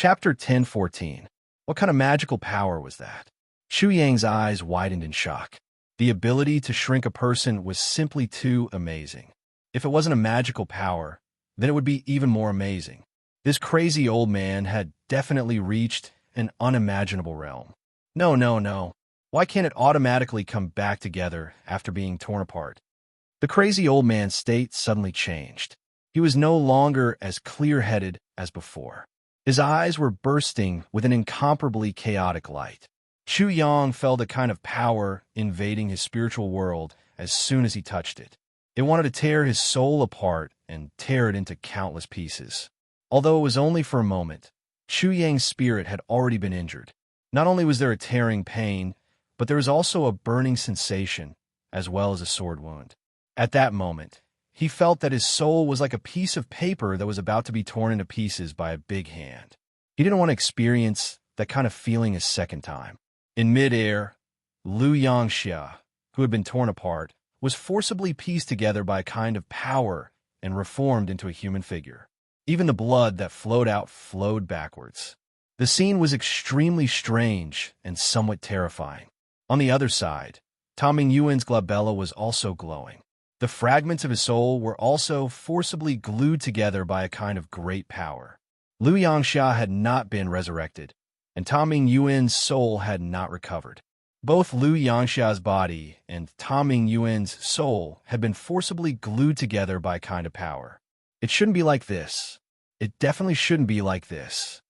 Chapter 10:14. What kind of magical power was that? Shu Yang's eyes widened in shock. The ability to shrink a person was simply too amazing. If it wasn't a magical power, then it would be even more amazing. This crazy old man had definitely reached an unimaginable realm. No, no, no. Why can't it automatically come back together after being torn apart? The crazy old man's state suddenly changed. He was no longer as clear-headed as before. His eyes were bursting with an incomparably chaotic light. Chu Yang felt a kind of power invading his spiritual world as soon as he touched it. It wanted to tear his soul apart and tear it into countless pieces. Although it was only for a moment, Chu Yang's spirit had already been injured. Not only was there a tearing pain, but there was also a burning sensation, as well as a sword wound. At that moment, he felt that his soul was like a piece of paper that was about to be torn into pieces by a big hand. He didn't want to experience that kind of feeling a second time. In midair, Lu Yangxia, who had been torn apart, was forcibly pieced together by a kind of power and reformed into a human figure. Even the blood that flowed out flowed backwards. The scene was extremely strange and somewhat terrifying. On the other side, Tom Mingyuan's glabella was also glowing. The fragments of his soul were also forcibly glued together by a kind of great power. Lu Yangxia had not been resurrected, and Tom Mingyuan's soul had not recovered. Both Lu Yangxia's body and Tom Mingyuan's soul had been forcibly glued together by a kind of power. It shouldn't be like this. It definitely shouldn't be like this.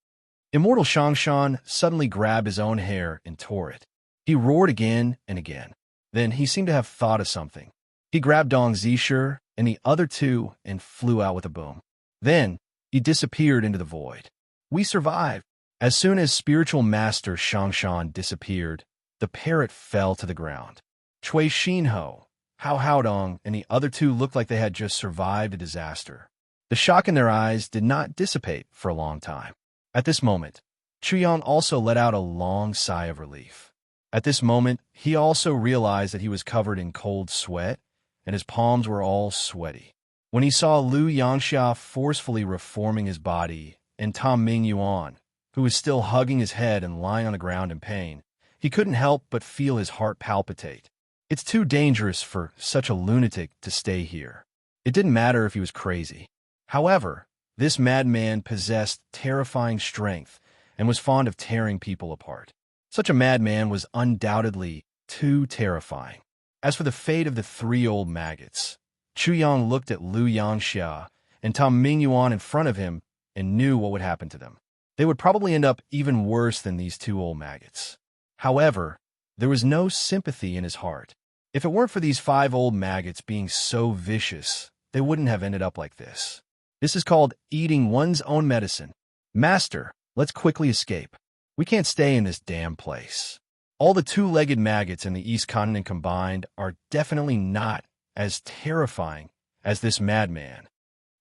Immortal Shangshan suddenly grabbed his own hair and tore it. He roared again and again. Then he seemed to have thought of something. He grabbed Dong Zisher and the other two and flew out with a boom. Then he disappeared into the void. We survived. As soon as spiritual master Shangshan disappeared, the parrot fell to the ground. Cui Xinho, Hao Haodong, and the other two looked like they had just survived a disaster. The shock in their eyes did not dissipate for a long time. At this moment, Chu Yang also let out a long sigh of relief. At this moment, he also realized that he was covered in cold sweat, and his palms were all sweaty. When he saw Lu Yangxia forcefully reforming his body, and Tom Mingyuan, who was still hugging his head and lying on the ground in pain, he couldn't help but feel his heart palpitate. It's too dangerous for such a lunatic to stay here. It didn't matter if he was crazy. However, this madman possessed terrifying strength and was fond of tearing people apart. Such a madman was undoubtedly too terrifying. As for the fate of the three old maggots, Chu Yang looked at Lu Yangxia and Tom Mingyuan in front of him and knew what would happen to them. They would probably end up even worse than these two old maggots. However, there was no sympathy in his heart. If it weren't for these 5 old maggots being so vicious, they wouldn't have ended up like this. This is called eating one's own medicine. Master, let's quickly escape. We can't stay in this damn place. All the 2-legged maggots in the East Continent combined are definitely not as terrifying as this madman.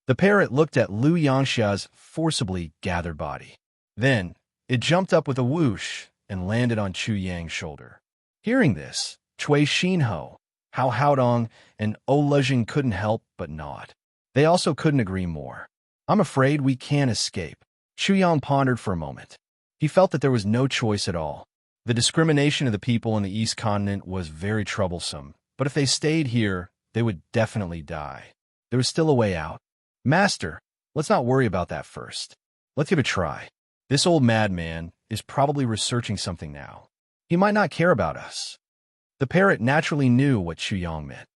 The parrot looked at Lu Yangxia's forcibly gathered body. Then, it jumped up with a whoosh and landed on Chu Yang's shoulder. Hearing this, Cui Xinho, Hao Haodong, and O Lejing couldn't help but nod. They also couldn't agree more. I'm afraid we can't escape. Chu Yang pondered for a moment. He felt that there was no choice at all. The discrimination of the people in the East Continent was very troublesome, but if they stayed here, they would definitely die. There was still a way out. Master, let's not worry about that first. Let's give it a try. This old madman is probably researching something now. He might not care about us. The parrot naturally knew what Chu Yang meant.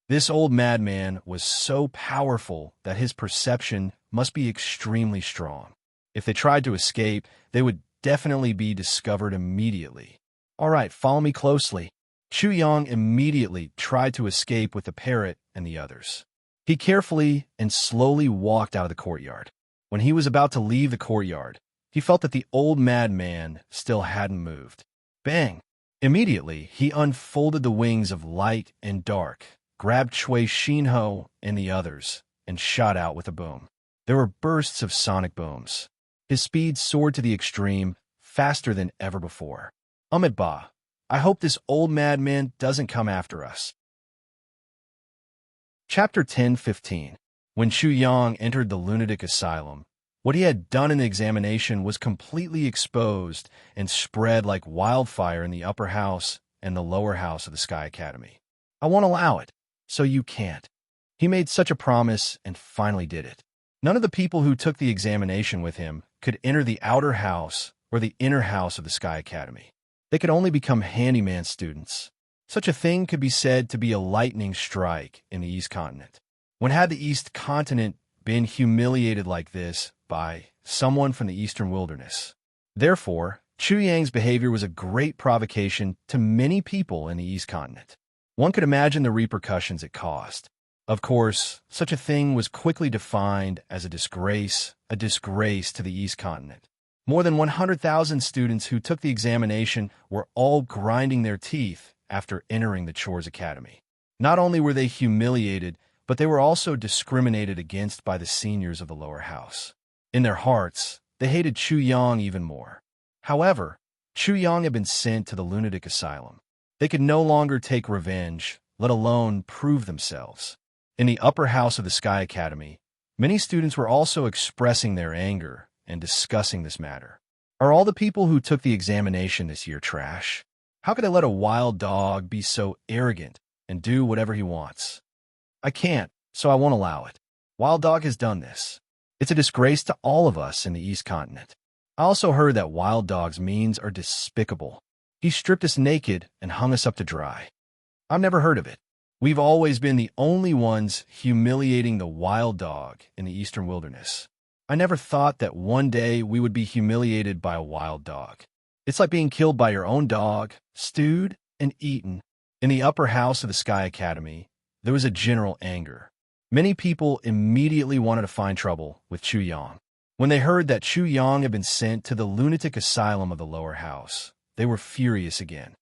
This old madman was so powerful that his perception must be extremely strong. If they tried to escape, they would definitely be discovered immediately. All right, follow me closely. Chu Yang immediately tried to escape with the parrot and the others. He carefully and slowly walked out of the courtyard. When he was about to leave the courtyard, he felt that the old madman still hadn't moved. Bang! Immediately, he unfolded the wings of light and dark, grabbed Cui Xinho and the others, and shot out with a boom. There were bursts of sonic booms. His speed soared to the extreme, faster than ever before. Ba, I hope this old madman doesn't come after us. Chapter 10:15. When Chu Yang entered the lunatic asylum, What he had done in the examination was completely exposed and spread like wildfire in the upper house and the lower house of the Sky Academy. I won't allow it, so you can't. He made such a promise and finally did it. None of the people who took the examination with him could enter the outer house or the inner house of the Sky Academy. They could only become handyman students. Such a thing could be said to be a lightning strike in the East Continent. When had the East Continent been humiliated like this by someone from the Eastern Wilderness? Therefore, Chu Yang's behavior was a great provocation to many people in the East Continent. One could imagine the repercussions it caused. Of course, such a thing was quickly defined as a disgrace to the East Continent. More than 100,000 students who took the examination were all grinding their teeth after entering the Chores Academy. Not only were they humiliated, but they were also discriminated against by the seniors of the lower house. In their hearts, they hated Chu Yang even more. However, Chu Yang had been sent to the lunatic asylum. They could no longer take revenge, let alone prove themselves. In the upper house of the Sky Academy, many students were also expressing their anger and discussing this matter. Are all the people who took the examination this year trash? How could they let a wild dog be so arrogant and do whatever he wants? I can't, so I won't allow it. Wild Dog has done this. It's a disgrace to all of us in the East Continent. I also heard that Wild Dog's means are despicable. He stripped us naked and hung us up to dry. I've never heard of it. We've always been the only ones humiliating the wild dog in the Eastern Wilderness. I never thought that one day we would be humiliated by a wild dog. It's like being killed by your own dog, stewed and eaten. In the upper house of the Sky Academy, there was a general anger. Many people immediately wanted to find trouble with Chu Yang. When they heard that Chu Yang had been sent to the lunatic asylum of the lower house, they were furious again.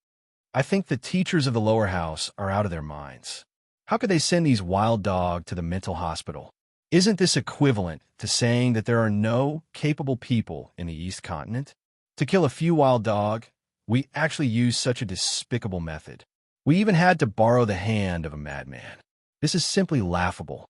I think the teachers of the lower house are out of their minds. How could they send these wild dogs to the mental hospital? Isn't this equivalent to saying that there are no capable people in the East Continent? To kill a few wild dogs, we actually used such a despicable method. We even had to borrow the hand of a madman. This is simply laughable.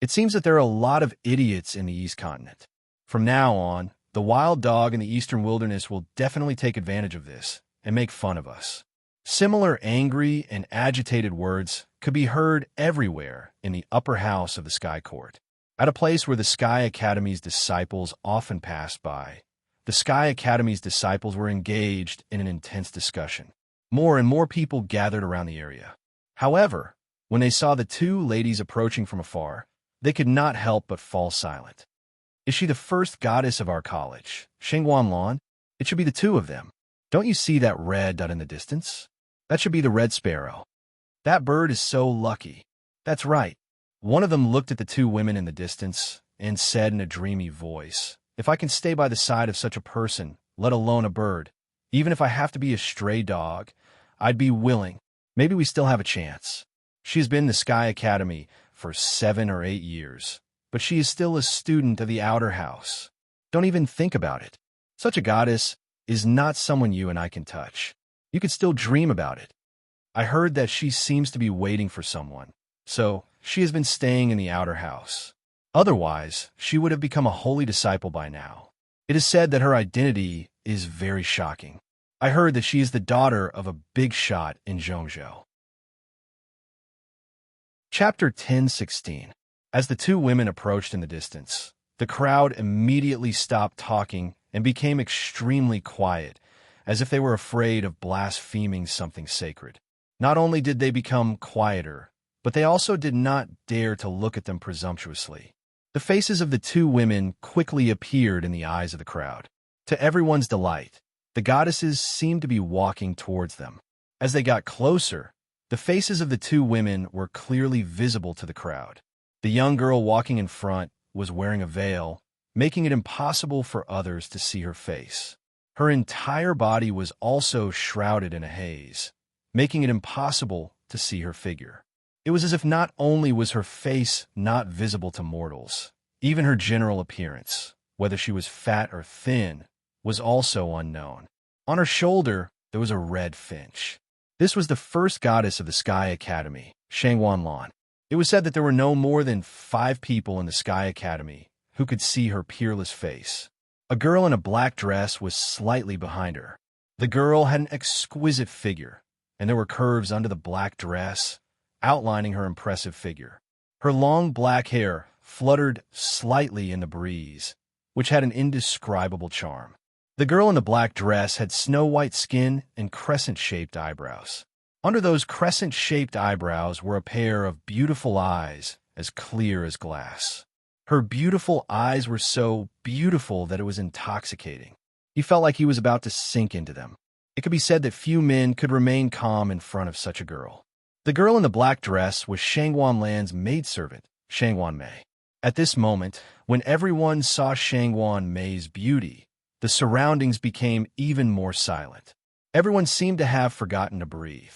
It seems that there are a lot of idiots in the East Continent. From now on, the wild dog in the Eastern Wilderness will definitely take advantage of this and make fun of us. Similar angry and agitated words could be heard everywhere in the upper house of the Sky Court. At a place where the Sky Academy's disciples often passed by, the Sky Academy's disciples were engaged in an intense discussion. More and more people gathered around the area. However, when they saw the two ladies approaching from afar, they could not help but fall silent. Is she the first goddess of our college, Shengguan Lan? It should be the two of them. Don't you see that red dot in the distance? That should be the red sparrow. That bird is so lucky. That's right. One of them looked at the two women in the distance and said in a dreamy voice, "If I can stay by the side of such a person, let alone a bird, even if I have to be a stray dog, I'd be willing. Maybe we still have a chance." She has been in the Sky Academy for 7 or 8 years, but she is still a student of the outer house. Don't even think about it. Such a goddess is not someone you and I can touch. You could still dream about it. I heard that she seems to be waiting for someone, so she has been staying in the outer house. Otherwise, she would have become a holy disciple by now. It is said that her identity is very shocking. I heard that she is the daughter of a big shot in Zhongzhou. Chapter 10:16. As the two women approached in the distance, the crowd immediately stopped talking and became extremely quiet, as if they were afraid of blaspheming something sacred. Not only did they become quieter, but they also did not dare to look at them presumptuously. The faces of the two women quickly appeared in the eyes of the crowd. To everyone's delight, the goddesses seemed to be walking towards them. As they got closer, the faces of the two women were clearly visible to the crowd. The young girl walking in front was wearing a veil, making it impossible for others to see her face. Her entire body was also shrouded in a haze, making it impossible to see her figure. It was as if not only was her face not visible to mortals, even her general appearance, whether she was fat or thin, was also unknown. On her shoulder, there was a red finch. This was the first goddess of the Sky Academy, Shengguan Lan. It was said that there were no more than 5 people in the Sky Academy who could see her peerless face. A girl in a black dress was slightly behind her. The girl had an exquisite figure, and there were curves under the black dress, outlining her impressive figure. Her long black hair fluttered slightly in the breeze, which had an indescribable charm. The girl in the black dress had snow-white skin and crescent-shaped eyebrows. Under those crescent-shaped eyebrows were a pair of beautiful eyes, as clear as glass. Her beautiful eyes were so beautiful that it was intoxicating. He felt like he was about to sink into them. It could be said that few men could remain calm in front of such a girl. The girl in the black dress was Shangwan Lan's maidservant, Shangwan Mei. At this moment, when everyone saw Shangwan Mei's beauty, the surroundings became even more silent. Everyone seemed to have forgotten to breathe.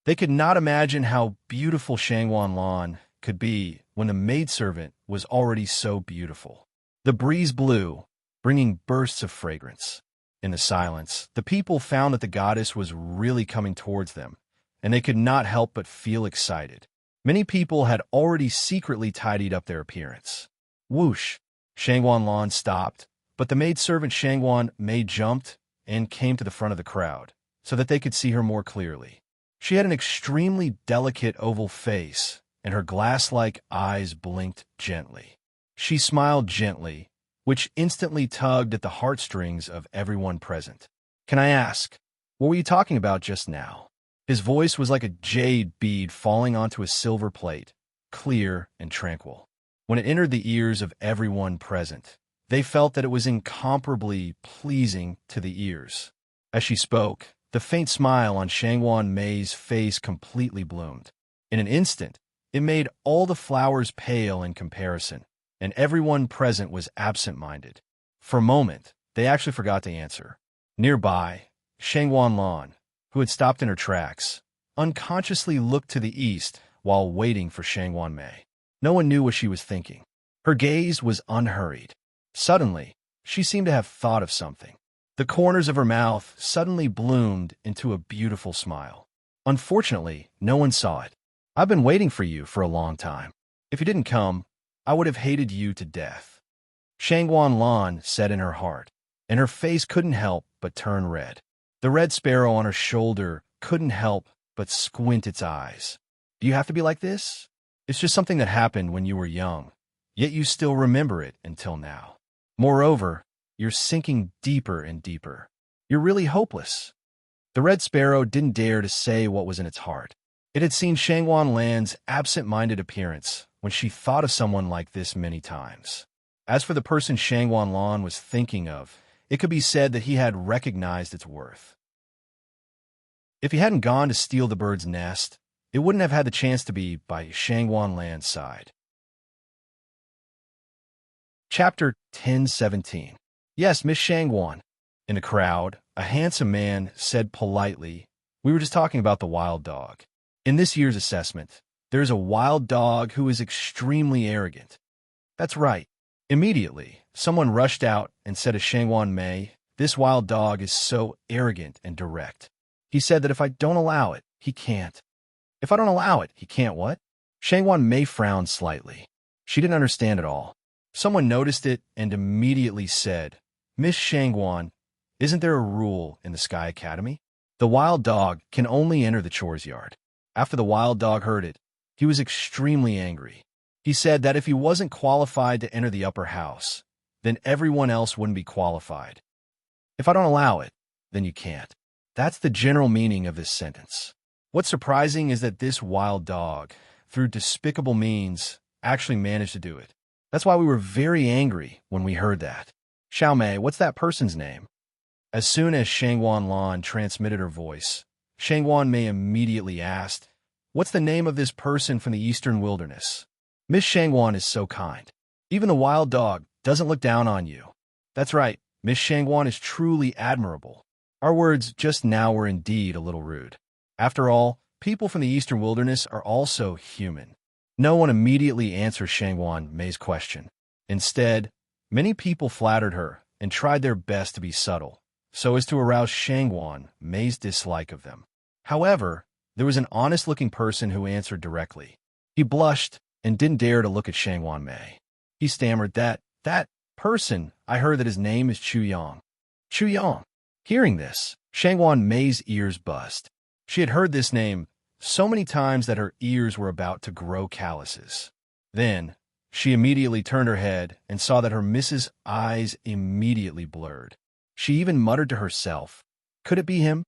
They could not imagine how beautiful Shangwan Lan could be when the maidservant was already so beautiful. The breeze blew, bringing bursts of fragrance. In the silence, the people found that the goddess was really coming towards them, and they could not help but feel excited. Many people had already secretly tidied up their appearance. Whoosh! Shangwan Lan stopped, but the maidservant Shangwan Mei jumped and came to the front of the crowd, so that they could see her more clearly. She had an extremely delicate oval face, and her glass-like eyes blinked gently. She smiled gently, which instantly tugged at the heartstrings of everyone present. "Can I ask, what were you talking about just now?" His voice was like a jade bead falling onto a silver plate, clear and tranquil. When it entered the ears of everyone present, they felt that it was incomparably pleasing to the ears. As she spoke, the faint smile on Shangwan Mei's face completely bloomed. In an instant, it made all the flowers pale in comparison, and everyone present was absent-minded. For a moment, they actually forgot to answer. Nearby, Shangwan Lan, who had stopped in her tracks, unconsciously looked to the east while waiting for Shangwan Mei. No one knew what she was thinking. Her gaze was unhurried. Suddenly, she seemed to have thought of something. The corners of her mouth suddenly bloomed into a beautiful smile. Unfortunately, no one saw it. "I've been waiting for you for a long time. If you didn't come, I would have hated you to death," Shangwan Lan said in her heart, and her face couldn't help but turn red. The red sparrow on her shoulder couldn't help but squint its eyes. "Do you have to be like this? It's just something that happened when you were young, yet you still remember it until now. Moreover, you're sinking deeper and deeper. You're really hopeless." The red sparrow didn't dare to say what was in its heart. It had seen Shangwan Lan's absent-minded appearance when she thought of someone like this many times. As for the person Shangwan Lan was thinking of, it could be said that he had recognized its worth. If he hadn't gone to steal the bird's nest, it wouldn't have had the chance to be by Shangwan Lan's side. Chapter 10:17. "Yes, Miss Shangwan." In the crowd, a handsome man said politely, "We were just talking about the wild dog. In this year's assessment, there is a wild dog who is extremely arrogant." "That's right." Immediately, someone rushed out and said to Shangwan Mei, "This wild dog is so arrogant and direct. He said that if I don't allow it, he can't." "If I don't allow it, he can't what?" Shangwan Mei frowned slightly. She didn't understand at all. Someone noticed it and immediately said, "Miss Shangwan, isn't there a rule in the Sky Academy? The wild dog can only enter the chores yard." After the wild dog heard it, he was extremely angry. He said that if he wasn't qualified to enter the upper house, then everyone else wouldn't be qualified. "If I don't allow it, then you can't." That's the general meaning of this sentence. What's surprising is that this wild dog, through despicable means, actually managed to do it. That's why we were very angry when we heard that. "Xiao Mei, what's that person's name?" As soon as Shangwan Lan transmitted her voice, Shangwan Mei immediately asked, "What's the name of this person from the eastern wilderness?" "Miss Shangwan is so kind. Even the wild dog doesn't look down on you." "That's right, Miss Shangwan is truly admirable." Our words just now were indeed a little rude. After all, people from the eastern wilderness are also human. No one immediately answered Shangwan Mei's question. Instead, many people flattered her and tried their best to be subtle, so as to arouse Shangwan Mei's dislike of them. However, there was an honest-looking person who answered directly. He blushed and didn't dare to look at Shangwan Mei. He stammered that That person, I heard that his name is Chu Yang. Chu Yang. Hearing this, Shangwan Mei's ears buzzed. She had heard this name so many times that her ears were about to grow calluses. Then, she immediately turned her head and saw that her Mrs. eyes immediately blurred. She even muttered to herself, "Could it be him?"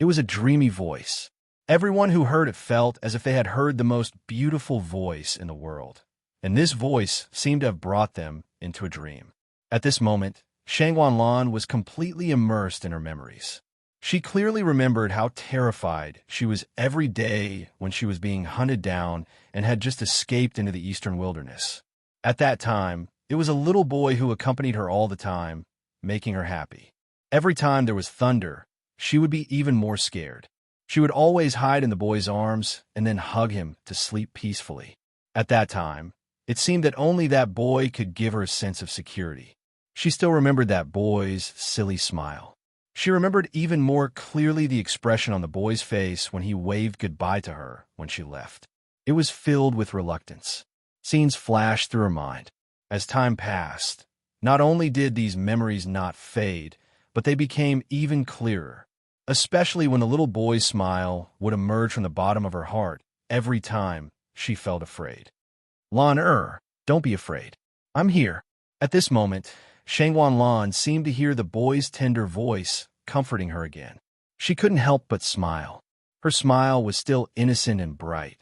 It was a dreamy voice. Everyone who heard it felt as if they had heard the most beautiful voice in the world, and this voice seemed to have brought them into a dream. At this moment, Shangwan Lan was completely immersed in her memories. She clearly remembered how terrified she was every day when she was being hunted down and had just escaped into the eastern wilderness. At that time, it was a little boy who accompanied her all the time, making her happy. Every time there was thunder, she would be even more scared. She would always hide in the boy's arms and then hug him to sleep peacefully. At that time, it seemed that only that boy could give her a sense of security. She still remembered that boy's silly smile. She remembered even more clearly the expression on the boy's face when he waved goodbye to her when she left. It was filled with reluctance. Scenes flashed through her mind. As time passed, not only did these memories not fade, but they became even clearer, especially when the little boy's smile would emerge from the bottom of her heart every time she felt afraid. Lan don't be afraid. I'm here. At this moment, Shangwan Lan seemed to hear the boy's tender voice comforting her again. She couldn't help but smile. Her smile was still innocent and bright,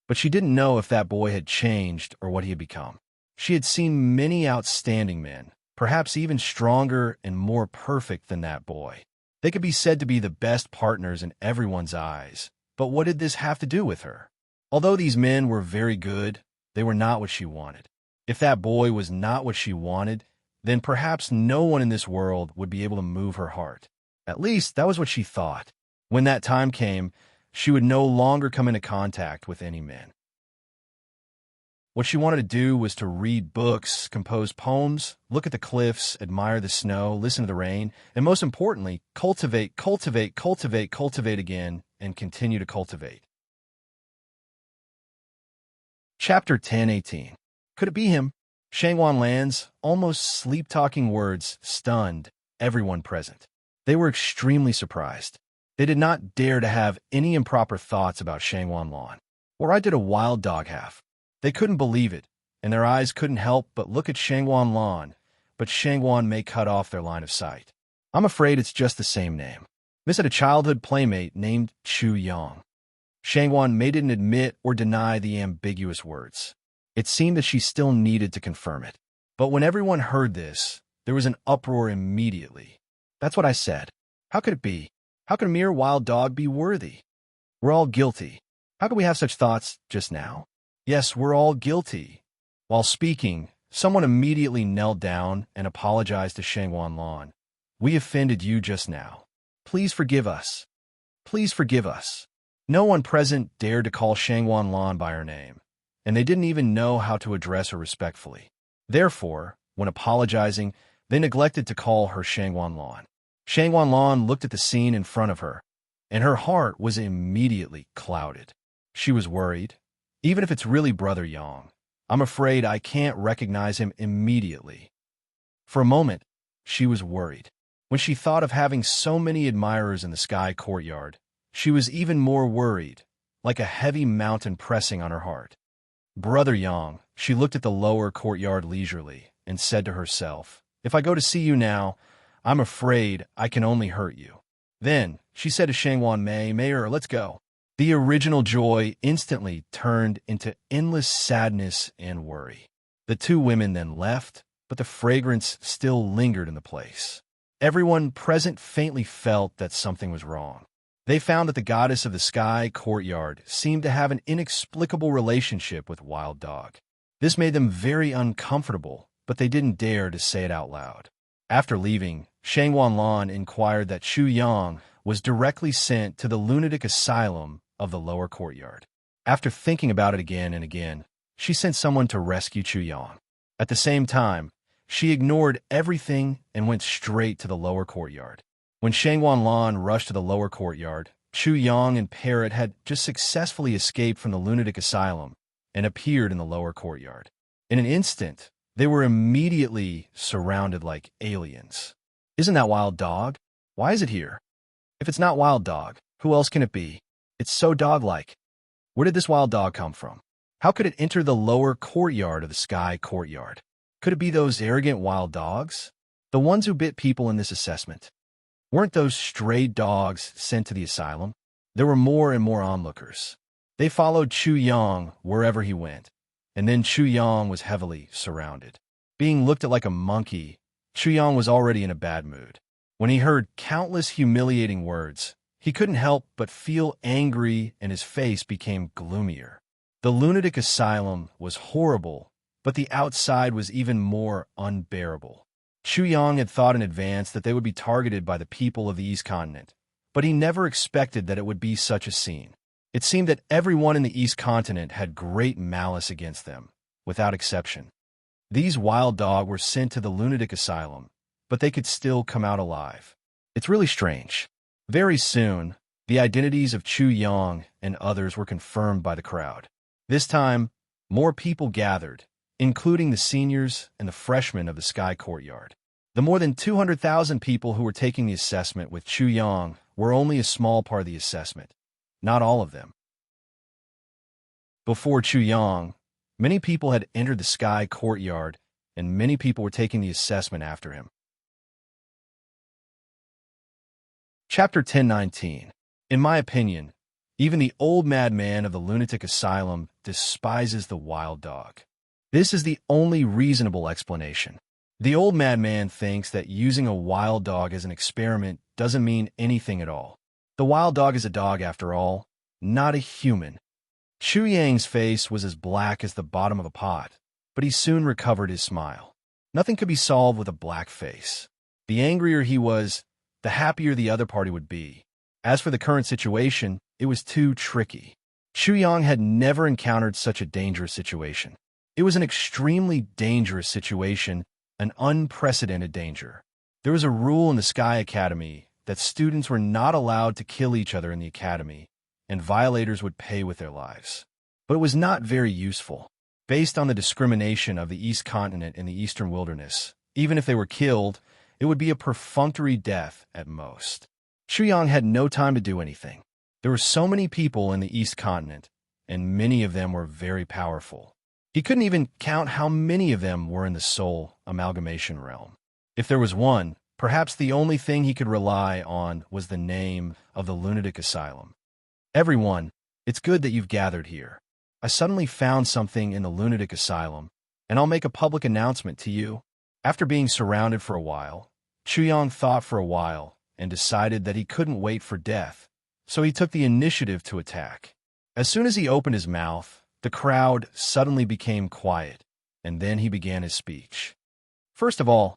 but she didn't know if that boy had changed or what he had become. She had seen many outstanding men, perhaps even stronger and more perfect than that boy. They could be said to be the best partners in everyone's eyes, but what did this have to do with her? Although these men were very good, they were not what she wanted. If that boy was not what she wanted, then perhaps no one in this world would be able to move her heart. At least, that was what she thought. When that time came, she would no longer come into contact with any men. What she wanted to do was to read books, compose poems, look at the cliffs, admire the snow, listen to the rain, and most importantly, cultivate again, and continue to cultivate. Chapter 10:18. Could it be him? Shangwan Lan's almost sleep-talking words stunned everyone present. They were extremely surprised. They did not dare to have any improper thoughts about Shangwan Lan. Or I did a wild dog half. They couldn't believe it, and their eyes couldn't help but look at Shangwan Lan, but Shangwan may cut off their line of sight. I'm afraid it's just the same name. Miss had a childhood playmate named Chu Yang. Shangwan Mei didn't admit or deny the ambiguous words. It seemed that she still needed to confirm it. But when everyone heard this, there was an uproar immediately. That's what I said. How could it be? How could a mere wild dog be worthy? We're all guilty. How could we have such thoughts just now? Yes, we're all guilty. While speaking, someone immediately knelt down and apologized to Shangwan Lan. We offended you just now. Please forgive us. Please forgive us. No one present dared to call Shangwan Lan by her name, and they didn't even know how to address her respectfully. Therefore, when apologizing, they neglected to call her Shangwan Lan. Shangwan Lan looked at the scene in front of her, and her heart was immediately clouded. She was worried. Even if it's really Brother Yang, I'm afraid I can't recognize him immediately. For a moment, she was worried. When she thought of having so many admirers in the sky courtyard, she was even more worried, like a heavy mountain pressing on her heart. Brother Yang, she looked at the lower courtyard leisurely and said to herself, if I go to see you now, I'm afraid I can only hurt you. Then, she said to Shangwan Mei, Mayor, let's go. The original joy instantly turned into endless sadness and worry. The two women then left, but the fragrance still lingered in the place. Everyone present faintly felt that something was wrong. They found that the goddess of the sky courtyard seemed to have an inexplicable relationship with Wild Dog. This made them very uncomfortable, but they didn't dare to say it out loud. After leaving, Shangwan Lan inquired that Chu Yang was directly sent to the lunatic asylum of the lower courtyard. After thinking about it again and again, she sent someone to rescue Chu Yang. At the same time, she ignored everything and went straight to the lower courtyard. When Shangwan Lan rushed to the lower courtyard, Chu Yang and Parrot had just successfully escaped from the lunatic asylum and appeared in the lower courtyard. In an instant, They were immediately surrounded like aliens. Isn't that Wild Dog? Why is it here? If it's not Wild Dog, who else can it be? It's so dog-like. Where did this Wild Dog come from? How could it enter the lower courtyard of the Sky Courtyard? Could it be those arrogant wild dogs? The ones who bit people in this assessment? Weren't those stray dogs sent to the asylum? There were more and more onlookers. They followed Chu Yang wherever he went, and then Chu Yang was heavily surrounded. Being looked at like a monkey, Chu Yang was already in a bad mood. When he heard countless humiliating words, he couldn't help but feel angry, and his face became gloomier. The lunatic asylum was horrible, but the outside was even more unbearable. Chu Yang had thought in advance that they would be targeted by the people of the East Continent, but he never expected that it would be such a scene. It seemed that everyone in the East Continent had great malice against them, without exception. These wild dogs were sent to the lunatic asylum, but they could still come out alive. It's really strange. Very soon, the identities of Chu Yang and others were confirmed by the crowd. This time, more people gathered, including the seniors and the freshmen of the Sky Courtyard. The more than 200,000 people who were taking the assessment with Chu Yang were only a small part of the assessment, not all of them. Before Chu Yang, many people had entered the Sky Courtyard, and many people were taking the assessment after him. Chapter 1019. In my opinion, even the old madman of the lunatic asylum despises the wild dog. This is the only reasonable explanation. The old madman thinks that using a wild dog as an experiment doesn't mean anything at all. The wild dog is a dog after all, not a human. Chu Yang's face was as black as the bottom of a pot, but he soon recovered his smile. Nothing could be solved with a black face. The angrier he was, the happier the other party would be. As for the current situation, it was too tricky. Chu Yang had never encountered such a dangerous situation. It was an extremely dangerous situation, an unprecedented danger. There was a rule in the Sky Academy that students were not allowed to kill each other in the academy, and violators would pay with their lives. But it was not very useful. Based on the discrimination of the East Continent and the Eastern Wilderness, even if they were killed, it would be a perfunctory death at most. Chu Yang had no time to do anything. There were so many people in the East Continent, and many of them were very powerful. He couldn't even count how many of them were in the Soul Amalgamation realm. If there was one, perhaps the only thing he could rely on was the name of the lunatic asylum. Everyone, it's good that you've gathered here. I suddenly found something in the lunatic asylum, and I'll make a public announcement to you. After being surrounded for a while, Chu Yang thought for a while and decided that he couldn't wait for death, so he took the initiative to attack. As soon as he opened his mouth, the crowd suddenly became quiet, and then he began his speech. First of all,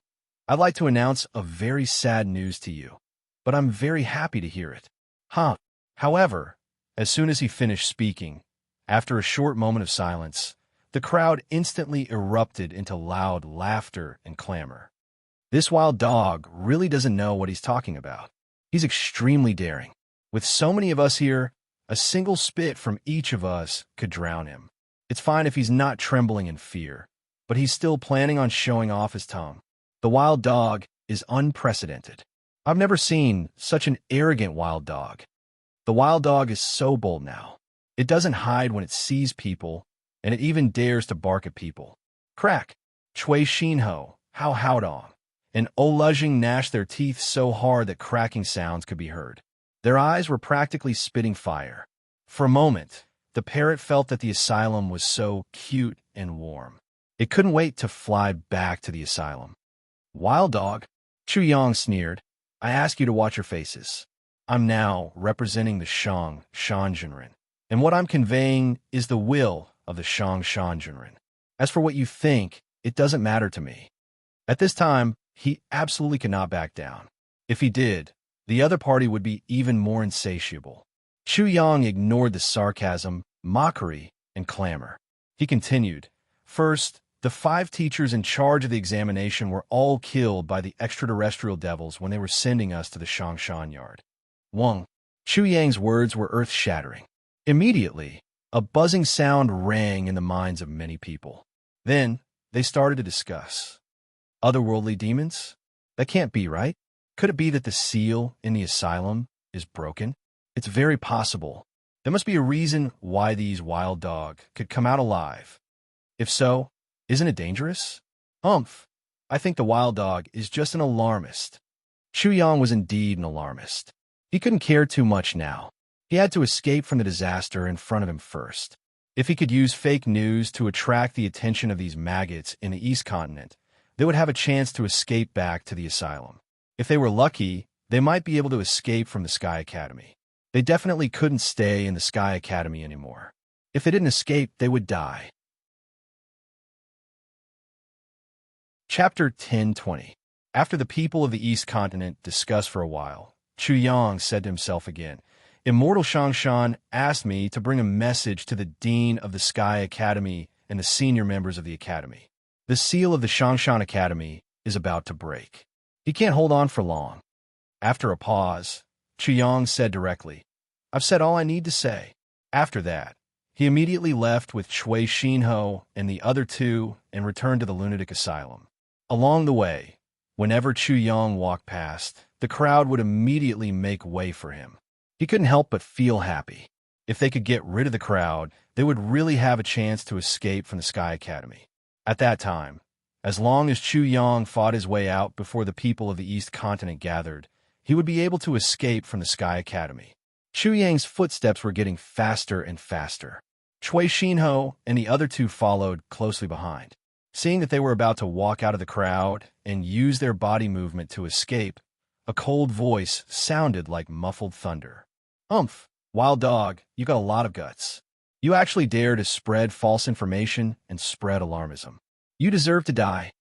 I'd like to announce a very sad news to you, but I'm very happy to hear it. However, as soon as he finished speaking, after a short moment of silence, the crowd instantly erupted into loud laughter and clamor. This wild dog really doesn't know what he's talking about. He's extremely daring. With so many of us here, a single spit from each of us could drown him. It's fine if he's not trembling in fear, but he's still planning on showing off his tongue. The wild dog is unprecedented. I've never seen such an arrogant wild dog. The wild dog is so bold now. It doesn't hide when it sees people, and it even dares to bark at people. Crack, Chui Xinho, Hao Haodong, and Olujing gnashed their teeth so hard that cracking sounds could be heard. Their eyes were practically spitting fire. For a moment, the parrot felt that the asylum was so cute and warm. It couldn't wait to fly back to the asylum. Wild dog, Chu Yang sneered, I ask you to watch your faces. I'm now representing the Shang Shanjunren, and what I'm conveying is the will of the Shang Shanjunren. As for what you think, it doesn't matter to me. At this time, he absolutely cannot back down. If he did, the other party would be even more insatiable. Chu Yang ignored the sarcasm, mockery, and clamor. He continued, First, the 5 teachers in charge of the examination were all killed by the extraterrestrial devils when they were sending us to the Shangshan yard. Wang. Chu Yang's words were earth-shattering. Immediately, a buzzing sound rang in the minds of many people. Then they started to discuss. Otherworldly demons? That can't be, right? Could it be that the seal in the asylum is broken? It's very possible. There must be a reason why these wild dog could come out alive. If so, isn't it dangerous? I think the wild dog is just an alarmist. Chu Yang was indeed an alarmist. He couldn't care too much now. He had to escape from the disaster in front of him first. If he could use fake news to attract the attention of these maggots in the East Continent, they would have a chance to escape back to the asylum. If they were lucky, they might be able to escape from the Sky Academy. They definitely couldn't stay in the Sky Academy anymore. If they didn't escape, they would die. Chapter 10:20. After the people of the East Continent discussed for a while, Chu Yang said to himself again, Immortal Shangshan asked me to bring a message to the Dean of the Sky Academy and the senior members of the Academy. The seal of the Shangshan Academy is about to break. He can't hold on for long. After a pause, Chu Yang said directly, I've said all I need to say. After that, he immediately left with Cui Xinho and the other two and returned to the lunatic asylum. Along the way, whenever Chu Yang walked past, the crowd would immediately make way for him. He couldn't help but feel happy. If they could get rid of the crowd, they would really have a chance to escape from the Sky Academy. At that time, as long as Chu Yang fought his way out before the people of the East Continent gathered, he would be able to escape from the Sky Academy. Chu Yang's footsteps were getting faster and faster. Cui Xinho and the other two followed closely behind. Seeing that they were about to walk out of the crowd and use their body movement to escape, a cold voice sounded like muffled thunder. Wild dog, you got a lot of guts. You actually dare to spread false information and spread alarmism. You deserve to die.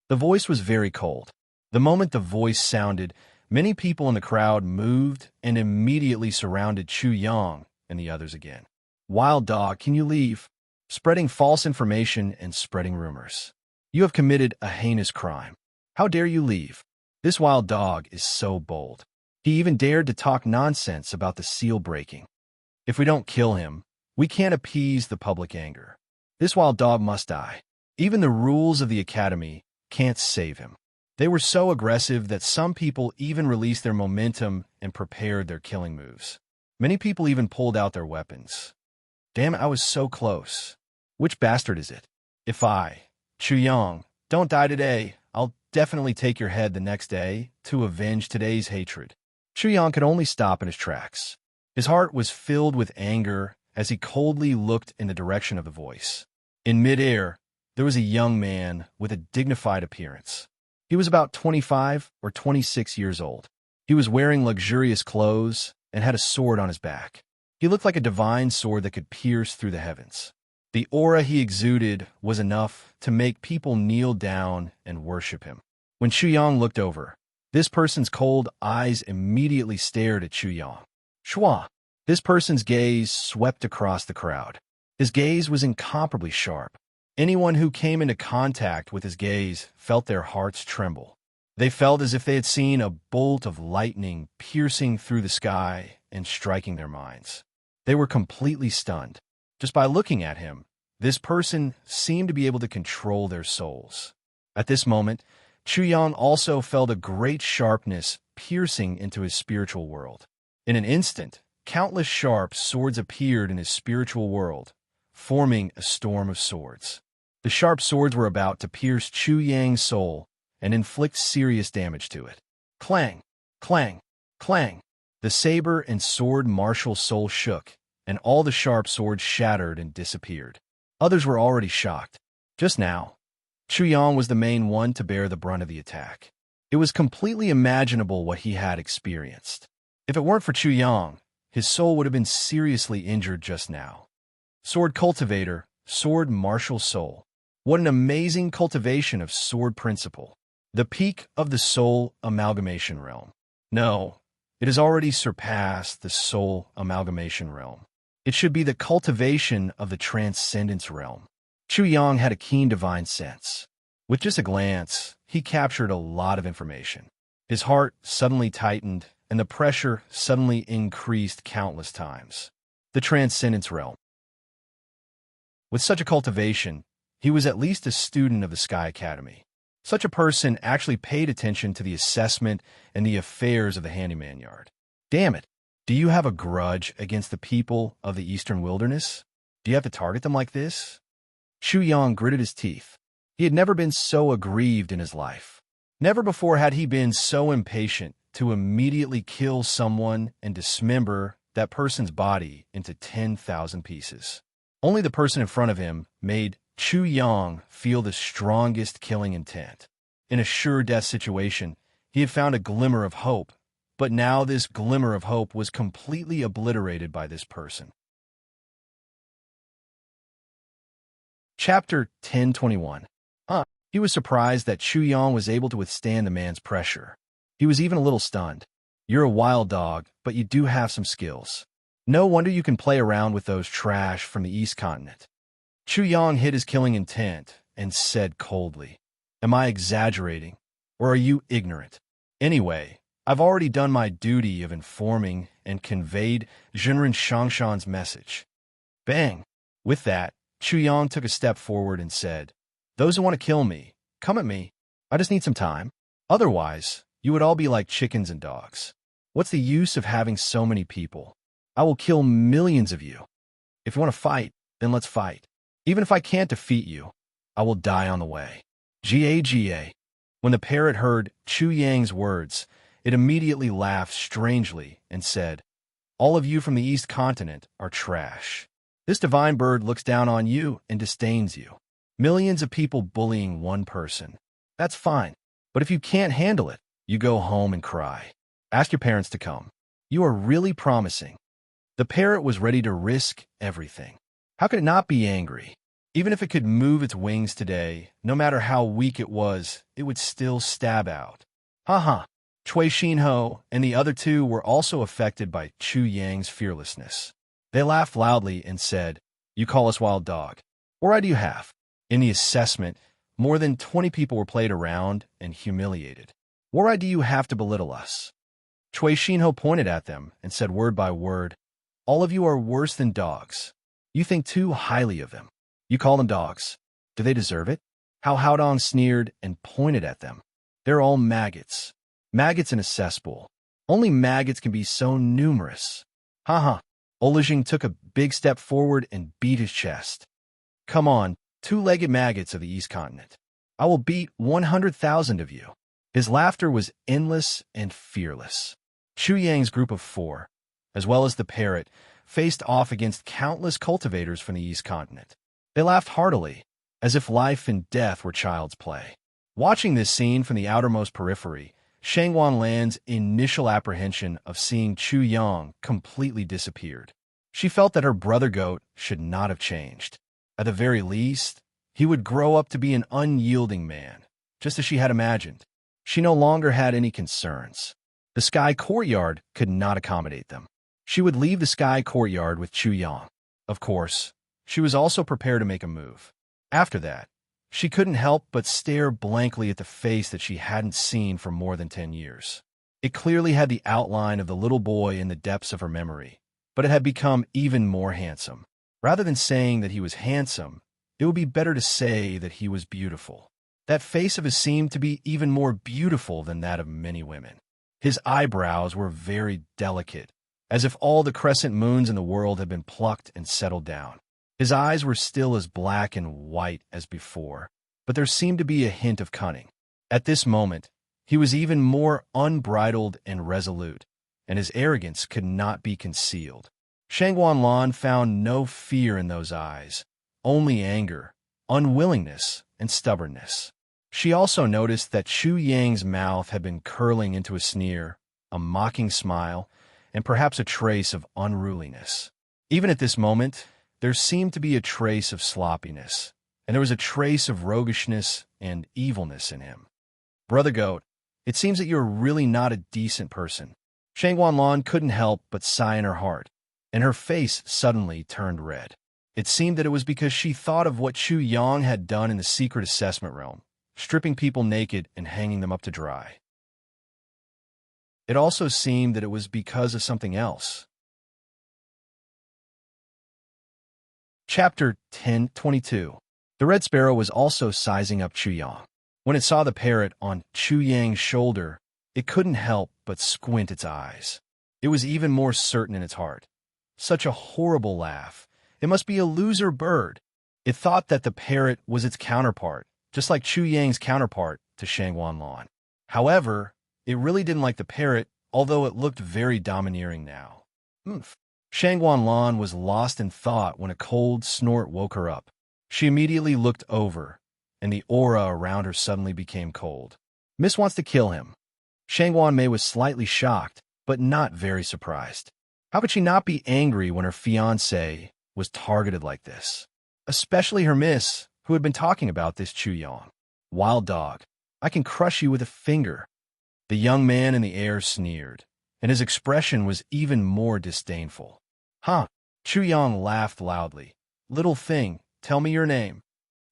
The voice was very cold. The moment the voice sounded, many people in the crowd moved and immediately surrounded Chu Yang and the others again. Wild dog, can you leave? Spreading false information and spreading rumors. You have committed a heinous crime. How dare you leave? This wild dog is so bold. He even dared to talk nonsense about the seal breaking. If we don't kill him, we can't appease the public anger. This wild dog must die. Even the rules of the academy can't save him. They were so aggressive that some people even released their momentum and prepared their killing moves. Many people even pulled out their weapons. Damn it, I was so close. Which bastard is it? If I, Chu Yang, don't die today, I'll definitely take your head the next day to avenge today's hatred. Chu Yang could only stop in his tracks. His heart was filled with anger as he coldly looked in the direction of the voice. In midair, there was a young man with a dignified appearance. He was about 25 or 26 years old. He was wearing luxurious clothes and had a sword on his back. He looked like a divine sword that could pierce through the heavens. The aura he exuded was enough to make people kneel down and worship him. When Chu Yang looked over, this person's cold eyes immediately stared at Chu Yang. Shua! This person's gaze swept across the crowd. His gaze was incomparably sharp. Anyone who came into contact with his gaze felt their hearts tremble. They felt as if they had seen a bolt of lightning piercing through the sky and striking their minds. They were completely stunned. Just by looking at him, this person seemed to be able to control their souls. At this moment, Chu Yang also felt a great sharpness piercing into his spiritual world. In an instant, countless sharp swords appeared in his spiritual world, forming a storm of swords. The sharp swords were about to pierce Chu Yang's soul and inflict serious damage to it. Clang! Clang! Clang! The saber and sword martial soul shook, and all the sharp swords shattered and disappeared. Others were already shocked. Just now, Chu Yang was the main one to bear the brunt of the attack. It was completely imaginable what he had experienced. If it weren't for Chu Yang, his soul would have been seriously injured just now. Sword cultivator, sword martial soul. What an amazing cultivation of sword principle. The peak of the soul amalgamation realm. No, it has already surpassed the soul amalgamation realm. It should be the cultivation of the transcendence realm. Chu Yang had a keen divine sense. With just a glance, he captured a lot of information. His heart suddenly tightened, and the pressure suddenly increased countless times. The transcendence realm. With such a cultivation, He was at least a student of the Sky Academy. Such a person actually paid attention to the assessment and the affairs of the handyman yard. Damn it. Do you have a grudge against the people of the Eastern Wilderness? Do you have to target them like this? Shu Yang gritted his teeth. He had never been so aggrieved in his life. Never before had he been so impatient to immediately kill someone and dismember that person's body into 10,000 pieces. Only the person in front of him made Shu Yang feel the strongest killing intent. In a sure-death situation, he had found a glimmer of hope, but now this glimmer of hope was completely obliterated by this person. Chapter 1021. He was surprised that Shu Yang was able to withstand the man's pressure. He was even a little stunned. You're a wild dog, but you do have some skills. No wonder you can play around with those trash from the East Continent. Shu Yang hid his killing intent and said coldly, Am I exaggerating, or are you ignorant? Anyway, I've already done my duty of informing and conveyed Jinren Shangshan's message. Bang! With that, Shu Yang took a step forward and said, Those who want to kill me, come at me. I just need some time. Otherwise, you would all be like chickens and dogs. What's the use of having so many people? I will kill millions of you. If you want to fight, then let's fight. Even if I can't defeat you, I will die on the way. Ga. When the parrot heard Chu Yang's words, it immediately laughed strangely and said, All of you from the East Continent are trash. This divine bird looks down on you and disdains you. Millions of people bullying one person. That's fine. But if you can't handle it, you go home and cry. Ask your parents to come. You are really promising. The parrot was ready to risk everything. How could it not be angry? Even if it could move its wings today, no matter how weak it was, it would still stab out. Cui Xinho and the other two were also affected by Chu Yang's fearlessness. They laughed loudly and said, You call us wild dog. What right do you have? In the assessment, more than 20 people were played around and humiliated. What right do you have to belittle us? Cui Xinho pointed at them and said word by word, All of you are worse than dogs. You think too highly of them. You call them dogs. Do they deserve it? How Haodong sneered and pointed at them. They're all maggots. Maggots in a cesspool. Only maggots can be so numerous. Olajing took a big step forward and beat his chest. Come on, two-legged maggots of the East Continent. I will beat 100,000 of you. His laughter was endless and fearless. Chu Yang's group of 4, as well as the parrot, faced off against countless cultivators from the East Continent. They laughed heartily, as if life and death were child's play. Watching this scene from the outermost periphery, Shangwan Lan's initial apprehension of seeing Chu Yang completely disappeared. She felt that her brother goat should not have changed. At the very least, he would grow up to be an unyielding man, just as she had imagined. She no longer had any concerns. The Sky Courtyard could not accommodate them. She would leave the Sky Courtyard with Chu Yang. Of course, she was also prepared to make a move. After that, she couldn't help but stare blankly at the face that she hadn't seen for more than 10 years. It clearly had the outline of the little boy in the depths of her memory, but it had become even more handsome. Rather than saying that he was handsome, it would be better to say that he was beautiful. That face of his seemed to be even more beautiful than that of many women. His eyebrows were very delicate, as if all the crescent moons in the world had been plucked and settled down. His eyes were still as black and white as before, but there seemed to be a hint of cunning. At this moment, he was even more unbridled and resolute, and his arrogance could not be concealed. Shangwan Lan found no fear in those eyes, only anger, unwillingness, and stubbornness. She also noticed that Chu Yang's mouth had been curling into a sneer, a mocking smile, and perhaps a trace of unruliness. Even at this moment, there seemed to be a trace of sloppiness, and there was a trace of roguishness and evilness in him. Brother Goat, it seems that you're really not a decent person. Shangwan Lan couldn't help but sigh in her heart, and her face suddenly turned red. It seemed that it was because she thought of what Chu Yang had done in the secret assessment realm, stripping people naked and hanging them up to dry. It also seemed that it was because of something else. Chapter 1022. The red sparrow was also sizing up Chu Yang. When it saw the parrot on Chu Yang's shoulder, it couldn't help but squint its eyes. It was even more certain in its heart. Such a horrible laugh. It must be a loser bird. It thought that the parrot was its counterpart, just like Chu Yang's counterpart to Shangguan. However, it really didn't like the parrot, although it looked very domineering now. Oomph. Shangguan was lost in thought when a cold snort woke her up. She immediately looked over, and the aura around her suddenly became cold. Miss wants to kill him. Shangguan was slightly shocked, but not very surprised. How could she not be angry when her fiancé was targeted like this? Especially her miss, who had been talking about this Chu Yang. Wild dog, I can crush you with a finger. The young man in the air sneered, and his expression was even more disdainful. Huh? Chu Yang laughed loudly. Little thing, tell me your name.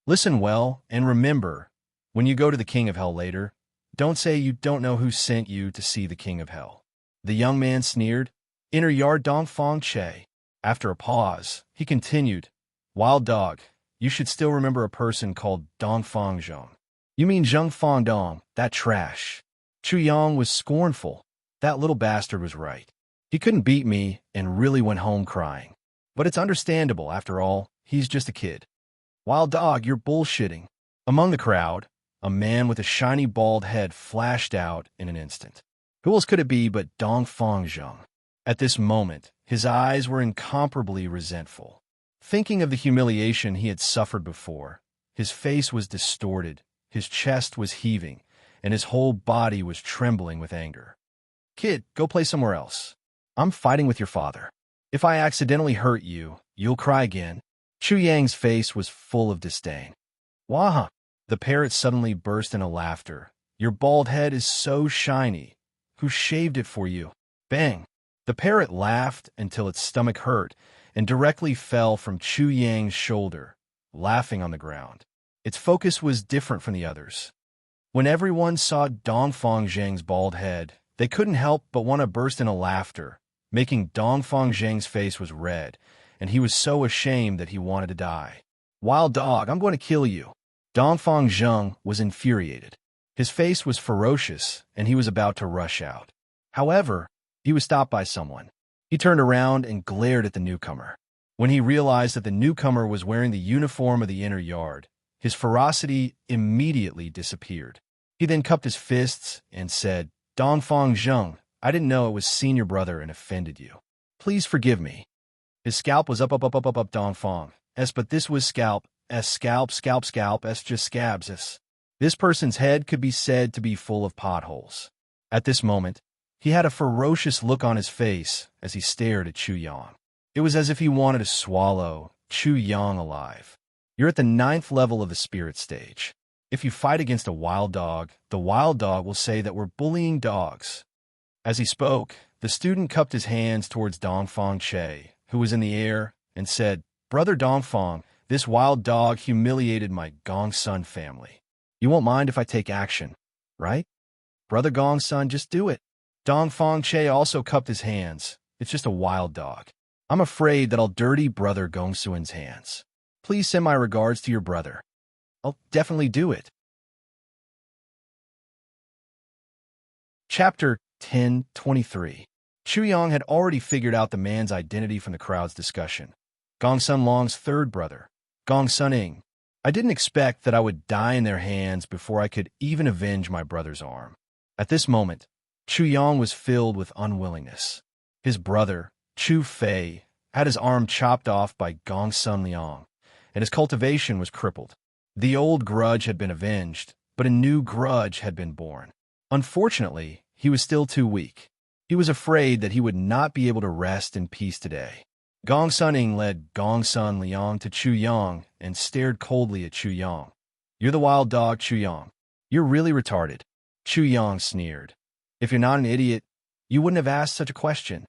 Listen well, and remember, when you go to the King of Hell later, don't say you don't know who sent you to see the King of Hell. The young man sneered. Inner yard Dongfang Che. After a pause, he continued, Wild dog, you should still remember a person called Dongfang Zheng. You mean Zheng Fang Dong, that trash. Chu Yang was scornful. That little bastard was right. He couldn't beat me and really went home crying. But it's understandable, after all, he's just a kid. Wild dog, you're bullshitting. Among the crowd, a man with a shiny bald head flashed out in an instant. Who else could it be but Dongfang Zheng? At this moment, his eyes were incomparably resentful. Thinking of the humiliation he had suffered before, his face was distorted, his chest was heaving, and his whole body was trembling with anger. Kid, go play somewhere else. I'm fighting with your father. If I accidentally hurt you, you'll cry again. Chu Yang's face was full of disdain. Wah! The parrot suddenly burst into laughter. Your bald head is so shiny. Who shaved it for you? Bang! The parrot laughed until its stomach hurt and directly fell from Chu Yang's shoulder, laughing on the ground. Its focus was different from the others. When everyone saw Dongfang Zheng's bald head, they couldn't help but want to burst into laughter, making Dongfang Zheng's face was red, and he was so ashamed that he wanted to die. Wild dog, I'm going to kill you. Dongfang Zheng was infuriated. His face was ferocious, and he was about to rush out. However, he was stopped by someone. He turned around and glared at the newcomer. When he realized that the newcomer was wearing the uniform of the inner yard, his ferocity immediately disappeared. He then cupped his fists and said, Dongfang Zheng, I didn't know it was senior brother and offended you. Please forgive me. His scalp was up, Dongfang. But this was scalp, scalp, just scabs. This person's head could be said to be full of potholes. At this moment, he had a ferocious look on his face as he stared at Chu Yang. It was as if he wanted to swallow Chu Yang alive. You're at the 9th level of the spirit stage. If you fight against a wild dog, the wild dog will say that we're bullying dogs. As he spoke, the student cupped his hands towards Dongfang Che, who was in the air, and said, Brother Dongfang, this wild dog humiliated my Gongsun family. You won't mind if I take action, right? Brother Gongsun, just do it. Dongfang Che also cupped his hands. It's just a wild dog. I'm afraid that I'll dirty Brother Gongsun's hands. Please send my regards to your brother. I'll definitely do it. Chapter 10:23. Chu Yang had already figured out the man's identity from the crowd's discussion. Gongsun Long's third brother, Gongsun Ing. I didn't expect that I would die in their hands before I could even avenge my brother's arm. At this moment, Chu Yang was filled with unwillingness. His brother, Chu Fei, had his arm chopped off by Gongsun Liang, and his cultivation was crippled. The old grudge had been avenged, but a new grudge had been born. Unfortunately, he was still too weak. He was afraid that he would not be able to rest in peace today. Gongsun Ing led Gongsun Liang to Chu Yang and stared coldly at Chu Yang. You're the wild dog, Chu Yang. You're really retarded. Chu Yang sneered. If you're not an idiot, you wouldn't have asked such a question.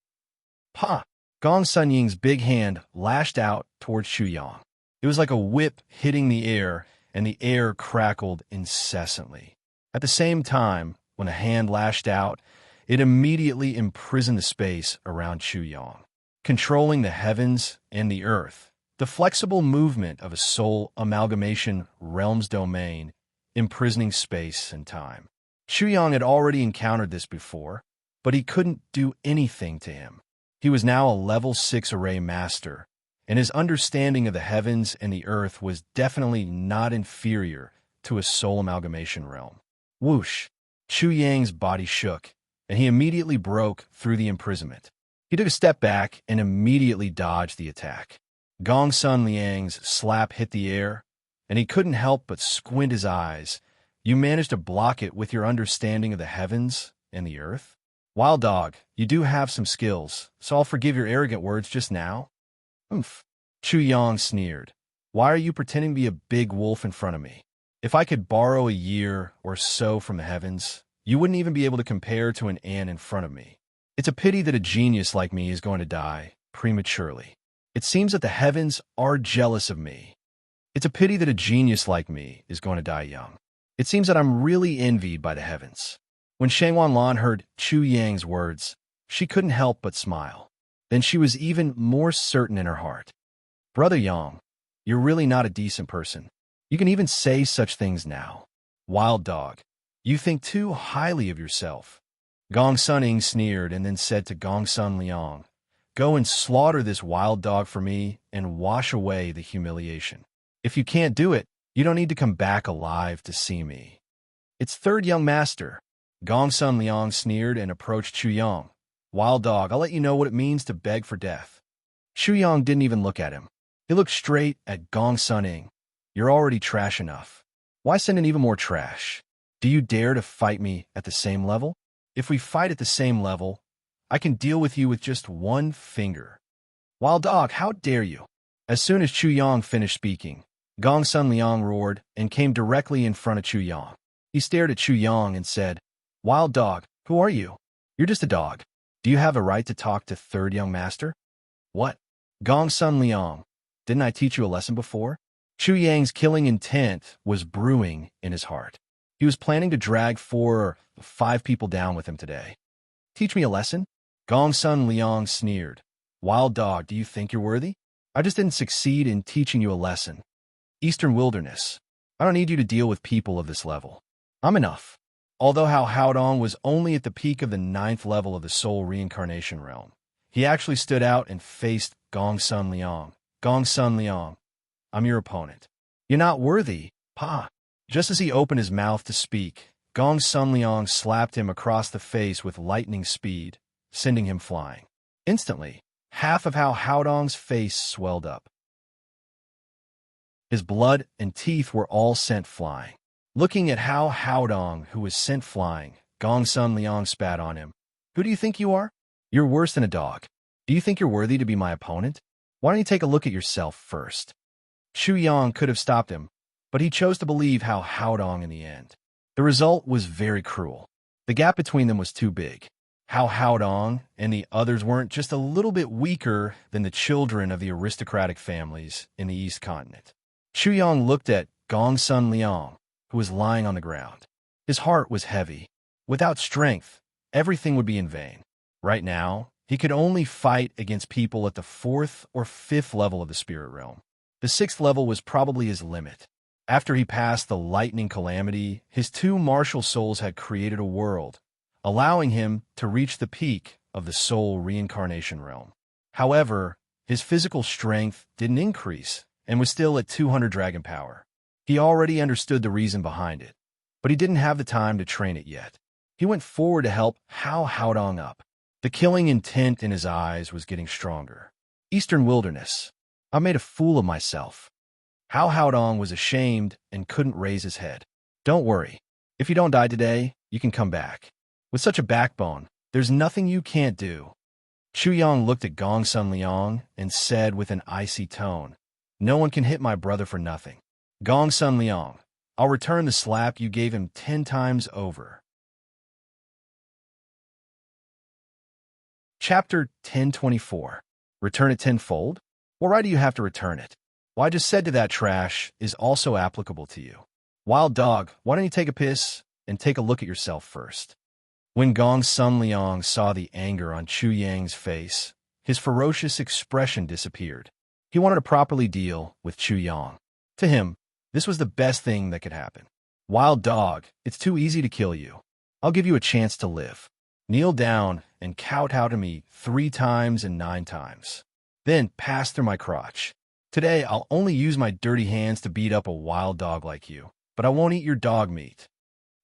Pa! Gongsun Ying's big hand lashed out towards Chu Yang. It was like a whip hitting the air, and the air crackled incessantly. At the same time, when a hand lashed out, it immediately imprisoned the space around Chu Yang. Controlling the heavens and the earth, The flexible movement of a soul amalgamation realm's domain, imprisoning space and time. Shuyang had already encountered this before, but he couldn't do anything to him. He was now a level 6 array master, and his understanding of the heavens and the earth was definitely not inferior to a soul amalgamation realm. Whoosh! Chu Yang's body shook, and he immediately broke through the imprisonment. He took a step back and immediately dodged the attack. Gong Sun Liang's slap hit the air, and he couldn't help but squint his eyes. You managed to block it with your understanding of the heavens and the earth? Wild dog, you do have some skills, so I'll forgive your arrogant words just now. Oomph. Chu Yang sneered. Why are you pretending to be a big wolf in front of me? If I could borrow a year or so from the heavens, you wouldn't even be able to compare to an ant in front of me. It's a pity that a genius like me is going to die prematurely. It seems that the heavens are jealous of me. It's a pity that a genius like me is going to die young. It seems that I'm really envied by the heavens. When Shang Wanlan heard Chu Yang's words, she couldn't help but smile. Then she was even more certain in her heart. Brother Yang, you're really not a decent person. You can even say such things now. Wild dog, you think too highly of yourself. Gong Sun sneered and then said to Gong Sun Liang, go and slaughter this wild dog for me and wash away the humiliation. If you can't do it, you don't need to come back alive to see me. It's third young master. Gong Sun Liang sneered and approached Chu Yang. Wild dog, I'll let you know what it means to beg for death. Chu Yang didn't even look at him. He looked straight at Gong Sun. You're already trash enough. Why send in even more trash? Do you dare to fight me at the same level? If we fight at the same level, I can deal with you with just one finger. Wild dog, how dare you? As soon as Chu Yang finished speaking, Gong Sun Liang roared and came directly in front of Chu Yang. He stared at Chu Yang and said, Wild dog, who are you? You're just a dog. Do you have a right to talk to third young master? What? Gong Sun Liang, didn't I teach you a lesson before? Chu Yang's killing intent was brewing in his heart. He was planning to drag 4 or 5 people down with him today. Teach me a lesson? Gong Sun Liang sneered. Wild dog, do you think you're worthy? I just didn't succeed in teaching you a lesson. Eastern Wilderness. I don't need you to deal with people of this level. I'm enough. Although Hao Haodong was only at the peak of the 9th level of the soul reincarnation realm, he actually stood out and faced Gong Sun Liang. Gong Sun Liang, I'm your opponent. You're not worthy, Pa. Just as he opened his mouth to speak, Gong Sun Liang slapped him across the face with lightning speed, sending him flying. Instantly, half of Hao Haodong's face swelled up. His blood and teeth were all sent flying. Looking at Hao Haodong, who was sent flying, Gong Sun Liang spat on him. Who do you think you are? You're worse than a dog. Do you think you're worthy to be my opponent? Why don't you take a look at yourself first? Chu Yang could have stopped him, but he chose to believe Hao Haodong in the end. The result was very cruel. The gap between them was too big. Hao Haodong and the others weren't just a little bit weaker than the children of the aristocratic families in the East Continent. Chu Yang looked at Gong Sun Liang, who was lying on the ground. His heart was heavy. Without strength, everything would be in vain. Right now, he could only fight against people at the 4th or 5th level of the spirit realm. The 6th level was probably his limit. After he passed the lightning calamity, his 2 martial souls had created a world, allowing him to reach the peak of the soul reincarnation realm. However, his physical strength didn't increase and was still at 200 dragon power. He already understood the reason behind it, but he didn't have the time to train it yet. He went forward to help Hao Haodong up. The killing intent in his eyes was getting stronger. Eastern Wilderness. I made a fool of myself. Hao Haodong was ashamed and couldn't raise his head. Don't worry. If you don't die today, you can come back. With such a backbone, there's nothing you can't do. Chu Yang looked at Gong Sun Liang and said with an icy tone, No one can hit my brother for nothing. Gong Sun Liang, I'll return the slap you gave him 10 times over. Chapter 1024. Return it tenfold? Well, why do you have to return it? What I just said to that trash is also applicable to you. Wild dog, why don't you take a piss and take a look at yourself first? When Gong Sun Liang saw the anger on Chu Yang's face, his ferocious expression disappeared. He wanted to properly deal with Chu Yang. To him, this was the best thing that could happen. Wild dog, it's too easy to kill you. I'll give you a chance to live. Kneel down and kowtow to me 3 times and 9 times. Then pass through my crotch. Today, I'll only use my dirty hands to beat up a wild dog like you, but I won't eat your dog meat.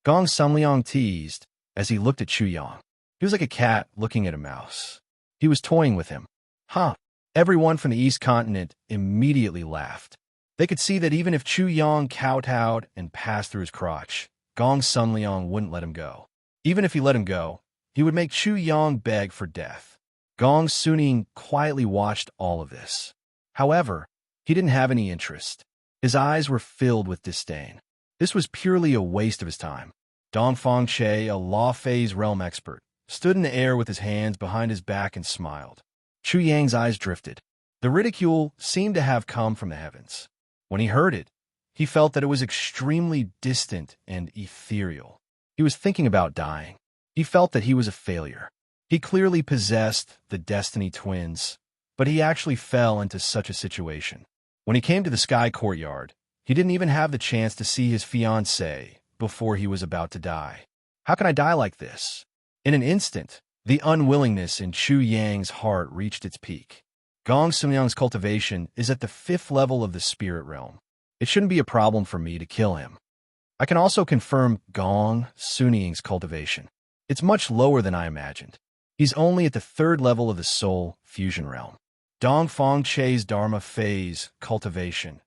Gong Sunliang teased as he looked at Chu Yang. He was like a cat looking at a mouse. He was toying with him. Huh. Everyone from the East Continent immediately laughed. They could see that even if Chu Yang kowtowed and passed through his crotch, Gong Sunliang wouldn't let him go. Even if he let him go, he would make Chu Yang beg for death. Gong Suning quietly watched all of this. However, he didn't have any interest. His eyes were filled with disdain. This was purely a waste of his time. Dongfang Che, a law phase realm expert, stood in the air with his hands behind his back and smiled. Chu Yang's eyes drifted. The ridicule seemed to have come from the heavens. When he heard it, he felt that it was extremely distant and ethereal. He was thinking about dying. He felt that he was a failure. He clearly possessed the Destiny Twins, but he actually fell into such a situation. When he came to the Sky Courtyard, he didn't even have the chance to see his fiancée before he was about to die. How can I die like this? In an instant, the unwillingness in Chu Yang's heart reached its peak. Gong Sunliang's cultivation is at the 5th level of the spirit realm. It shouldn't be a problem for me to kill him. I can also confirm Gong Sunliang's cultivation. It's much lower than I imagined. He's only at the 3rd level of the soul fusion realm. Dongfang Che's Dharma phase cultivation.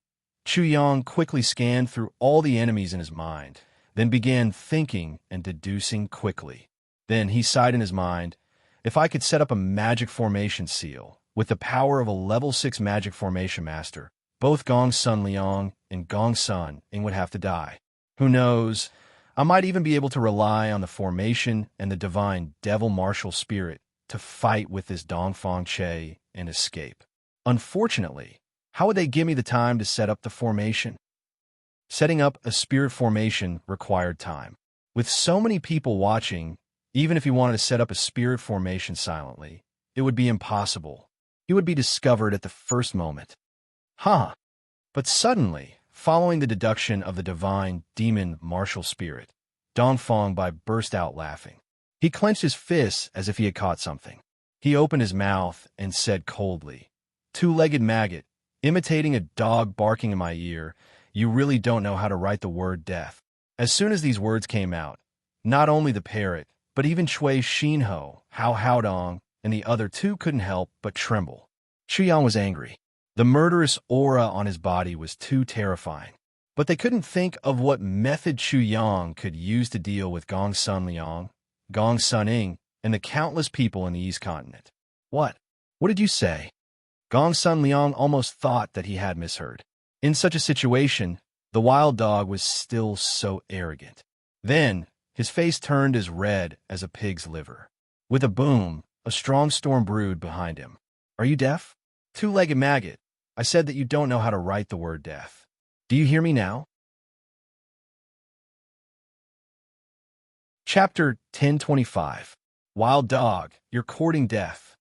Chu Yang quickly scanned through all the enemies in his mind, then began thinking and deducing quickly. Then he sighed in his mind, if I could set up a magic formation seal with the power of a level 6 magic formation master, both Gong Sunliang and Gong Sun would have to die. Who knows? I might even be able to rely on the formation and the divine devil martial spirit to fight with this Dongfang Che and escape. Unfortunately, how would they give me the time to set up the formation? Setting up a spirit formation required time. With so many people watching, even if he wanted to set up a spirit formation silently, it would be impossible. He would be discovered at the first moment. But suddenly, following the deduction of the divine demon martial spirit, Dongfang Bai burst out laughing. He clenched his fists as if he had caught something. He opened his mouth and said coldly, "Two-legged maggot, imitating a dog barking in my ear, you really don't know how to write the word death." As soon as these words came out, not only the parrot, but even Chui Xinho, Hao Haodong, and the other 2 couldn't help but tremble. Chu Yang was angry. The murderous aura on his body was too terrifying. But they couldn't think of what method Chu Yang could use to deal with Gong Sunliang, Gong Suning, and the countless people in the East Continent. What? What did you say? Gong Sunliang almost thought that he had misheard. In such a situation, the wild dog was still so arrogant. Then, his face turned as red as a pig's liver. With a boom, a strong storm brewed behind him. Are you deaf? Two-legged maggot, I said that you don't know how to write the word death. Do you hear me now? Chapter 1025. Wild dog, you're courting death.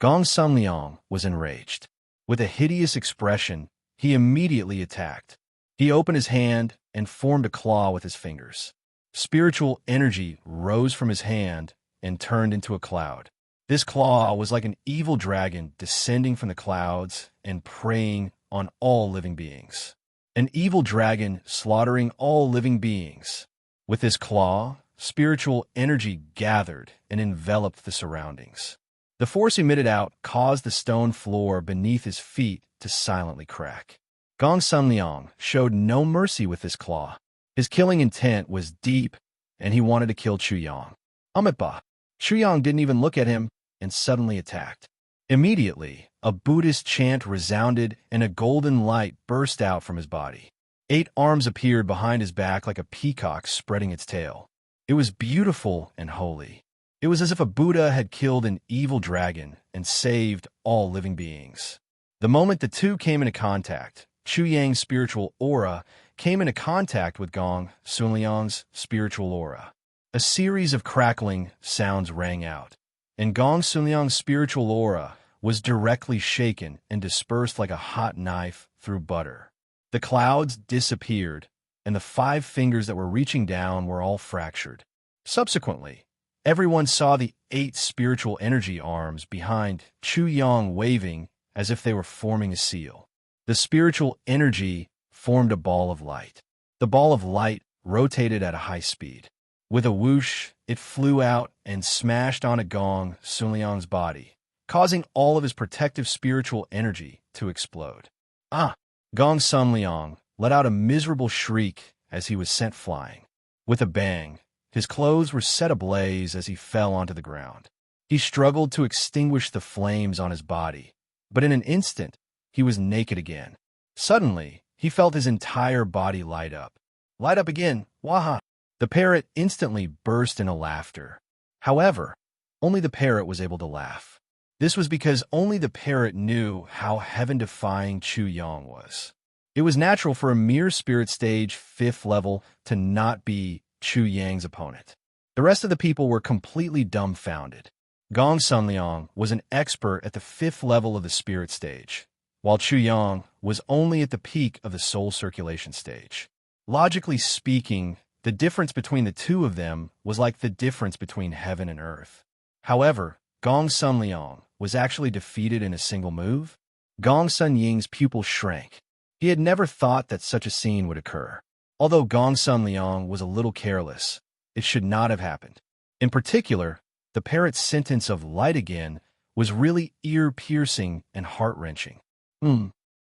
Gong Sunliang was enraged. With a hideous expression, he immediately attacked. He opened his hand and formed a claw with his fingers. Spiritual energy rose from his hand and turned into a cloud. This claw was like an evil dragon descending from the clouds and preying on all living beings. An evil dragon slaughtering all living beings. With his claw, spiritual energy gathered and enveloped the surroundings. The force emitted out caused the stone floor beneath his feet to silently crack. Gong Sunliang showed no mercy with his claw. His killing intent was deep, and he wanted to kill Chu Yang. Amitba. Chu Yang didn't even look at him and suddenly attacked. Immediately, a Buddhist chant resounded and a golden light burst out from his body. 8 arms appeared behind his back like a peacock spreading its tail. It was beautiful and holy. It was as if a Buddha had killed an evil dragon and saved all living beings. The moment the 2 came into contact, Chu Yang's spiritual aura came into contact with Gong Sunliang's spiritual aura. A series of crackling sounds rang out, and Gong Sunliang's spiritual aura was directly shaken and dispersed like a hot knife through butter. The clouds disappeared, and the 5 fingers that were reaching down were all fractured. Subsequently, everyone saw the 8 spiritual energy arms behind Chu Yang waving as if they were forming a seal. The spiritual energy formed a ball of light. The ball of light rotated at a high speed. With a whoosh, it flew out and smashed on a Gong Sunliang's body, causing all of his protective spiritual energy to explode. Gong Sunliang let out a miserable shriek as he was sent flying. With a bang, his clothes were set ablaze as he fell onto the ground. He struggled to extinguish the flames on his body, but in an instant, he was naked again. Suddenly, he felt his entire body light up. Light up again, waha! The parrot instantly burst into laughter. However, only the parrot was able to laugh. This was because only the parrot knew how heaven-defying Chu Yang was. It was natural for a mere spirit stage 5th level to not be Chu Yang's opponent. The rest of the people were completely dumbfounded. Gong Sunliang was an expert at the 5th level of the spirit stage, while Chu Yang was only at the peak of the soul circulation stage. Logically speaking, the difference between the two of them was like the difference between heaven and earth. However, Gong Sunliang was actually defeated in a single move. Gong Sun Ying's pupil shrank. He had never thought that such a scene would occur. Although Gong Sunliang was a little careless, it should not have happened. In particular, the parrot's sentence of light again was really ear-piercing and heart-wrenching.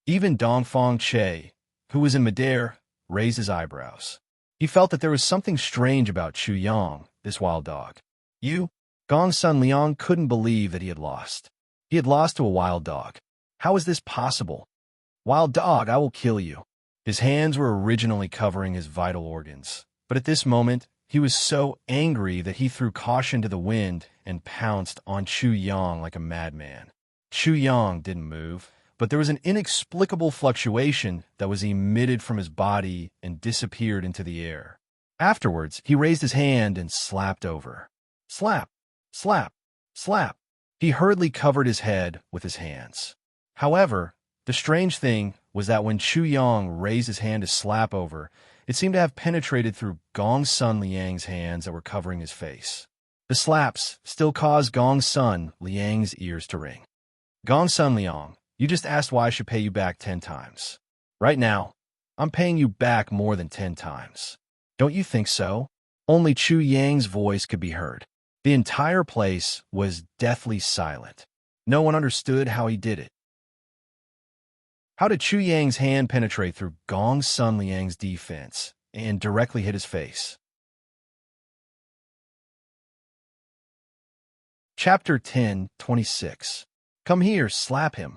Even Dongfang Che, who was in midair, raised his eyebrows. He felt that there was something strange about Chu Yang, this wild dog. Gong Sunliang couldn't believe that he had lost. He had lost to a wild dog. How is this possible? Wild dog, I will kill you. His hands were originally covering his vital organs, but at this moment, he was so angry that he threw caution to the wind and pounced on Chu Yang like a madman. Chu Yang didn't move, but there was an inexplicable fluctuation that was emitted from his body and disappeared into the air. Afterwards, he raised his hand and slapped over. Slap, slap, slap. He hurriedly covered his head with his hands. However, the strange thing was that when Chu Yang raised his hand to slap over, it seemed to have penetrated through Gong Sun Liang's hands that were covering his face. The slaps still caused Gong Sun Liang's ears to ring. Gong Sun Liang, you just asked why I should pay you back 10 times. Right now, I'm paying you back more than 10 times. Don't you think so? Only Chu Yang's voice could be heard. The entire place was deathly silent. No one understood how he did it. How did Chu Yang's hand penetrate through Gong Sun Liang's defense and directly hit his face? Chapter 10:26. Come here, slap him.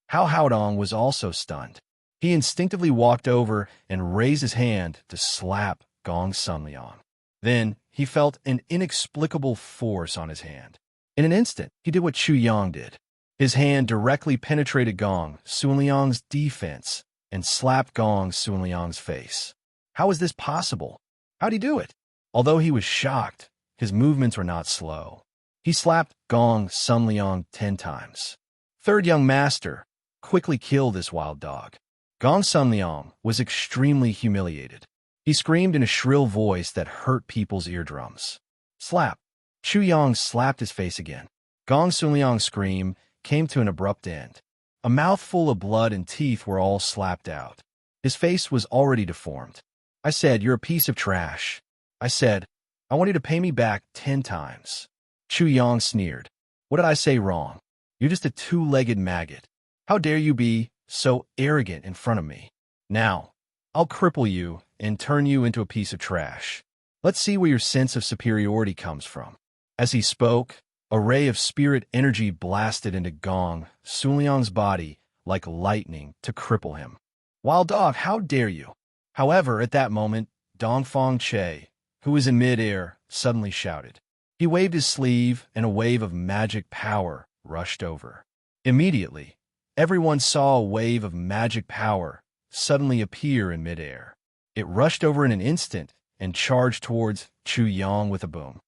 Hao Haodong was also stunned. He instinctively walked over and raised his hand to slap Gong Sunliang. Then he felt an inexplicable force on his hand. In an instant, he did what Chu Yang did. His hand directly penetrated Gong Sunliang's defense and slapped Gong Sunliang's face. How was this possible? How'd he do it? Although he was shocked, his movements were not slow. He slapped Gong Sunliang 10 times. Third young master, quickly kill this wild dog. Gong Sunliang was extremely humiliated. He screamed in a shrill voice that hurt people's eardrums. Slap. Chu Yang slapped his face again. Gong Sunliang's scream came to an abrupt end. A mouthful of blood and teeth were all slapped out. His face was already deformed. I said, you're a piece of trash. I said, I want you to pay me back 10 times. Chu Yang sneered. What did I say wrong? You're just a 2-legged maggot. How dare you be so arrogant in front of me? Now, I'll cripple you and turn you into a piece of trash. Let's see where your sense of superiority comes from. As he spoke, a ray of spirit energy blasted into Gong Sunliang's body like lightning to cripple him. Wild dog, how dare you? However, at that moment, Dongfang Che, who was in midair, suddenly shouted. He waved his sleeve and a wave of magic power rushed over. Immediately, everyone saw a wave of magic power suddenly appear in midair. It rushed over in an instant and charged towards Chu Yang with a boom.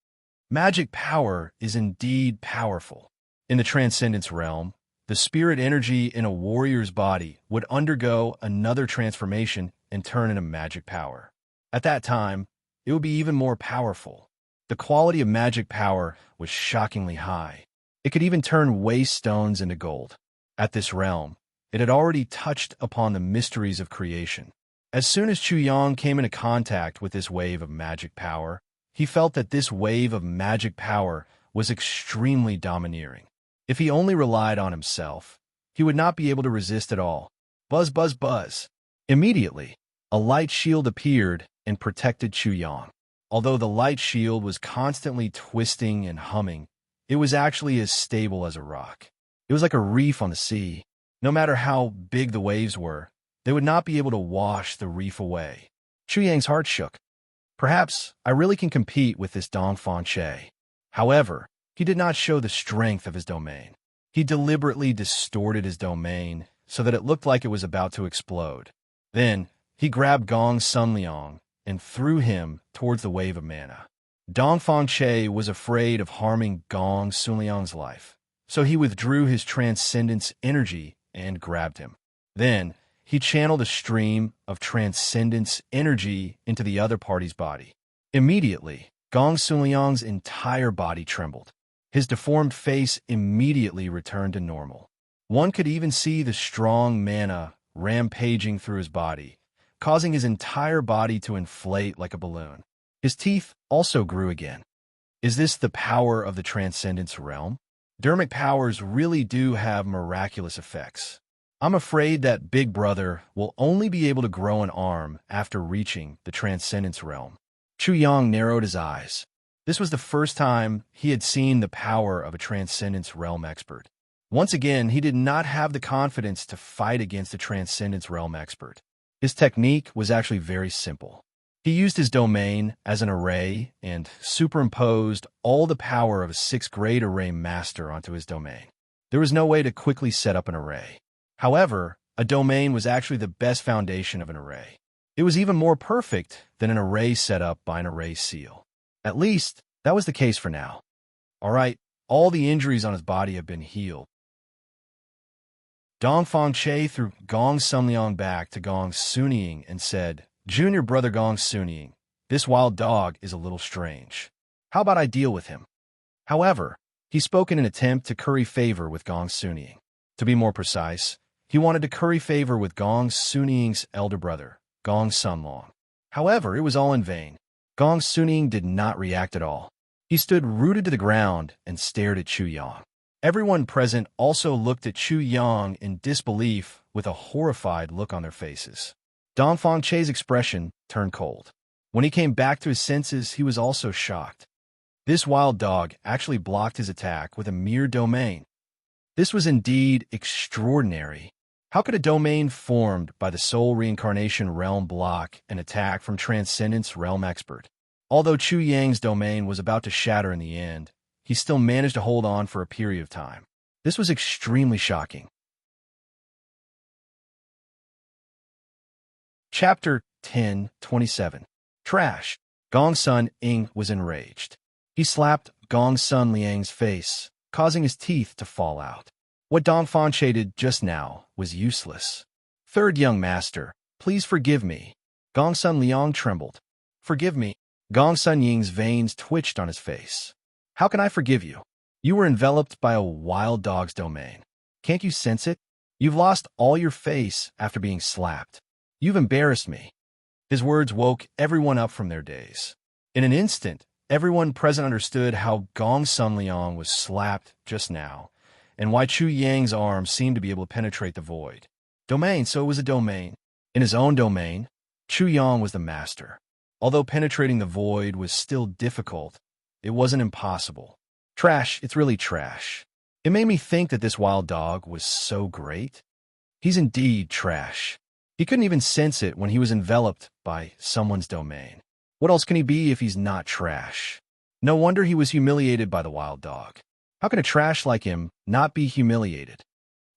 Magic power is indeed powerful. In the Transcendence realm, the spirit energy in a warrior's body would undergo another transformation and turn into magic power. At that time, it would be even more powerful. The quality of magic power was shockingly high. It could even turn waste stones into gold. At this realm, it had already touched upon the mysteries of creation. As soon as Chu Yang came into contact with this wave of magic power, he felt that this wave of magic power was extremely domineering. If he only relied on himself, he would not be able to resist at all. Buzz, buzz, buzz. Immediately, a light shield appeared and protected Chu Yang. Although the light shield was constantly twisting and humming, it was actually as stable as a rock. It was like a reef on the sea. No matter how big the waves were, they would not be able to wash the reef away. Chu Yang's heart shook. Perhaps I really can compete with this Dongfang Che. However, he did not show the strength of his domain. He deliberately distorted his domain so that it looked like it was about to explode. Then, he grabbed Gong Sun Liang and threw him towards the wave of mana. Dongfang Che was afraid of harming Gong Sun Liang's life, so he withdrew his transcendence energy and grabbed him. Then, he channeled a stream of transcendence energy into the other party's body. Immediately, Gong Sun Liang's entire body trembled. His deformed face immediately returned to normal. One could even see the strong mana rampaging through his body, causing his entire body to inflate like a balloon. His teeth also grew again. Is this the power of the transcendence realm? Dermic powers really do have miraculous effects. I'm afraid that Big Brother will only be able to grow an arm after reaching the transcendence realm. Chu Yang narrowed his eyes. This was the first time he had seen the power of a transcendence realm expert. Once again, he did not have the confidence to fight against a transcendence realm expert. His technique was actually very simple. He used his domain as an array and superimposed all the power of a 6th grade array master onto his domain. There was no way to quickly set up an array. However, a domain was actually the best foundation of an array. It was even more perfect than an array set up by an array seal. At least, that was the case for now. All right, all the injuries on his body have been healed. Dongfang Che threw Gong Sun Liang back to Gong Sunying and said, "Junior brother Gong Sunying, this wild dog is a little strange. How about I deal with him?" However, he spoke in an attempt to curry favor with Gong Sunying. To be more precise, he wanted to curry favor with Gong Sunying's elder brother, Gong Sunlong. However, it was all in vain. Gong Sunying did not react at all. He stood rooted to the ground and stared at Chu Yang. Everyone present also looked at Chu Yang in disbelief with a horrified look on their faces. Dongfang Che's expression turned cold. When he came back to his senses, he was also shocked. This wild dog actually blocked his attack with a mere domain. This was indeed extraordinary. How could a domain formed by the soul reincarnation realm block an attack from Transcendence Realm Expert? Although Chu Yang's domain was about to shatter in the end, he still managed to hold on for a period of time. This was extremely shocking. Chapter 10:27. Trash. Gong Sun Ing was enraged. He slapped Gong Sun Liang's face, causing his teeth to fall out. What Dongfang Che did just now was useless. "Third young master, please forgive me." Gong Sun Liang trembled. "Forgive me." Gong Sun Ying's veins twitched on his face. "How can I forgive you? You were enveloped by a wild dog's domain. Can't you sense it? You've lost all your face after being slapped. You've embarrassed me." His words woke everyone up from their daze. In an instant, everyone present understood how Gong Sun Liang was slapped just now, and why Chu Yang's arm seemed to be able to penetrate the void. Domain, so it was a domain. In his own domain, Chu Yang was the master. Although penetrating the void was still difficult, it wasn't impossible. Trash, it's really trash. It made me think that this wild dog was so great. He's indeed trash. He couldn't even sense it when he was enveloped by someone's domain. What else can he be if he's not trash? No wonder he was humiliated by the wild dog. How can a trash like him not be humiliated?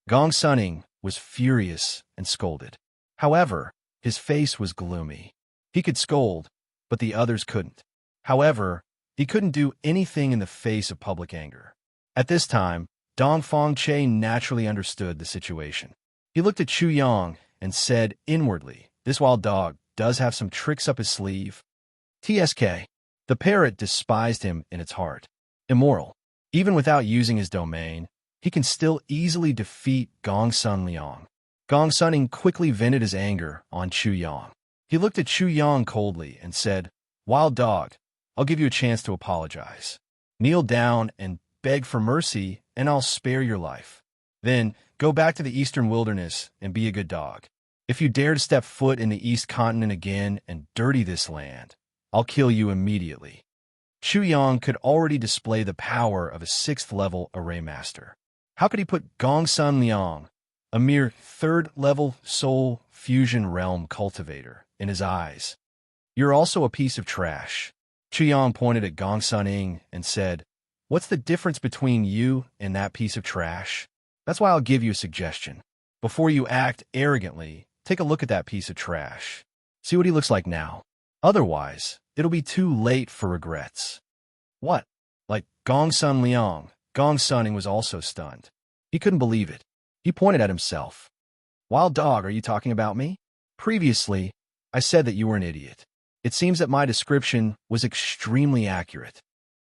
Gong Sunning was furious and scolded. However, his face was gloomy. He could scold, but the others couldn't. However, he couldn't do anything in the face of public anger. At this time, Dong Fangche naturally understood the situation. He looked at Chu Yang and said inwardly, "This wild dog does have some tricks up his sleeve." TSK. The parrot despised him in its heart. Immoral. Even without using his domain, he can still easily defeat Gong Sun Liang. Gong Sunning quickly vented his anger on Chu Yang. He looked at Chu Yang coldly and said, "Wild dog, I'll give you a chance to apologize. Kneel down and beg for mercy, and I'll spare your life. Then go back to the eastern wilderness and be a good dog. If you dare to step foot in the East Continent again and dirty this land, I'll kill you immediately." Chu Yang could already display the power of a 6th-level array master. How could he put Gong Sun Liang, a mere 3rd-level soul fusion realm cultivator, in his eyes? "You're also a piece of trash." Chu Yang pointed at Gong Sun Ing and said, "What's the difference between you and that piece of trash? That's why I'll give you a suggestion. Before you act arrogantly, take a look at that piece of trash. See what he looks like now. Otherwise, it'll be too late for regrets." "What? Like Gong Sun Liang?" Gong Sunning was also stunned. He couldn't believe it. He pointed at himself. "Wild dog, are you talking about me? Previously, I said that you were an idiot. It seems that my description was extremely accurate."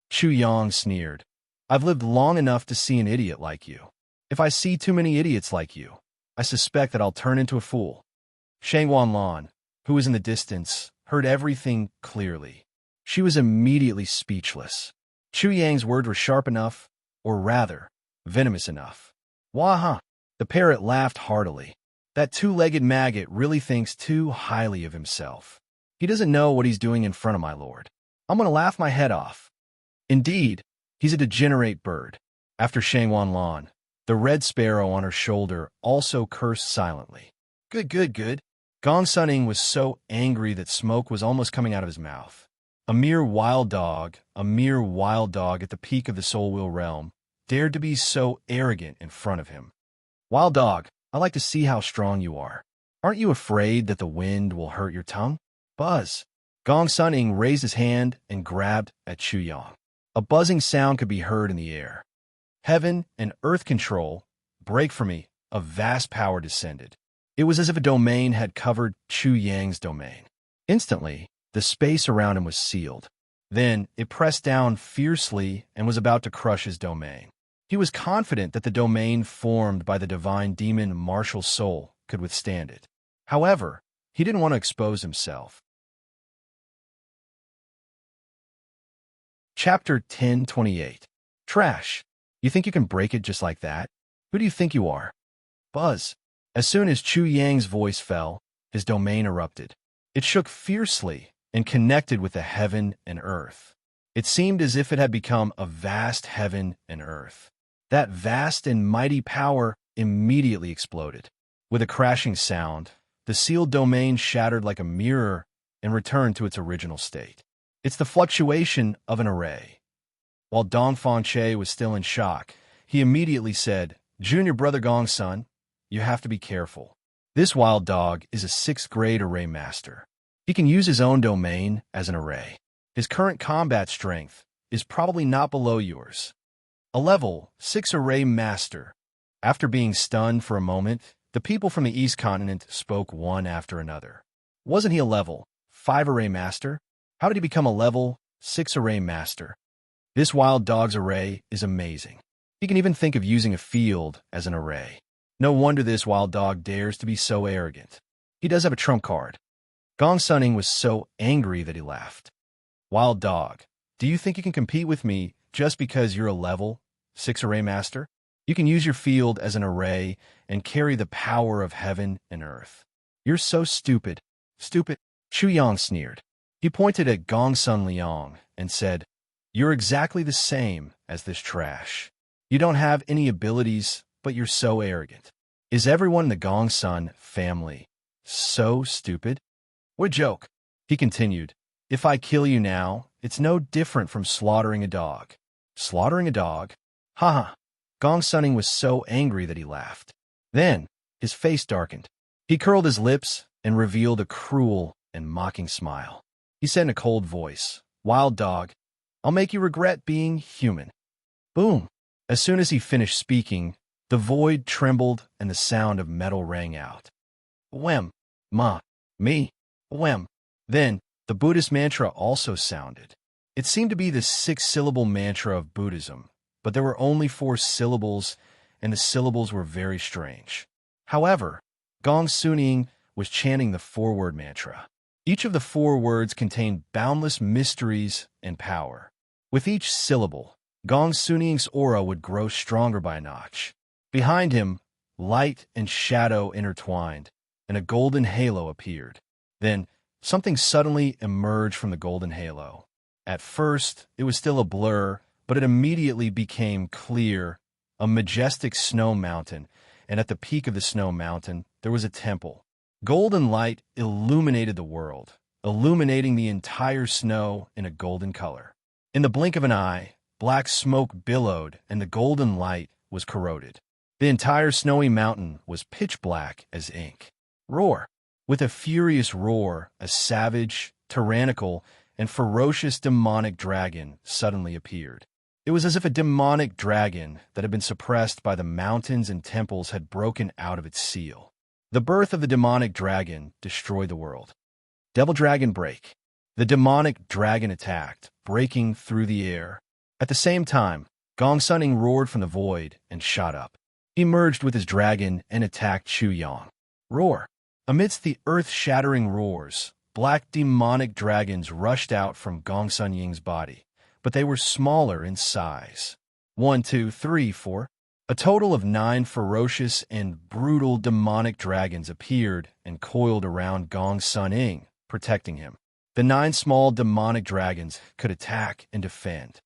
Chu Yang sneered. "I've lived long enough to see an idiot like you. If I see too many idiots like you, I suspect that I'll turn into a fool." Shang Wanlan, who was in the distance, heard everything clearly. She was immediately speechless. Chu Yang's words were sharp enough, or rather, venomous enough. "Wah-huh!" The parrot laughed heartily. "That 2-legged maggot really thinks too highly of himself. He doesn't know what he's doing in front of my lord. I'm going to laugh my head off. Indeed, he's a degenerate bird." After Shang Wanlan, the red sparrow on her shoulder also cursed silently. "Good, good, good." Gong Sunning was so angry that smoke was almost coming out of his mouth. A mere wild dog at the peak of the Soul Wheel realm, dared to be so arrogant in front of him. "Wild dog, I like to see how strong you are. Aren't you afraid that the wind will hurt your tongue?" "Buzz." Gong Sunning raised his hand and grabbed at Chu Yang. A buzzing sound could be heard in the air. Heaven and earth control, break for me, a vast power descended. It was as if a domain had covered Chu Yang's domain. Instantly, the space around him was sealed. Then it pressed down fiercely and was about to crush his domain. He was confident that the domain formed by the divine demon martial soul could withstand it. However, he didn't want to expose himself. Chapter 1028. Trash. You think you can break it just like that? Who do you think you are? Buzz. As soon as Chu Yang's voice fell, his domain erupted. It shook fiercely and connected with the heaven and earth. It seemed as if it had become a vast heaven and earth. That vast and mighty power immediately exploded. With a crashing sound, the sealed domain shattered like a mirror and returned to its original state. It's the fluctuation of an array. While Dong Fangche was still in shock, he immediately said, "Junior brother Gong Sun, you have to be careful. This wild dog is a 6th-grade array master. He can use his own domain as an array. His current combat strength is probably not below yours. A level 6 array master." After being stunned for a moment, the people from the East Continent spoke one after another. Wasn't he a level 5 array master? How did he become a level 6 array master? This wild dog's array is amazing. He can even think of using a field as an array. No wonder this wild dog dares to be so arrogant. He does have a trump card. Gong Sunning was so angry that he laughed. "Wild dog, do you think you can compete with me just because you're a level 6 array master? You can use your field as an array and carry the power of heaven and earth. You're so stupid." "Stupid?" Chu Yang sneered. He pointed at Gong Sun Liang and said, "You're exactly the same as this trash. You don't have any abilities, but you're so arrogant. Is everyone in the Gong Sun family so stupid?" "What a joke," he continued. "If I kill you now, it's no different from slaughtering a dog." "Slaughtering a dog?" "Haha." Gong Sunning was so angry that he laughed. Then, his face darkened. He curled his lips and revealed a cruel and mocking smile. He said in a cold voice, "Wild dog, I'll make you regret being human." Boom! As soon as he finished speaking, the void trembled and the sound of metal rang out. Whem, ma, me, whem. Then, the Buddhist mantra also sounded. It seemed to be the six-syllable mantra of Buddhism, but there were only 4 syllables, and the syllables were very strange. However, Gong Suning was chanting the 4-word mantra. Each of the 4 words contained boundless mysteries and power. With each syllable, Gong Suning's aura would grow stronger by a notch. Behind him, light and shadow intertwined, and a golden halo appeared. Then, something suddenly emerged from the golden halo. At first, it was still a blur, but it immediately became clear, a majestic snow mountain, and at the peak of the snow mountain, there was a temple. Golden light illuminated the world, illuminating the entire snow in a golden color. In the blink of an eye, black smoke billowed, and the golden light was corroded. The entire snowy mountain was pitch black as ink. Roar! With a furious roar, a savage, tyrannical, and ferocious demonic dragon suddenly appeared. It was as if a demonic dragon that had been suppressed by the mountains and temples had broken out of its seal. The birth of the demonic dragon destroyed the world. Devil Dragon Break. The demonic dragon attacked, breaking through the air. At the same time, Gong Suning roared from the void and shot up. He merged with his dragon and attacked Chu Yang. Roar! Amidst the earth-shattering roars, black demonic dragons rushed out from Gong Sunying's body, but they were smaller in size. 1, 2, 3, 4. A total of 9 ferocious and brutal demonic dragons appeared and coiled around Gong Suning, protecting him. The 9 small demonic dragons could attack and defend.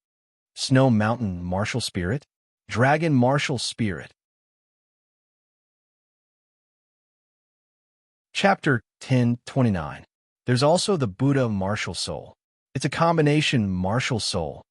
Snow Mountain Martial Spirit? Dragon Martial Spirit. Chapter 1029. There's also the Buddha Martial Soul. It's a combination martial soul.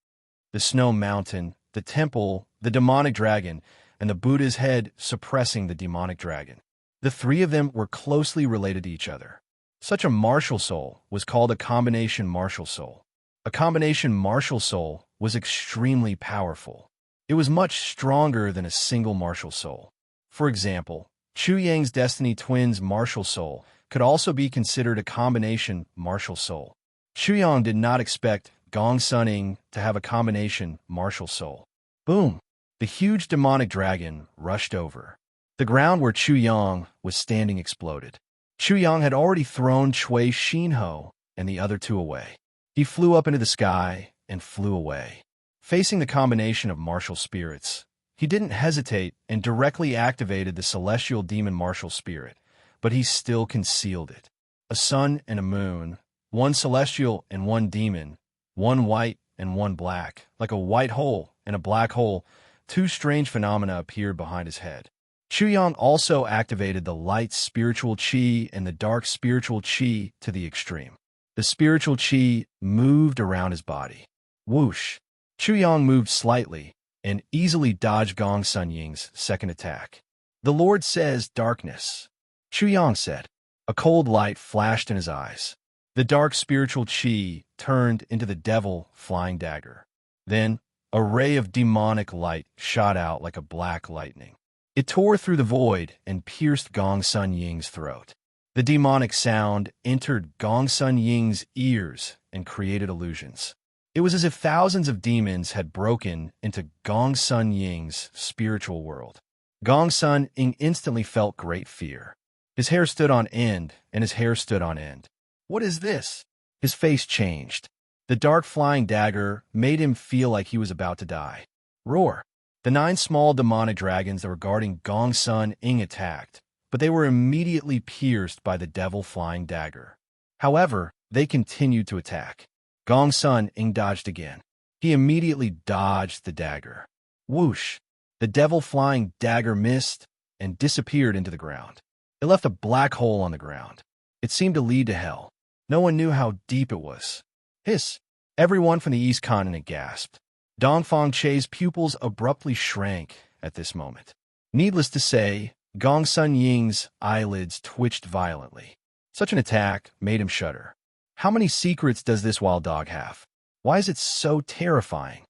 The Snow Mountain, the temple, the demonic dragon, and the Buddha's head suppressing the demonic dragon. The 3 of them were closely related to each other. Such a martial soul was called a combination martial soul. A combination martial soul was extremely powerful. It was much stronger than a single martial soul. For example, Chu Yang's Destiny Twins martial soul could also be considered a combination martial soul. Chu Yang did not expect Gong Suning to have a combination martial soul. Boom! The huge demonic dragon rushed over. The ground where Chu Yang was standing exploded. Chu Yang had already thrown Cui Xinho and the other 2 away. He flew up into the sky and flew away. Facing the combination of martial spirits, he didn't hesitate and directly activated the celestial demon martial spirit, but he still concealed it. A sun and a moon, 1 celestial and 1 demon, 1 white and 1 black, like a white hole and a black hole, 2 strange phenomena appeared behind his head. Chu Yang also activated the light spiritual qi and the dark spiritual qi to the extreme. The spiritual qi moved around his body. Whoosh! Chu Yang moved slightly and easily dodged Gong Sunying's second attack. The Lord says darkness. Chu Yang said. A cold light flashed in his eyes. The dark spiritual qi turned into the devil flying dagger. Then, a ray of demonic light shot out like a black lightning. It tore through the void and pierced Gong Sunying's throat. The demonic sound entered Gong Sunying's ears and created illusions. It was as if thousands of demons had broken into Gong Sunying's spiritual world. Gong Sunying instantly felt great fear. His hair stood on end, and his hair stood on end. What is this? His face changed. The dark flying dagger made him feel like he was about to die. Roar! The 9 small demonic dragons that were guarding Gong Suning attacked, but they were immediately pierced by the devil flying dagger. However, they continued to attack. Gong Suning dodged again. He immediately dodged the dagger. Whoosh! The devil flying dagger missed and disappeared into the ground. It left a black hole on the ground. It seemed to lead to hell. No one knew how deep it was. Hiss! Everyone from the East Continent gasped. Dongfang Che's pupils abruptly shrank at this moment. Needless to say, Gong Sunying's eyelids twitched violently. Such an attack made him shudder. How many secrets does this wild dog have? Why is it so terrifying?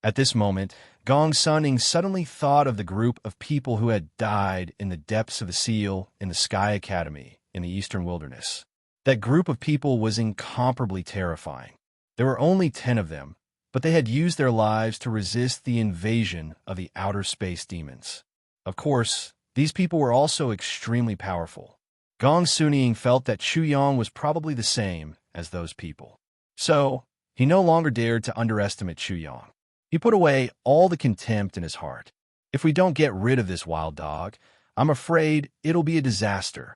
At this moment, Gong Suning suddenly thought of the group of people who had died in the depths of a seal in the Sky Academy in the eastern wilderness. That group of people was incomparably terrifying. There were only 10 of them, but they had used their lives to resist the invasion of the outer space demons. Of course, these people were also extremely powerful. Gong Suning felt that Chu Yang was probably the same as those people. So, he no longer dared to underestimate Chu Yang. He put away all the contempt in his heart. If we don't get rid of this wild dog, I'm afraid it'll be a disaster.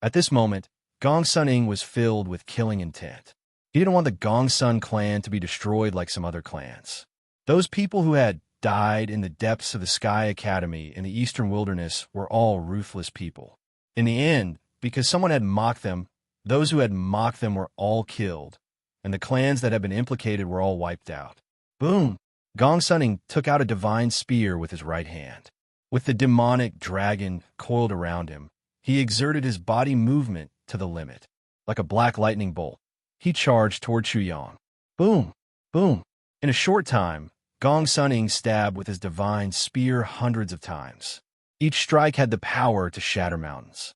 At this moment, Gong Suning was filled with killing intent. He didn't want the Gong Sun clan to be destroyed like some other clans. Those people who had died in the depths of the Sky Academy in the eastern wilderness were all ruthless people. In the end, because someone had mocked them, those who had mocked them were all killed, and the clans that had been implicated were all wiped out. Boom! Gong Suning took out a divine spear with his right hand. With the demonic dragon coiled around him, he exerted his body movement to the limit. Like a black lightning bolt, he charged toward Chu Yang. Boom! Boom! In a short time, Gong Suning stabbed with his divine spear hundreds of times. Each strike had the power to shatter mountains.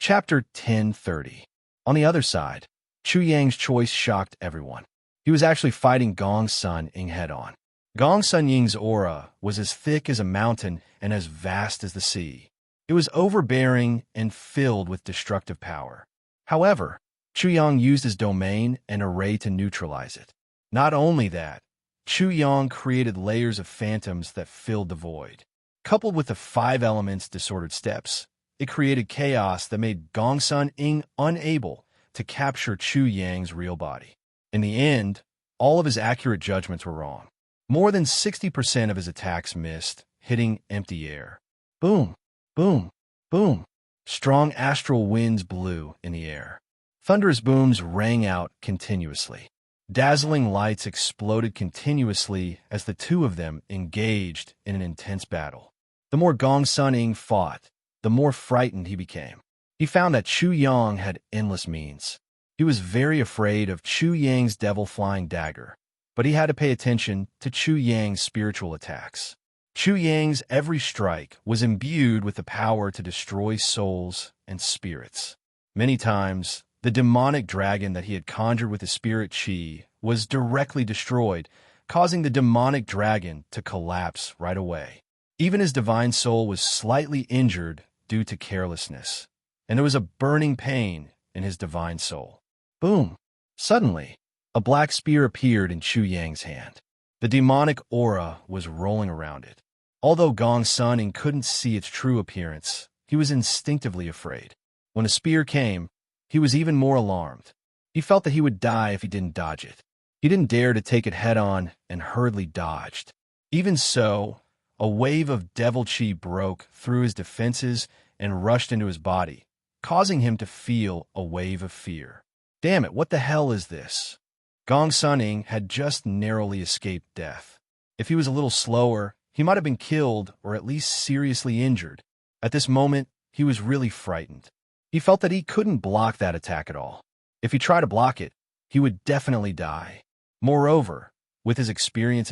Chapter 10:30. On the other side, Chu Yang's choice shocked everyone. He was actually fighting Gong Suning head-on. Gong Suning's aura was as thick as a mountain and as vast as the sea. It was overbearing and filled with destructive power. However, Chu Yang used his domain and array to neutralize it. Not only that, Chu Yang created layers of phantoms that filled the void. Coupled with the 5 elements disordered steps, it created chaos that made Gong Suning unable to capture Chu Yang's real body. In the end, all of his accurate judgments were wrong. More than 60% of his attacks missed, hitting empty air. Boom, boom, boom. Strong astral winds blew in the air. Thunderous booms rang out continuously. Dazzling lights exploded continuously as the two of them engaged in an intense battle. The more Gong Suning fought, the more frightened he became. He found that Chu Yang had endless means. He was very afraid of Chu Yang's devil-flying dagger, but he had to pay attention to Chu Yang's spiritual attacks. Chu Yang's every strike was imbued with the power to destroy souls and spirits. Many times, the demonic dragon that he had conjured with his spirit chi was directly destroyed, causing the demonic dragon to collapse right away. Even his divine soul was slightly injured due to carelessness, and there was a burning pain in his divine soul. Boom! Suddenly, a black spear appeared in Chu Yang's hand. The demonic aura was rolling around it. Although Gong Suning couldn't see its true appearance, he was instinctively afraid. When a spear came, he was even more alarmed. He felt that he would die if he didn't dodge it. He didn't dare to take it head-on and hurriedly dodged. Even so, a wave of devil chi broke through his defenses and rushed into his body, causing him to feel a wave of fear. Damn it, what the hell is this? Gong Suning had just narrowly escaped death. If he was a little slower, he might have been killed or at least seriously injured. At this moment, he was really frightened. He felt that he couldn't block that attack at all. If he tried to block it, he would definitely die. Moreover, with his experience,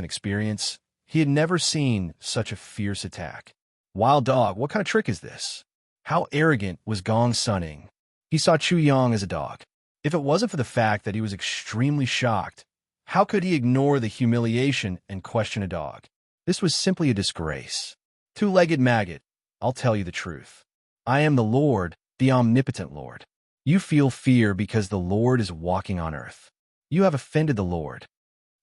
he had never seen such a fierce attack. Wild dog, what kind of trick is this? How arrogant was Gong Suning? He saw Chu Yang as a dog. If it wasn't for the fact that he was extremely shocked, how could he ignore the humiliation and question a dog? This was simply a disgrace. Two-legged maggot, I'll tell you the truth. I am the Lord, the omnipotent Lord. You feel fear because the Lord is walking on earth. You have offended the Lord.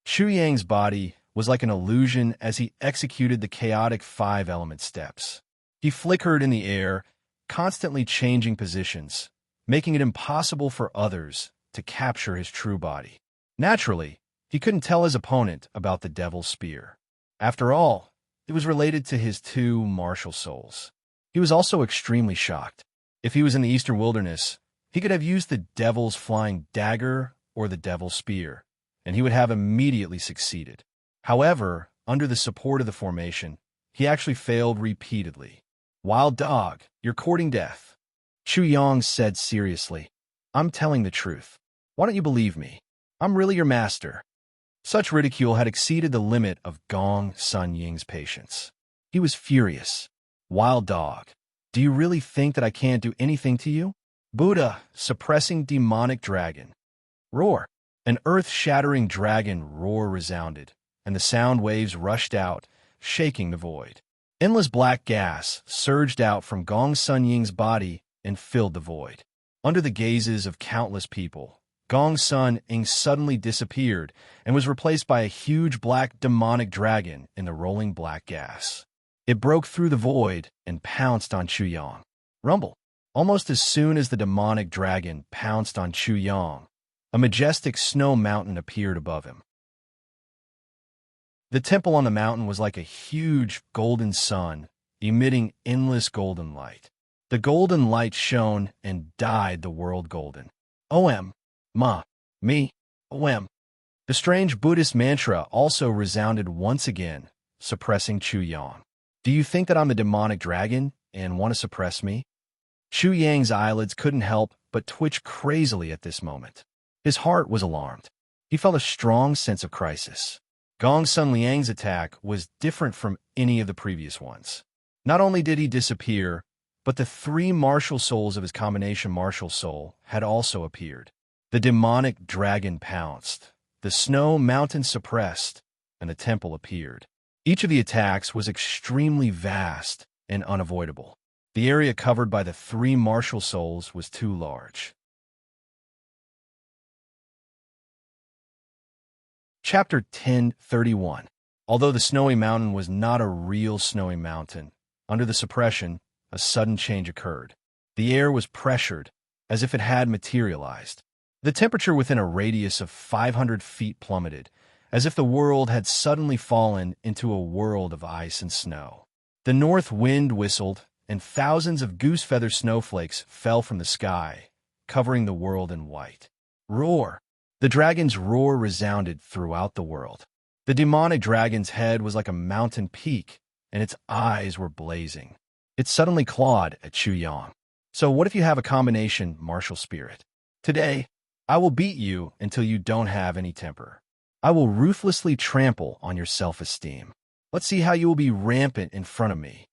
Chu Yang's body was like an illusion as he executed the chaotic 5-element steps. He flickered in the air, constantly changing positions, making it impossible for others to capture his true body. Naturally, he couldn't tell his opponent about the devil's spear. After all, it was related to his 2 martial souls. He was also extremely shocked. If he was in the eastern wilderness, he could have used the devil's flying dagger or the devil's spear, and he would have immediately succeeded. However, under the support of the formation, he actually failed repeatedly. Wild dog, you're courting death. Chu Yang said seriously, I'm telling the truth. Why don't you believe me? I'm really your master. Such ridicule had exceeded the limit of Gong Sun Ying's patience. He was furious. Wild dog, do you really think that I can't do anything to you? Buddha, suppressing demonic dragon. Roar. An earth-shattering dragon roar resounded, and the sound waves rushed out, shaking the void. Endless black gas surged out from Gong Sun Ying's body and filled the void. Under the gazes of countless people, Gong Sun Ying suddenly disappeared and was replaced by a huge black demonic dragon in the rolling black gas. It broke through the void and pounced on Chu Yang. Rumble. Almost as soon as the demonic dragon pounced on Chu Yang, a majestic snow mountain appeared above him. The temple on the mountain was like a huge golden sun, emitting endless golden light. The golden light shone and dyed the world golden. Om. Ma. Me. Om. The strange Buddhist mantra also resounded once again, suppressing Chu Yang. Do you think that I'm the demonic dragon and want to suppress me? Chu Yang's eyelids couldn't help but twitch crazily at this moment. His heart was alarmed. He felt a strong sense of crisis. Gong Sun Liang's attack was different from any of the previous ones. Not only did he disappear, but the three martial souls of his combination martial soul had also appeared. The demonic dragon pounced, the snow mountain suppressed, and the temple appeared. Each of the attacks was extremely vast and unavoidable. The area covered by the three martial souls was too large. Chapter 10:31. Although the snowy mountain was not a real snowy mountain, under the suppression, a sudden change occurred. The air was pressured, as if it had materialized. The temperature within a radius of 500 feet plummeted, as if the world had suddenly fallen into a world of ice and snow. The north wind whistled, and thousands of goose-feather snowflakes fell from the sky, covering the world in white. Roar! The dragon's roar resounded throughout the world. The demonic dragon's head was like a mountain peak, and its eyes were blazing. It suddenly clawed at Chu Yang. So what if you have a combination martial spirit? Today, I will beat you until you don't have any temper. I will ruthlessly trample on your self-esteem. Let's see how you will be rampant in front of me.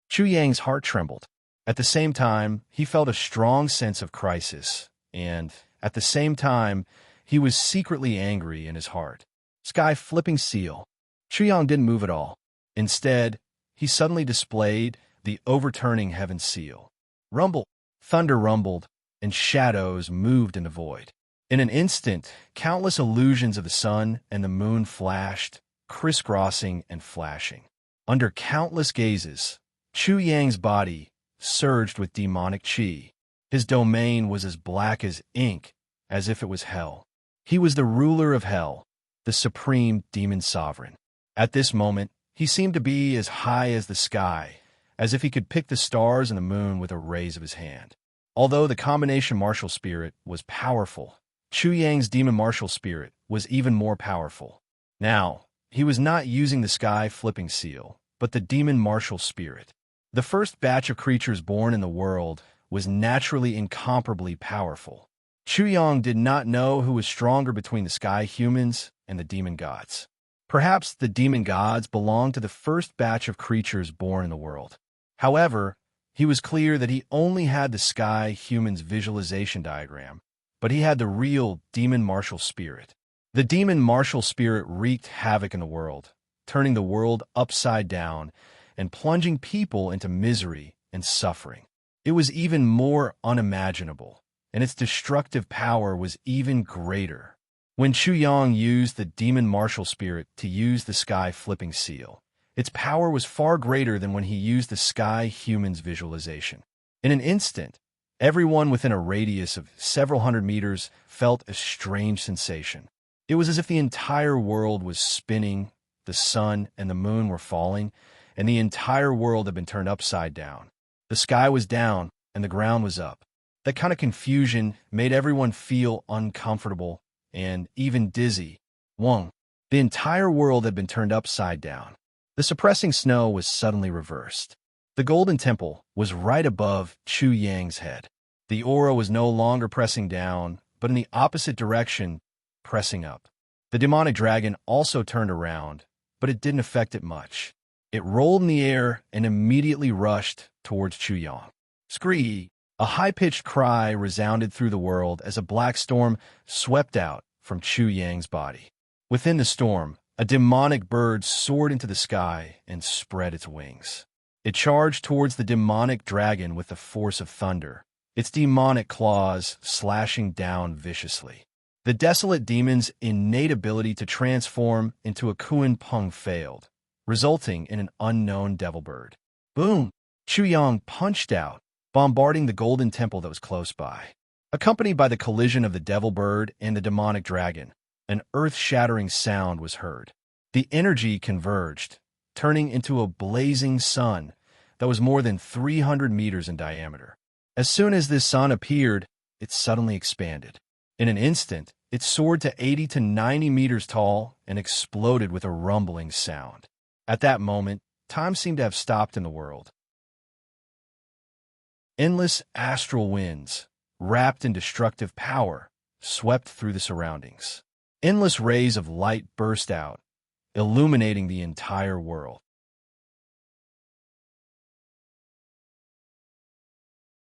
Chu Yang's heart trembled. At the same time, he felt a strong sense of crisis, and, at the same time, he was secretly angry in his heart. Sky flipping seal. Chu Yang didn't move at all. Instead, he suddenly displayed the overturning heaven seal. Rumble. Thunder rumbled, and shadows moved in the void. In an instant, countless illusions of the sun and the moon flashed, crisscrossing and flashing. Under countless gazes, Chu Yang's body surged with demonic qi. His domain was as black as ink, as if it was hell. He was the ruler of hell, the supreme demon sovereign. At this moment, he seemed to be as high as the sky, as if he could pick the stars and the moon with a raise of his hand. Although the combination martial spirit was powerful, Chu Yang's demon martial spirit was even more powerful. Now, he was not using the sky flipping seal, but the demon martial spirit. The first batch of creatures born in the world was naturally incomparably powerful. Chu Yang did not know who was stronger between the sky humans and the demon gods. Perhaps the demon gods belonged to the first batch of creatures born in the world. However, he was clear that he only had the sky humans' visualization diagram, but he had the real demon martial spirit. The demon martial spirit wreaked havoc in the world, turning the world upside down and plunging people into misery and suffering. It was even more unimaginable, and its destructive power was even greater. When Chu Yang used the demon martial spirit to use the sky flipping seal, its power was far greater than when he used the sky human's visualization. In an instant, everyone within a radius of several hundred meters felt a strange sensation. It was as if the entire world was spinning, the sun and the moon were falling, and the entire world had been turned upside down. The sky was down, and the ground was up. That kind of confusion made everyone feel uncomfortable and even dizzy. Wong. The entire world had been turned upside down. The suppressing snow was suddenly reversed. The golden temple was right above Chu Yang's head. The aura was no longer pressing down, but in the opposite direction, pressing up. The demonic dragon also turned around, but it didn't affect it much. It rolled in the air and immediately rushed towards Chu Yang. Scree! A high-pitched cry resounded through the world as a black storm swept out from Chu Yang's body. Within the storm, a demonic bird soared into the sky and spread its wings. It charged towards the demonic dragon with the force of thunder, its demonic claws slashing down viciously. The desolate demon's innate ability to transform into a Kuan Peng failed, resulting in an unknown devil bird. Boom! Chu Yang punched out, bombarding the golden temple that was close by. Accompanied by the collision of the devil bird and the demonic dragon, an earth-shattering sound was heard. The energy converged, turning into a blazing sun that was more than 300 meters in diameter. As soon as this sun appeared, it suddenly expanded. In an instant, it soared to 80 to 90 meters tall and exploded with a rumbling sound. At that moment, time seemed to have stopped in the world. Endless astral winds, wrapped in destructive power, swept through the surroundings. Endless rays of light burst out, illuminating the entire world.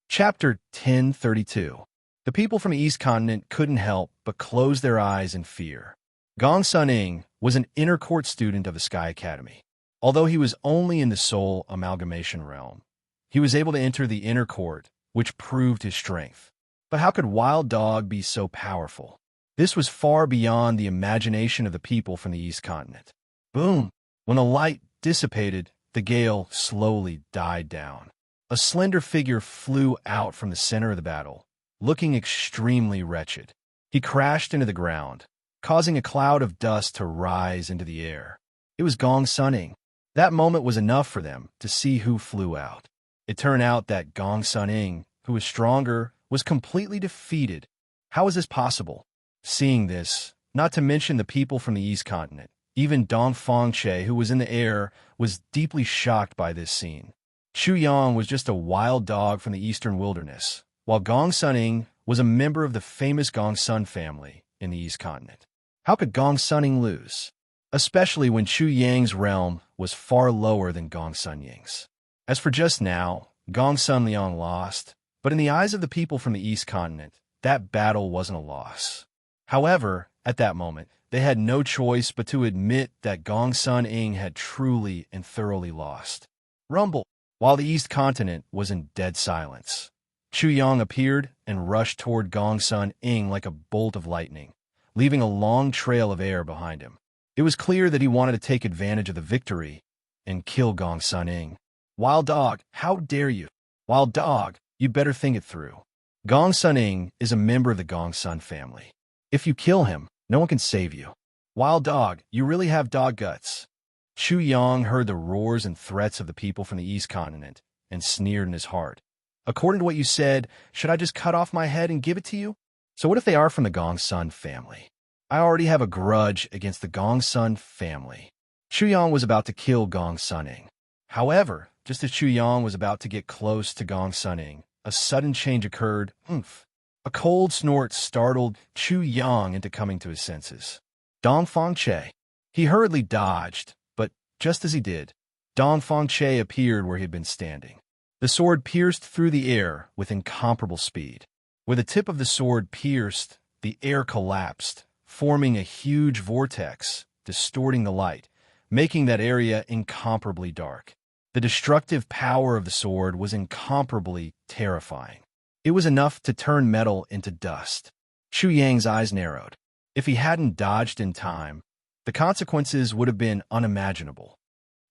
Chapter 1032. The people from the East Continent couldn't help but close their eyes in fear. Gong Sun Ing was an inner court student of the Sky Academy. Although he was only in the soul amalgamation realm, he was able to enter the inner court, which proved his strength. But how could Wild Dog be so powerful? This was far beyond the imagination of the people from the East Continent. Boom! When the light dissipated, the gale slowly died down. A slender figure flew out from the center of the battle, looking extremely wretched. He crashed into the ground, causing a cloud of dust to rise into the air. It was Gong Sun Ing. That moment was enough for them to see who flew out. It turned out that Gong Sun Ing, who was stronger, was completely defeated. How was this possible? Seeing this, not to mention the people from the East Continent, even Dong Fangche, who was in the air, was deeply shocked by this scene. Chu Yang was just a wild dog from the eastern wilderness, while Gong Sun Ing was a member of the famous Gong Sun family in the East Continent. How could Gong Sun Ing lose? Especially when Chu Yang's realm was far lower than Gong Sun Ying's. As for just now, Gong Sun Liang lost, but in the eyes of the people from the East Continent, that battle wasn't a loss. However, at that moment, they had no choice but to admit that Gong Sun Ing had truly and thoroughly lost. Rumble! While the East Continent was in dead silence, Chu Yang appeared and rushed toward Gong Sun Ing like a bolt of lightning, leaving a long trail of air behind him. It was clear that he wanted to take advantage of the victory and kill Gong Sun Ing. Wild Dog, how dare you? Wild Dog, you better think it through. Gong Sun Ing is a member of the Gong Sun family. If you kill him, no one can save you. Wild Dog, you really have dog guts. Chu Yang heard the roars and threats of the people from the East Continent and sneered in his heart. According to what you said, should I just cut off my head and give it to you? So what if they are from the Gong Sun family? I already have a grudge against the Gong Sun family. Chu Yang was about to kill Gong Sun Ing. However, just as Chu Yang was about to get close to Gong Sun Ing, a sudden change occurred. Oomph! A cold snort startled Chu Yang into coming to his senses. Dong Fangche. He hurriedly dodged, but just as he did, Dong Fangche appeared where he had been standing. The sword pierced through the air with incomparable speed. Where the tip of the sword pierced, the air collapsed, forming a huge vortex, distorting the light, making that area incomparably dark. The destructive power of the sword was incomparably terrifying. It was enough to turn metal into dust. Chu Yang's eyes narrowed. If he hadn't dodged in time, the consequences would have been unimaginable.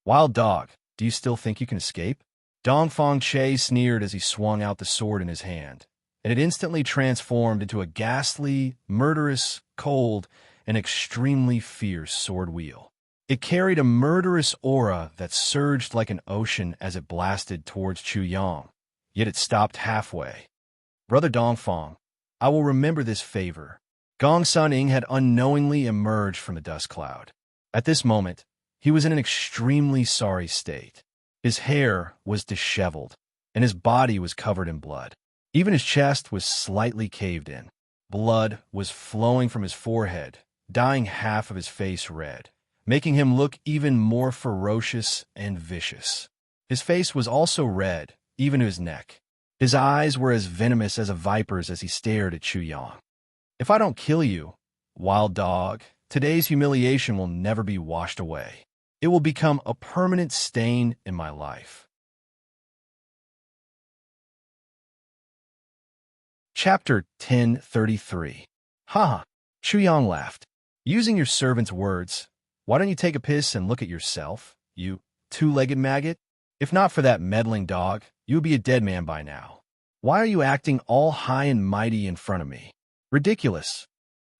Wild Dog, do you still think you can escape? Dong Fangche sneered as he swung out the sword in his hand, and it instantly transformed into a ghastly, murderous, cold, and extremely fierce sword wheel. It carried a murderous aura that surged like an ocean as it blasted towards Chu Yang, yet it stopped halfway. Brother Dongfang, I will remember this favor. Gong Sun Ing had unknowingly emerged from the dust cloud. At this moment, he was in an extremely sorry state. His hair was disheveled, and his body was covered in blood. Even his chest was slightly caved in. Blood was flowing from his forehead, dyeing half of his face red, making him look even more ferocious and vicious. His face was also red, even to his neck. His eyes were as venomous as a viper's as he stared at Chu Yang. "If I don't kill you, wild dog, today's humiliation will never be washed away. It will become a permanent stain in my life." Chapter 1033. "Ha!" Chu Yang laughed. "Using your servant's words, why don't you take a piss and look at yourself, you two-legged maggot? If not for that meddling dog, you would be a dead man by now. Why are you acting all high and mighty in front of me? Ridiculous.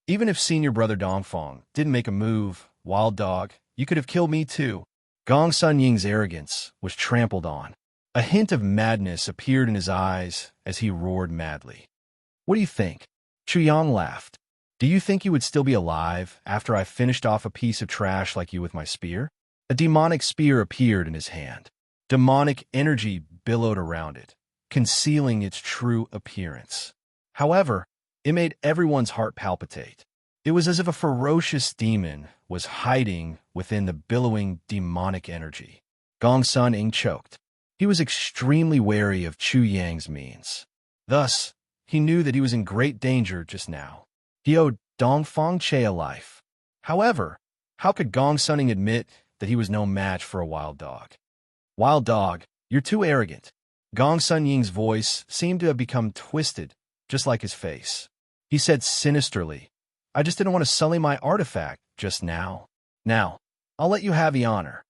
Even if senior brother Dongfang didn't make a move, wild dog, you could have killed me too." Gong Sun Ying's arrogance was trampled on. A hint of madness appeared in his eyes as he roared madly. "What do you think?" Chu Yang laughed. "Do you think you would still be alive after I finished off a piece of trash like you with my spear?" A demonic spear appeared in his hand. Demonic energy billowed around it, concealing its true appearance. However, it made everyone's heart palpitate. It was as if a ferocious demon was hiding within the billowing demonic energy. Gong Sun Ying choked. He was extremely wary of Chu Yang's means. Thus, he knew that he was in great danger just now. He owed Dongfang Che a life. However, how could Gong Sun Ying admit that he was no match for a wild dog? "Wild dog, you're too arrogant." Gong Sun Ying's voice seemed to have become twisted, just like his face. He said sinisterly, "I just didn't want to sully my artifact just now. Now, I'll let you have the honor."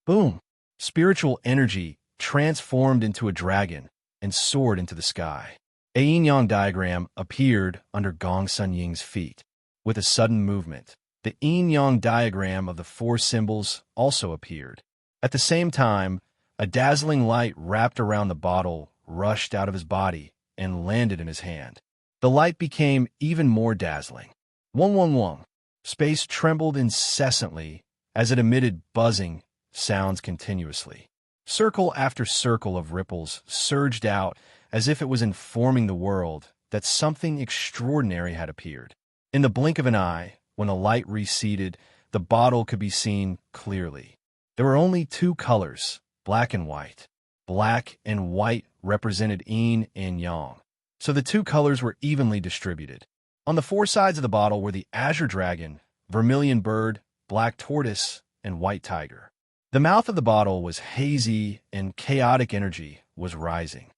Boom! Spiritual energy transformed into a dragon and soared into the sky. A yin-yang diagram appeared under Gong Sun Ying's feet. With a sudden movement, the yin-yang diagram of the four symbols also appeared. At the same time, a dazzling light wrapped around the bottle rushed out of his body and landed in his hand. The light became even more dazzling. Wong wong wong. Space trembled incessantly as it emitted buzzing sounds continuously. Circle after circle of ripples surged out as if it was informing the world that something extraordinary had appeared. In the blink of an eye, when the light receded, the bottle could be seen clearly. There were only two colors, black and white. Black and white represented yin and yang, so the two colors were evenly distributed. On the four sides of the bottle were the azure dragon, vermilion bird, black tortoise, and white tiger. The mouth of the bottle was hazy and chaotic energy was rising.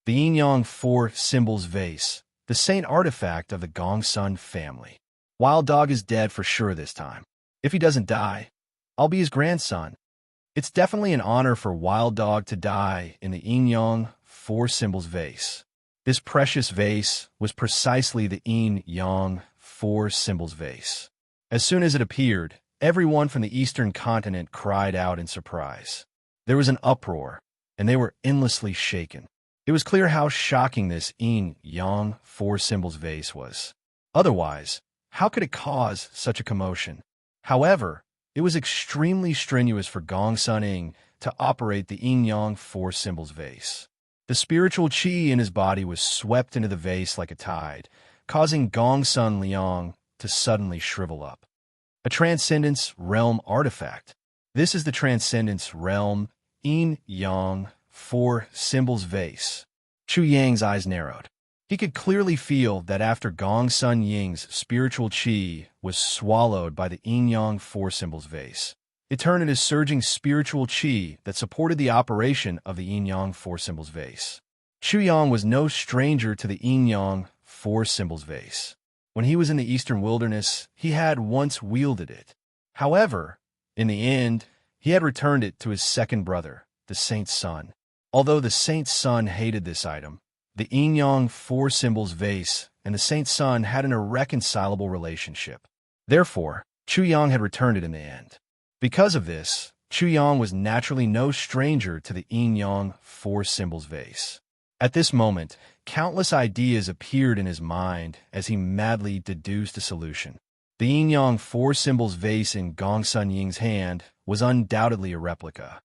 The yin-yang four symbols vase, the saint artifact of the Gong Sun family. Wild dog is dead for sure this time. If he doesn't die, I'll be his grandson. It's definitely an honor for wild dog to die in the yin-yang four symbols vase. This precious vase was precisely the yin-yang four symbols vase. As soon as it appeared, everyone from the eastern continent cried out in surprise. There was an uproar, and they were endlessly shaken. It was clear how shocking this yin-yang four symbols vase was. Otherwise, how could it cause such a commotion? However, it was extremely strenuous for Gong Sun Ying to operate the yin-yang four symbols vase. The spiritual qi in his body was swept into the vase like a tide, causing Gong Sun Liang to suddenly shrivel up. A Transcendence Realm artifact. This is the Transcendence Realm yin-yang four symbols vase. Chu Yang's eyes narrowed. He could clearly feel that after Gong Sun Ying's spiritual qi was swallowed by the yin-yang four symbols vase, it turned into surging spiritual qi that supported the operation of the yin-yang four symbols vase. Chu Yang was no stranger to the yin-yang four symbols vase. When he was in the eastern wilderness, he had once wielded it. However, in the end, he had returned it to his second brother, the saint's son. Although the saint's son hated this item, the yin-yang four symbols vase and the saint's son had an irreconcilable relationship. Therefore, Chu Yang had returned it in the end. Because of this, Chu Yang was naturally no stranger to the yin-yang four symbols vase. At this moment, countless ideas appeared in his mind as he madly deduced a solution. The yin-yang four symbols vase in Gong Sun Ying's hand was undoubtedly a replica.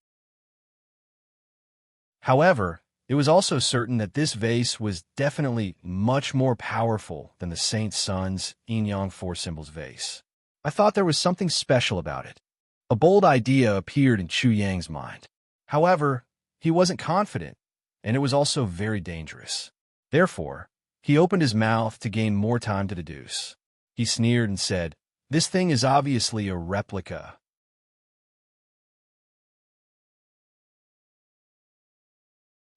However, it was also certain that this vase was definitely much more powerful than the saint's son's yin-yang four symbols vase. I thought there was something special about it. A bold idea appeared in Chu Yang's mind. However, he wasn't confident, and it was also very dangerous. Therefore, he opened his mouth to gain more time to deduce. He sneered and said, "This thing is obviously a replica."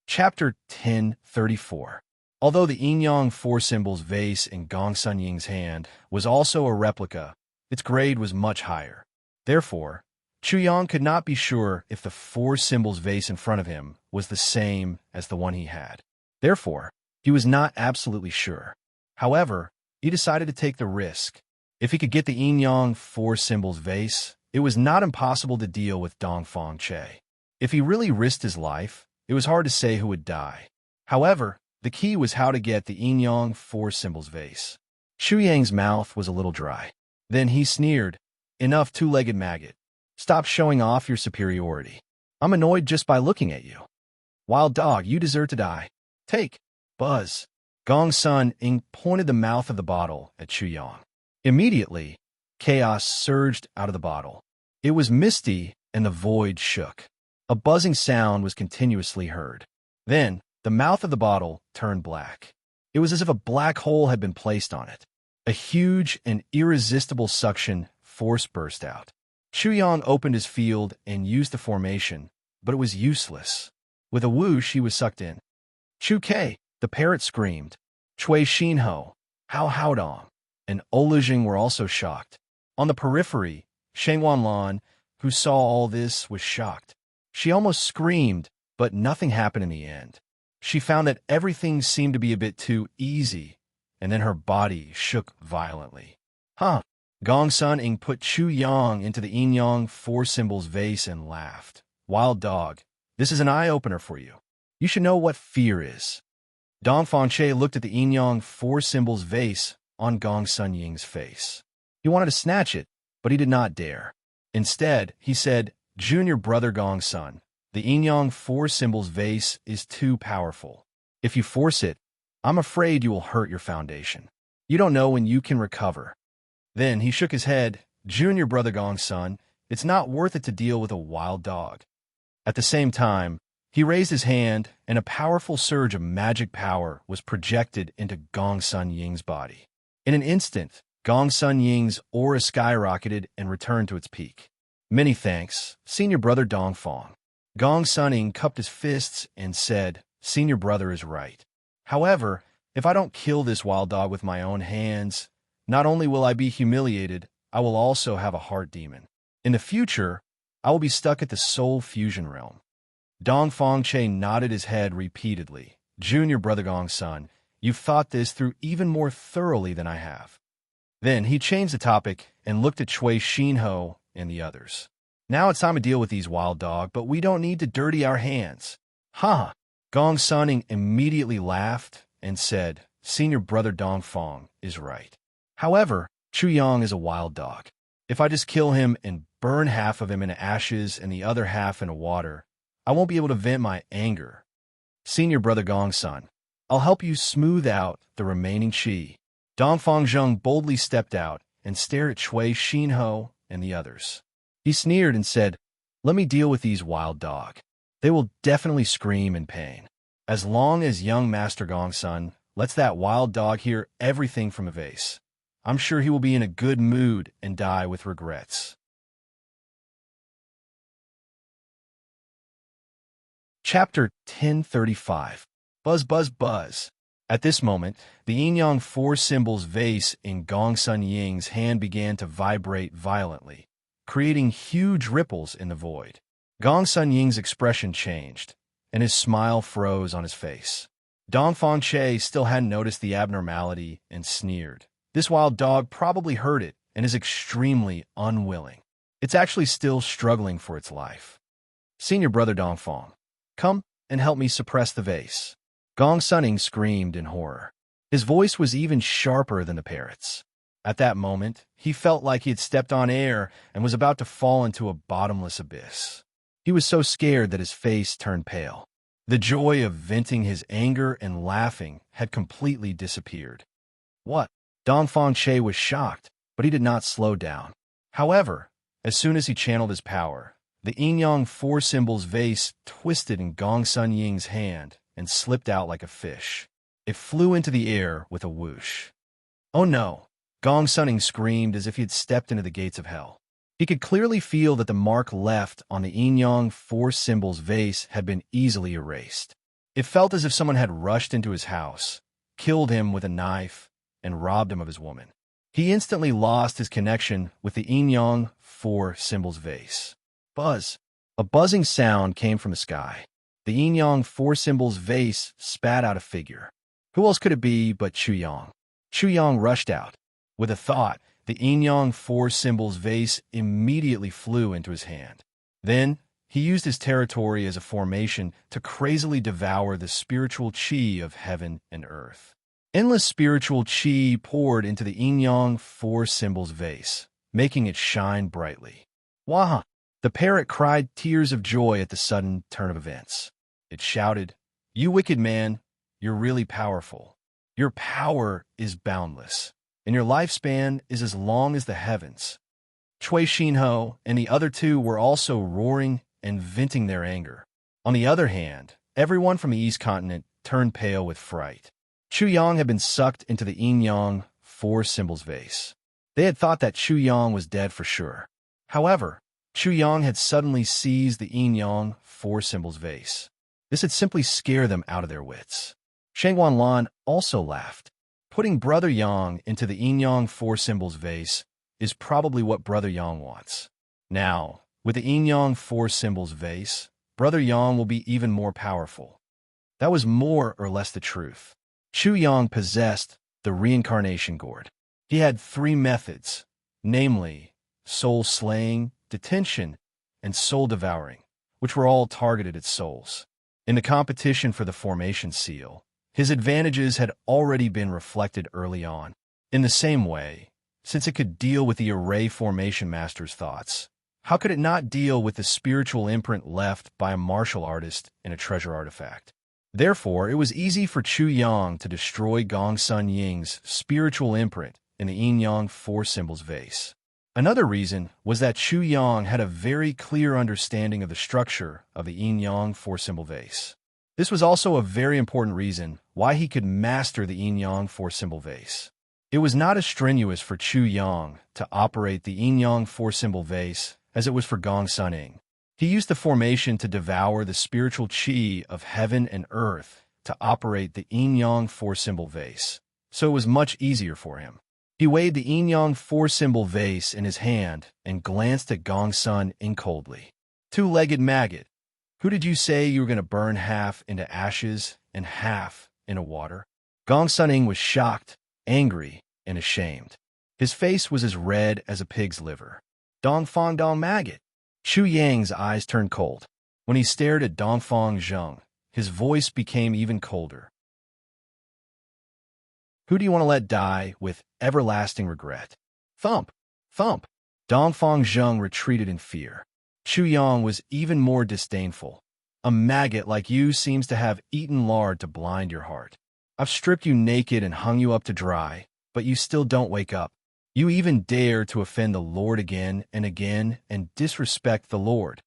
Chapter 1034. Although the yin-yang four symbols vase in Gong Sun Ying's hand was also a replica, its grade was much higher. Therefore, Chu Yang could not be sure if the four symbols vase in front of him was the same as the one he had. Therefore, he was not absolutely sure. However, he decided to take the risk. If he could get the yin-yang four symbols vase, it was not impossible to deal with Dongfang Che. If he really risked his life, it was hard to say who would die. However, the key was how to get the yin-yang four symbols vase. Chu Yang's mouth was a little dry. Then he sneered, "Enough, two-legged maggot. Stop showing off your superiority. I'm annoyed just by looking at you. Wild dog, you deserve to die. Take." Buzz. Gong Sun Ying pointed the mouth of the bottle at Chu Yang. Immediately, chaos surged out of the bottle. It was misty, and the void shook. A buzzing sound was continuously heard. Then, the mouth of the bottle turned black. It was as if a black hole had been placed on it. A huge and irresistible suction force burst out. Chu Yang opened his field and used the formation, but it was useless. With a whoosh, he was sucked in. "Chu Kei," the parrot screamed. Cui Xinho, Hao Haodong, and Olujing were also shocked. On the periphery, Sheng Wanlan, who saw all this, was shocked. She almost screamed, but nothing happened in the end. She found that everything seemed to be a bit too easy, and then her body shook violently. "Huh." Gong Sun Ying put Chu Yang into the yin-yang four symbols vase and laughed. "Wild dog, this is an eye-opener for you. You should know what fear is." Dongfang Che looked at the yin-yang four symbols vase on Gong Sun Ying's face. He wanted to snatch it, but he did not dare. Instead, he said, "Junior brother Gong Sun, the yin-yang four symbols vase is too powerful. If you force it, I'm afraid you will hurt your foundation. You don't know when you can recover." Then he shook his head. "Junior brother Gong Sun, it's not worth it to deal with a wild dog." At the same time, he raised his hand, and a powerful surge of magic power was projected into Gong Sun Ying's body. In an instant, Gong Sun Ying's aura skyrocketed and returned to its peak. "Many thanks, senior brother Dongfang." Gong Sun Ying cupped his fists and said, "Senior brother is right. However, if I don't kill this wild dog with my own hands, not only will I be humiliated, I will also have a heart demon. In the future, I will be stuck at the soul fusion realm." Dongfang Che nodded his head repeatedly. "Junior brother Gong Sun, you've thought this through even more thoroughly than I have." Then he changed the topic and looked at Cui Xinho and the others. "Now it's time to deal with these wild dog, but we don't need to dirty our hands." "Ha!" Gong Sun Ying immediately laughed and said, "Senior brother Dongfang is right. However, Chu Yang is a wild dog. If I just kill him and burn half of him in ashes and the other half in water, I won't be able to vent my anger. Senior brother Gong Sun, I'll help you smooth out the remaining qi." Dongfang Zheng boldly stepped out and stared at Cui Xinho and the others. He sneered and said, "Let me deal with these wild dog. They will definitely scream in pain. As long as young Master Gong Sun lets that wild dog hear everything from a vase, I'm sure he will be in a good mood and die with regrets." Chapter 1035. Buzz, buzz, buzz. At this moment, the yin-yang four symbols vase in Gong Sun Ying's hand began to vibrate violently, creating huge ripples in the void. Gong Sun Ying's expression changed, and his smile froze on his face. Dongfang Che still hadn't noticed the abnormality and sneered. "This wild dog probably heard it and is extremely unwilling. It's actually still struggling for its life. Senior brother Dongfang, come and help me suppress the vase." Gong Sun Ying screamed in horror. His voice was even sharper than the parrot's. At that moment, he felt like he had stepped on air and was about to fall into a bottomless abyss. He was so scared that his face turned pale. The joy of venting his anger and laughing had completely disappeared. "What?" Dongfang Che was shocked, but he did not slow down. However, as soon as he channeled his power, the yin-yang four symbols vase twisted in Gong Sun Ying's hand and slipped out like a fish. It flew into the air with a whoosh. Oh no! Gong Sun Ying screamed as if he had stepped into the gates of hell. He could clearly feel that the mark left on the yin-yang four symbols vase had been easily erased. It felt as if someone had rushed into his house, killed him with a knife, and robbed him of his woman. He instantly lost his connection with the yin-yang four symbols vase. Buzz! A buzzing sound came from the sky. The yin-yang four symbols vase spat out a figure. Who else could it be but Chu Yang? Chu Yang rushed out. With a thought, the yin-yang four symbols vase immediately flew into his hand. Then, he used his territory as a formation to crazily devour the spiritual qi of heaven and earth. Endless spiritual qi poured into the yin-yang four symbols vase, making it shine brightly. Wah! The parrot cried tears of joy at the sudden turn of events. It shouted, "You wicked man, you're really powerful. Your power is boundless, and your lifespan is as long as the heavens." Cui Xinho and the other two were also roaring and venting their anger. On the other hand, everyone from the East Continent turned pale with fright. Chu Yang had been sucked into the yin-yang four symbols vase. They had thought that Chu Yang was dead for sure. However, Chu Yang had suddenly seized the yin-yang four symbols vase. This had simply scared them out of their wits. Shang Wanlan also laughed. Putting Brother Yang into the yin-yang four symbols vase is probably what Brother Yang wants. Now, with the yin-yang four symbols vase, Brother Yang will be even more powerful. That was more or less the truth. Chu Yang possessed the reincarnation gourd. He had three methods, namely soul slaying, detention, and soul devouring, which were all targeted at souls. In the competition for the formation seal, his advantages had already been reflected early on. In the same way, since it could deal with the array formation master's thoughts, how could it not deal with the spiritual imprint left by a martial artist in a treasure artifact? Therefore, it was easy for Chu Yang to destroy Gong Sun Ying's spiritual imprint in the yin-yang four symbols vase. Another reason was that Chu Yang had a very clear understanding of the structure of the yin-yang four symbol vase. This was also a very important reason why he could master the yin-yang four symbol vase. It was not as strenuous for Chu Yang to operate the yin-yang four symbol vase as it was for Gong Sun Ying. He used the formation to devour the spiritual qi of heaven and earth to operate the yin-yang four symbol vase, so it was much easier for him. He weighed the yin-yang four symbol vase in his hand and glanced at Gong Sun Ying coldly. Two-legged maggot, who did you say you were going to burn half into ashes and half into water? Gong Sun Ying was shocked, angry, and ashamed. His face was as red as a pig's liver. Dongfang Dong maggot. Chu Yang's eyes turned cold. When he stared at Dongfang Zheng, his voice became even colder. Who do you want to let die with everlasting regret? Thump! Thump! Dongfang Zheng retreated in fear. Chu Yang was even more disdainful. A maggot like you seems to have eaten lard to blind your heart. I've stripped you naked and hung you up to dry, but you still don't wake up. You even dare to offend the Lord again and disrespect the Lord.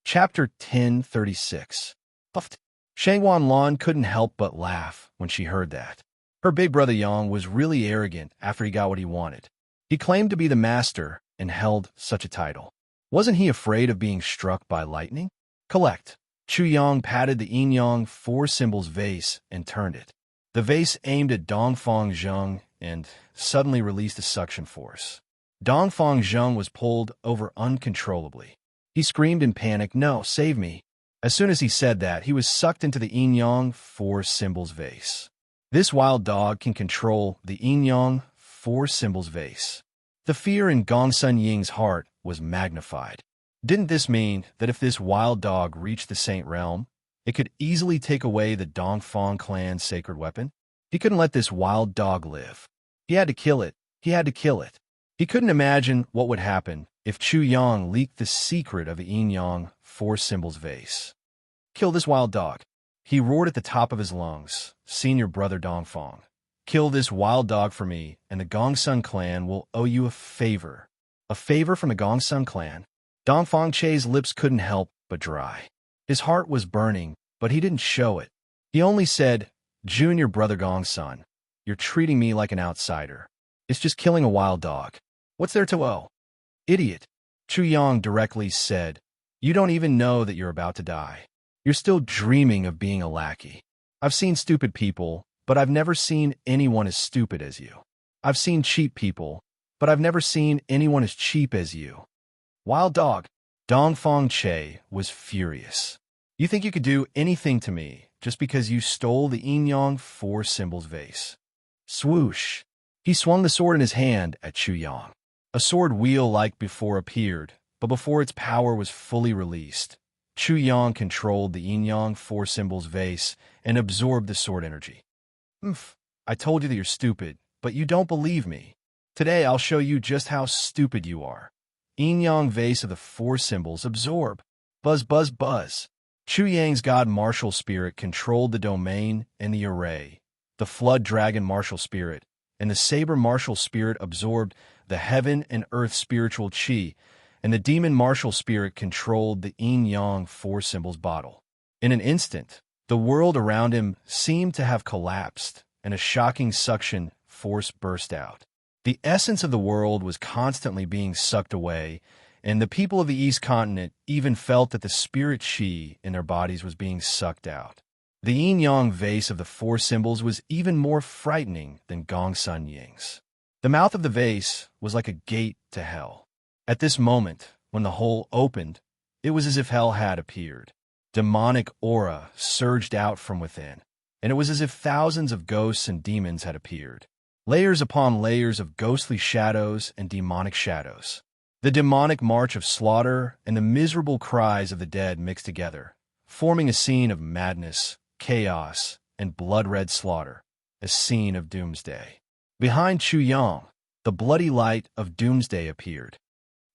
Chapter 1036. Puffed. Shang Wanlan couldn't help but laugh when she heard that. Her big brother Yang was really arrogant after he got what he wanted. He claimed to be the master and held such a title. Wasn't he afraid of being struck by lightning? Collect. Chu Yang patted the yin-yang four symbols vase and turned it. The vase aimed at Dongfang Zheng and suddenly released a suction force. Dongfang Zheng was pulled over uncontrollably. He screamed in panic, "No, save me." As soon as he said that, he was sucked into the yin-yang four symbols vase. This wild dog can control the yin-yang four symbols vase. The fear in Gong Sun Ying's heart was magnified. Didn't this mean that if this wild dog reached the Saint Realm, it could easily take away the Dongfang clan's sacred weapon? He couldn't let this wild dog live. He had to kill it. He had to kill it. He couldn't imagine what would happen if Chu Yang leaked the secret of the yin-yang four symbols vase. Kill this wild dog. He roared at the top of his lungs, "Senior brother Dongfang, Kill this wild dog for me, and the Gongsun clan will owe you a favor. A favor from the Gongsun clan? Dong Fangche's lips couldn't help but dry. His heart was burning, but he didn't show it. He only said, Junior brother Gongsun, you're treating me like an outsider. It's just killing a wild dog. What's there to owe? Idiot. Chu Yang directly said, you don't even know that you're about to die. You're still dreaming of being a lackey. I've seen stupid people, but I've never seen anyone as stupid as you. I've seen cheap people, but I've never seen anyone as cheap as you. Wild dog. Dong Fangche was furious. You think you could do anything to me just because you stole the Yin Yang four symbols vase? Swoosh. He swung the sword in his hand at Chu Yang. A sword wheel like before appeared, but before its power was fully released, Chu Yang controlled the Yin Yang four symbols vase and absorbed the sword energy. I told you that you're stupid, but you don't believe me. Today I'll show you just how stupid you are. Yin Yang vase of the four symbols absorb. Buzz, buzz, buzz. Chu Yang's god martial spirit controlled the domain and the array. The flood dragon martial spirit and the saber martial spirit absorbed the heaven and earth spiritual chi, and the demon martial spirit controlled the Yin Yang four symbols bottle. In an instant, the world around him seemed to have collapsed, and a shocking suction force burst out. The essence of the world was constantly being sucked away, and the people of the East Continent even felt that the spirit chi in their bodies was being sucked out. The yin-yang vase of the four symbols was even more frightening than Gongsun Ying's. The mouth of the vase was like a gate to hell. At this moment, when the hole opened, it was as if hell had appeared. Demonic aura surged out from within, and it was as if thousands of ghosts and demons had appeared. Layers upon layers of ghostly shadows and demonic shadows. The demonic march of slaughter and the miserable cries of the dead mixed together, forming a scene of madness, chaos, and blood-red slaughter, a scene of doomsday. Behind Chu Yang, the bloody light of doomsday appeared.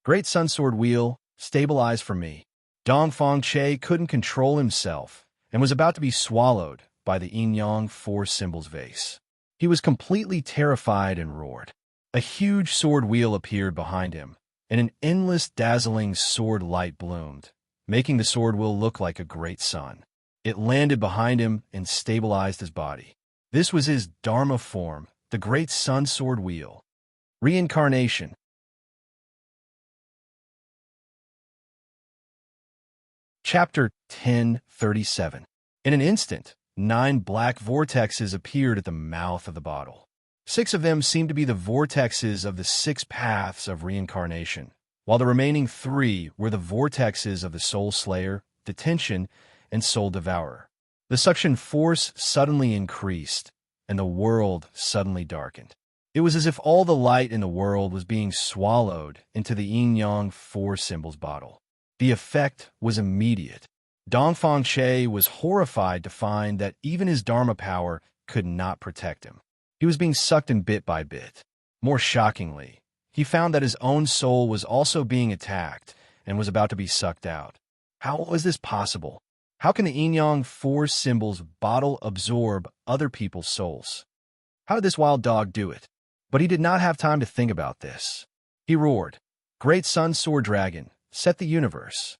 Great Sun Sword Wheel, stabilize for me. Dong Fangche couldn't control himself and was about to be swallowed by the yin-yang four symbols vase. He was completely terrified and roared. A huge sword wheel appeared behind him, and an endless dazzling sword light bloomed, making the sword wheel look like a great sun. It landed behind him and stabilized his body. This was his Dharma form, the great sun sword wheel. Reincarnation. Chapter 1037. In an instant, 9 black vortexes appeared at the mouth of the bottle. 6 of them seemed to be the vortexes of the 6 paths of reincarnation, while the remaining 3 were the vortexes of the Soul Slayer, Detention, and Soul Devourer. The suction force suddenly increased, and the world suddenly darkened. It was as if all the light in the world was being swallowed into the yin-yang four symbols bottle. The effect was immediate. Dong Fangche was horrified to find that even his Dharma power could not protect him. He was being sucked in bit by bit. More shockingly, he found that his own soul was also being attacked and was about to be sucked out. How was this possible? How can the yin-yang four symbols bottle absorb other people's souls? How did this wild dog do it? But he did not have time to think about this. He roared, Great Sun Sword Dragon, set the universe.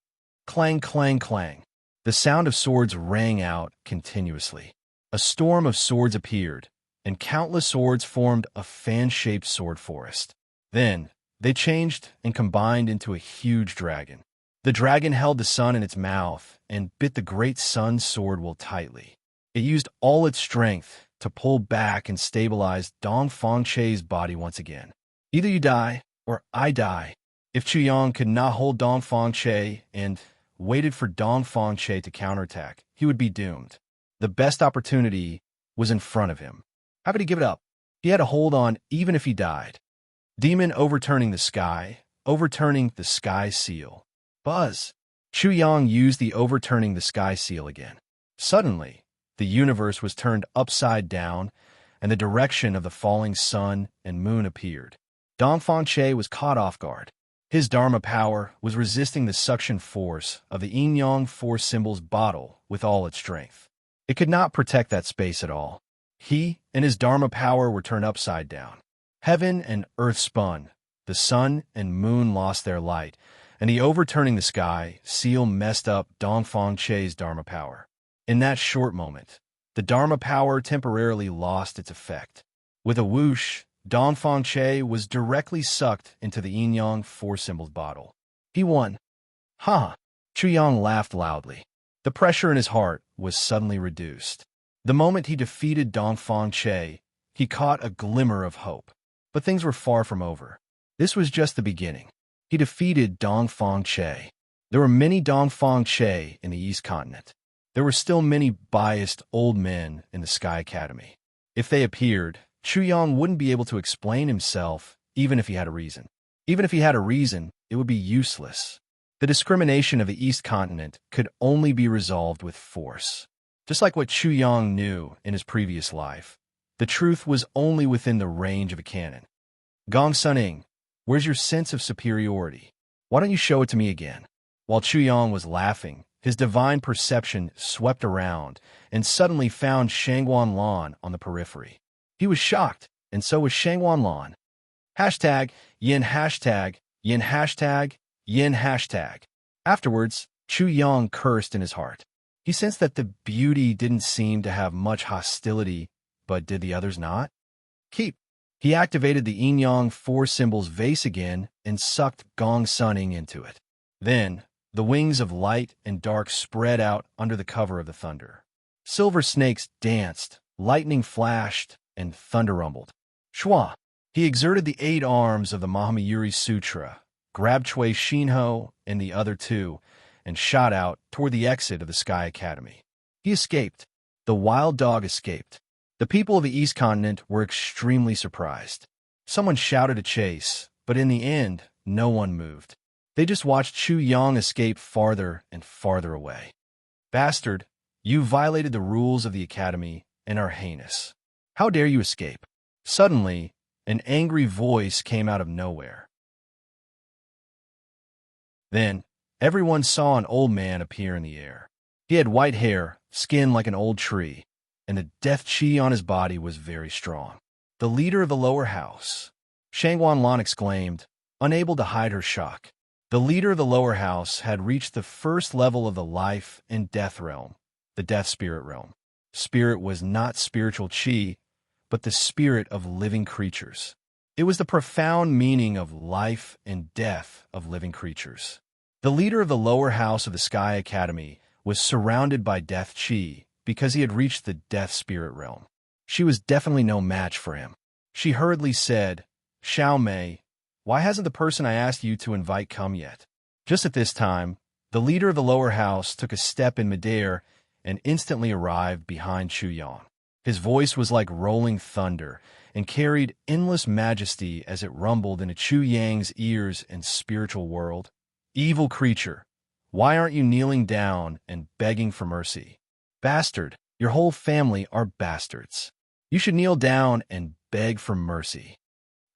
Clang, clang, clang. The sound of swords rang out continuously. A storm of swords appeared, and countless swords formed a fan-shaped sword forest. Then, they changed and combined into a huge dragon. The dragon held the sun in its mouth and bit the great sun sword wheel tightly. It used all its strength to pull back and stabilize Dong Fangche's body once again. Either you die, or I die. If Chu Yang could not hold Dong Fangche and waited for Dong Fangche to counterattack, he would be doomed. The best opportunity was in front of him. How could he give it up? He had to hold on even if he died. Demon overturning the sky seal. Buzz. Chu Yang used the overturning the sky seal again. Suddenly, the universe was turned upside down, and the direction of the falling sun and moon appeared. Dong Fangche was caught off guard. His Dharma power was resisting the suction force of the yin-yang four symbols bottle with all its strength. It could not protect that space at all. He and his Dharma power were turned upside down. Heaven and earth spun, the sun and moon lost their light, and the overturning the sky seal messed up Dongfang Che's Dharma power. In that short moment, the Dharma power temporarily lost its effect. With a whoosh, Dongfang Che was directly sucked into the yin-yang four-symboled bottle. He won. Ha! Chuyang laughed loudly. The pressure in his heart was suddenly reduced. The moment he defeated Dongfang Che, he caught a glimmer of hope. But things were far from over. This was just the beginning. He defeated Dongfang Che. There were many Dongfang Che in the East Continent. There were still many biased old men in the Sky Academy. If they appeared, Chuyang wouldn't be able to explain himself, even if he had a reason. Even if he had a reason, it would be useless. The discrimination of the East Continent could only be resolved with force. Just like what Chuyang knew in his previous life, the truth was only within the range of a cannon. Gong Suning, where's your sense of superiority? Why don't you show it to me again? While Chuyang was laughing, his divine perception swept around and suddenly found Shangguan Lan on the periphery. He was shocked, and so was Shangguan Lan. Hashtag, yin hashtag, yin hashtag, yin hashtag. Afterwards, Chuyang cursed in his heart. He sensed that the beauty didn't seem to have much hostility, but did the others not? Keep. He activated the yin-yang four symbols vase again and sucked Gong Suning into it. Then, the wings of light and dark spread out under the cover of the thunder. Silver snakes danced, lightning flashed, and thunder rumbled. Shua! He exerted the 8 arms of the Mahamayuri Sutra, grabbed Chui Shinho and the other two, and shot out toward the exit of the Sky Academy. He escaped. The wild dog escaped. The people of the East Continent were extremely surprised. Someone shouted a chase, but in the end, no one moved. They just watched Chuyang escape farther and farther away. Bastard, you violated the rules of the Academy and are heinous. How dare you escape? Suddenly, an angry voice came out of nowhere. Then, everyone saw an old man appear in the air. He had white hair, skin like an old tree, and the death chi on his body was very strong. The leader of the lower house. Shangguan Lan exclaimed, unable to hide her shock. The leader of the lower house had reached the first level of the life and death realm, the death spirit realm. Spirit was not spiritual chi, but the spirit of living creatures. It was the profound meaning of life and death of living creatures. The leader of the lower house of the Sky Academy was surrounded by death chi because he had reached the death spirit realm. She was definitely no match for him. She hurriedly said, Xiao Mei, why hasn't the person I asked you to invite come yet? Just at this time, the leader of the lower house took a step in midair and instantly arrived behind Chuyang. His voice was like rolling thunder and carried endless majesty as it rumbled into Chuyang's ears and spiritual world. Evil creature, why aren't you kneeling down and begging for mercy? Bastard, your whole family are bastards. You should kneel down and beg for mercy.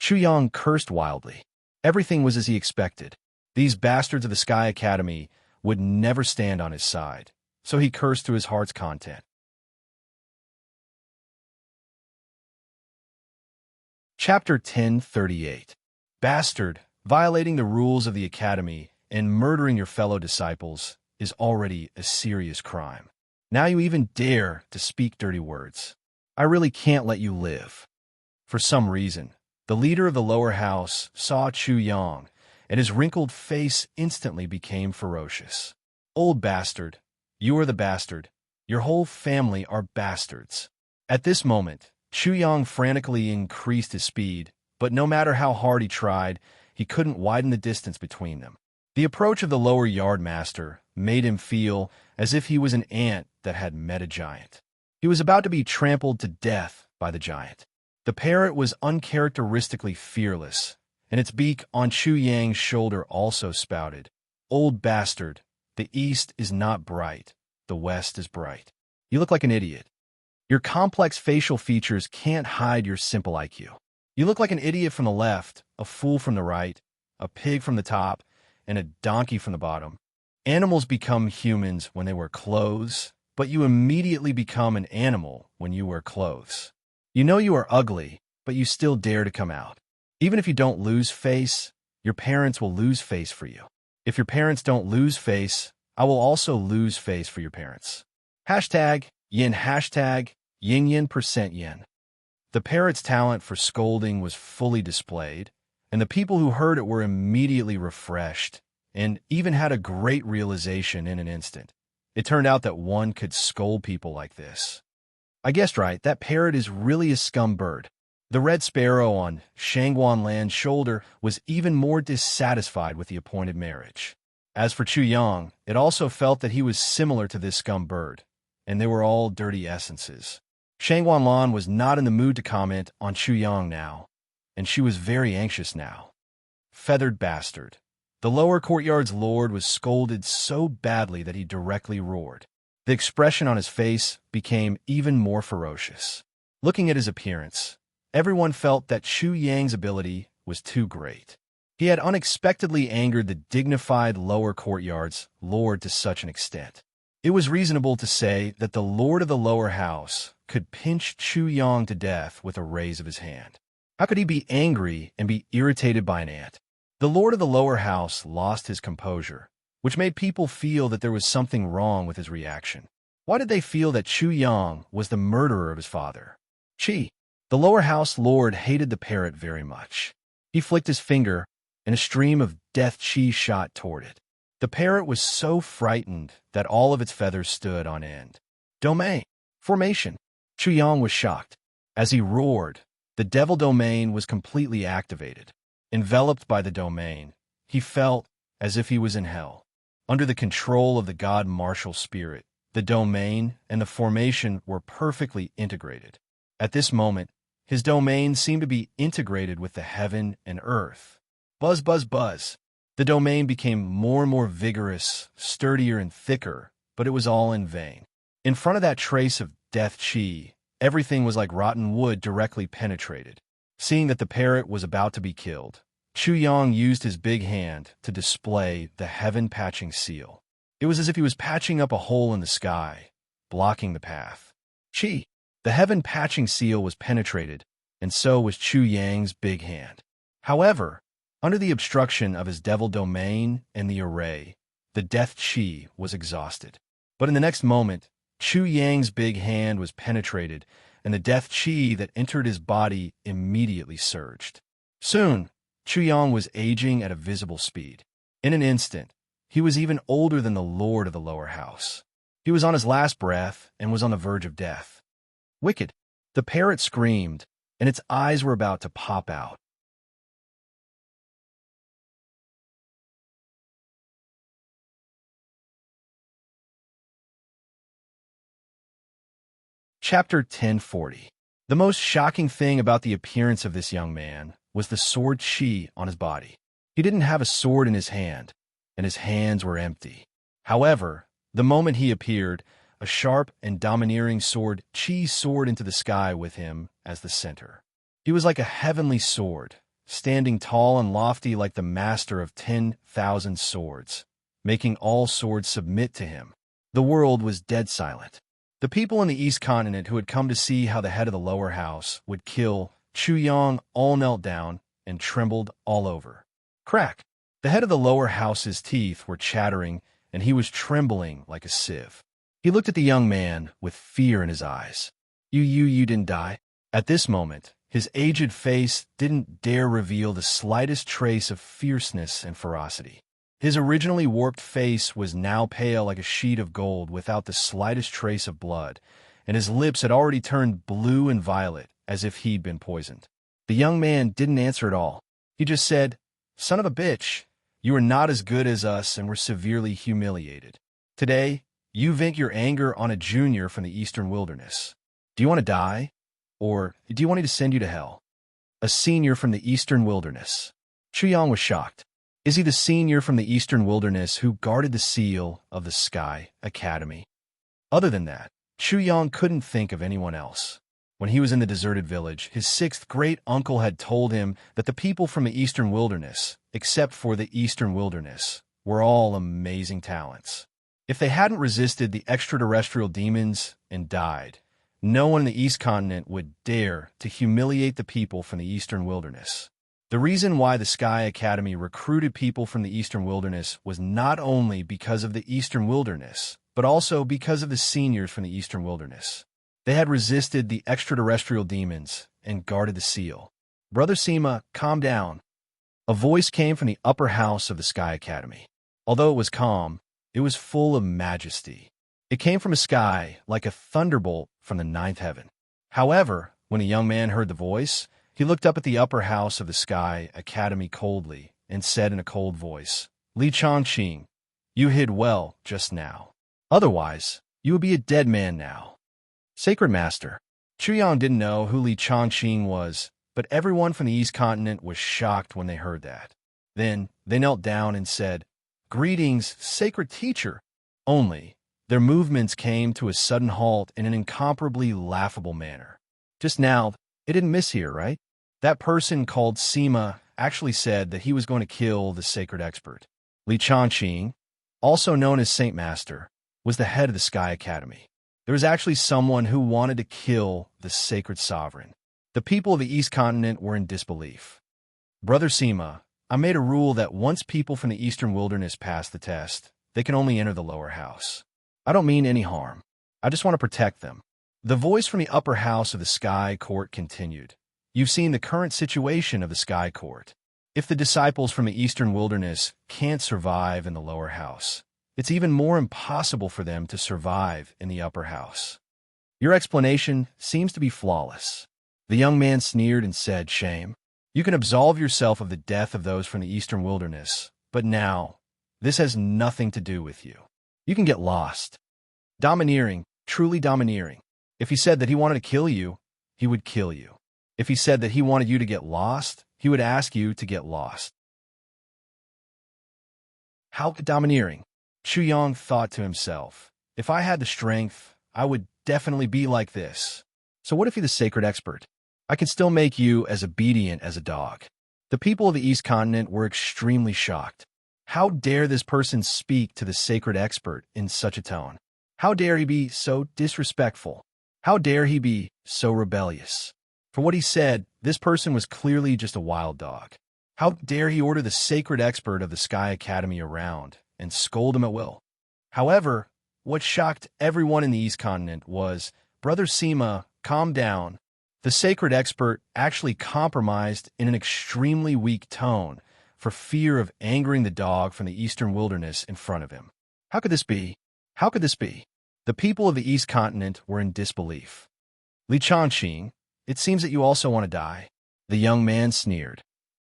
Chuyang cursed wildly. Everything was as he expected. These bastards of the Sky Academy would never stand on his side, so he cursed to his heart's content. Chapter 1038. Bastard, violating the rules of the Academy and murdering your fellow disciples is already a serious crime. Now you even dare to speak dirty words. I really can't let you live. For some reason, the leader of the lower house saw Chuyang, and his wrinkled face instantly became ferocious. Old bastard, you are the bastard. Your whole family are bastards. At this moment, Chuyang frantically increased his speed, but no matter how hard he tried, he couldn't widen the distance between them. The approach of the lower yardmaster made him feel as if he was an ant that had met a giant. He was about to be trampled to death by the giant. The parrot was uncharacteristically fearless, and its beak on Chuyang's shoulder also spouted, Old bastard, the east is not bright, the west is bright. You look like an idiot. Your complex facial features can't hide your simple IQ. You look like an idiot from the left, a fool from the right, a pig from the top, and a donkey from the bottom. Animals become humans when they wear clothes, but you immediately become an animal when you wear clothes. You know you are ugly, but you still dare to come out. Even if you don't lose face, your parents will lose face for you. If your parents don't lose face, I will also lose face for your parents. Hashtag yin, hashtag yin yin percent yin. The parrot's talent for scolding was fully displayed, and the people who heard it were immediately refreshed and even had a great realization in an instant. It turned out that one could scold people like this. I guessed right, that parrot is really a scum bird. The red sparrow on Shangguan Lan's shoulder was even more dissatisfied with the appointed marriage. As for Chu Yang, it also felt that he was similar to this scum bird, and they were all dirty essences. Shangguan Lan was not in the mood to comment on Chu Yang now, and she was very anxious now. Feathered bastard. The lower courtyard's lord was scolded so badly that he directly roared. The expression on his face became even more ferocious. Looking at his appearance, everyone felt that Chu Yang's ability was too great. He had unexpectedly angered the dignified lower courtyard's lord to such an extent. It was reasonable to say that the lord of the lower house could pinch Chu Yang to death with a raise of his hand. How could he be angry and be irritated by an ant? The lord of the lower house lost his composure, which made people feel that there was something wrong with his reaction. Why did they feel that Chu Yang was the murderer of his father? Chi. The lower house lord hated the parrot very much. He flicked his finger, and a stream of death chi shot toward it. The parrot was so frightened that all of its feathers stood on end. Domain. Formation. Chu Yang was shocked. As he roared, the devil domain was completely activated. Enveloped by the domain, he felt as if he was in hell. Under the control of the god martial spirit, the domain and the formation were perfectly integrated. At this moment, his domain seemed to be integrated with the heaven and earth. Buzz, buzz, buzz. The domain became more and more vigorous, sturdier and thicker, but it was all in vain. In front of that trace of death chi, everything was like rotten wood directly penetrated. Seeing that the parrot was about to be killed, Chu Yang used his big hand to display the heaven patching seal. It was as if he was patching up a hole in the sky, blocking the path. Chi. The heaven patching seal was penetrated, and so was Chu Yang's big hand. However, under the obstruction of his devil domain and the array, the death chi was exhausted. But in the next moment, Chu Yang's big hand was penetrated, and the death chi that entered his body immediately surged. Soon, Chu Yang was aging at a visible speed. In an instant, he was even older than the lord of the lower house. He was on his last breath and was on the verge of death. Wicked! The parrot screamed, and its eyes were about to pop out. Chapter 1040. The most shocking thing about the appearance of this young man was the sword chi on his body. He didn't have a sword in his hand, and his hands were empty. However, the moment he appeared, a sharp and domineering sword chi soared into the sky with him as the center. He was like a heavenly sword, standing tall and lofty like the master of 10,000 swords, making all swords submit to him. The world was dead silent. The people in the East Continent who had come to see how the head of the lower house would kill Chu Yang all knelt down and trembled all over. Crack! The head of the lower house's teeth were chattering, and he was trembling like a sieve. He looked at the young man with fear in his eyes. You didn't die? At this moment, his aged face didn't dare reveal the slightest trace of fierceness and ferocity. His originally warped face was now pale like a sheet of gold without the slightest trace of blood, and his lips had already turned blue and violet as if he'd been poisoned. The young man didn't answer at all. He just said, "Son of a bitch, you are not as good as us and were severely humiliated. Today, you vent your anger on a junior from the eastern wilderness. Do you want to die? Or do you want me to send you to hell?" A senior from the eastern wilderness. Chu Yang was shocked. Is he the senior from the eastern wilderness who guarded the seal of the Sky Academy? Other than that, Chu Yang couldn't think of anyone else. When he was in the deserted village, his sixth great-uncle had told him that the people from the eastern wilderness, except for the eastern wilderness, were all amazing talents. If they hadn't resisted the extraterrestrial demons and died, no one in the East Continent would dare to humiliate the people from the Eastern Wilderness. The reason why the Sky Academy recruited people from the Eastern Wilderness was not only because of the Eastern Wilderness, but also because of the seniors from the Eastern Wilderness. They had resisted the extraterrestrial demons and guarded the seal. Brother Seema, calm down. A voice came from the upper house of the Sky Academy. Although it was calm, it was full of majesty. It came from a sky like a thunderbolt from the ninth heaven. However, when a young man heard the voice, he looked up at the upper house of the Sky Academy coldly and said in a cold voice, "Li Changqing, you hid well just now. Otherwise, you would be a dead man now." Sacred Master. Chuyang didn't know who Li Changqing was, but everyone from the East Continent was shocked when they heard that. Then they knelt down and said, "Greetings, Sacred Teacher." Only, their movements came to a sudden halt in an incomparably laughable manner. Just now, it didn't miss here, right? That person called Seema actually said that he was going to kill the Sacred Expert. Li Changqing, also known as Saint Master, was the head of the Sky Academy. There was actually someone who wanted to kill the Sacred Sovereign. The people of the East Continent were in disbelief. Brother Seema, I made a rule that once people from the Eastern Wilderness pass the test, they can only enter the lower house. I don't mean any harm. I just want to protect them. The voice from the upper house of the Sky Court continued. You've seen the current situation of the Sky Court. If the disciples from the Eastern Wilderness can't survive in the lower house, it's even more impossible for them to survive in the upper house. Your explanation seems to be flawless. The young man sneered and said, "Shame. You can absolve yourself of the death of those from the Eastern Wilderness, but now, this has nothing to do with you. You can get lost." Domineering, truly domineering. If he said that he wanted to kill you, he would kill you. If he said that he wanted you to get lost, he would ask you to get lost. How domineering? Chuyang thought to himself. If I had the strength, I would definitely be like this. So what if you're the Sacred Expert? I can still make you as obedient as a dog. The people of the East Continent were extremely shocked. How dare this person speak to the Sacred Expert in such a tone? How dare he be so disrespectful? How dare he be so rebellious? For what he said, this person was clearly just a wild dog. How dare he order the Sacred Expert of the Sky Academy around and scold him at will? However, what shocked everyone in the East Continent was, Brother Seema, calm down. The Sacred Expert actually compromised in an extremely weak tone for fear of angering the dog from the Eastern Wilderness in front of him. How could this be? How could this be? The people of the East Continent were in disbelief. Li Changqing, it seems that you also want to die. The young man sneered.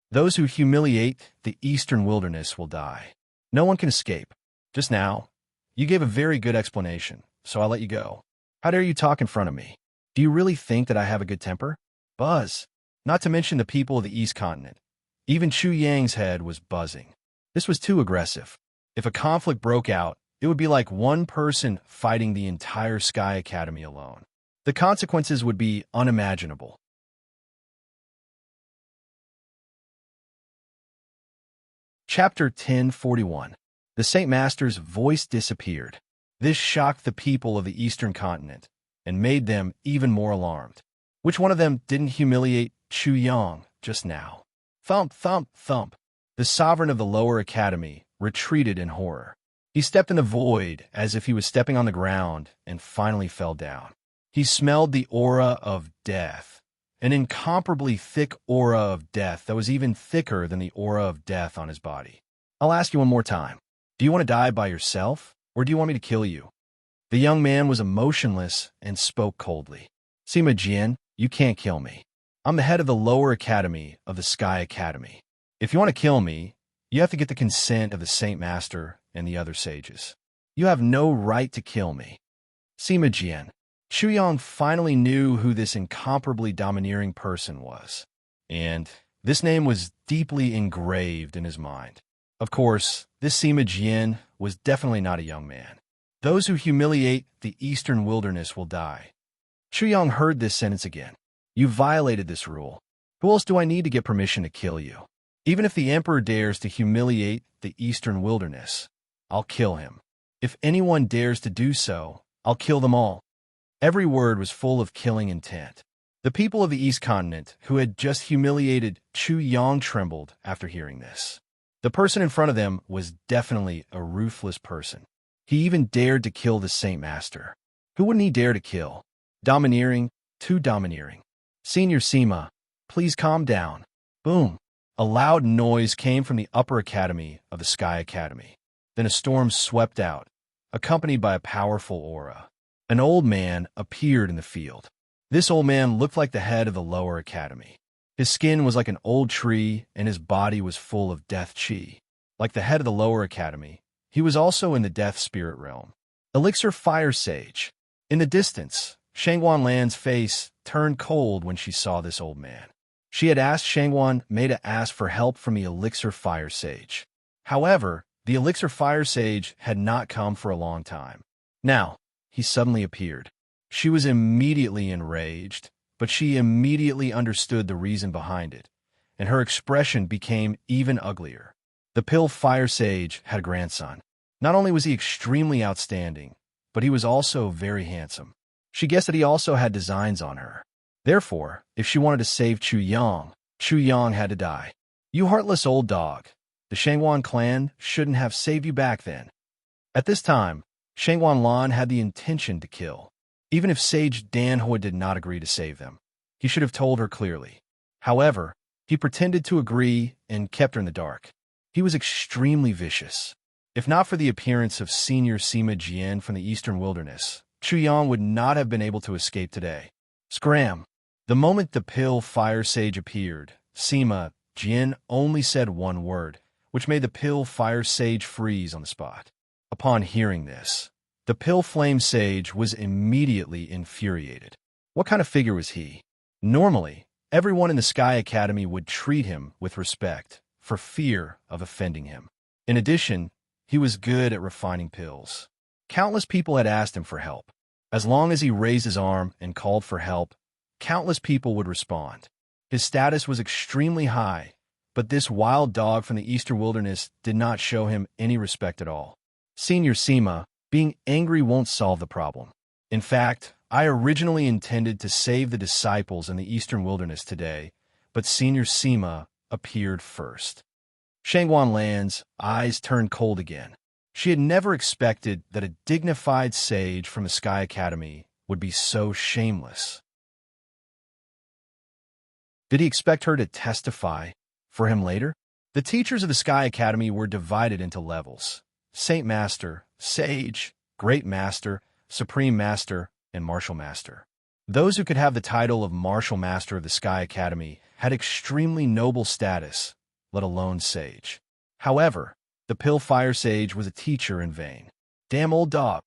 Those who humiliate the Eastern Wilderness will die. No one can escape. Just now, you gave a very good explanation, so I'll let you go. How dare you talk in front of me? Do you really think that I have a good temper? Buzz. Not to mention the people of the East Continent. Even Chu Yang's head was buzzing. This was too aggressive. If a conflict broke out, it would be like one person fighting the entire Sky Academy alone. The consequences would be unimaginable. Chapter 1041. The Saint Master's voice disappeared. This shocked the people of the Eastern Continent and made them even more alarmed. Which one of them didn't humiliate Chu Yang just now? Thump, thump, thump. The sovereign of the lower academy retreated in horror. He stepped in the void as if he was stepping on the ground and finally fell down. He smelled the aura of death, an incomparably thick aura of death that was even thicker than the aura of death on his body. I'll ask you one more time. Do you want to die by yourself, or do you want me to kill you? The young man was emotionless and spoke coldly. Sima Jian, you can't kill me. I'm the head of the lower academy of the Sky Academy. If you want to kill me, you have to get the consent of the Saint Master and the other sages. You have no right to kill me. Sima Jian. Chuyang finally knew who this incomparably domineering person was, and this name was deeply engraved in his mind. Of course, this Sima Jian was definitely not a young man. Those who humiliate the Eastern Wilderness will die. Chuyang heard this sentence again. You violated this rule. Who else do I need to get permission to kill you? Even if the Emperor dares to humiliate the Eastern Wilderness, I'll kill him. If anyone dares to do so, I'll kill them all. Every word was full of killing intent. The people of the East Continent, who had just humiliated Chu Yang, trembled after hearing this. The person in front of them was definitely a ruthless person. He even dared to kill the Saint Master. Who wouldn't he dare to kill? Domineering, too domineering. Senior Sima, please calm down. Boom. A loud noise came from the upper academy of the Sky Academy. Then a storm swept out, accompanied by a powerful aura. An old man appeared in the field. This old man looked like the head of the lower academy. His skin was like an old tree, and his body was full of death chi. Like the head of the lower academy, he was also in the death spirit realm. Elixir Fire Sage. In the distance, Shangwan Lan's face turned cold when she saw this old man. She had asked Shangwan Mei to ask for help from the Elixir Fire Sage. However, the Elixir Fire Sage had not come for a long time. Now, he suddenly appeared. She was immediately enraged, but she immediately understood the reason behind it, and her expression became even uglier. The Pill Fire Sage had a grandson. Not only was he extremely outstanding, but he was also very handsome. She guessed that he also had designs on her. Therefore, if she wanted to save Chu Yang had to die. You heartless old dog. The Shangwan clan shouldn't have saved you back then. At this time, Shangwan Lan had the intention to kill. Even if Sage Danhua did not agree to save them, he should have told her clearly. However, he pretended to agree and kept her in the dark. He was extremely vicious. If not for the appearance of Senior Sima Jian from the Eastern Wilderness, Chu Yang would not have been able to escape today. Scram! The moment the Pill Fire Sage appeared, Sima Jian only said one word, which made the Pill Fire Sage freeze on the spot. Upon hearing this, the Pill Flame Sage was immediately infuriated. What kind of figure was he? Normally, everyone in the Sky Academy would treat him with respect, for fear of offending him. In addition, he was good at refining pills. Countless people had asked him for help. As long as he raised his arm and called for help, countless people would respond. His status was extremely high, but this wild dog from the Eastern Wilderness did not show him any respect at all. Senior Sima, being angry won't solve the problem. In fact, I originally intended to save the disciples in the Eastern Wilderness today, but Senior Sima appeared first. Shangwan Lan's eyes turned cold again. She had never expected that a dignified sage from the Sky Academy would be so shameless. Did he expect her to testify for him later? The teachers of the Sky Academy were divided into levels: Saint Master, Sage, Great Master, Supreme Master, and Martial Master. Those who could have the title of Martial Master of the Sky Academy had extremely noble status, let alone Sage. However, the Pill Fire Sage was a teacher in vain. Damn old dog.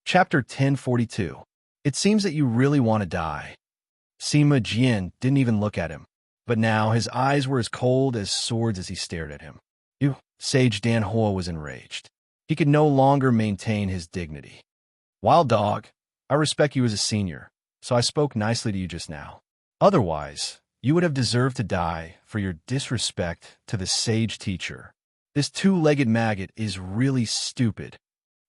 Chapter 1042. It seems that you really want to die. Sima Jian didn't even look at him, but now his eyes were as cold as swords as he stared at him. Sage Danhua was enraged. He could no longer maintain his dignity. Wild dog, I respect you as a senior, so I spoke nicely to you just now. Otherwise, you would have deserved to die for your disrespect to the sage teacher. This two-legged maggot is really stupid.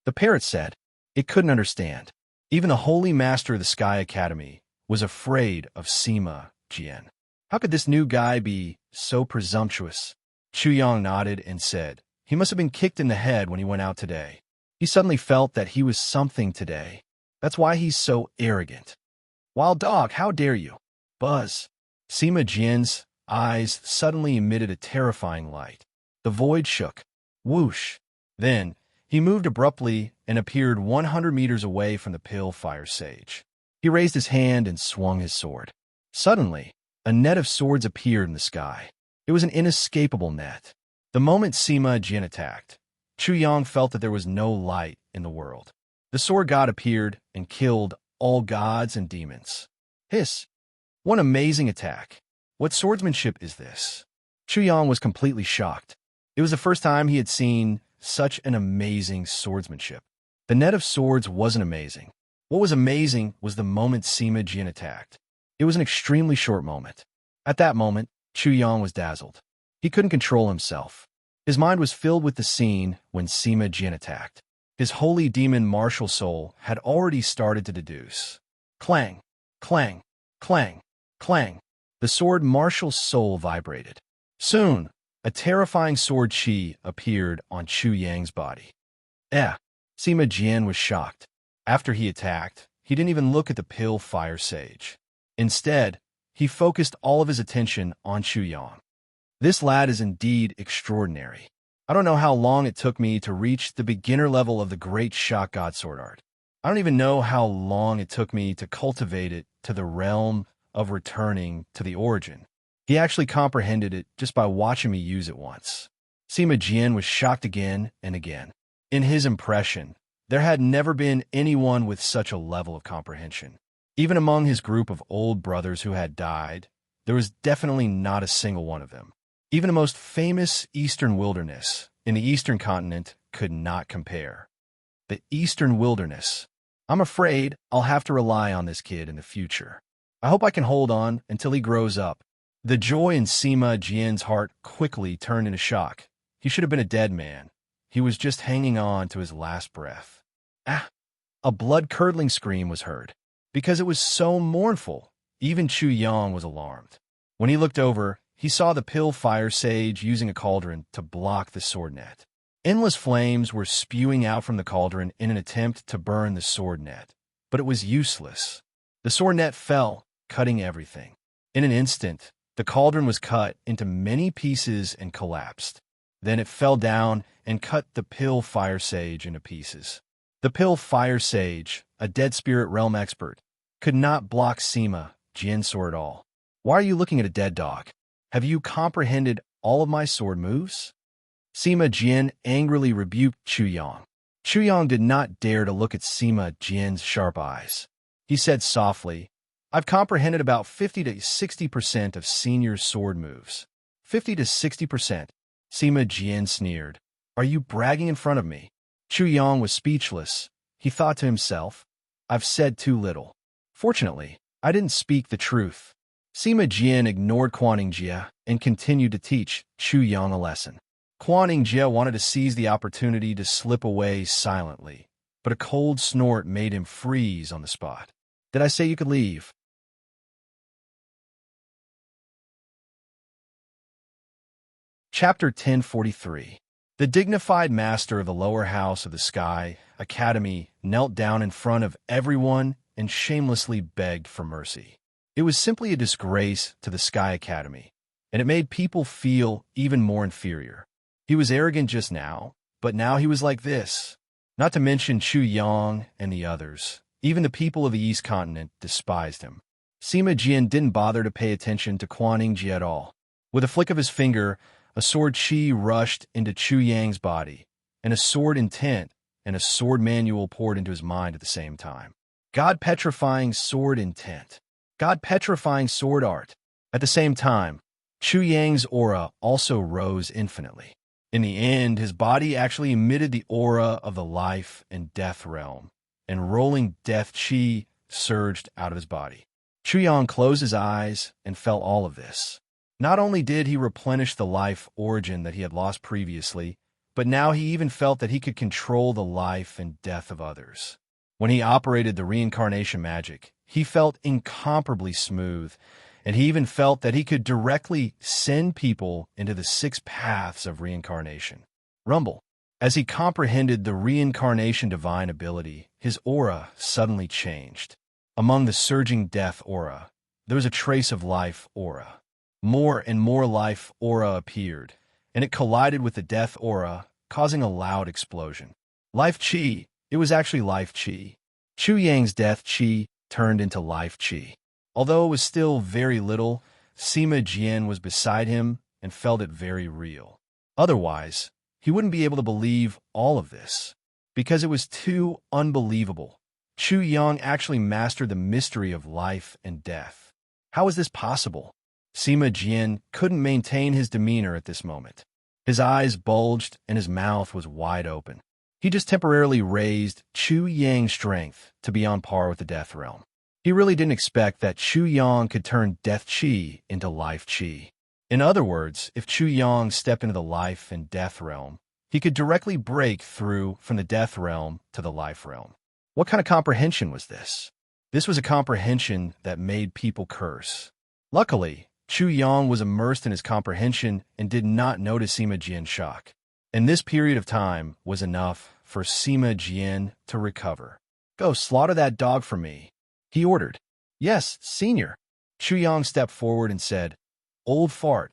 The parrot said. It couldn't understand. Even the holy master of the Sky Academy was afraid of Sima Jian. How could this new guy be so presumptuous? Chu Yang nodded and said, he must have been kicked in the head when he went out today. He suddenly felt that he was something today. That's why he's so arrogant. Wild dog, how dare you? Buzz. Sima Jian's eyes suddenly emitted a terrifying light. The void shook. Whoosh. Then, he moved abruptly and appeared 100 meters away from the Pill Fire Sage. He raised his hand and swung his sword. Suddenly, a net of swords appeared in the sky. It was an inescapable net. The moment Sima Jian attacked, Chu Yang felt that there was no light in the world. The sword god appeared and killed all gods and demons. Hiss! What amazing attack! What swordsmanship is this? Chu Yang was completely shocked. It was the first time he had seen such an amazing swordsmanship. The net of swords wasn't amazing. What was amazing was the moment Sima Jian attacked. It was an extremely short moment. At that moment, Chu Yang was dazzled. He couldn't control himself. His mind was filled with the scene when Sima Jian attacked. His holy demon martial soul had already started to deduce. Clang, clang, clang, clang. The sword martial soul vibrated. Soon, a terrifying sword chi appeared on Chu Yang's body. Sima Jian was shocked. After he attacked, he didn't even look at the pill fire sage. Instead, he focused all of his attention on Chu Yang. This lad is indeed extraordinary. I don't know how long it took me to reach the beginner level of the great shock god sword art. I don't even know how long it took me to cultivate it to the realm of returning to the origin. He actually comprehended it just by watching me use it once. Sima Jian was shocked again and again. In his impression, there had never been anyone with such a level of comprehension. Even among his group of old brothers who had died, there was definitely not a single one of them. Even the most famous Eastern wilderness in the Eastern continent could not compare. The Eastern wilderness. I'm afraid I'll have to rely on this kid in the future. I hope I can hold on until he grows up. The joy in Sima Jian's heart quickly turned into shock. He should have been a dead man. He was just hanging on to his last breath. A blood-curdling scream was heard. Because it was so mournful, even Chu Yang was alarmed. When he looked over, he saw the pill fire sage using a cauldron to block the sword net. Endless flames were spewing out from the cauldron in an attempt to burn the sword net, but it was useless. The sword net fell, cutting everything. In an instant, the cauldron was cut into many pieces and collapsed. Then it fell down and cut the pill fire sage into pieces. The pill fire sage, a dead spirit realm expert, could not block Sima Jian's sword at all. Why are you looking at a dead dog? Have you comprehended all of my sword moves? Sima Jian angrily rebuked Chu Yang. Chu Yang did not dare to look at Sima Jian's sharp eyes. He said softly, I've comprehended about 50 to 60% of senior sword moves. 50 to 60%. Sima Jian sneered. Are you bragging in front of me? Chu Yang was speechless. He thought to himself, I've said too little. Fortunately, I didn't speak the truth. Sima Jian ignored Quan Ningjie and continued to teach Chu Yang a lesson. Quan Ningjie wanted to seize the opportunity to slip away silently, but a cold snort made him freeze on the spot. Did I say you could leave? Chapter 1043. The dignified master of the lower house of the Sky Academy knelt down in front of everyone and shamelessly begged for mercy. It was simply a disgrace to the Sky Academy, and it made people feel even more inferior. He was arrogant just now, but now he was like this. Not to mention Chu Yang and the others. Even the people of the East Continent despised him. Sima Jian didn't bother to pay attention to Quan Ningjie at all. With a flick of his finger, a sword chi rushed into Chu Yang's body, and a sword intent and a sword manual poured into his mind at the same time. God-petrifying sword intent. God-petrifying sword art. At the same time, Chu Yang's aura also rose infinitely. In the end, his body actually emitted the aura of the life and death realm, and rolling death chi surged out of his body. Chu Yang closed his eyes and felt all of this. Not only did he replenish the life origin that he had lost previously, but now he even felt that he could control the life and death of others. When he operated the reincarnation magic, he felt incomparably smooth, and he even felt that he could directly send people into the 6 paths of reincarnation. Rumble. As he comprehended the reincarnation divine ability, his aura suddenly changed. Among the surging death aura, there was a trace of life aura. More and more life aura appeared, and it collided with the death aura, causing a loud explosion. Life chi. It was actually life chi. Chu Yang's death chi turned into life chi. Although it was still very little, Sima Jian was beside him and felt it very real. Otherwise, he wouldn't be able to believe all of this, because it was too unbelievable. Chu Yang actually mastered the mystery of life and death. How is this possible? Sima Jian couldn't maintain his demeanor at this moment. His eyes bulged and his mouth was wide open. He just temporarily raised Chu Yang's strength to be on par with the death realm. He really didn't expect that Chu Yang could turn death chi into life chi. In other words, if Chu Yang stepped into the life and death realm, he could directly break through from the death realm to the life realm. What kind of comprehension was this? This was a comprehension that made people curse. Luckily, Chu Yang was immersed in his comprehension and did not notice Sima Jian's shock. And this period of time was enough for Sima Jian to recover. "Go slaughter that dog for me," he ordered. "Yes, senior." Chu Yang stepped forward and said, "Old fart,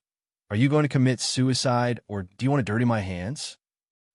are you going to commit suicide or do you want to dirty my hands?"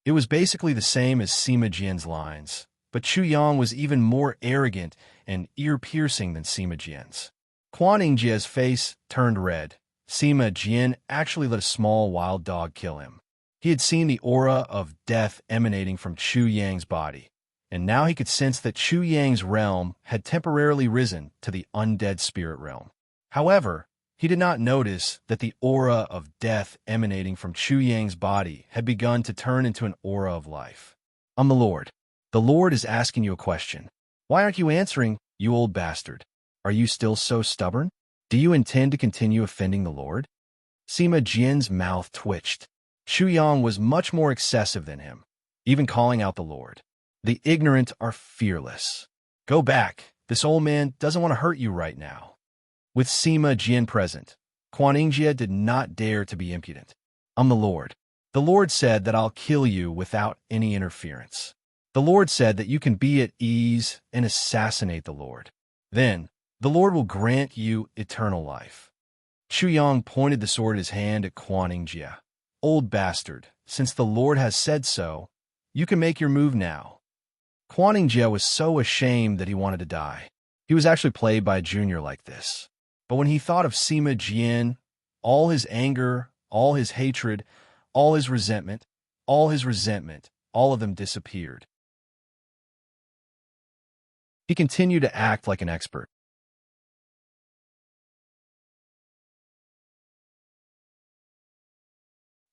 It was basically the same as Sima Jian's lines, but Chu Yang was even more arrogant and ear-piercing than Sima Jian's. Quan Yingjia's face turned red. Sima Jian actually let a small wild dog kill him. He had seen the aura of death emanating from Chu Yang's body, and now he could sense that Chu Yang's realm had temporarily risen to the undead spirit realm. However, he did not notice that the aura of death emanating from Chu Yang's body had begun to turn into an aura of life. "I'm the Lord. The Lord is asking you a question. Why aren't you answering, you old bastard? Are you still so stubborn? Do you intend to continue offending the Lord?" Sima Jian's mouth twitched. Chu Yang was much more excessive than him, even calling out the Lord. "The ignorant are fearless. Go back. This old man doesn't want to hurt you right now." With Sima Jian present, Quan Yingjie did not dare to be impudent. "I'm the Lord. The Lord said that I'll kill you without any interference. The Lord said that you can be at ease and assassinate the Lord. Then, the Lord will grant you eternal life." Chu Yang pointed the sword in his hand at Quan Yingjie. "Old bastard, since the Lord has said so, you can make your move now." Quan Yingjie was so ashamed that he wanted to die. He was actually played by a junior like this. But when he thought of Sima Jian, all his anger, all his hatred, all his resentment, all of them disappeared. He continued to act like an expert.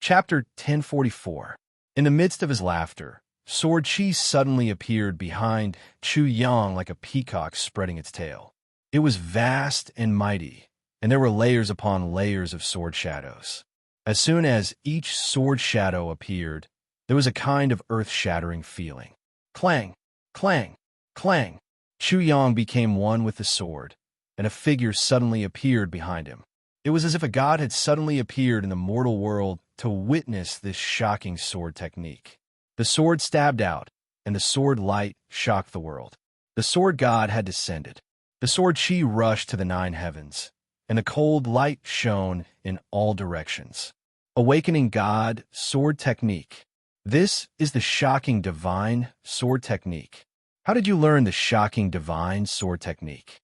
Chapter 1044. In the midst of his laughter, Sword Chi suddenly appeared behind Chu Yang like a peacock spreading its tail. It was vast and mighty, and there were layers upon layers of sword shadows. As soon as each sword shadow appeared, there was a kind of earth-shattering feeling. Clang, clang, clang. Chu Yang became one with the sword, and a figure suddenly appeared behind him. It was as if a god had suddenly appeared in the mortal world to witness this shocking sword technique. The sword stabbed out, and the sword light shocked the world. The sword god had descended. The sword chi rushed to the 9 heavens, and the cold light shone in all directions. Awakening God Sword Technique. This is the shocking divine sword technique. How did you learn the shocking divine sword technique?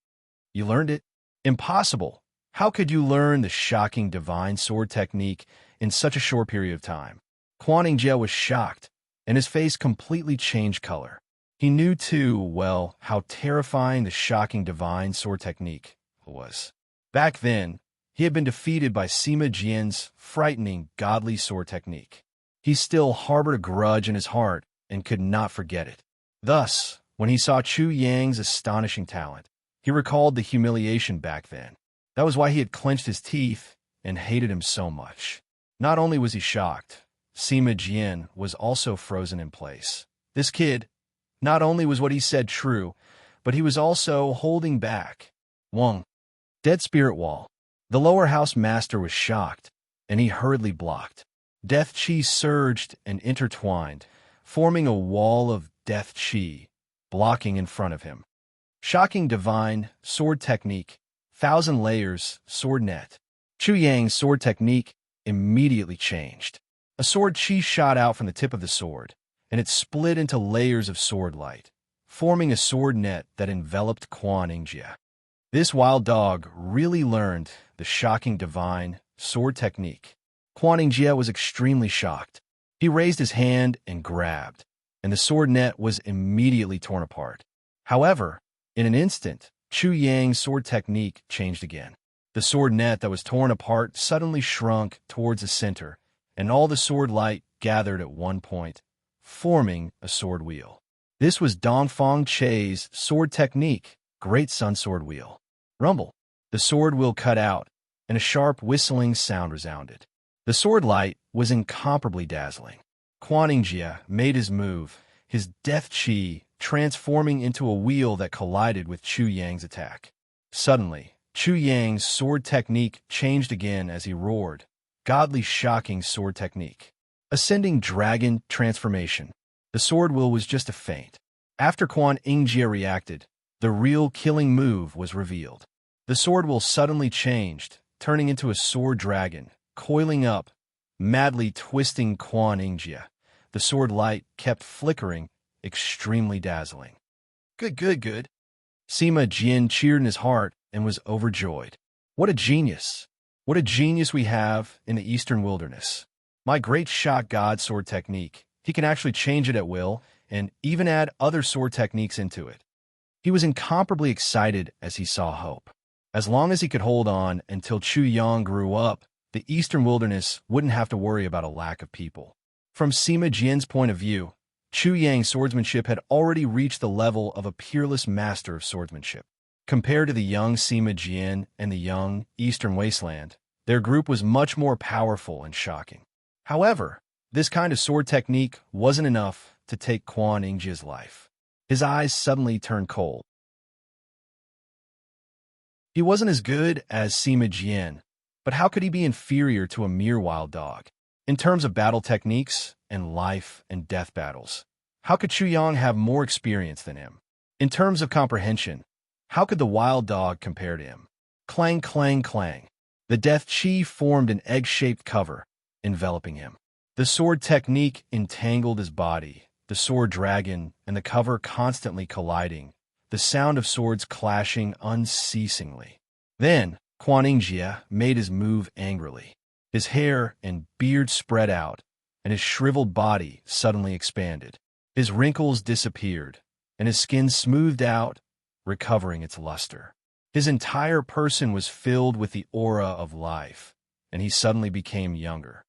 You learned it? Impossible. How could you learn the shocking divine sword technique in such a short period of time? Quan Yingjie was shocked, and his face completely changed color. He knew too well how terrifying the shocking divine sword technique was. Back then, he had been defeated by Sima Jian's frightening godly sword technique. He still harbored a grudge in his heart and could not forget it. Thus, when he saw Chu Yang's astonishing talent, he recalled the humiliation back then. That was why he had clenched his teeth and hated him so much. Not only was he shocked, Sima Jian was also frozen in place. This kid, not only was what he said true, but he was also holding back. Wong. Dead spirit wall. The lower house master was shocked, and he hurriedly blocked. Death chi surged and intertwined, forming a wall of death chi, blocking in front of him. Shocking divine sword technique, 1,000 layers sword net. Chu Yang's sword technique immediately changed. A sword chi shot out from the tip of the sword, and it split into layers of sword light, forming a sword net that enveloped Quan Yingjie. This wild dog really learned the shocking divine sword technique. Quan Yingjie was extremely shocked. He raised his hand and grabbed, and the sword net was immediately torn apart. However, in an instant, Chu Yang's sword technique changed again. The sword net that was torn apart suddenly shrunk towards the center, and all the sword light gathered at one point, forming a sword wheel. This was Dongfang Che's sword technique, Great Sun Sword Wheel. Rumble. The sword wheel cut out, and a sharp whistling sound resounded. The sword light was incomparably dazzling. Quan Ingjia made his move, his death chi transforming into a wheel that collided with Chu Yang's attack. Suddenly, Chu Yang's sword technique changed again as he roared. Godly shocking sword technique. Ascending dragon transformation. The sword will was just a feint. After Quan Ingjia reacted, the real killing move was revealed. The sword will suddenly changed, turning into a sword dragon, coiling up, madly twisting Quan Ingjia. The sword light kept flickering, extremely dazzling. Good, good, good. Sima Jian cheered in his heart and was overjoyed. What a genius! What a genius we have in the Eastern Wilderness. My great shock god sword technique. He can actually change it at will and even add other sword techniques into it. He was incomparably excited as he saw hope. As long as he could hold on until Chu Yang grew up, the Eastern Wilderness wouldn't have to worry about a lack of people. From Sima Jian's point of view, Chu Yang's swordsmanship had already reached the level of a peerless master of swordsmanship. Compared to the young Sima Jian and the young Eastern Wasteland, their group was much more powerful and shocking. However, this kind of sword technique wasn't enough to take Quan Ingjia's life. His eyes suddenly turned cold. He wasn't as good as Sima Jian, but how could he be inferior to a mere wild dog? In terms of battle techniques and life and death battles, how could Chu Yang have more experience than him? In terms of comprehension, how could the wild dog compare to him? Clang, clang, clang. The death chi formed an egg-shaped cover, enveloping him. The sword technique entangled his body, the sword dragon and the cover constantly colliding, the sound of swords clashing unceasingly. Then, Quan Ingjia made his move angrily. His hair and beard spread out, and his shriveled body suddenly expanded. His wrinkles disappeared, and his skin smoothed out, recovering its luster. His entire person was filled with the aura of life, and he suddenly became younger.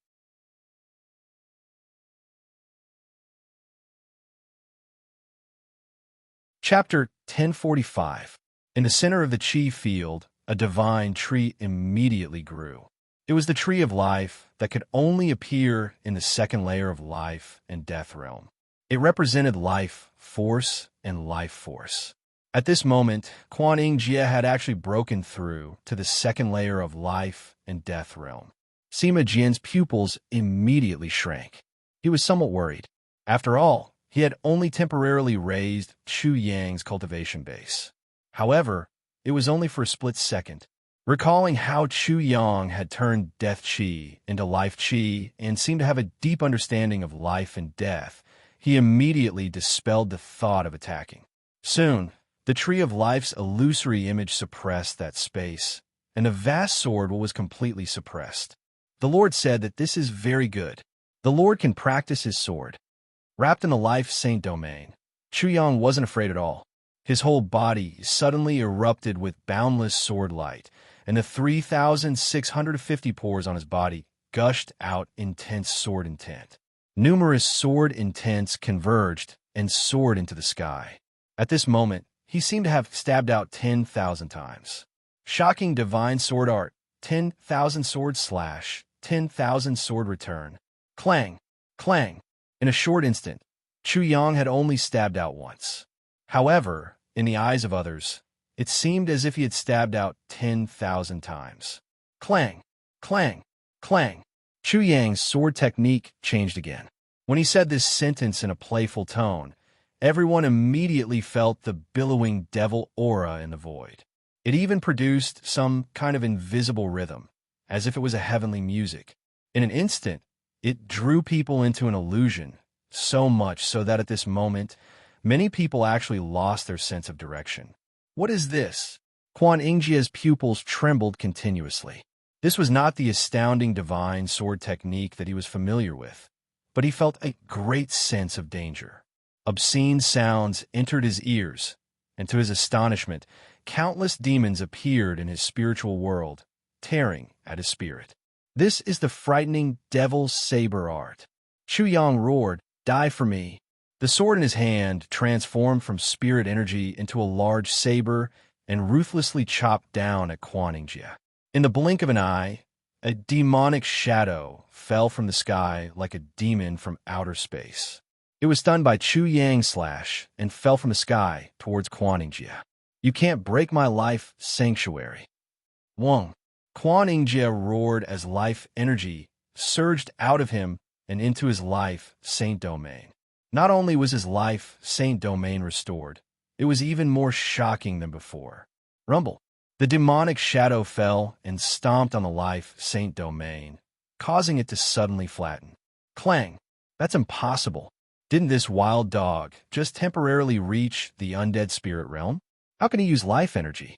Chapter 1045. In the center of the chi field, a divine tree immediately grew. It was the tree of life that could only appear in the second layer of life and death realm. It represented life force and life force. At this moment, Quan Ingjia had actually broken through to the second layer of life and death realm. Sima Jian's pupils immediately shrank. He was somewhat worried. After all, he had only temporarily raised Chu Yang's cultivation base. However, it was only for a split second. Recalling how Chu Yang had turned death chi into life chi and seemed to have a deep understanding of life and death, he immediately dispelled the thought of attacking. Soon, the tree of life's illusory image suppressed that space, and the vast sword was completely suppressed. The Lord said that this is very good. The Lord can practice his sword. Wrapped in the life saint domain, Chu Yang wasn't afraid at all. His whole body suddenly erupted with boundless sword light, and the 3,650 pores on his body gushed out intense sword intent. Numerous sword intents converged and soared into the sky. At this moment, he seemed to have stabbed out 10,000 times. Shocking divine sword art, 10,000 sword slash, 10,000 sword return. Clang, clang. In a short instant, Chu Yang had only stabbed out once. However, in the eyes of others, it seemed as if he had stabbed out 10,000 times. Clang, clang, clang. Chu Yang's sword technique changed again. When he said this sentence in a playful tone, everyone immediately felt the billowing devil aura in the void. It even produced some kind of invisible rhythm, as if it was a heavenly music. In an instant, it drew people into an illusion, so much so that at this moment, many people actually lost their sense of direction. What is this? Quan Ingjia's pupils trembled continuously. This was not the astounding divine sword technique that he was familiar with, but he felt a great sense of danger. Obscene sounds entered his ears, and to his astonishment, countless demons appeared in his spiritual world, tearing at his spirit. This is the frightening devil's saber art. Chu Yang roared, "Die for me." The sword in his hand transformed from spirit energy into a large saber and ruthlessly chopped down at Quan Ingjia. In the blink of an eye, a demonic shadow fell from the sky like a demon from outer space. It was stunned by Chu Yang's slash and fell from the sky towards Quan Yingjie. You can't break my life sanctuary. Wong. Quan Yingjie roared as life energy surged out of him and into his life saint domain. Not only was his life saint domain restored, it was even more shocking than before. Rumble. The demonic shadow fell and stomped on the life saint domain, causing it to suddenly flatten. Clang. That's impossible. Didn't this wild dog just temporarily reach the undead spirit realm? How can he use life energy?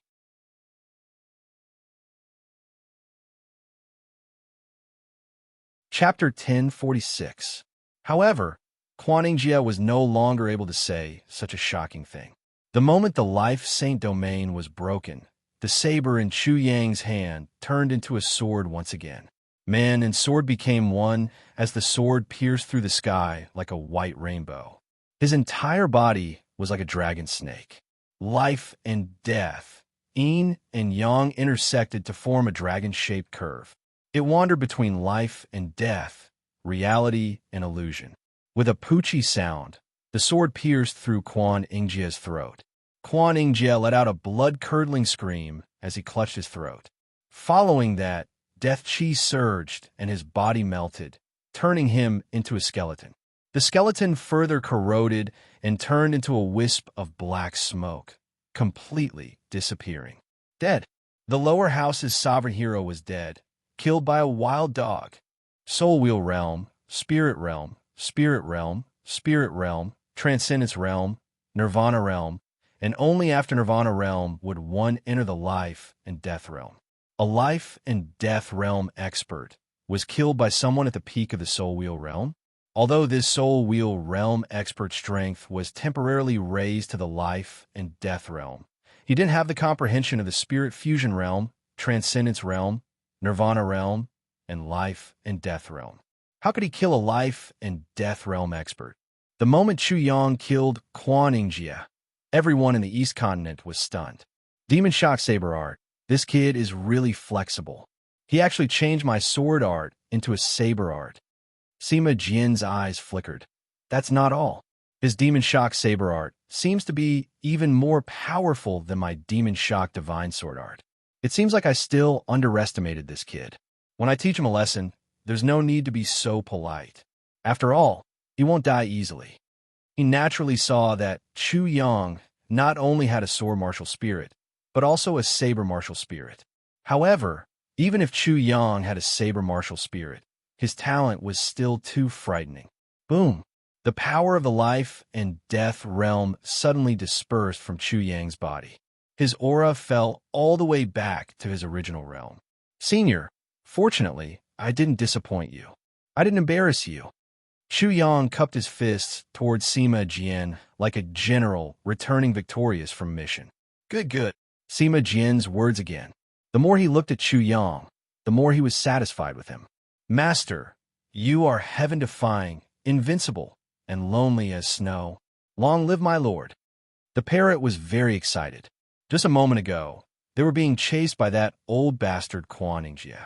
Chapter 1046. However, Quan Yingjie was no longer able to say such a shocking thing. The moment the life saint domain was broken, the saber in Chu Yang's hand turned into a sword once again. Man and sword became one as the sword pierced through the sky like a white rainbow. His entire body was like a dragon snake. Life and death, yin and yang intersected to form a dragon-shaped curve. It wandered between life and death, reality and illusion. With a poochie sound, the sword pierced through Quan Yingjie's throat. Quan Yingjie let out a blood-curdling scream as he clutched his throat. Following that, death chi surged and his body melted, turning him into a skeleton. The skeleton further corroded and turned into a wisp of black smoke, completely disappearing. Dead. The lower house's sovereign hero was dead, killed by a wild dog. Soul Wheel Realm, Spirit Realm, Spirit Realm, Spirit Realm, Transcendence Realm, Nirvana Realm, and only after Nirvana Realm would one enter the life and death realm. A life and death realm expert was killed by someone at the peak of the Soul Wheel Realm. Although this Soul Wheel Realm expert strength was temporarily raised to the life and death realm, he didn't have the comprehension of the Spirit Fusion Realm, Transcendence Realm, Nirvana Realm, and Life and Death Realm. How could he kill a Life and Death Realm expert? The moment Chu Yang killed Quan Yingjie, everyone in the East Continent was stunned. Demon Shock Saber Art. This kid is really flexible. He actually changed my sword art into a saber art. Sima Jian's eyes flickered. That's not all. His Demon Shock Saber art seems to be even more powerful than my Demon Shock Divine Sword art. It seems like I still underestimated this kid. When I teach him a lesson, there's no need to be so polite. After all, he won't die easily. He naturally saw that Chu Yang not only had a sword martial spirit, but also a saber martial spirit. However, even if Chu Yang had a saber martial spirit, his talent was still too frightening. Boom! The power of the life and death realm suddenly dispersed from Chu Yang's body. His aura fell all the way back to his original realm. Senior, fortunately, I didn't disappoint you. I didn't embarrass you. Chu Yang cupped his fists towards Sima Jian like a general returning victorious from mission. Good, good. Sima Jian's words again. The more he looked at Chu Yang, the more he was satisfied with him. Master, you are heaven-defying, invincible, and lonely as snow. Long live my lord. The parrot was very excited. Just a moment ago, they were being chased by that old bastard Quan Yingjie.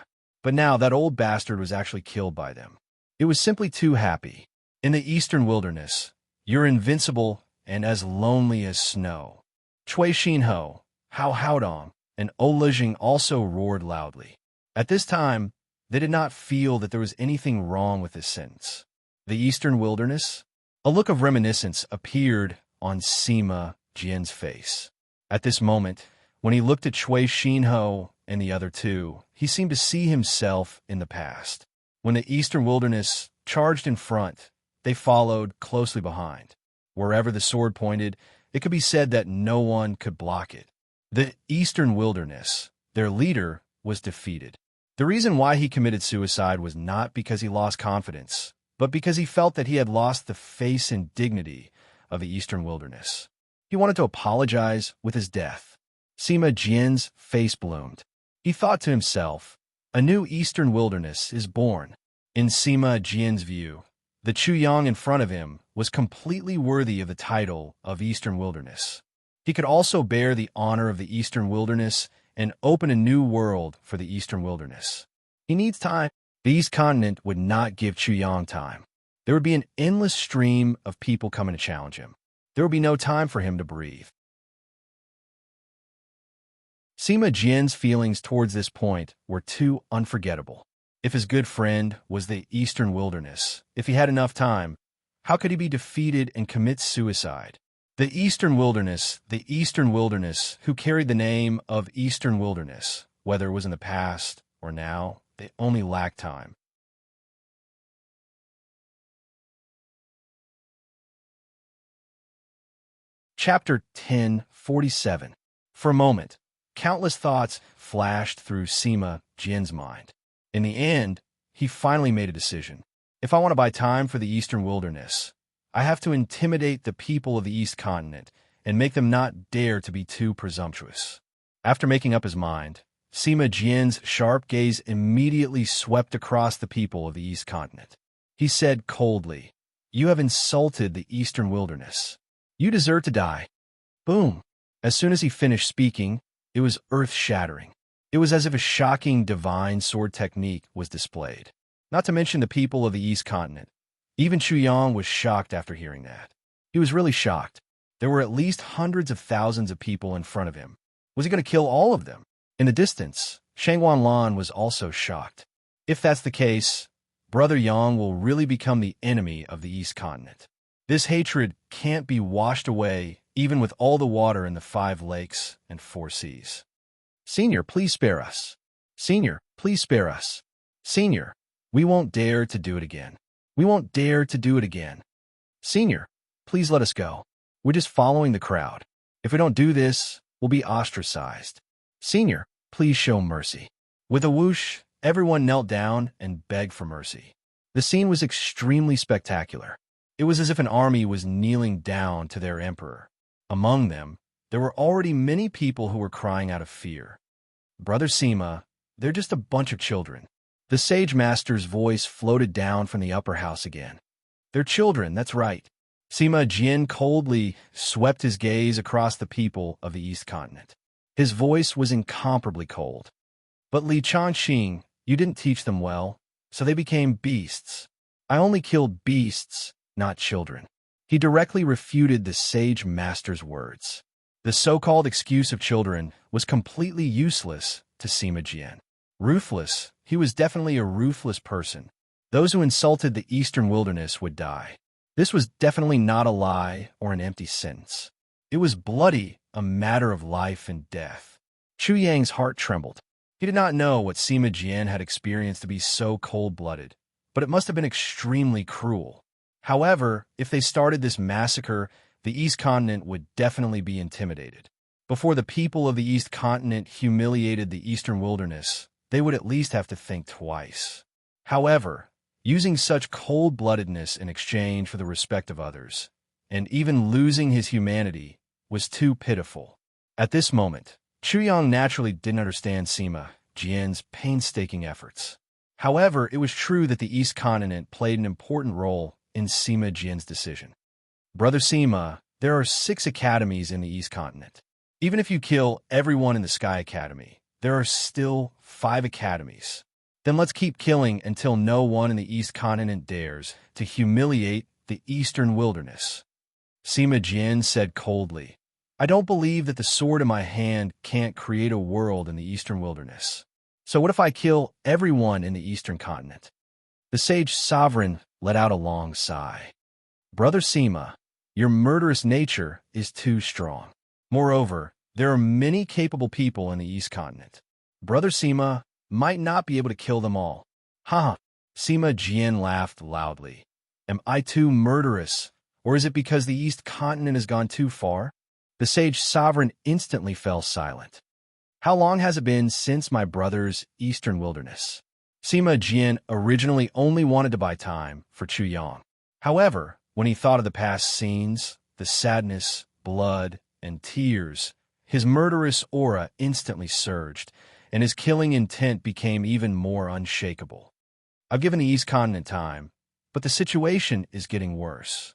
But now that old bastard was actually killed by them. It was simply too happy. In the eastern wilderness, you're invincible and as lonely as snow. Chui Xinho, Hao Haodong, and Olejing also roared loudly. At this time, they did not feel that there was anything wrong with this sentence. The eastern wilderness? A look of reminiscence appeared on Sima Jian's face. At this moment, when he looked at Chui Xinho and the other two, he seemed to see himself in the past. When the eastern wilderness charged in front, they followed closely behind. Wherever the sword pointed, it could be said that no one could block it. The eastern wilderness, their leader, was defeated. The reason why he committed suicide was not because he lost confidence, but because he felt that he had lost the face and dignity of the eastern wilderness. He wanted to apologize with his death. Sima Jian's face bloomed. He thought to himself, a new eastern wilderness is born. In Sima Jian's view, the Chu Yang in front of him was completely worthy of the title of eastern wilderness. He could also bear the honor of the eastern wilderness and open a new world for the Eastern Wilderness. He needs time. The East Continent would not give Chu Yang time. There would be an endless stream of people coming to challenge him. There would be no time for him to breathe. Sima Jian's feelings towards this point were too unforgettable. If his good friend was the Eastern Wilderness, if he had enough time, how could he be defeated and commit suicide? The Eastern Wilderness, who carried the name of Eastern Wilderness, whether it was in the past or now, they only lacked time. Chapter 10:47. For a moment, countless thoughts flashed through Sima Jian's mind. In the end, he finally made a decision. If I want to buy time for the Eastern Wilderness, I have to intimidate the people of the East Continent and make them not dare to be too presumptuous. After making up his mind, Sima Jian's sharp gaze immediately swept across the people of the East Continent. He said coldly, "You have insulted the Eastern Wilderness. You deserve to die." Boom! As soon as he finished speaking, it was earth-shattering. It was as if a shocking divine sword technique was displayed. Not to mention the people of the East Continent. Even Chu Yang was shocked after hearing that. He was really shocked. There were at least hundreds of thousands of people in front of him. Was he going to kill all of them? In the distance, Shangguan Lan was also shocked. If that's the case, Brother Yang will really become the enemy of the East Continent. This hatred can't be washed away even with all the water in the 5 lakes and 4 seas. Senior, please spare us. Senior, please spare us. Senior, we won't dare to do it again. We won't dare to do it again. Senior, please let us go. We're just following the crowd. If we don't do this, we'll be ostracized. Senior, please show mercy. With a whoosh, everyone knelt down and begged for mercy. The scene was extremely spectacular. It was as if an army was kneeling down to their emperor. Among them, there were already many people who were crying out of fear. Brother Sima, they're just a bunch of children. The sage master's voice floated down from the upper house again. They're children, that's right. Sima Jian coldly swept his gaze across the people of the East Continent. His voice was incomparably cold. But Li Chanxing, you didn't teach them well, so they became beasts. I only killed beasts, not children. He directly refuted the sage master's words. The so-called excuse of children was completely useless to Sima Jian. Ruthless, he was definitely a ruthless person. Those who insulted the Eastern Wilderness would die. This was definitely not a lie or an empty sentence. It was bloody, a matter of life and death. Chu Yang's heart trembled. He did not know what Sima Jian had experienced to be so cold-blooded, but it must have been extremely cruel. However, if they started this massacre, the East Continent would definitely be intimidated. Before the people of the East Continent humiliated the Eastern Wilderness, they would at least have to think twice. However, using such cold-bloodedness in exchange for the respect of others, and even losing his humanity, was too pitiful. At this moment, Chu Yang naturally didn't understand Sima Jian's painstaking efforts. However, it was true that the East Continent played an important role in Sima Jian's decision. Brother Sima, there are 6 academies in the East Continent. Even if you kill everyone in the Sky Academy, there are still 5 academies. Then let's keep killing until no one in the East Continent dares to humiliate the Eastern Wilderness. Sima Jian said coldly, I don't believe that the sword in my hand can't create a world in the Eastern Wilderness. So what if I kill everyone in the Eastern Continent? The sage sovereign let out a long sigh. Brother Sima, your murderous nature is too strong. Moreover, there are many capable people in the East Continent. Brother Sima might not be able to kill them all. Ha! Sima Jian laughed loudly. Am I too murderous, or is it because the East Continent has gone too far? The sage sovereign instantly fell silent. How long has it been since my brother's Eastern Wilderness? Sima Jian originally only wanted to buy time for Chu Yang. However, when he thought of the past scenes, the sadness, blood, and tears, his murderous aura instantly surged, and his killing intent became even more unshakable. I've given the East Continent time, but the situation is getting worse.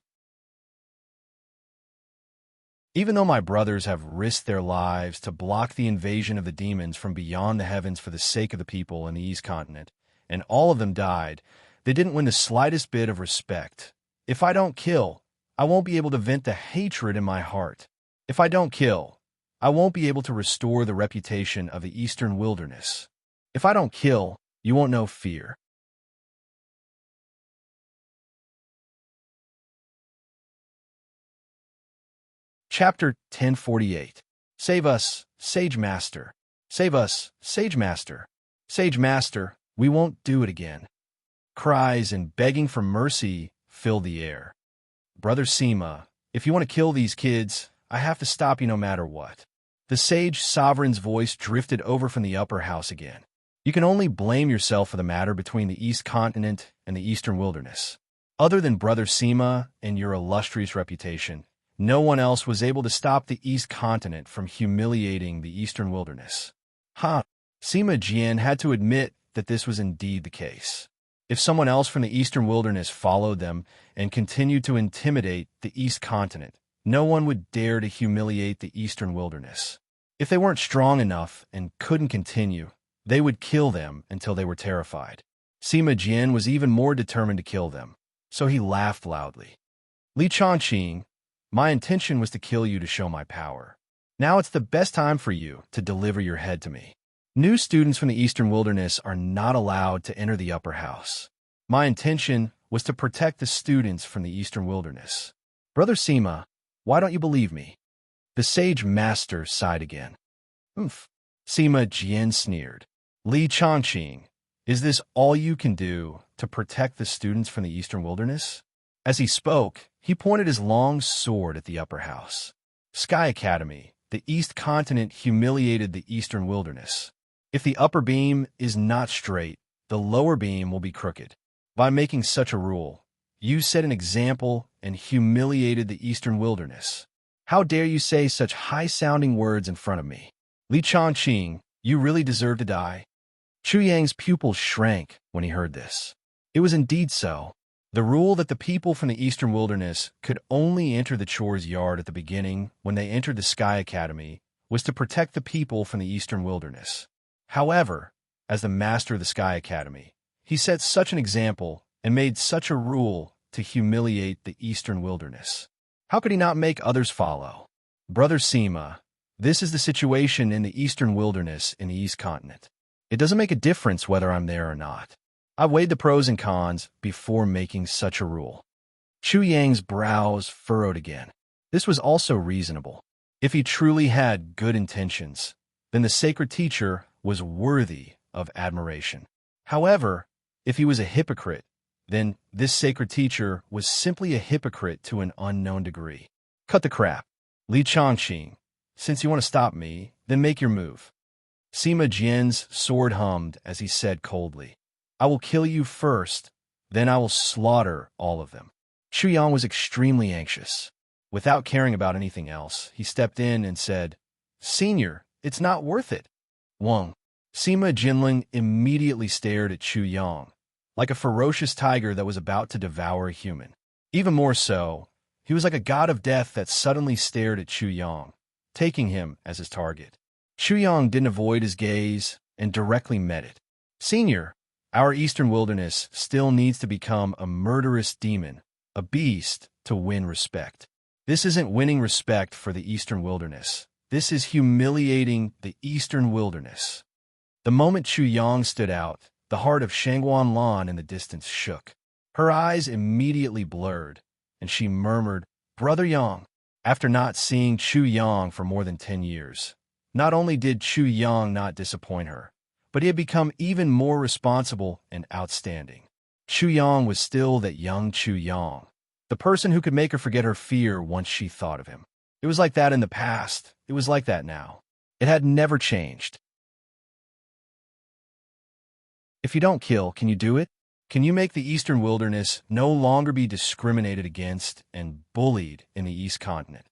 Even though my brothers have risked their lives to block the invasion of the demons from beyond the heavens for the sake of the people in the East Continent, and all of them died, they didn't win the slightest bit of respect. If I don't kill, I won't be able to vent the hatred in my heart. If I don't kill, I won't be able to restore the reputation of the Eastern Wilderness. If I don't kill, you won't know fear. Chapter 1048. Save us, Sage Master. Save us, Sage Master. Sage Master, we won't do it again. Cries and begging for mercy fill the air. Brother Seema, if you want to kill these kids, I have to stop you no matter what. The sage sovereign's voice drifted over from the upper house again. You can only blame yourself for the matter between the East Continent and the Eastern Wilderness. Other than Brother Seema and your illustrious reputation, no one else was able to stop the East Continent from humiliating the Eastern Wilderness. Sima Jian had to admit that this was indeed the case. If someone else from the Eastern Wilderness followed them and continued to intimidate the East Continent, no one would dare to humiliate the Eastern Wilderness. If they weren't strong enough and couldn't continue, they would kill them until they were terrified. Sima Jian was even more determined to kill them, so he laughed loudly. Li Chongqing, my intention was to kill you to show my power. Now it's the best time for you to deliver your head to me. New students from the Eastern Wilderness are not allowed to enter the upper house. My intention was to protect the students from the Eastern Wilderness. Brother Seema, why don't you believe me? The sage master sighed again. Oomph. Sima Jian sneered. Li Chongqing, is this all you can do to protect the students from the Eastern Wilderness? As he spoke, he pointed his long sword at the upper house. Sky Academy, the East Continent humiliated the Eastern Wilderness. If the upper beam is not straight, the lower beam will be crooked. By making such a rule, you set an example and humiliated the Eastern Wilderness. How dare you say such high-sounding words in front of me? Li Chongqing, you really deserve to die. Chu Yang's pupils shrank when he heard this. It was indeed so. The rule that the people from the Eastern Wilderness could only enter the Chore's yard at the beginning when they entered the Sky Academy was to protect the people from the Eastern Wilderness. However, as the master of the Sky Academy, he set such an example and made such a rule to humiliate the Eastern Wilderness. How could he not make others follow? Brother Seema, this is the situation in the Eastern Wilderness in the East Continent. It doesn't make a difference whether I'm there or not. I weighed the pros and cons before making such a rule. Chu Yang's brows furrowed again. This was also reasonable. If he truly had good intentions, then the sacred teacher was worthy of admiration. However, if he was a hypocrite, then this sacred teacher was simply a hypocrite to an unknown degree. Cut the crap. Li Chongqing, since you want to stop me, then make your move. Sima Jian's sword hummed as he said coldly, I will kill you first, then I will slaughter all of them. Chu Yang was extremely anxious. Without caring about anything else, he stepped in and said, Senior, it's not worth it. Wang. Sima Jinling immediately stared at Chu Yang, like a ferocious tiger that was about to devour a human. Even more so, he was like a god of death that suddenly stared at Chu Yang, taking him as his target. Chu Yang didn't avoid his gaze and directly met it. Senior, our Eastern Wilderness still needs to become a murderous demon, a beast, to win respect. This isn't winning respect for the Eastern Wilderness. This is humiliating the Eastern Wilderness. The moment Chu Yang stood out, the heart of Shangguan Lan in the distance shook. Her eyes immediately blurred, and she murmured, Brother Yang. After not seeing Chu Yang for more than 10 years, not only did Chu Yang not disappoint her, but he had become even more responsible and outstanding. Chu Yang was still that young Chu Yang, the person who could make her forget her fear once she thought of him. It was like that in the past. It was like that now. It had never changed. If you don't kill, can you do it? Can you make the Eastern Wilderness no longer be discriminated against and bullied in the East Continent?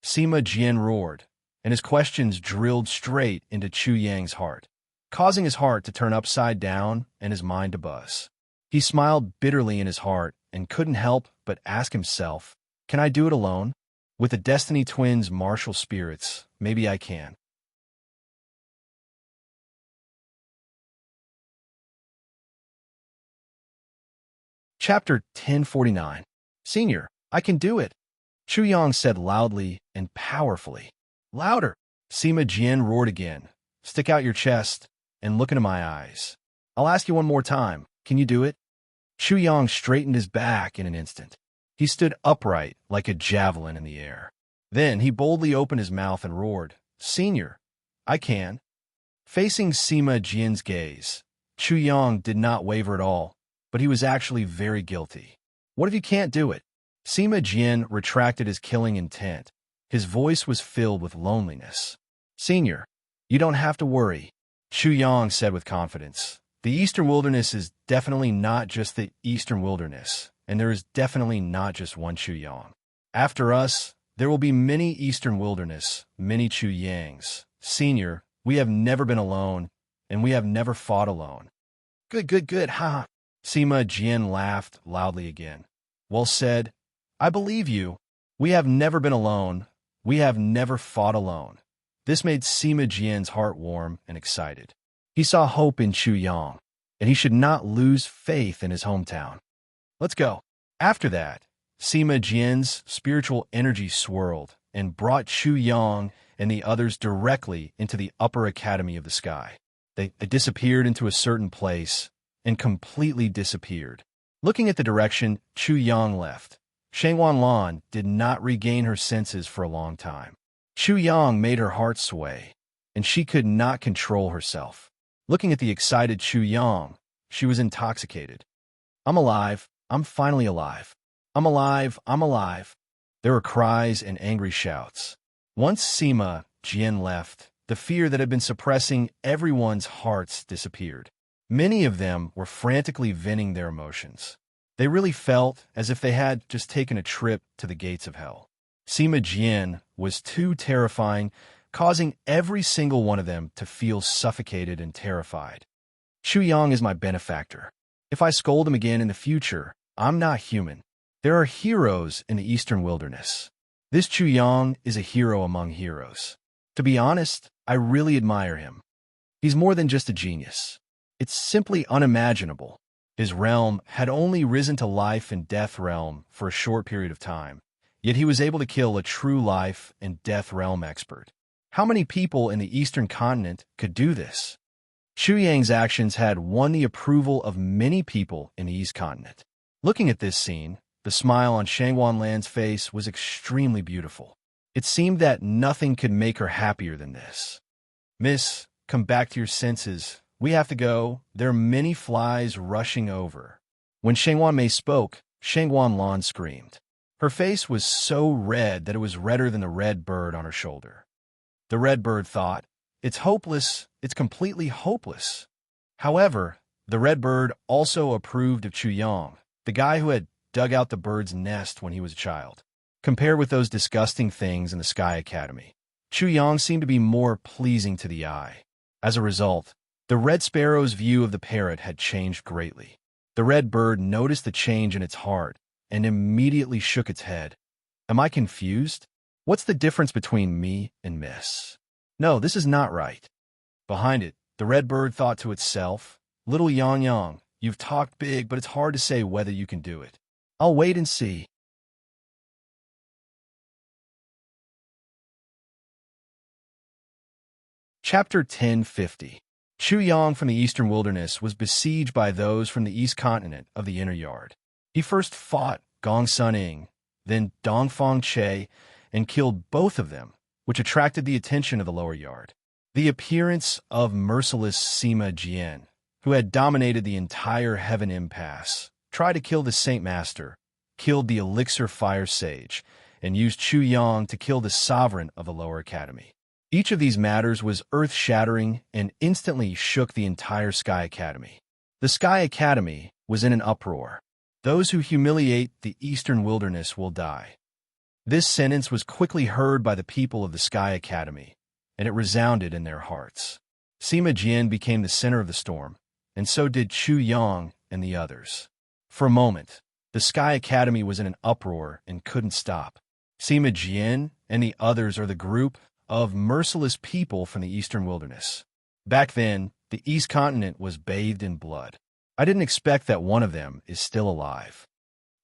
Sima Jian roared, and his questions drilled straight into Chu Yang's heart, causing his heart to turn upside down and his mind to buzz. He smiled bitterly in his heart and couldn't help but ask himself, can I do it alone? With the Destiny Twins' martial spirits, maybe I can. Chapter 1049. Senior, I can do it, Chu Yang said loudly and powerfully. Louder! Sima Jian roared again. Stick out your chest and look into my eyes. I'll ask you one more time. Can you do it? Chu Yang straightened his back in an instant. He stood upright like a javelin in the air. Then he boldly opened his mouth and roared, Senior, I can. Facing Sima Jian's gaze, Chu Yang did not waver at all, but he was actually very guilty. What if you can't do it? Sima Jian retracted his killing intent. His voice was filled with loneliness. Senior, you don't have to worry, Chu Yang said with confidence. The Eastern Wilderness is definitely not just the Eastern Wilderness, and there is definitely not just one Chu Yang. After us, there will be many Eastern Wilderness, many Chu Yangs. Senior, we have never been alone, and we have never fought alone. Good, ha! Sima Jian laughed loudly again. Well said. I believe you. We have never been alone. We have never fought alone. This made Sima Jian's heart warm and excited. He saw hope in Chu Yang, and he should not lose faith in his hometown. Let's go. After that, Sima Jian's spiritual energy swirled and brought Chu Yang and the others directly into the upper academy of the sky. They disappeared into a certain place and completely disappeared. Looking at the direction Chu Yang left, Shangwan Lan did not regain her senses for a long time. Chu Yang made her heart sway, and she could not control herself. Looking at the excited Chu Yang, she was intoxicated. I'm alive. I'm finally alive. I'm alive. I'm alive. There were cries and angry shouts. Once Sima Jian left, the fear that had been suppressing everyone's hearts disappeared. Many of them were frantically venting their emotions. They really felt as if they had just taken a trip to the gates of hell. Sima Jian was too terrifying, causing every single one of them to feel suffocated and terrified. Chu Yang is my benefactor. If I scold him again in the future, I'm not human. There are heroes in the Eastern Wilderness. This Chu Yang is a hero among heroes. To be honest, I really admire him. He's more than just a genius. It's simply unimaginable. His realm had only risen to life and death realm for a short period of time, yet he was able to kill a true life and death realm expert. How many people in the Eastern continent could do this? Chu Yang's actions had won the approval of many people in the East continent. Looking at this scene, the smile on Shangwan Lan's face was extremely beautiful. It seemed that nothing could make her happier than this. Miss, come back to your senses. We have to go. There are many flies rushing over. When Shangwan Mei spoke, Shangwan Lan screamed. Her face was so red that it was redder than the red bird on her shoulder. The red bird thought, it's hopeless. It's completely hopeless. However, the red bird also approved of Chu Yang, the guy who had dug out the bird's nest when he was a child. Compared with those disgusting things in the Sky Academy, Chu Yang seemed to be more pleasing to the eye. As a result, the red sparrow's view of the parrot had changed greatly. The red bird noticed the change in its heart and immediately shook its head. Am I confused? What's the difference between me and Miss? No, this is not right. Behind it, the red bird thought to itself, Little Yang Yang, you've talked big, but it's hard to say whether you can do it. I'll wait and see. Chapter 1050. Chu Yang from the Eastern Wilderness was besieged by those from the East Continent of the Inner Yard. He first fought Gong Sun Ing, then Dongfang Che, and killed both of them, which attracted the attention of the lower yard. The appearance of merciless Sima Jian, who had dominated the entire Heaven Impasse, tried to kill the Saint Master, killed the Elixir Fire Sage, and used Chu Yang to kill the sovereign of the lower academy. Each of these matters was earth-shattering and instantly shook the entire Sky Academy. The Sky Academy was in an uproar. Those who humiliate the Eastern Wilderness will die. This sentence was quickly heard by the people of the Sky Academy, and it resounded in their hearts. Sima Jian became the center of the storm, and so did Chu Yang and the others. For a moment, the Sky Academy was in an uproar and couldn't stop. Sima Jian and the others are the group of merciless people from the eastern wilderness. Back then, the East Continent was bathed in blood. I didn't expect that one of them is still alive.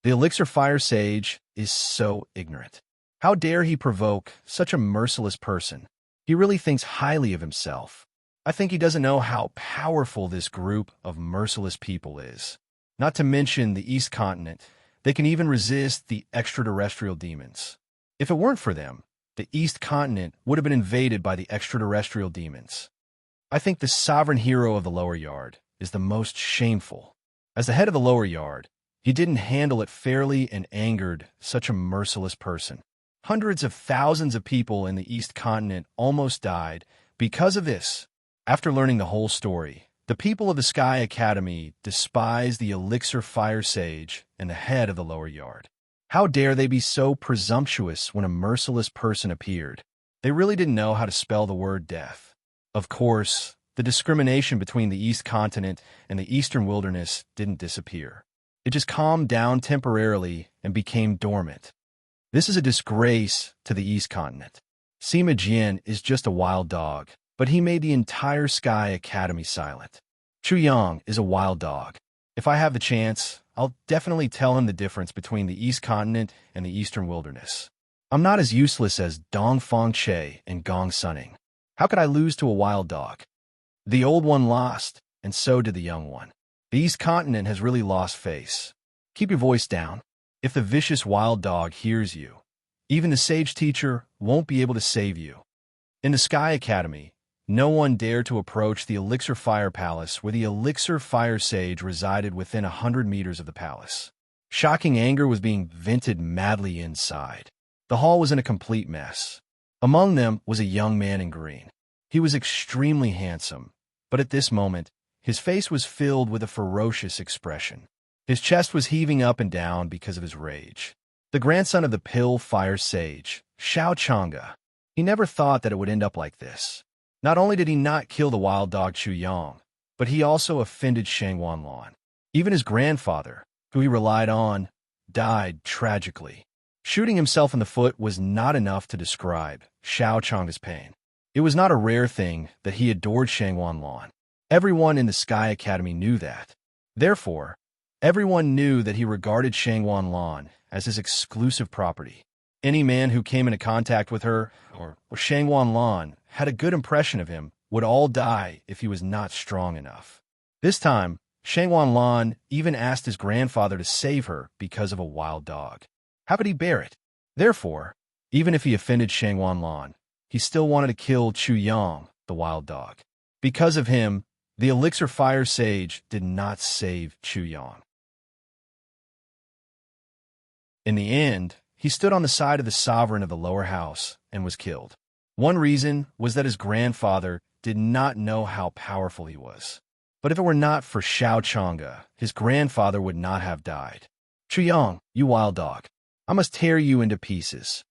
The Elixir Fire Sage is so ignorant. How dare he provoke such a merciless person? He really thinks highly of himself. I think he doesn't know how powerful this group of merciless people is. Not to mention the East Continent, they can even resist the extraterrestrial demons. If it weren't for them, the East Continent would have been invaded by the extraterrestrial demons. I think the sovereign hero of the lower yard is the most shameful. As the head of the lower yard, he didn't handle it fairly and angered such a merciless person. Hundreds of thousands of people in the East Continent almost died because of this. After learning the whole story, the people of the Sky Academy despise the Elixir Fire Sage and the head of the lower yard. How dare they be so presumptuous when a merciless person appeared? They really didn't know how to spell the word death. Of course, the discrimination between the East Continent and the Eastern Wilderness didn't disappear. It just calmed down temporarily and became dormant. This is a disgrace to the East Continent. Sima Jian is just a wild dog, but he made the entire Sky Academy silent. Chu Yang is a wild dog. If I have the chance, I'll definitely tell him the difference between the East Continent and the Eastern Wilderness. I'm not as useless as Dong Feng Che and Gong Sunning. How could I lose to a wild dog? The old one lost, and so did the young one. The East Continent has really lost face. Keep your voice down. If the vicious wild dog hears you, even the sage teacher won't be able to save you. In the Sky Academy, no one dared to approach the Elixir Fire Palace where the Elixir Fire Sage resided within 100 meters of the palace. Shocking anger was being vented madly inside. The hall was in a complete mess. Among them was a young man in green. He was extremely handsome, but at this moment, his face was filled with a ferocious expression. His chest was heaving up and down because of his rage. The grandson of the Pill Fire Sage, Xiao Chang'e. He never thought that it would end up like this. Not only did he not kill the wild dog Chu Yang, but he also offended Shang Wanlan. Even his grandfather, who he relied on, died tragically. Shooting himself in the foot was not enough to describe Xiao Chang'e's pain. It was not a rare thing that he adored Shang Wanlan. Everyone in the Sky Academy knew that. Therefore, everyone knew that he regarded Shang Wanlan as his exclusive property. Any man who came into contact with her, or Shang Wanlan, had a good impression of him, would all die if he was not strong enough. This time, Shang Wanlan even asked his grandfather to save her because of a wild dog. How could he bear it? Therefore, even if he offended Shang Wanlan, he still wanted to kill Chu Yang, the wild dog. Because of him, the Elixir Fire Sage did not save Chu Yang. In the end, he stood on the side of the sovereign of the lower house and was killed. One reason was that his grandfather did not know how powerful he was. But if it were not for Xiao Chang'e, his grandfather would not have died. Chu Yang, you wild dog, I must tear you into pieces.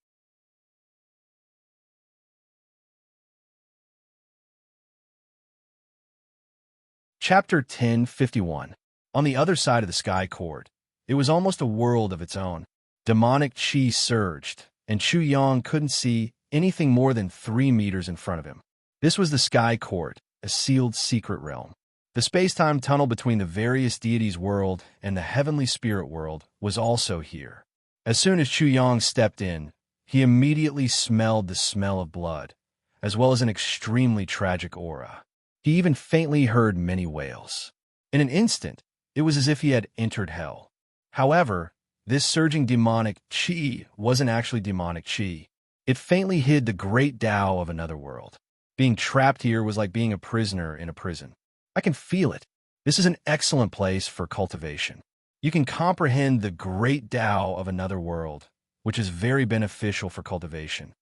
Chapter 1051. On the other side of the Sky Court, it was almost a world of its own. Demonic chi surged, and Chu Yang couldn't see anything more than 3 meters in front of him. This was the Sky Court, a sealed secret realm. The space-time tunnel between the various deities' world and the heavenly spirit world was also here. As soon as Chu Yang stepped in, he immediately smelled the smell of blood, as well as an extremely tragic aura. He even faintly heard many wails. In an instant, it was as if he had entered hell. However, this surging demonic chi wasn't actually demonic chi. It faintly hid the great Tao of another world. Being trapped here was like being a prisoner in a prison. I can feel it. This is an excellent place for cultivation. You can comprehend the great Tao of another world, which is very beneficial for cultivation.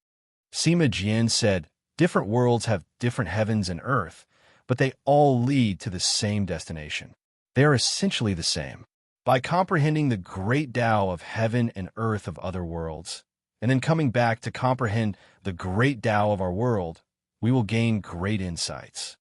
Sima Jian said, different worlds have different heavens and earth, but they all lead to the same destination. They are essentially the same. By comprehending the great Tao of heaven and earth of other worlds, and then coming back to comprehend the great Tao of our world, we will gain great insights.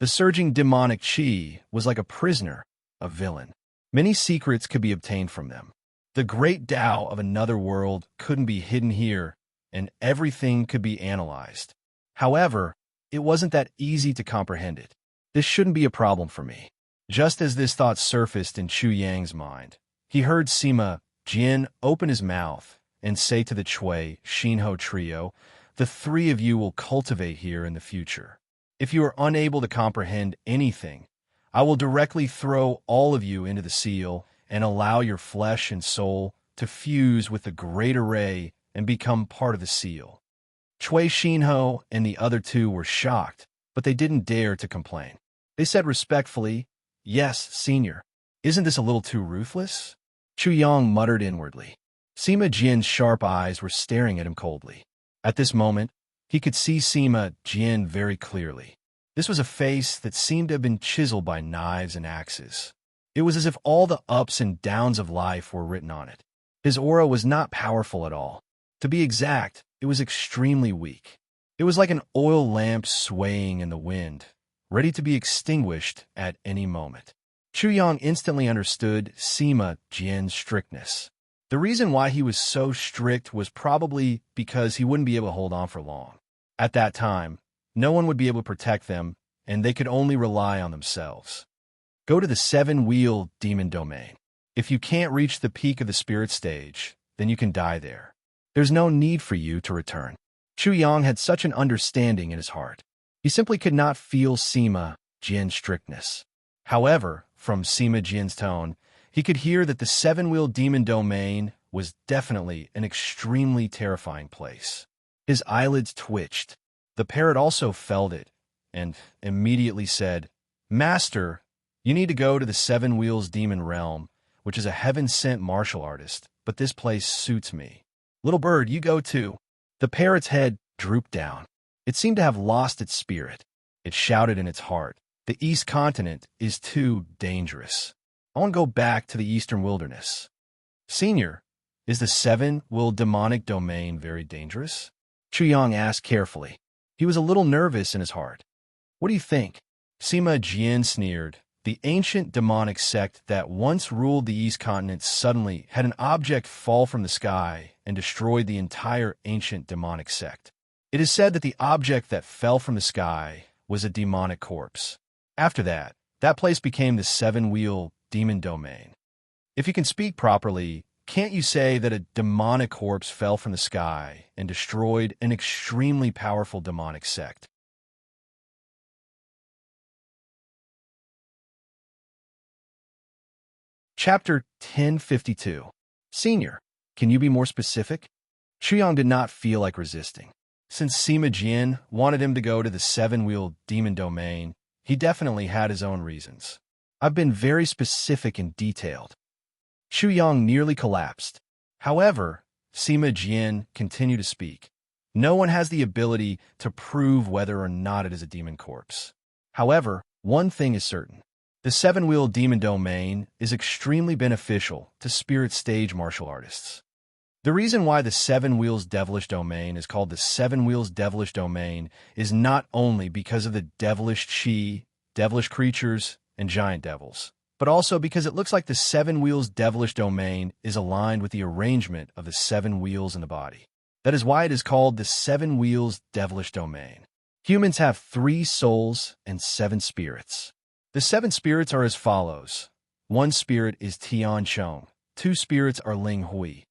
The surging demonic chi was like a prisoner, a villain. Many secrets could be obtained from them. The great Tao of another world couldn't be hidden here, and everything could be analyzed. However, it wasn't that easy to comprehend it. This shouldn't be a problem for me. Just as this thought surfaced in Chu Yang's mind, he heard Sima Jian open his mouth and say to the Chui Xinhou trio, "The three of you will cultivate here in the future. If you are unable to comprehend anything, I will directly throw all of you into the seal and allow your flesh and soul to fuse with the great array and become part of the seal." Chui Xinhou and the other two were shocked, but they didn't dare to complain. They said respectfully, "Yes, senior. Isn't this a little too ruthless?" Chu Yang muttered inwardly. Sima Jian's sharp eyes were staring at him coldly. At this moment, he could see Sima Jian very clearly. This was a face that seemed to have been chiseled by knives and axes. It was as if all the ups and downs of life were written on it. His aura was not powerful at all. To be exact, it was extremely weak. It was like an oil lamp swaying in the wind, ready to be extinguished at any moment. Chu Yang instantly understood Sima Jian's strictness. The reason why he was so strict was probably because he wouldn't be able to hold on for long. At that time, no one would be able to protect them, and they could only rely on themselves. Go to the seven-wheel demon domain. If you can't reach the peak of the spirit stage, then you can die there. There's no need for you to return. Chu Yang had such an understanding in his heart. He simply could not feel Sima Jian's strictness. However, from Sima Jian's tone, he could hear that the seven-wheel demon domain was definitely an extremely terrifying place. His eyelids twitched. The parrot also felt it, and immediately said, "Master, you need to go to the Seven Wheels Demon Realm, which is a heaven-sent martial artist, but this place suits me. Little bird, you go too." The parrot's head drooped down. It seemed to have lost its spirit. It shouted in its heart, "The East Continent is too dangerous. I want to go back to the Eastern Wilderness." "Senior, is the seven-wheel demonic domain very dangerous?" Chu Yang asked carefully. He was a little nervous in his heart. "What do you think?" Sima Jian sneered. The ancient demonic sect that once ruled the East Continent suddenly had an object fall from the sky and destroyed the entire ancient demonic sect. It is said that the object that fell from the sky was a demonic corpse. After that, that place became the seven-wheel demon domain. If you can speak properly, can't you say that a demonic corpse fell from the sky and destroyed an extremely powerful demonic sect? Chapter 1052. Senior, can you be more specific? Chuyang did not feel like resisting. Since Sima Jian wanted him to go to the seven-wheel demon domain, he definitely had his own reasons. "I've been very specific and detailed." Chu Yang nearly collapsed. However, Sima Jian continued to speak. "No one has the ability to prove whether or not it is a demon corpse. However, one thing is certain. The seven-wheel demon domain is extremely beneficial to spirit stage martial artists. The reason why the Seven Wheels Devilish Domain is called the Seven Wheels Devilish Domain is not only because of the devilish chi, devilish creatures, and giant devils, but also because it looks like the Seven Wheels Devilish Domain is aligned with the arrangement of the seven wheels in the body. That is why it is called the Seven Wheels Devilish Domain. Humans have 3 souls and 7 spirits. The 7 spirits are as follows. 1 spirit is Tian Chong, 2 spirits are Ling Hui,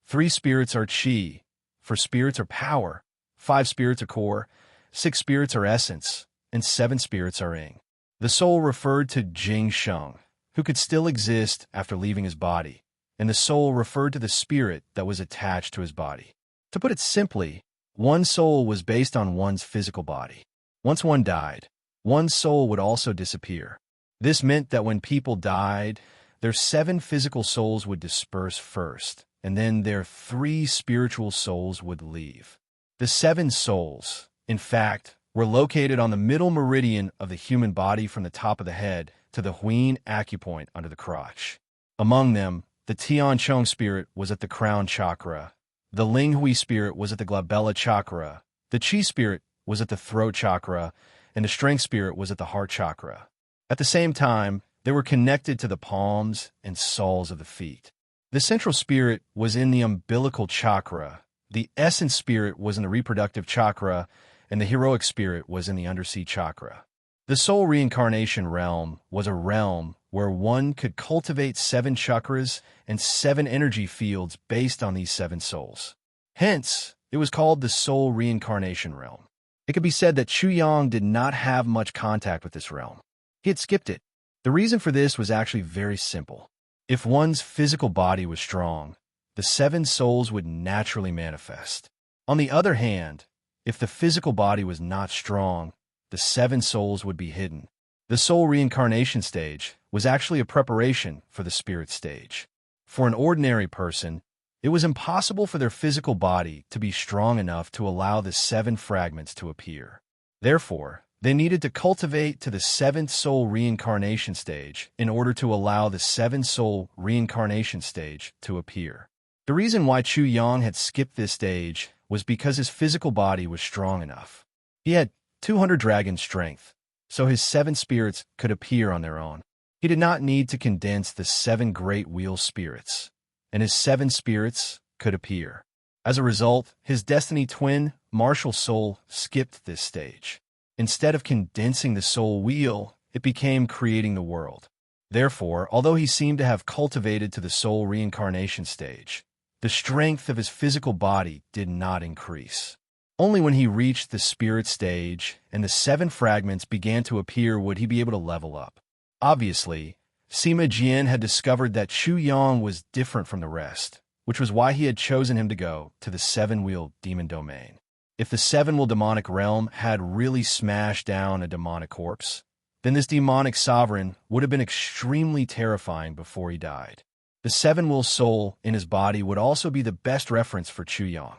3 spirits are Qi, 4 spirits are power, 5 spirits are core, 6 spirits are essence, and 7 spirits are Ying. The soul referred to Jing Sheng, who could still exist after leaving his body, and the soul referred to the spirit that was attached to his body. To put it simply, one soul was based on one's physical body. Once one died, one's soul would also disappear. This meant that when people died, their 7 physical souls would disperse first, and then their 3 spiritual souls would leave. The 7 souls, in fact, were located on the middle meridian of the human body from the top of the head to the Huyin acupoint under the crotch. Among them, the Tian Chong spirit was at the crown chakra, the Ling Hui spirit was at the glabella chakra, the Qi spirit was at the throat chakra, and the strength spirit was at the heart chakra. At the same time, they were connected to the palms and soles of the feet. The central spirit was in the umbilical chakra, the essence spirit was in the reproductive chakra, and the heroic spirit was in the undersea chakra. The soul reincarnation realm was a realm where one could cultivate 7 chakras and 7 energy fields based on these 7 souls. Hence, it was called the soul reincarnation realm. It could be said that Chu Yang did not have much contact with this realm. He had skipped it. The reason for this was actually very simple. If one's physical body was strong, the 7 souls would naturally manifest. On the other hand, if the physical body was not strong, the 7 souls would be hidden. The soul reincarnation stage was actually a preparation for the spirit stage. For an ordinary person, it was impossible for their physical body to be strong enough to allow the 7 fragments to appear. Therefore, they needed to cultivate to the 7th soul reincarnation stage in order to allow the 7th soul reincarnation stage to appear. The reason why Chu Yang had skipped this stage was because his physical body was strong enough. He had 200 dragon strength, so his 7 spirits could appear on their own. He did not need to condense the 7 great wheel spirits, and his 7 spirits could appear. As a result, his destiny twin, martial soul, skipped this stage. Instead of condensing the soul wheel, it became creating the world. Therefore, although he seemed to have cultivated to the soul reincarnation stage, the strength of his physical body did not increase. Only when he reached the spirit stage and the 7 fragments began to appear would he be able to level up. Obviously, Sima Jian had discovered that Chu Yang was different from the rest, which was why he had chosen him to go to the 7-wheel demon domain. If the 7-wheel demonic realm had really smashed down a demonic corpse, then this demonic sovereign would have been extremely terrifying before he died. The 7-wheel soul in his body would also be the best reference for Chu Yang.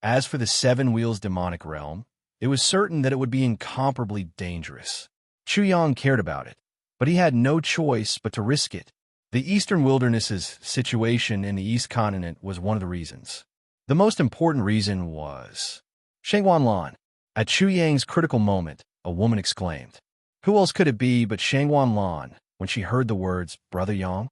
As for the 7 wheels demonic realm, it was certain that it would be incomparably dangerous. Chu Yang cared about it, but he had no choice but to risk it. The eastern wilderness's situation in the East Continent was one of the reasons. The most important reason was Shangguan Lan. At Chu Yang's critical moment, a woman exclaimed. Who else could it be but Shangguan Lan when she heard the words, Brother Yang?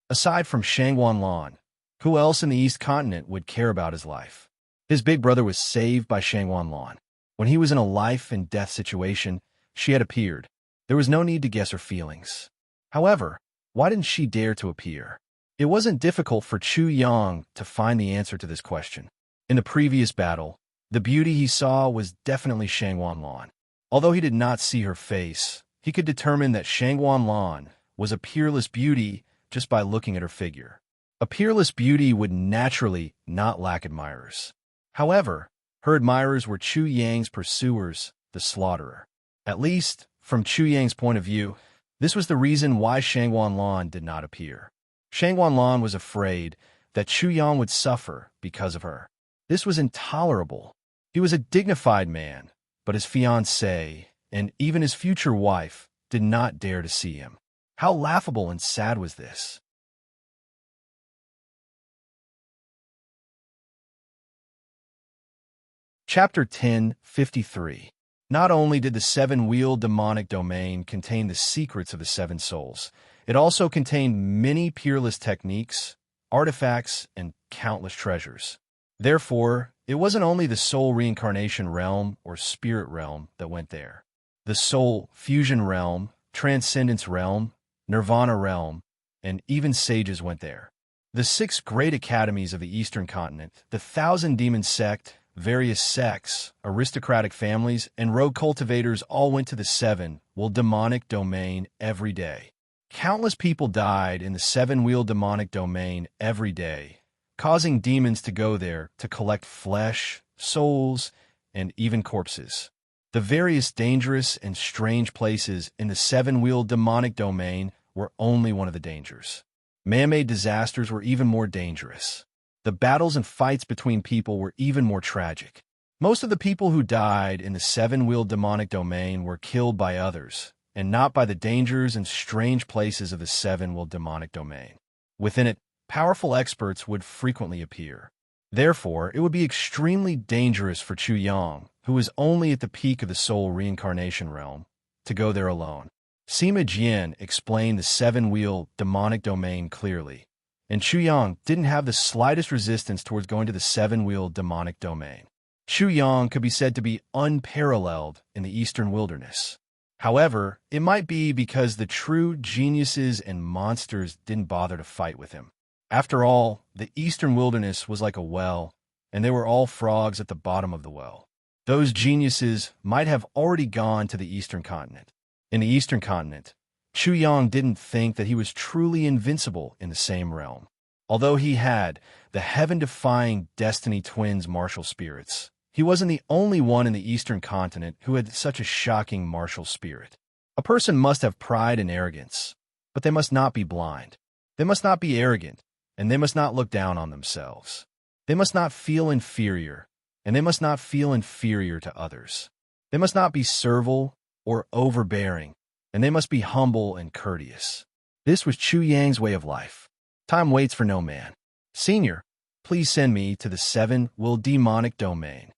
Aside from Shangguan Lan, who else in the East Continent would care about his life? His big brother was saved by Shangguan Lan. When he was in a life-and-death situation, she had appeared. There was no need to guess her feelings. However, why didn't she dare to appear? It wasn't difficult for Chu Yang to find the answer to this question. In the previous battle, the beauty he saw was definitely Shangguan Lan. Although he did not see her face, he could determine that Shangguan Lan was a peerless beauty just by looking at her figure. A peerless beauty would naturally not lack admirers. However, her admirers were Chu Yang's pursuers, the slaughterer. At least, from Chu Yang's point of view, this was the reason why Shangguan Lan did not appear. Shangguan Lan was afraid that Chu Yang would suffer because of her. This was intolerable. He was a dignified man, but his fiancée, and even his future wife, did not dare to see him. How laughable and sad was this? Chapter 10:53. Not only did the 7-wheel demonic domain contain the secrets of the 7 souls, it also contained many peerless techniques, artifacts, and countless treasures. Therefore, it wasn't only the soul reincarnation realm or spirit realm that went there. The soul fusion realm, transcendence realm, nirvana realm, and even sages went there. The 6 great academies of the Eastern Continent, the 1,000 demon sect, various sects, aristocratic families, and rogue cultivators all went to the 7-wheel demonic domain every day. Countless people died in the 7-wheel demonic domain every day, causing demons to go there to collect flesh, souls, and even corpses. The various dangerous and strange places in the 7-wheel demonic domain were only one of the dangers. Man-made disasters were even more dangerous. The battles and fights between people were even more tragic. Most of the people who died in the 7-wheel demonic domain were killed by others, and not by the dangers and strange places of the 7-wheel demonic domain. Within it, powerful experts would frequently appear. Therefore, it would be extremely dangerous for Chu Yang, who was only at the peak of the soul reincarnation realm, to go there alone. Sima Jian explained the seven-wheel demonic domain clearly, and Chu Yang didn't have the slightest resistance towards going to the seven-wheel demonic domain. Chu Yang could be said to be unparalleled in the eastern wilderness. However, it might be because the true geniuses and monsters didn't bother to fight with him. After all, the eastern wilderness was like a well, and they were all frogs at the bottom of the well. Those geniuses might have already gone to the eastern continent. In the eastern continent, Chu Yang didn't think that he was truly invincible in the same realm. Although he had the heaven-defying Destiny Twins martial spirits, he wasn't the only one in the eastern continent who had such a shocking martial spirit. A person must have pride and arrogance, but they must not be blind. They must not be arrogant, and they must not look down on themselves. They must not feel inferior, and they must not feel inferior to others. They must not be servile or overbearing, and they must be humble and courteous. This was Chu Yang's way of life. Time waits for no man. Senior, please send me to the seven-wheel demonic domain.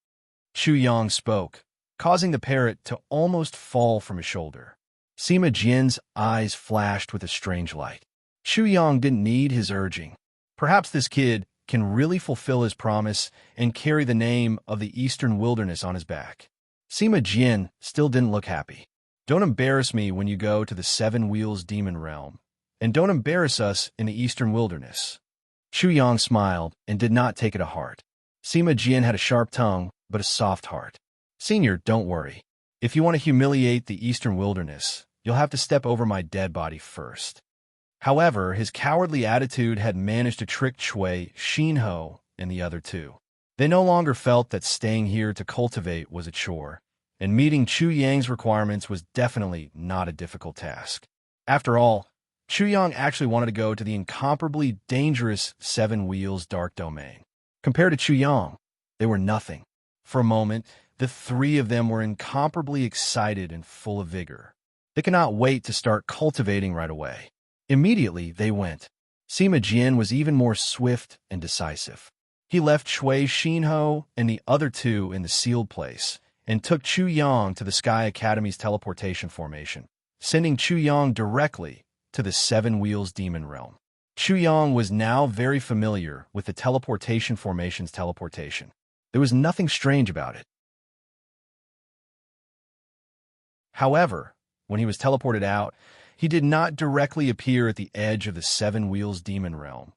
Chu Yang spoke, causing the parrot to almost fall from his shoulder. Sima Jian's eyes flashed with a strange light. Chu Yang didn't need his urging. Perhaps this kid can really fulfill his promise and carry the name of the eastern wilderness on his back. Sima Jian still didn't look happy. Don't embarrass me when you go to the seven wheels demon realm, and don't embarrass us in the eastern wilderness. Chu Yang smiled and did not take it to heart. Sima Jian had a sharp tongue, but a soft heart. Senior, don't worry. If you want to humiliate the eastern wilderness, you'll have to step over my dead body first. However, his cowardly attitude had managed to trick Chui, Xinho, and the other two. They no longer felt that staying here to cultivate was a chore, and meeting Chu Yang's requirements was definitely not a difficult task. After all, Chu Yang actually wanted to go to the incomparably dangerous Seven Wheels Dark Domain. Compared to Chu Yang, they were nothing. For a moment, the three of them were incomparably excited and full of vigor. They could not wait to start cultivating right away. Immediately, they went. Sima Jian was even more swift and decisive. He left Chui Xinho and the other two in the sealed place and took Chu Yang to the Sky Academy's teleportation formation, sending Chu Yang directly to the Seven Wheels Demon Realm. Chu Yang was now very familiar with the teleportation formation's teleportation. There was nothing strange about it. However, when he was teleported out, he did not directly appear at the edge of the Seven Wheels Demon Realm,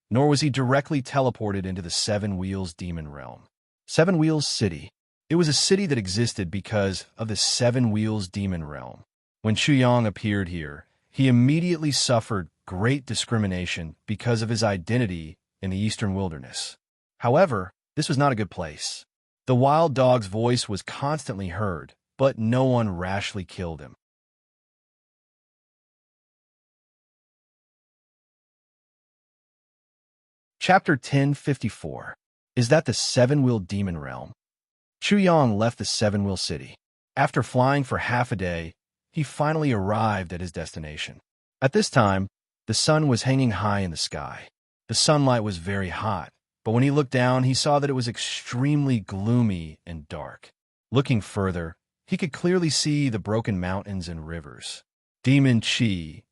nor was he directly teleported into the Seven Wheels Demon Realm. Seven Wheels City. It was a city that existed because of the Seven Wheels Demon Realm. When Chu Yang appeared here, he immediately suffered great discrimination because of his identity in the eastern wilderness. However, this was not a good place. The wild dog's voice was constantly heard, but no one rashly killed him. Chapter 1054. Is that the Seven-Wheel Demon Realm? Chu Yang left the Seven-Wheel City. After flying for half a day, he finally arrived at his destination. At this time, the sun was hanging high in the sky. The sunlight was very hot, but when he looked down, he saw that it was extremely gloomy and dark. Looking further, he could clearly see the broken mountains and rivers. Demon Chi,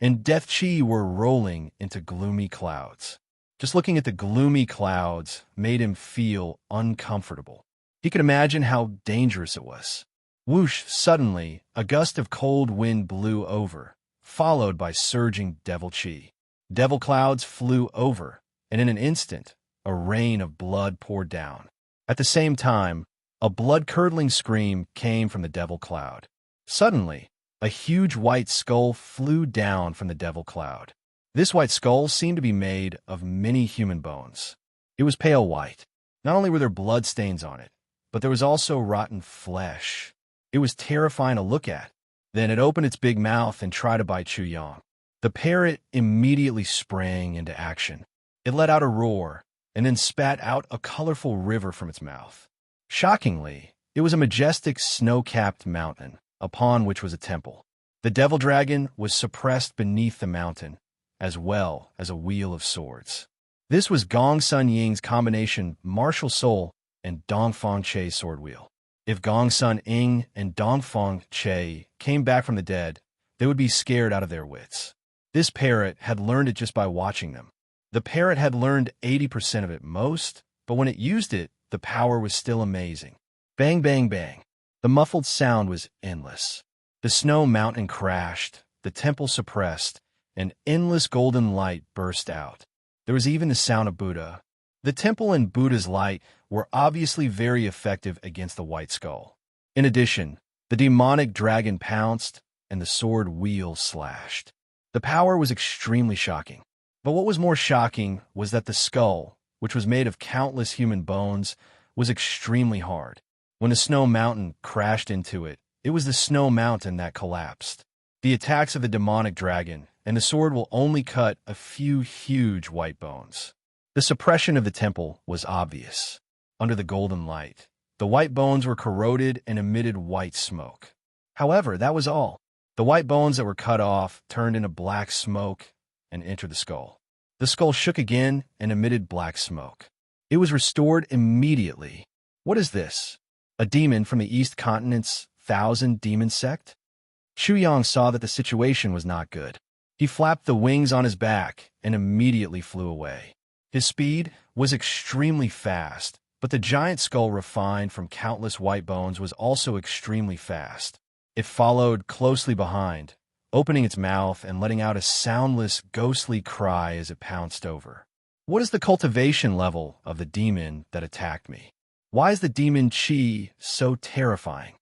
and Death Chi were rolling into gloomy clouds. Just looking at the gloomy clouds made him feel uncomfortable. He could imagine how dangerous it was. Whoosh! Suddenly, a gust of cold wind blew over, followed by surging devil chi. Devil clouds flew over, and in an instant, a rain of blood poured down. At the same time, a blood-curdling scream came from the devil cloud. Suddenly, a huge white skull flew down from the devil cloud. This white skull seemed to be made of many human bones. It was pale white. Not only were there blood stains on it, but there was also rotten flesh. It was terrifying to look at. Then it opened its big mouth and tried to bite Chu Yang. The parrot immediately sprang into action. It let out a roar and then spat out a colorful river from its mouth. Shockingly, it was a majestic snow-capped mountain, upon which was a temple. The devil dragon was suppressed beneath the mountain, as well as a wheel of swords. This was Gong Sun Ying's combination martial soul and Dongfang Che's sword wheel. If Gongsun Ing and Dongfeng Che came back from the dead, they would be scared out of their wits. This parrot had learned it just by watching them. The parrot had learned 80% of it most, but when it used it, the power was still amazing. Bang, bang, bang. The muffled sound was endless. The snow mountain crashed, the temple suppressed, and endless golden light burst out. There was even the sound of Buddha. The temple and Buddha's light were obviously very effective against the white skull. In addition, the demonic dragon pounced, and the sword wheel slashed. The power was extremely shocking. But what was more shocking was that the skull, which was made of countless human bones, was extremely hard. When the snow mountain crashed into it, it was the snow mountain that collapsed. The attacks of the demonic dragon and the sword will only cut a few huge white bones. The suppression of the temple was obvious. Under the golden light, the white bones were corroded and emitted white smoke. However, that was all. The white bones that were cut off turned into black smoke and entered the skull. The skull shook again and emitted black smoke. It was restored immediately. What is this? A demon from the East Continent's 1,000-demon sect? Chu Yang saw that the situation was not good. He flapped the wings on his back and immediately flew away. His speed was extremely fast, but the giant skull refined from countless white bones was also extremely fast. It followed closely behind, opening its mouth and letting out a soundless, ghostly cry as it pounced over. What is the cultivation level of the demon that attacked me? Why is the demon Qi so terrifying?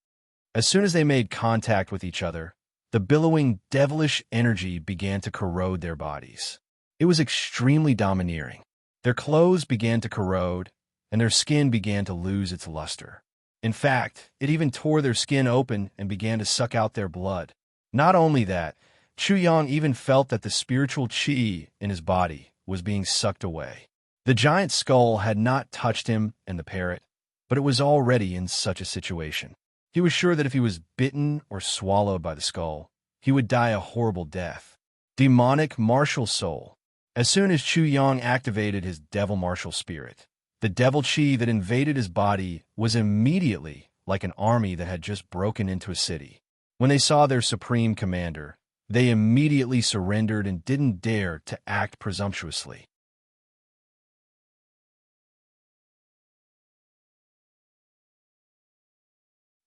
As soon as they made contact with each other, the billowing, devilish energy began to corrode their bodies. It was extremely domineering. Their clothes began to corrode, and their skin began to lose its luster. In fact, it even tore their skin open and began to suck out their blood. Not only that, Chu Yang even felt that the spiritual qi in his body was being sucked away. The giant skull had not touched him and the parrot, but it was already in such a situation. He was sure that if he was bitten or swallowed by the skull, he would die a horrible death. Demonic martial soul. As soon as Chu Yang activated his devil martial spirit, the devil chi that invaded his body was immediately like an army that had just broken into a city. When they saw their supreme commander, they immediately surrendered and didn't dare to act presumptuously.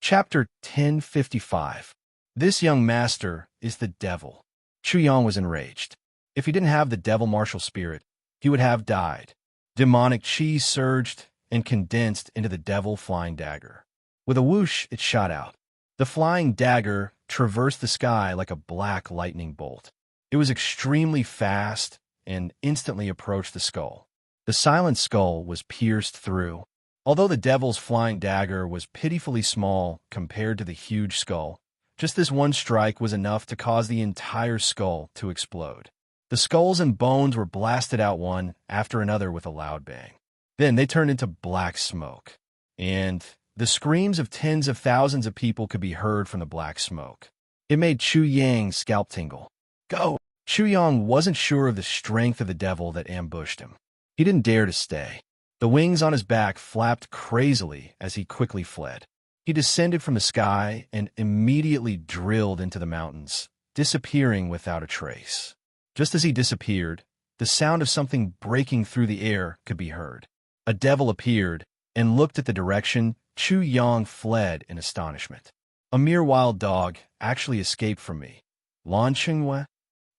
Chapter 1055. This young master is the devil. Chu Yang was enraged. If he didn't have the devil martial spirit, he would have died. Demonic chi surged and condensed into the devil flying dagger. With a whoosh, it shot out. The flying dagger traversed the sky like a black lightning bolt. It was extremely fast and instantly approached the skull. The silent skull was pierced through. Although the devil's flying dagger was pitifully small compared to the huge skull, just this one strike was enough to cause the entire skull to explode. The skulls and bones were blasted out one after another with a loud bang. Then they turned into black smoke, and the screams of tens of thousands of people could be heard from the black smoke. It made Chu Yang's scalp tingle. Go! Chu Yang wasn't sure of the strength of the devil that ambushed him. He didn't dare to stay. The wings on his back flapped crazily as he quickly fled. He descended from the sky and immediately drilled into the mountains, disappearing without a trace. Just as he disappeared, the sound of something breaking through the air could be heard. A devil appeared and looked at the direction. Chu Yang fled in astonishment. A mere wild dog actually escaped from me. Lan Qingyue?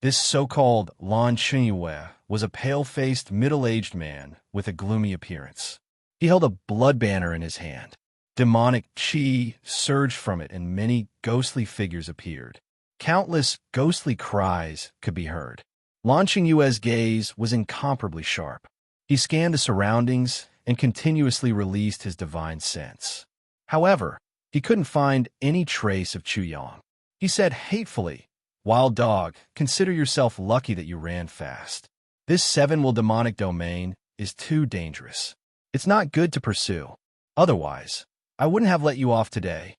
This so-called Lan Qingyue was a pale-faced, middle-aged man with a gloomy appearance. He held a blood banner in his hand. Demonic qi surged from it and many ghostly figures appeared. Countless ghostly cries could be heard. Lan Qingyue's gaze was incomparably sharp. He scanned the surroundings and continuously released his divine sense. However, he couldn't find any trace of Chu Yang. He said hatefully, "Wild dog, consider yourself lucky that you ran fast. This seven-will demonic domain is too dangerous. It's not good to pursue. Otherwise, I wouldn't have let you off today.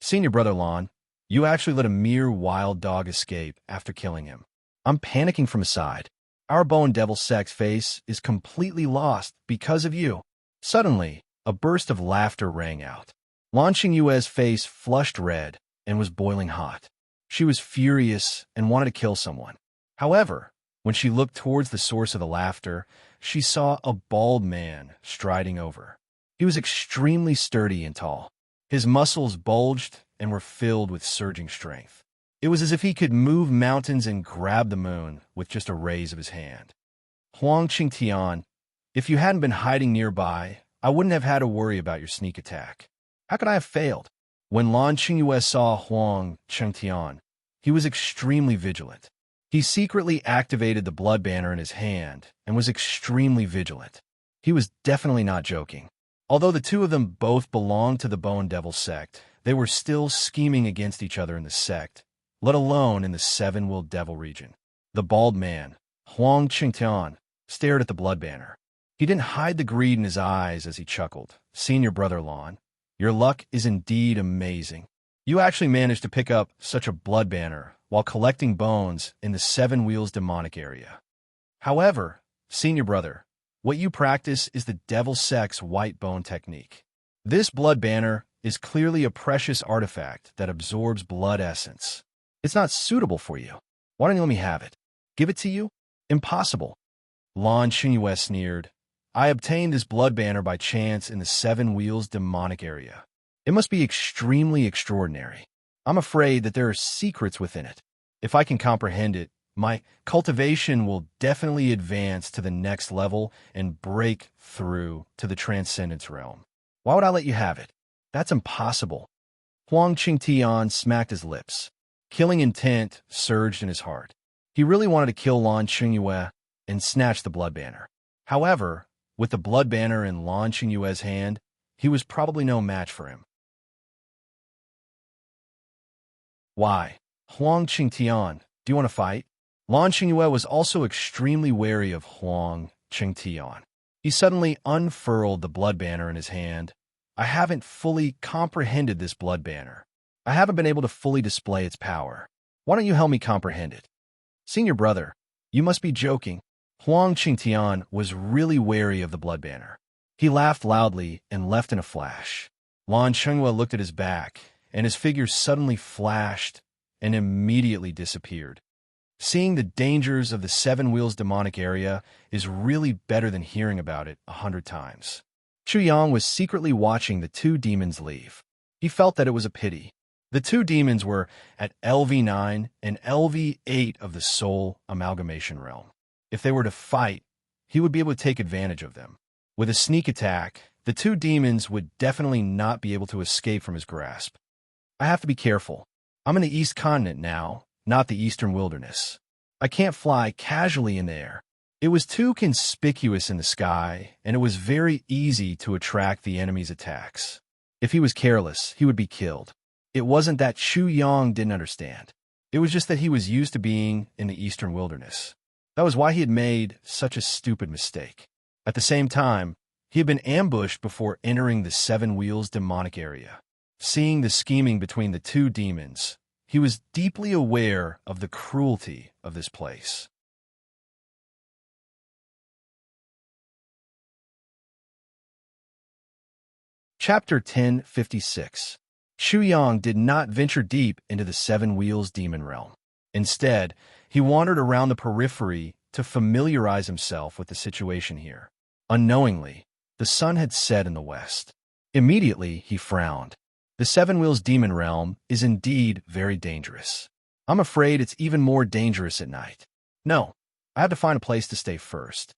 Senior brother Lan, you actually let a mere wild dog escape after killing him. I'm panicking from aside. Our Bone Devil Sect's face is completely lost because of you." Suddenly, a burst of laughter rang out. Launching Yue's face flushed red and was boiling hot. She was furious and wanted to kill someone. However, when she looked towards the source of the laughter, she saw a bald man striding over. He was extremely sturdy and tall. His muscles bulged and were filled with surging strength. It was as if he could move mountains and grab the moon with just a raise of his hand. Huang Qingtian, if you hadn't been hiding nearby, I wouldn't have had to worry about your sneak attack. How could I have failed? When Lan Qingyue saw Huang Qingtian, he was extremely vigilant. He secretly activated the blood banner in his hand and was extremely vigilant. He was definitely not joking. Although the two of them both belonged to the Bone Devil sect, they were still scheming against each other in the sect, let alone in the Seven-Wheeled Devil region. The bald man, Huang Qingtian, stared at the blood banner. He didn't hide the greed in his eyes as he chuckled. Senior brother Lan, your luck is indeed amazing. You actually managed to pick up such a blood banner while collecting bones in the Seven Wheels demonic area. However, senior brother, what you practice is the Devil Sect's white bone technique. This blood banner is clearly a precious artifact that absorbs blood essence. It's not suitable for you. Why don't you let me have it? Give it to you? Impossible. Lan Xingyue sneered. I obtained this blood banner by chance in the Seven Wheels demonic area. It must be extremely extraordinary. I'm afraid that there are secrets within it. If I can comprehend it, my cultivation will definitely advance to the next level and break through to the transcendence realm. Why would I let you have it? That's impossible. Huang Qingtian smacked his lips. Killing intent surged in his heart. He really wanted to kill Lan Qingyue and snatch the blood banner. However, with the blood banner in Lan Qingyue's hand, he was probably no match for him. Why? Huang Qingtian, do you want to fight? Lan Qingyue was also extremely wary of Huang Qingtian. He suddenly unfurled the blood banner in his hand. I haven't fully comprehended this blood banner. I haven't been able to fully display its power. Why don't you help me comprehend it? Senior brother, you must be joking. Huang Qingtian was really wary of the blood banner. He laughed loudly and left in a flash. Lan Qingyue looked at his back, and his figure suddenly flashed and immediately disappeared. Seeing the dangers of the Seven Wheels demonic area is really better than hearing about it 100 times. Chu Yang was secretly watching the two demons leave. He felt that it was a pity. The two demons were at LV9 and LV8 of the Soul Amalgamation Realm. If they were to fight, he would be able to take advantage of them. With a sneak attack, the two demons would definitely not be able to escape from his grasp. I have to be careful. I'm in the East Continent now, not the Eastern Wilderness. I can't fly casually in the air. It was too conspicuous in the sky, and it was very easy to attract the enemy's attacks. If he was careless, he would be killed. It wasn't that Chu Yang didn't understand. It was just that he was used to being in the Eastern Wilderness. That was why he had made such a stupid mistake. At the same time, he had been ambushed before entering the Seven Wheels demonic area. Seeing the scheming between the two demons, he was deeply aware of the cruelty of this place. Chapter 1056. Chu Yang did not venture deep into the Seven Wheels demon realm. Instead, he wandered around the periphery to familiarize himself with the situation here. Unknowingly, the sun had set in the west. Immediately, he frowned. The Seven Wheels demon realm is indeed very dangerous. I'm afraid it's even more dangerous at night. No, I have to find a place to stay first.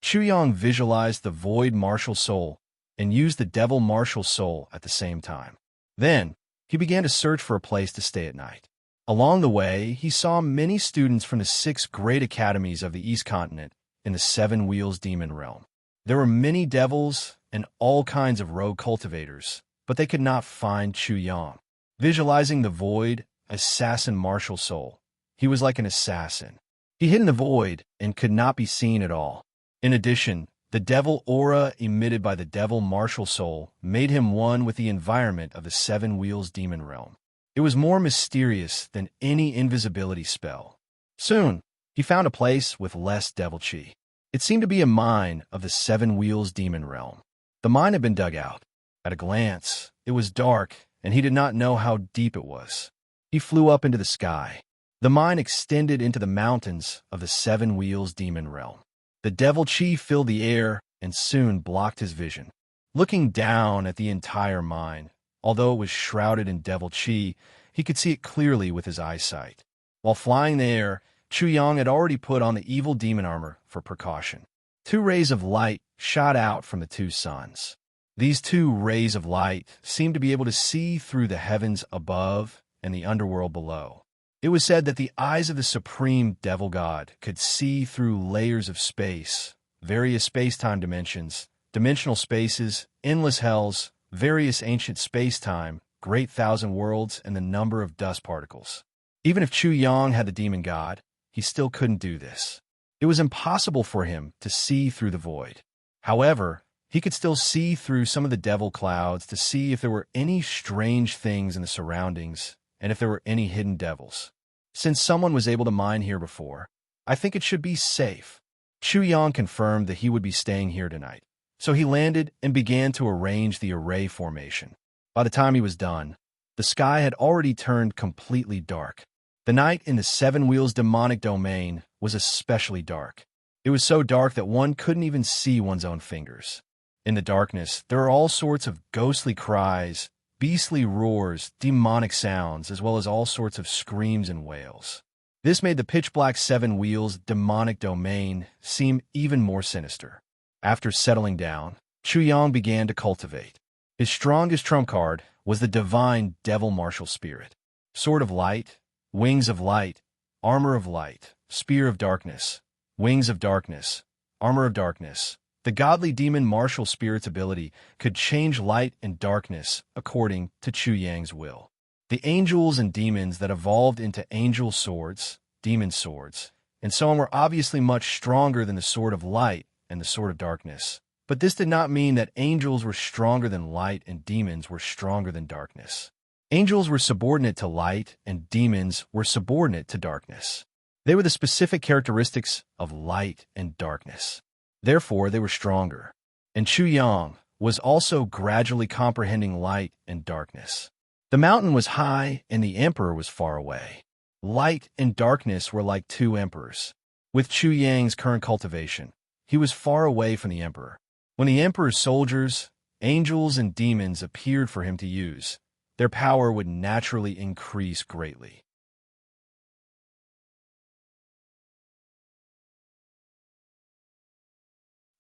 Chu Yang visualized the void martial soul and used the devil martial soul at the same time. Then, he began to search for a place to stay at night. Along the way, he saw many students from the 6 great academies of the East Continent in the Seven Wheels demon realm. There were many devils and all kinds of rogue cultivators, but they could not find Chu Yang. Visualizing the void, assassin martial soul, he was like an assassin. He hid in the void and could not be seen at all. In addition, the devil aura emitted by the devil martial soul made him one with the environment of the Seven Wheels demon realm. It was more mysterious than any invisibility spell. Soon, he found a place with less devil chi. It seemed to be a mine of the Seven Wheels demon realm. The mine had been dug out. At a glance, it was dark, and he did not know how deep it was. He flew up into the sky. The mine extended into the mountains of the Seven Wheels demon realm. The devil chi filled the air and soon blocked his vision. Looking down at the entire mine, although it was shrouded in devil chi, he could see it clearly with his eyesight. While flying in the air, Chu Yang had already put on the evil demon armor for precaution. 2 rays of light shot out from the 2 suns. These 2 rays of light seemed to be able to see through the heavens above and the underworld below. It was said that the eyes of the supreme devil god could see through layers of space, various space-time dimensions, dimensional spaces, endless hells, various ancient space-time, great thousand worlds, and the number of dust particles. Even if Chu Yang had the demon god, he still couldn't do this. It was impossible for him to see through the void. However, he could still see through some of the devil clouds to see if there were any strange things in the surroundings and if there were any hidden devils. Since someone was able to mine here before, I think it should be safe. Chu Yang confirmed that he would be staying here tonight, so he landed and began to arrange the array formation. By the time he was done, the sky had already turned completely dark. The night in the Seven Wheels demonic domain was especially dark. It was so dark that one couldn't even see one's own fingers. In the darkness, there are all sorts of ghostly cries, beastly roars, demonic sounds, as well as all sorts of screams and wails. This made the pitch-black Seven Wheels demonic domain seem even more sinister. After settling down, Chu Yang began to cultivate. His strongest trump card was the divine devil martial spirit. Sword of light, wings of light, armor of light, spear of darkness, wings of darkness, armor of darkness. The godly demon martial spirit's ability could change light and darkness according to Chu Yang's will. The angels and demons that evolved into angel swords, demon swords, and so on were obviously much stronger than the sword of light and the sword of darkness. But this did not mean that angels were stronger than light and demons were stronger than darkness. Angels were subordinate to light and demons were subordinate to darkness. They were the specific characteristics of light and darkness. Therefore, they were stronger. And Chu Yang was also gradually comprehending light and darkness. The mountain was high and the emperor was far away. Light and darkness were like 2 emperors. With Chu Yang's current cultivation, he was far away from the emperor. When the emperor's soldiers, angels, and demons appeared for him to use, their power would naturally increase greatly.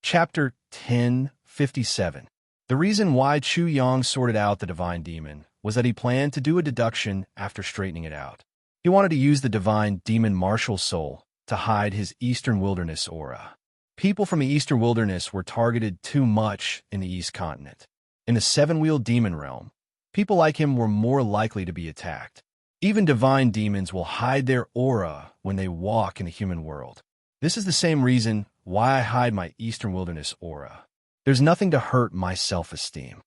Chapter 1057. The reason why Chu Yang sorted out the divine demon was that he planned to do a deduction after straightening it out. He wanted to use the divine demon martial soul to hide his Eastern Wilderness aura. People from the Eastern Wilderness were targeted too much in the East Continent. In the Seven-Wheel demon realm, people like him were more likely to be attacked. Even divine demons will hide their aura when they walk in the human world. This is the same reason why I hide my Eastern Wilderness aura. There's nothing to hurt my self-esteem.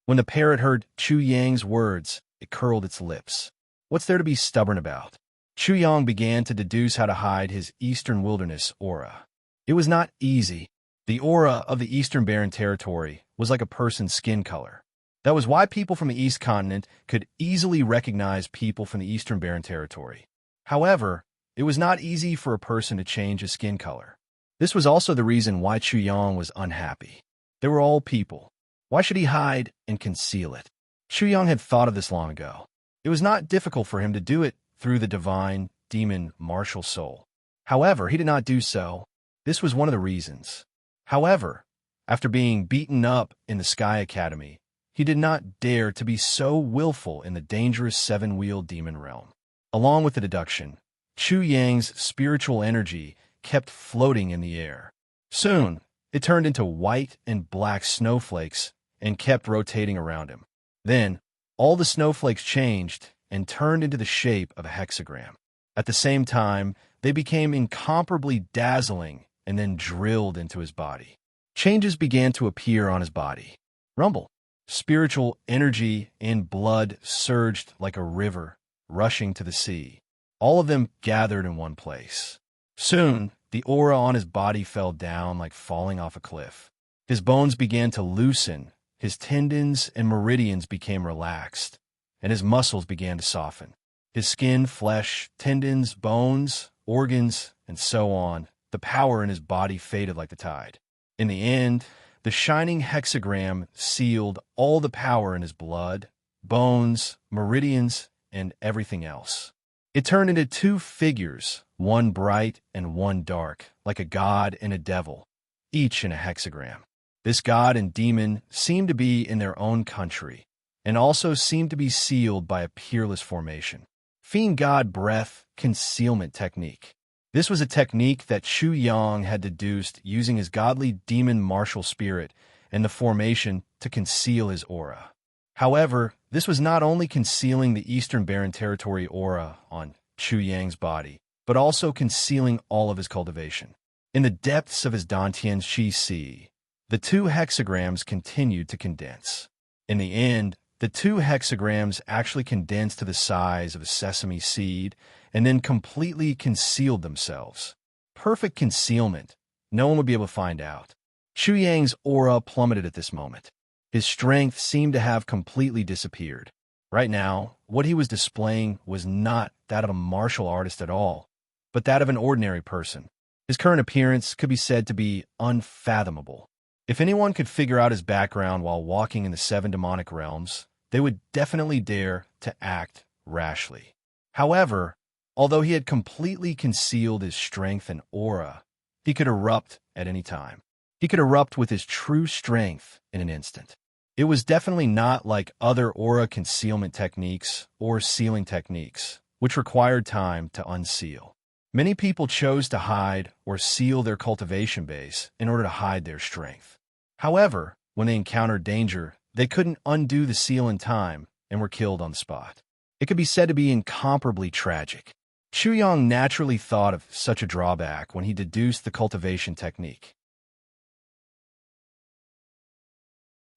When the parrot heard Chu Yang's words, it curled its lips. What's there to be stubborn about? Chu Yang began to deduce how to hide his Eastern Wilderness aura. It was not easy. The aura of the Eastern Barren Territory was like a person's skin color. That was why people from the East Continent could easily recognize people from the Eastern Barren Territory. However, it was not easy for a person to change his skin color. This was also the reason why Chu Yang was unhappy. They were all people. Why should he hide and conceal it? Chu Yang had thought of this long ago. It was not difficult for him to do it through the divine demon martial soul. However, he did not do so. This was one of the reasons. However, after being beaten up in the Sky Academy, he did not dare to be so willful in the dangerous Seven-Wheel demon realm. Along with the deduction, Chu Yang's spiritual energy kept floating in the air. Soon, it turned into white and black snowflakes and kept rotating around him. Then, all the snowflakes changed and turned into the shape of a hexagram. At the same time, they became incomparably dazzling and then drilled into his body. Changes began to appear on his body. Rumble. Spiritual energy and blood surged like a river, rushing to the sea. All of them gathered in one place. Soon, the aura on his body fell down like falling off a cliff. His bones began to loosen his tendons and meridians became relaxed, and his muscles began to soften. His skin, flesh, tendons, bones, organs, and so on, the power in his body faded like the tide. In the end, the shining hexagram sealed all the power in his blood, bones, meridians, and everything else. It turned into two figures, one bright and one dark, like a god and a devil, each in a hexagram. This god and demon seemed to be in their own country, and also seemed to be sealed by a peerless formation. Fiend God Breath Concealment Technique. This was a technique that Chu Yang had deduced using his godly demon martial spirit and the formation to conceal his aura. However, this was not only concealing the Eastern Barren Territory aura on Chu Yang's body, but also concealing all of his cultivation. In the depths of his Dantian Shi Sea, the two hexagrams continued to condense. In the end, the two hexagrams actually condensed to the size of a sesame seed and then completely concealed themselves. Perfect concealment. No one would be able to find out. Chu Yang's aura plummeted at this moment. His strength seemed to have completely disappeared. Right now, what he was displaying was not that of a martial artist at all, but that of an ordinary person. His current appearance could be said to be unfathomable. If anyone could figure out his background while walking in the seven demonic realms, they would definitely dare to act rashly. However, although he had completely concealed his strength and aura, he could erupt at any time. He could erupt with his true strength in an instant. It was definitely not like other aura concealment techniques or sealing techniques, which required time to unseal. Many people chose to hide or seal their cultivation base in order to hide their strength. However, when they encountered danger, they couldn't undo the seal in time and were killed on the spot. It could be said to be incomparably tragic. Chu Yang naturally thought of such a drawback when he deduced the cultivation technique.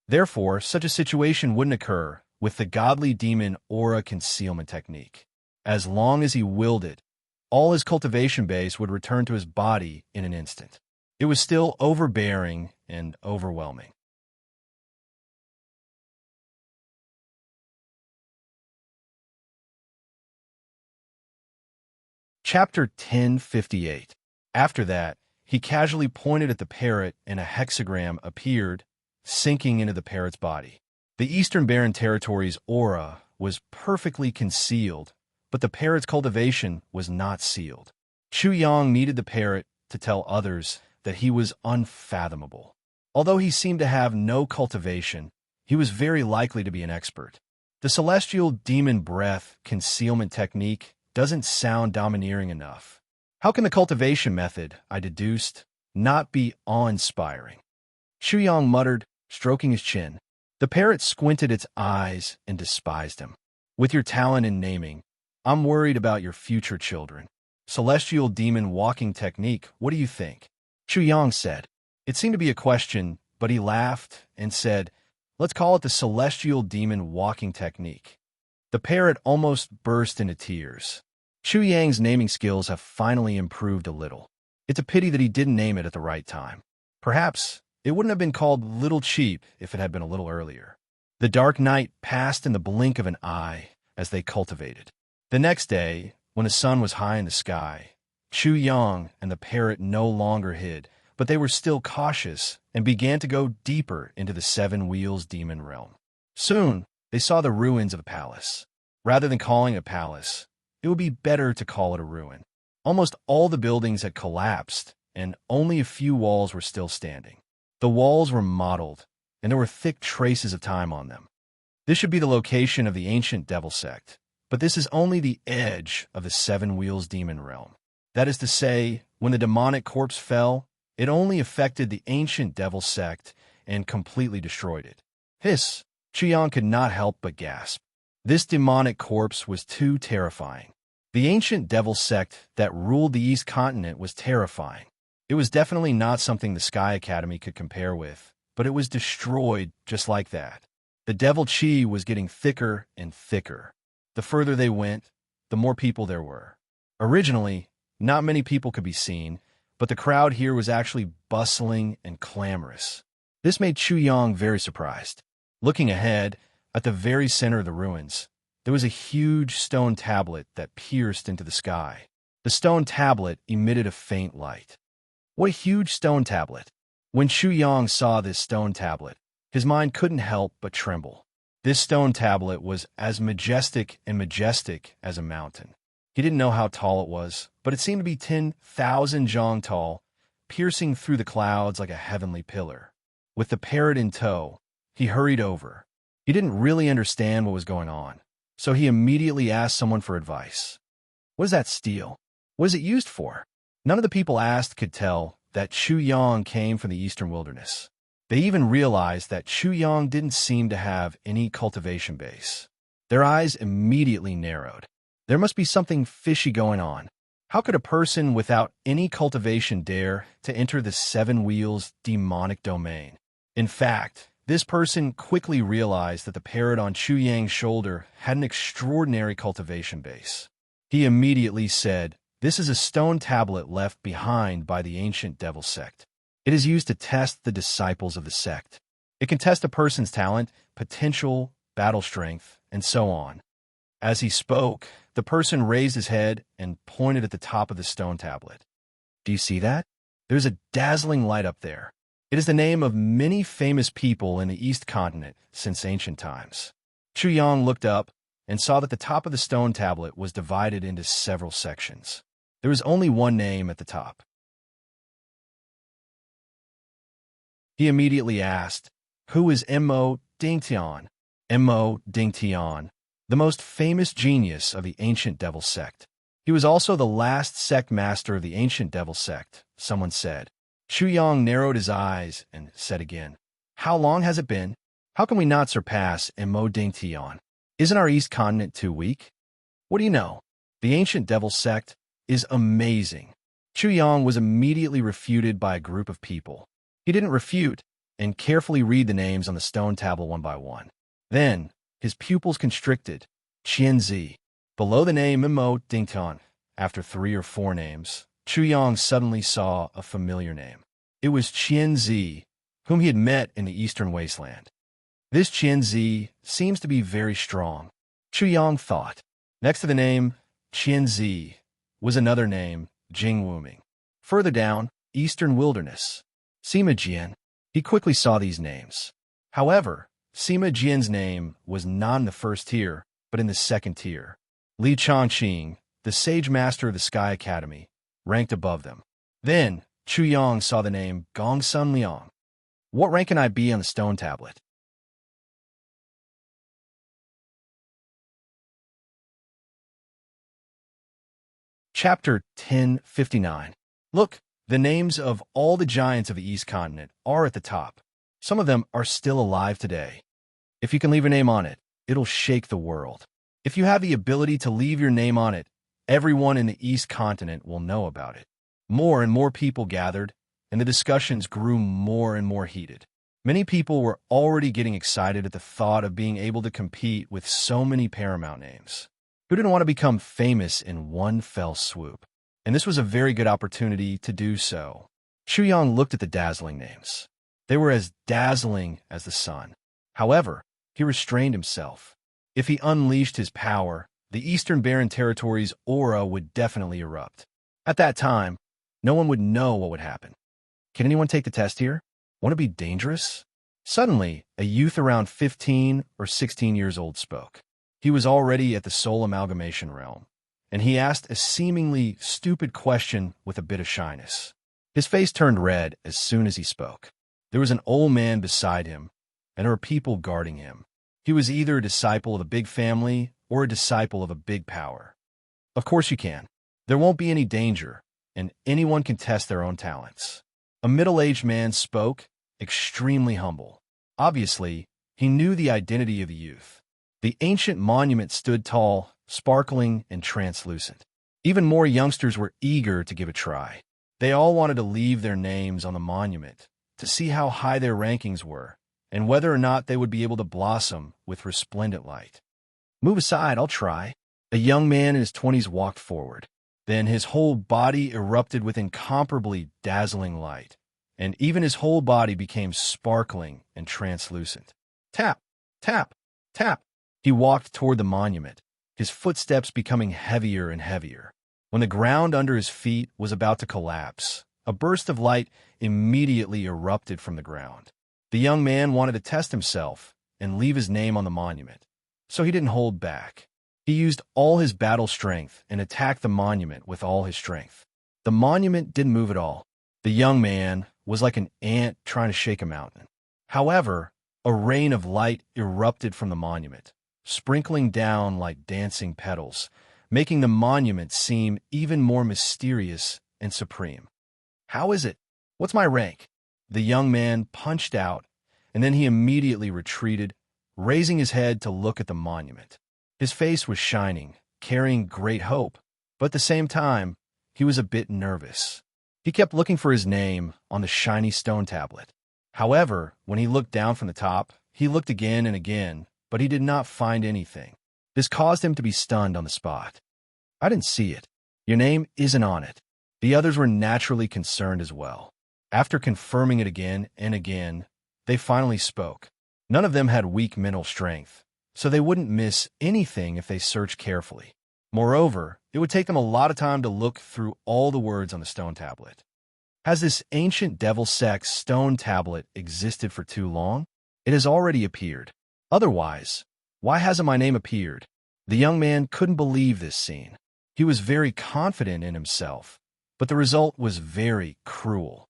Therefore, such a situation wouldn't occur with the godly demon aura concealment technique. As long as he willed it, all his cultivation base would return to his body in an instant. It was still overbearing and overwhelming. Chapter 1058. After that, he casually pointed at the parrot and a hexagram appeared, sinking into the parrot's body. The Eastern Barren Territory's aura was perfectly concealed, but the parrot's cultivation was not sealed. Chu Yang needed the parrot to tell others that he was unfathomable. Although he seemed to have no cultivation, he was very likely to be an expert. The celestial demon breath concealment technique doesn't sound domineering enough. How can the cultivation method, I deduced, not be awe-inspiring? Chu Yang muttered, stroking his chin. The parrot squinted its eyes and despised him. With your talent in naming, I'm worried about your future children. Celestial demon walking technique, what do you think? Chu Yang said. It seemed to be a question, but he laughed and said, let's call it the celestial demon walking technique. The parrot almost burst into tears. Chu Yang's naming skills have finally improved a little. It's a pity that he didn't name it at the right time. Perhaps it wouldn't have been called Little Cheap if it had been a little earlier. The dark night passed in the blink of an eye as they cultivated. The next day, when the sun was high in the sky, Chu Yang and the parrot no longer hid, but they were still cautious and began to go deeper into the Seven Wheels demon realm. Soon, they saw the ruins of a palace. Rather than calling it a palace, it would be better to call it a ruin. Almost all the buildings had collapsed, and only a few walls were still standing. The walls were mottled, and there were thick traces of time on them. This should be the location of the ancient devil sect, but this is only the edge of the Seven Wheels demon realm. That is to say, when the demonic corpse fell, it only affected the ancient devil sect and completely destroyed it. Hiss! Chu Yang could not help but gasp. This demonic corpse was too terrifying. The ancient devil sect that ruled the East Continent was terrifying. It was definitely not something the Sky Academy could compare with, but it was destroyed just like that. The devil chi was getting thicker and thicker. The further they went, the more people there were. Originally, not many people could be seen, but the crowd here was actually bustling and clamorous. This made Chu Yang very surprised. Looking ahead, at the very center of the ruins, there was a huge stone tablet that pierced into the sky. The stone tablet emitted a faint light. What a huge stone tablet! When Shu Yang saw this stone tablet, his mind couldn't help but tremble. This stone tablet was as majestic as a mountain. He didn't know how tall it was, but it seemed to be 10,000 zhang tall, piercing through the clouds like a heavenly pillar. With the parrot in tow, he hurried over. He didn't really understand what was going on, so he immediately asked someone for advice. What is that steel? What is it used for? None of the people asked could tell that Shu Yang came from the eastern wilderness. They even realized that Shu Yang didn't seem to have any cultivation base. Their eyes immediately narrowed. There must be something fishy going on. How could a person without any cultivation dare to enter the Seven Wheels' demonic domain? In fact, this person quickly realized that the parrot on Shu Yang's shoulder had an extraordinary cultivation base. He immediately said, "This is a stone tablet left behind by the ancient devil sect. It is used to test the disciples of the sect. It can test a person's talent, potential, battle strength, and so on." As he spoke, the person raised his head and pointed at the top of the stone tablet. "Do you see that? There's a dazzling light up there. It is the name of many famous people in the East Continent since ancient times." Chu Yang looked up and saw that the top of the stone tablet was divided into several sections. There was only one name at the top. He immediately asked, "Who is Mo Dingtian?" Mo Dingtian, the most famous genius of the ancient devil sect. He was also the last sect master of the ancient devil sect, someone said. Shu Yang narrowed his eyes and said again, "How long has it been? How can we not surpass Mo Dingtian? Isn't our East Continent too weak? What do you know? The ancient devil sect is amazing." Chu Yang was immediately refuted by a group of people. He didn't refute and carefully read the names on the stone tablet one by one. Then, his pupils constricted. Qianzi. Below the name Mo Dingtian, after 3 or 4 names, Chu Yang suddenly saw a familiar name. It was Qianzi, whom he had met in the eastern wasteland. This Qianzi seems to be very strong, Chu Yang thought. Next to the name Qianzi was another name, Jingwuming. Further down, Eastern Wilderness. Sima Jian. He quickly saw these names. However, Sima Jian's name was not in the first tier, but in the second tier. Li Changqing, the sage master of the Sky Academy, ranked above them. Then, Chu Yang saw the name Gongsun Liang. What rank can I be on the stone tablet? Chapter 1059. Look, the names of all the giants of the East Continent are at the top. Some of them are still alive today. If you can leave your name on it, it'll shake the world. If you have the ability to leave your name on it, everyone in the East Continent will know about it. More and more people gathered, and the discussions grew more and more heated. Many people were already getting excited at the thought of being able to compete with so many paramount names. Who didn't want to become famous in one fell swoop? And this was a very good opportunity to do so. Shu Yang looked at the dazzling names. They were as dazzling as the sun. However, he restrained himself. If he unleashed his power, the Eastern Barren Territory's aura would definitely erupt. At that time, no one would know what would happen. Can anyone take the test here? Won't it be dangerous? Suddenly, a youth around 15 or 16 years old spoke. He was already at the soul amalgamation realm, and he asked a seemingly stupid question with a bit of shyness. His face turned red as soon as he spoke. There was an old man beside him, and there were people guarding him. He was either a disciple of a big family or a disciple of a big power. Of course you can. There won't be any danger, and anyone can test their own talents. A middle-aged man spoke, extremely humble. Obviously, he knew the identity of the youth. The ancient monument stood tall, sparkling, and translucent. Even more youngsters were eager to give a try. They all wanted to leave their names on the monument to see how high their rankings were and whether or not they would be able to blossom with resplendent light. "Move aside, I'll try." A young man in his 20s walked forward. Then his whole body erupted with incomparably dazzling light, and even his whole body became sparkling and translucent. Tap! Tap, tap. He walked toward the monument, his footsteps becoming heavier and heavier. When the ground under his feet was about to collapse, a burst of light immediately erupted from the ground. The young man wanted to test himself and leave his name on the monument, so he didn't hold back. He used all his battle strength and attacked the monument with all his strength. The monument didn't move at all. The young man was like an ant trying to shake a mountain. However, a rain of light erupted from the monument, sprinkling down like dancing petals, making the monument seem even more mysterious and supreme. How is it? What's my rank? The young man punched out, and then he immediately retreated, raising his head to look at the monument. His face was shining, carrying great hope, but at the same time, he was a bit nervous. He kept looking for his name on the shiny stone tablet. However, when he looked down from the top, he looked again and again, but he did not find anything. This caused him to be stunned on the spot. I didn't see it. Your name isn't on it. The others were naturally concerned as well. After confirming it again and again, they finally spoke. None of them had weak mental strength, so they wouldn't miss anything if they searched carefully. Moreover, it would take them a lot of time to look through all the words on the stone tablet. Has this ancient devil sex stone tablet existed for too long? It has already appeared. Otherwise, why hasn't my name appeared? The young man couldn't believe this scene. He was very confident in himself, but the result was very cruel.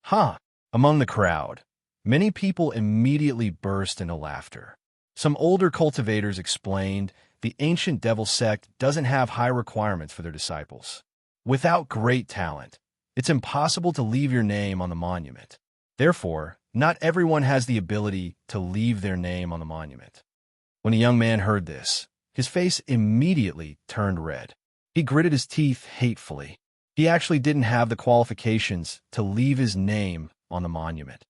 Ha! Among the crowd, many people immediately burst into laughter. Some older cultivators explained the ancient devil sect doesn't have high requirements for their disciples. Without great talent, it's impossible to leave your name on the monument. Therefore, not everyone has the ability to leave their name on the monument. When the young man heard this, his face immediately turned red. He gritted his teeth hatefully. He actually didn't have the qualifications to leave his name on the monument.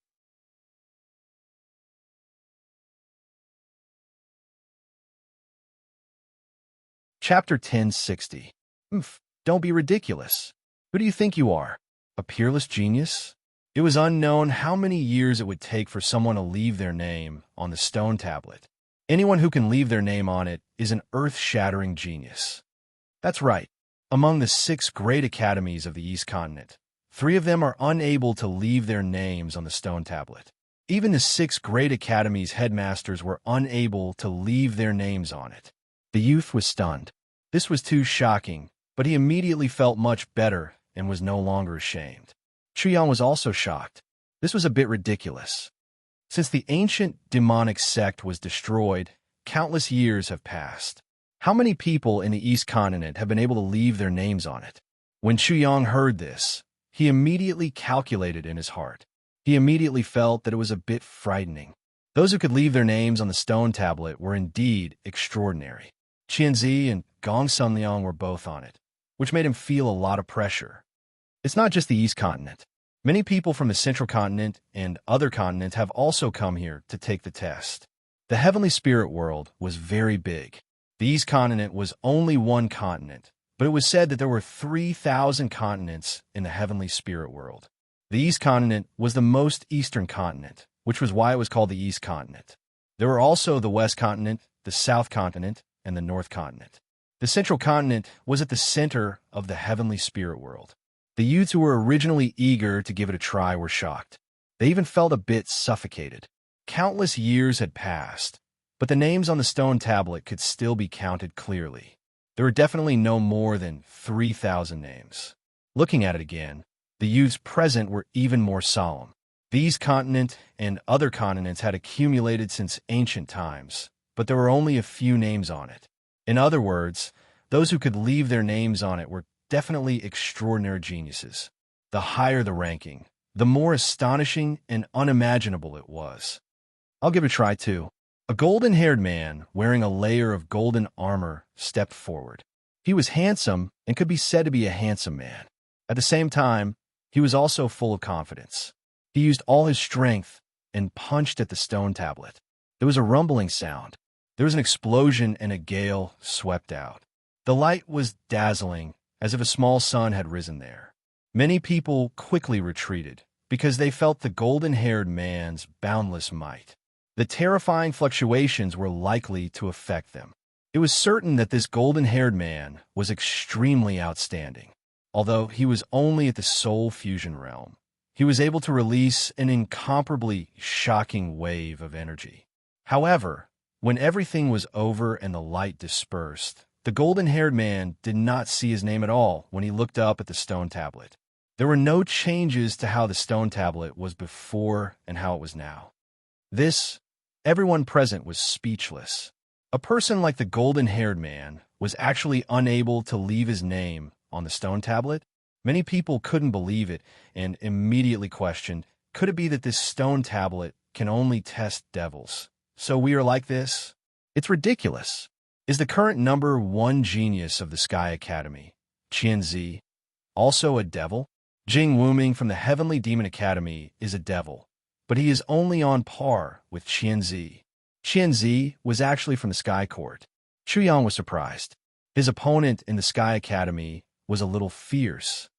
Chapter 1060. Don't be ridiculous. Who do you think you are? A peerless genius? It was unknown how many years it would take for someone to leave their name on the stone tablet. Anyone who can leave their name on it is an earth-shattering genius. That's right. Among the 6 great academies of the East Continent, 3 of them are unable to leave their names on the stone tablet. Even the 6 great academies' headmasters were unable to leave their names on it. The youth was stunned. This was too shocking, but he immediately felt much better and was no longer ashamed. Chuyang was also shocked. This was a bit ridiculous. Since the ancient demonic sect was destroyed, countless years have passed. How many people in the East Continent have been able to leave their names on it? When Chuyang heard this, he immediately calculated in his heart. He immediately felt that it was a bit frightening. Those who could leave their names on the stone tablet were indeed extraordinary. Qianzi and Gong Sunliang were both on it, which made him feel a lot of pressure. It's not just the East Continent. Many people from the Central Continent and other continents have also come here to take the test. The heavenly spirit world was very big. The East Continent was only one continent, but it was said that there were 3,000 continents in the heavenly spirit world. The East Continent was the most eastern continent, which was why it was called the East Continent. There were also the West Continent, the South Continent, and the North Continent. The Central Continent was at the center of the heavenly spirit world. The youths who were originally eager to give it a try were shocked. They even felt a bit suffocated. Countless years had passed, but the names on the stone tablet could still be counted clearly. There were definitely no more than 3,000 names. Looking at it again, the youths present were even more solemn. These continent and other continents had accumulated since ancient times, but there were only a few names on it. In other words, those who could leave their names on it were definitely extraordinary geniuses. The higher the ranking, the more astonishing and unimaginable it was. I'll give it a try too. A golden-haired man wearing a layer of golden armor stepped forward. He was handsome and could be said to be a handsome man. At the same time, he was also full of confidence. He used all his strength and punched at the stone tablet. There was a rumbling sound. There was an explosion and a gale swept out. The light was dazzling, as if a small sun had risen there. Many people quickly retreated because they felt the golden-haired man's boundless might. The terrifying fluctuations were likely to affect them. It was certain that this golden-haired man was extremely outstanding. Although he was only at the soul fusion realm, he was able to release an incomparably shocking wave of energy. However, when everything was over and the light dispersed, the golden-haired man did not see his name at all when he looked up at the stone tablet. There were no changes to how the stone tablet was before and how it was now. Everyone present was speechless. A person like the golden-haired man was actually unable to leave his name on the stone tablet. Many people couldn't believe it and immediately questioned, could it be that this stone tablet can only test devils? So we are like this? It's ridiculous. Is the current number one genius of the Sky Academy, Qianzi, also a devil? Jing Wuming from the Heavenly Demon Academy is a devil, but he is only on par with Qianzi. Qianzi was actually from the Sky Court. Chuyang was surprised. His opponent in the Sky Academy was a little fierce.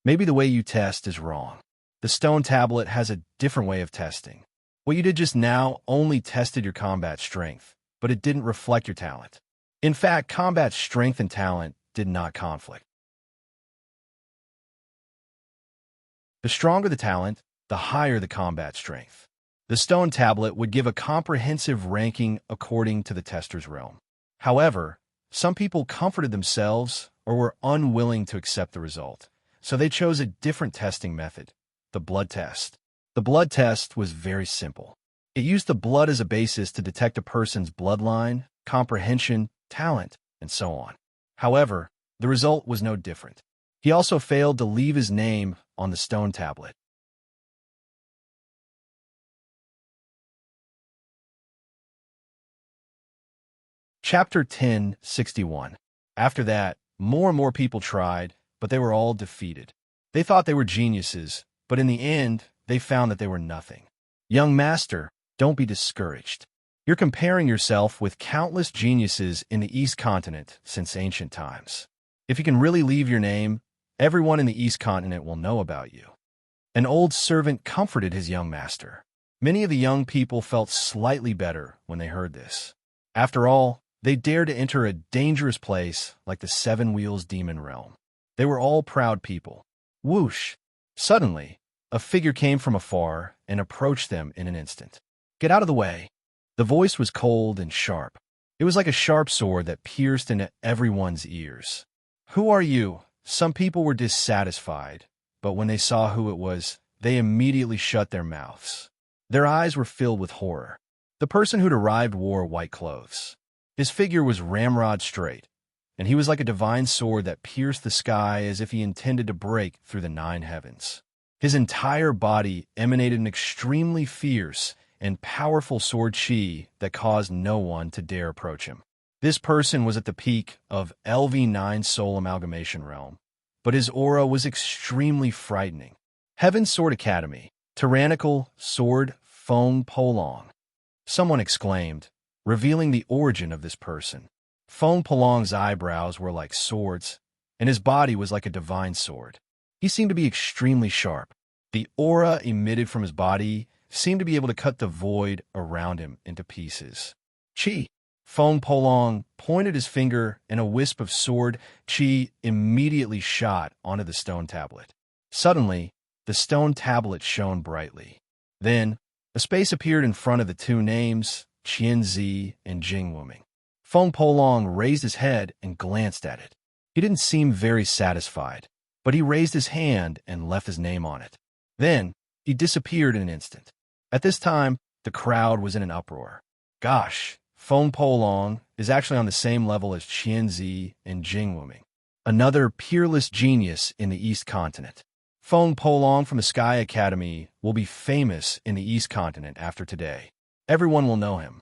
Maybe the way you test is wrong. The stone tablet has a different way of testing. What you did just now only tested your combat strength, but it didn't reflect your talent. In fact, combat strength and talent did not conflict. The stronger the talent, the higher the combat strength. The stone tablet would give a comprehensive ranking according to the tester's realm. However, some people comforted themselves or were unwilling to accept the result, so they chose a different testing method, the blood test. The blood test was very simple. It used the blood as a basis to detect a person's bloodline, comprehension, talent, and so on. However, the result was no different. He also failed to leave his name on the stone tablet. Chapter 1061. After that, more and more people tried, but they were all defeated. They thought they were geniuses, but in the end, they found that they were nothing. Young master, don't be discouraged. You're comparing yourself with countless geniuses in the East Continent since ancient times. If you can really leave your name, everyone in the East Continent will know about you. An old servant comforted his young master. Many of the young people felt slightly better when they heard this. After all, they dared to enter a dangerous place like the Seven Wheels Demon Realm. They were all proud people. Whoosh! Suddenly, a figure came from afar and approached them in an instant. Get out of the way. The voice was cold and sharp. It was like a sharp sword that pierced into everyone's ears. Who are you? Some people were dissatisfied, but when they saw who it was, they immediately shut their mouths. Their eyes were filled with horror. The person who'd arrived wore white clothes. His figure was ramrod straight, and he was like a divine sword that pierced the sky as if he intended to break through the 9 heavens. His entire body emanated an extremely fierce and powerful sword chi that caused no one to dare approach him. This person was at the peak of LV9 Soul Amalgamation Realm, but his aura was extremely frightening. Heaven's Sword Academy, Tyrannical Sword Feng Polong. Someone exclaimed, revealing the origin of this person. Feng Polong's eyebrows were like swords, and his body was like a divine sword. He seemed to be extremely sharp. The aura emitted from his body seemed to be able to cut the void around him into pieces. Chi. Feng Polong pointed his finger, and a wisp of sword chi immediately shot onto the stone tablet. Suddenly, the stone tablet shone brightly. Then, a space appeared in front of the 2 names, Qianzi and Jing Wuming. Feng Polong raised his head and glanced at it. He didn't seem very satisfied, but he raised his hand and left his name on it. Then, he disappeared in an instant. At this time, the crowd was in an uproar. Gosh, Feng Polong is actually on the same level as Qianzi and Jing Wuming, another peerless genius in the East Continent. Feng Polong from the Sky Academy will be famous in the East Continent after today. Everyone will know him.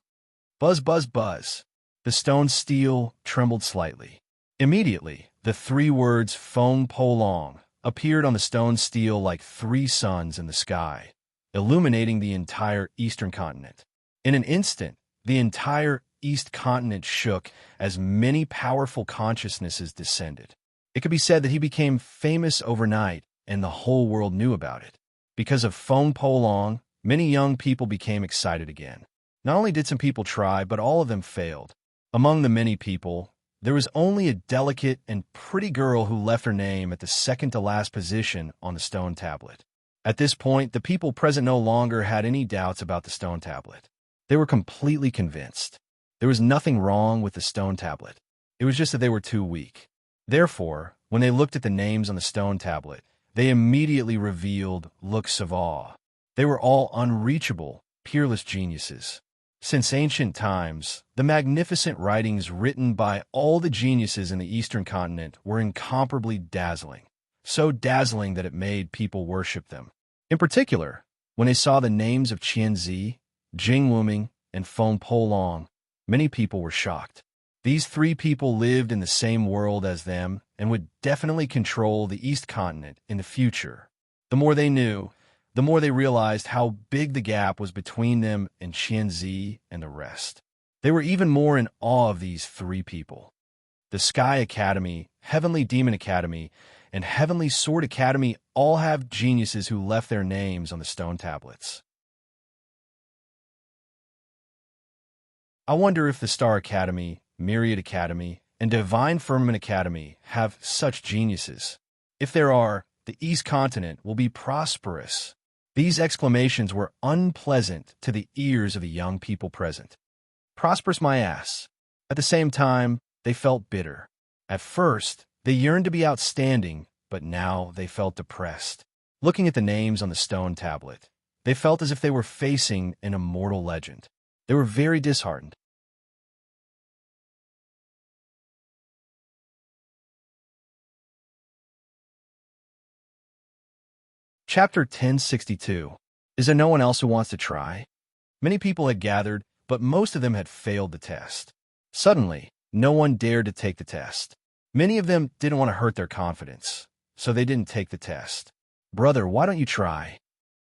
Buzz, buzz, buzz. The stone steel trembled slightly. Immediately, the 3 words Feng Polong appeared on the stone steel like 3 suns in the sky, illuminating the entire Eastern Continent. In an instant, the entire East Continent shook as many powerful consciousnesses descended. It could be said that he became famous overnight, and the whole world knew about it. Because of Feng Polong, many young people became excited again. Not only did some people try, but all of them failed. Among the many people, there was only a delicate and pretty girl who left her name at the second-to-last position on the stone tablet. At this point, the people present no longer had any doubts about the stone tablet. They were completely convinced. There was nothing wrong with the stone tablet. It was just that they were too weak. Therefore, when they looked at the names on the stone tablet, they immediately revealed looks of awe. They were all unreachable, peerless geniuses. Since ancient times, the magnificent writings written by all the geniuses in the Eastern continent were incomparably dazzling, so dazzling that it made people worship them. In particular, when they saw the names of Qianzi, Jing Wuming, and Feng Polong, many people were shocked. These three people lived in the same world as them and would definitely control the East continent in the future. The more they knew, the more they realized how big the gap was between them and Qianzi and the rest. They were even more in awe of these three people. The Sky Academy, Heavenly Demon Academy, and Heavenly Sword Academy all have geniuses who left their names on the stone tablets. I wonder if the Star Academy, Myriad Academy, and Divine Firmament Academy have such geniuses. If there are, the East Continent will be prosperous. These exclamations were unpleasant to the ears of the young people present. Prosperous my ass. At the same time, they felt bitter. At first, they yearned to be outstanding, but now they felt depressed. Looking at the names on the stone tablet, they felt as if they were facing an immortal legend. They were very disheartened. Chapter 1062. Is there no one else who wants to try? Many people had gathered, but most of them had failed the test. Suddenly, no one dared to take the test. Many of them didn't want to hurt their confidence, so they didn't take the test. Brother, why don't you try?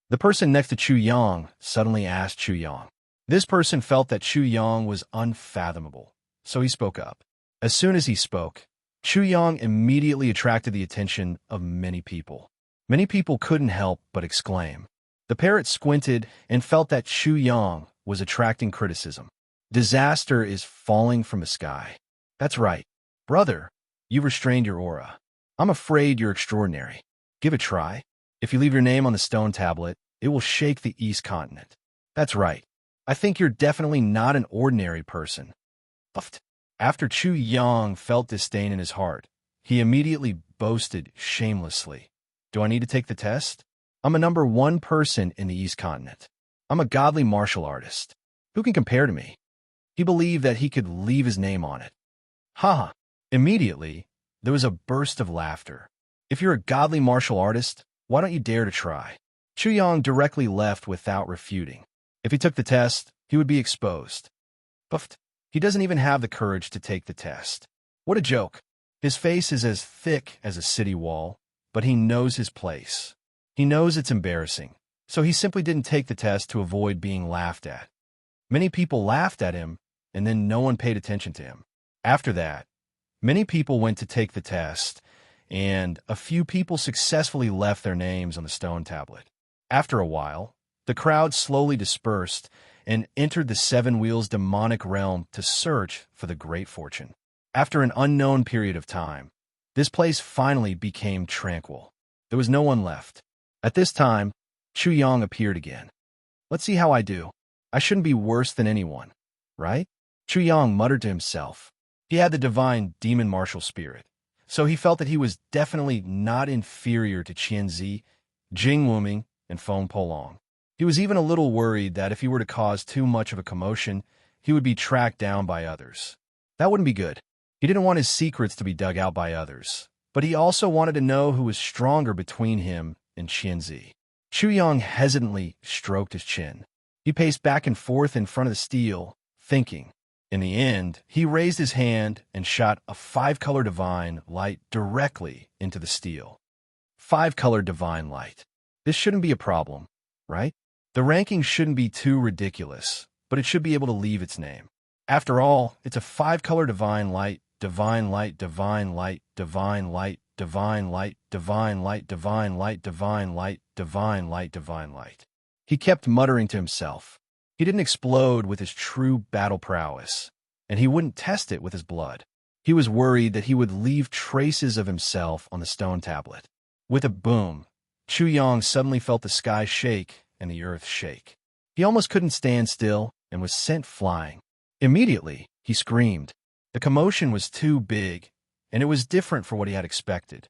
The person next to Chu Yang suddenly asked Chu Yang. This person felt that Chu Yang was unfathomable, so he spoke up. As soon as he spoke, Chu Yang immediately attracted the attention of many people. Many people couldn't help but exclaim. The parrot squinted and felt that Chu Yang was attracting criticism. Disaster is falling from the sky. That's right. Brother, you've restrained your aura. I'm afraid you're extraordinary. Give it a try. If you leave your name on the stone tablet, it will shake the East Continent. That's right. I think you're definitely not an ordinary person. Uffed. After Chu Yang felt disdain in his heart, he immediately boasted shamelessly. Do I need to take the test? I'm a #1 person in the East Continent. I'm a godly martial artist. Who can compare to me? He believed that he could leave his name on it. Ha! Immediately, there was a burst of laughter. If you're a godly martial artist, why don't you dare to try? Chu Yang directly left without refuting. If he took the test, he would be exposed. Buffed. He doesn't even have the courage to take the test. What a joke. His face is as thick as a city wall, but he knows his place. He knows it's embarrassing, so he simply didn't take the test to avoid being laughed at. Many people laughed at him, and then no one paid attention to him. After that, many people went to take the test, and a few people successfully left their names on the stone tablet. After a while, the crowd slowly dispersed and entered the Seven Wheels demonic realm to search for the great fortune. After an unknown period of time, this place finally became tranquil. There was no one left. At this time, Chu Yang appeared again. Let's see how I do. I shouldn't be worse than anyone, right? Chu Yang muttered to himself. He had the divine demon martial spirit, so he felt that he was definitely not inferior to Qianzi, Jing Wuming, and Feng Polong. He was even a little worried that if he were to cause too much of a commotion, he would be tracked down by others. That wouldn't be good. He didn't want his secrets to be dug out by others, but he also wanted to know who was stronger between him and Qianzi. Chu Yang hesitantly stroked his chin. He paced back and forth in front of the steel, thinking. In the end, he raised his hand and shot a 5-color divine light directly into the steel. 5-color divine light. This shouldn't be a problem, right? The ranking shouldn't be too ridiculous, but it should be able to leave its name. After all, it's a 5-color divine light, divine light, divine light, divine light, divine light, divine light, divine light, divine light, divine light, divine light. He kept muttering to himself. He didn't explode with his true battle prowess, and he wouldn't test it with his blood. He was worried that he would leave traces of himself on the stone tablet. With a boom, Chu Yang suddenly felt the sky shake and the earth shake. He almost couldn't stand still and was sent flying. Immediately, he screamed. The commotion was too big, and it was different from what he had expected.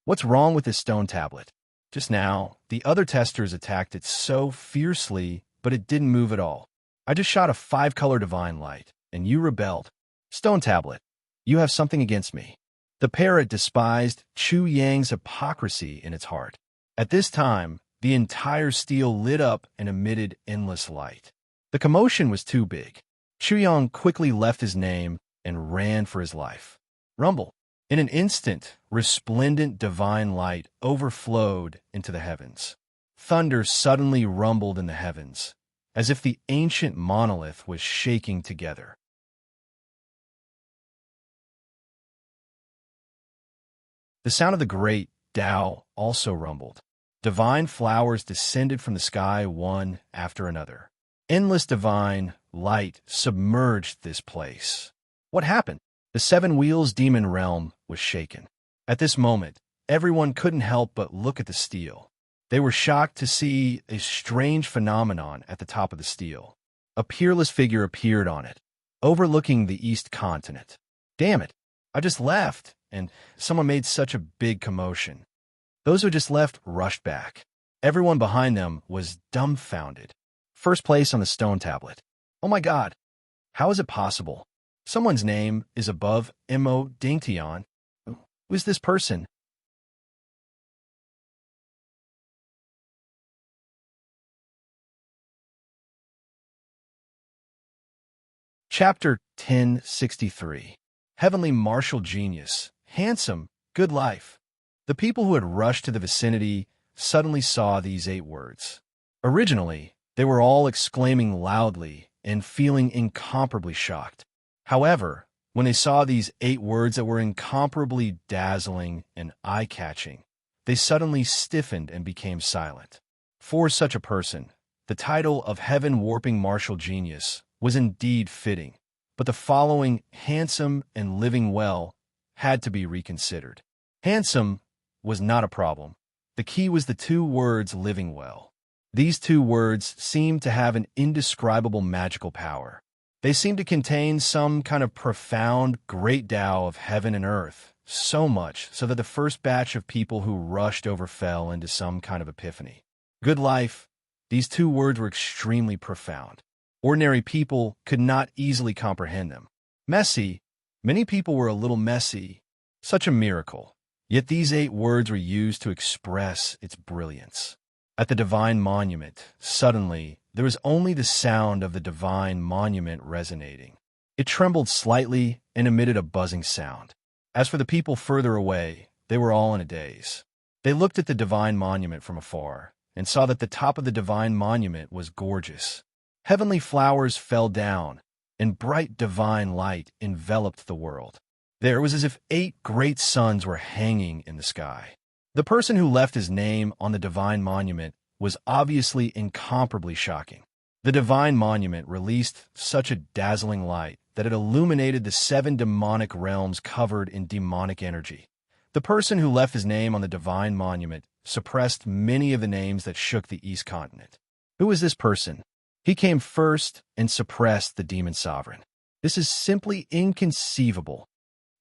What's wrong with this stone tablet? Just now, the other testers attacked it so fiercely, but it didn't move at all. I just shot a 5-color divine light, and you rebelled. Stone tablet, you have something against me. The parrot despised Chu Yang's hypocrisy in its heart. At this time, the entire steel lit up and emitted endless light. The commotion was too big. Chu Yang quickly left his name and ran for his life. Rumble. In an instant, resplendent divine light overflowed into the heavens. Thunder suddenly rumbled in the heavens, as if the ancient monolith was shaking together. The sound of the great Tao also rumbled. Divine flowers descended from the sky one after another. Endless divine light submerged this place. What happened? The Seven Wheels demon realm was shaken. At this moment, everyone couldn't help but look at the steel. They were shocked to see a strange phenomenon at the top of the steel. A peerless figure appeared on it, overlooking the east continent. Damn it, I just left, and someone made such a big commotion. Those who just left rushed back. Everyone behind them was dumbfounded. First place on the stone tablet. Oh my God, how is it possible? Someone's name is above Mo Dingtian. Who is this person? Chapter 1063. Heavenly Martial Genius. Handsome, good life. The people who had rushed to the vicinity suddenly saw these 8 words. Originally, they were all exclaiming loudly and feeling incomparably shocked. However, when they saw these 8 words that were incomparably dazzling and eye-catching, they suddenly stiffened and became silent. For such a person, the title of heaven-warping martial genius was indeed fitting, but the following handsome and living well had to be reconsidered. Handsome was not a problem. The key was the 2 words living well. These 2 words seemed to have an indescribable magical power. They seemed to contain some kind of profound, great Tao of heaven and earth, so much so that the first batch of people who rushed over fell into some kind of epiphany. Good life. These 2 words were extremely profound. Ordinary people could not easily comprehend them. Messy. Many people were a little messy. Such a miracle. Yet these 8 words were used to express its brilliance. At the divine monument, suddenly, there was only the sound of the divine monument resonating. It trembled slightly and emitted a buzzing sound. As for the people further away, they were all in a daze. They looked at the divine monument from afar and saw that the top of the divine monument was gorgeous. Heavenly flowers fell down, and bright divine light enveloped the world. There was as if 8 great suns were hanging in the sky. The person who left his name on the divine monument was obviously incomparably shocking. The divine monument released such a dazzling light that it illuminated the 7 demonic realms covered in demonic energy. The person who left his name on the divine monument suppressed many of the names that shook the East Continent. Who is this person? He came first and suppressed the demon sovereign. This is simply inconceivable.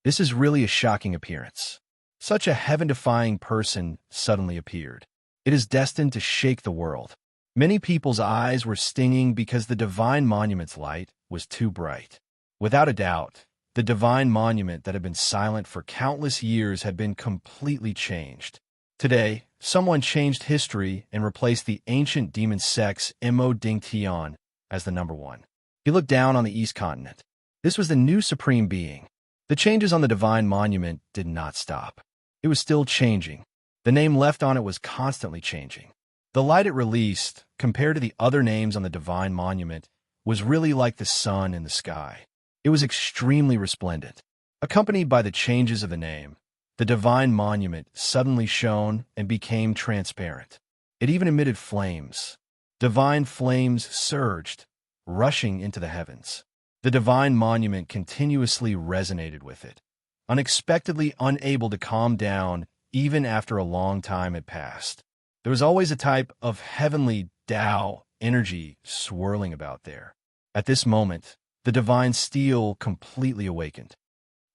This is really a shocking appearance. Such a heaven-defying person suddenly appeared. It is destined to shake the world. Many people's eyes were stinging because the divine monument's light was too bright. Without a doubt, the divine monument that had been silent for countless years had been completely changed. Today, someone changed history and replaced the ancient demon sex Mo Dingtian as the number 1. He looked down on the East Continent. This was the new supreme being. The changes on the divine monument did not stop. It was still changing. The name left on it was constantly changing. The light it released, compared to the other names on the divine monument, was really like the sun in the sky. It was extremely resplendent. Accompanied by the changes of the name, the divine monument suddenly shone and became transparent. It even emitted flames. Divine flames surged, rushing into the heavens. The divine monument continuously resonated with it, unexpectedly unable to calm down even after a long time had passed. There was always a type of heavenly Tao energy swirling about there. At this moment, the divine steel completely awakened.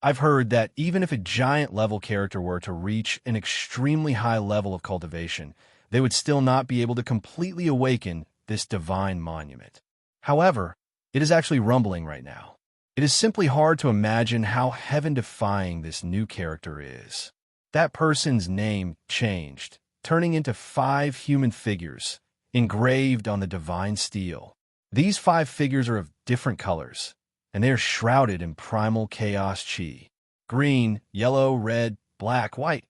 I've heard that even if a giant level character were to reach an extremely high level of cultivation, they would still not be able to completely awaken this divine monument. However, it is actually rumbling right now. It is simply hard to imagine how heaven-defying this new character is. That person's name changed, turning into 5 human figures, engraved on the divine steel. These 5 figures are of different colors, and they are shrouded in primal chaos chi. Green, yellow, red, black, white.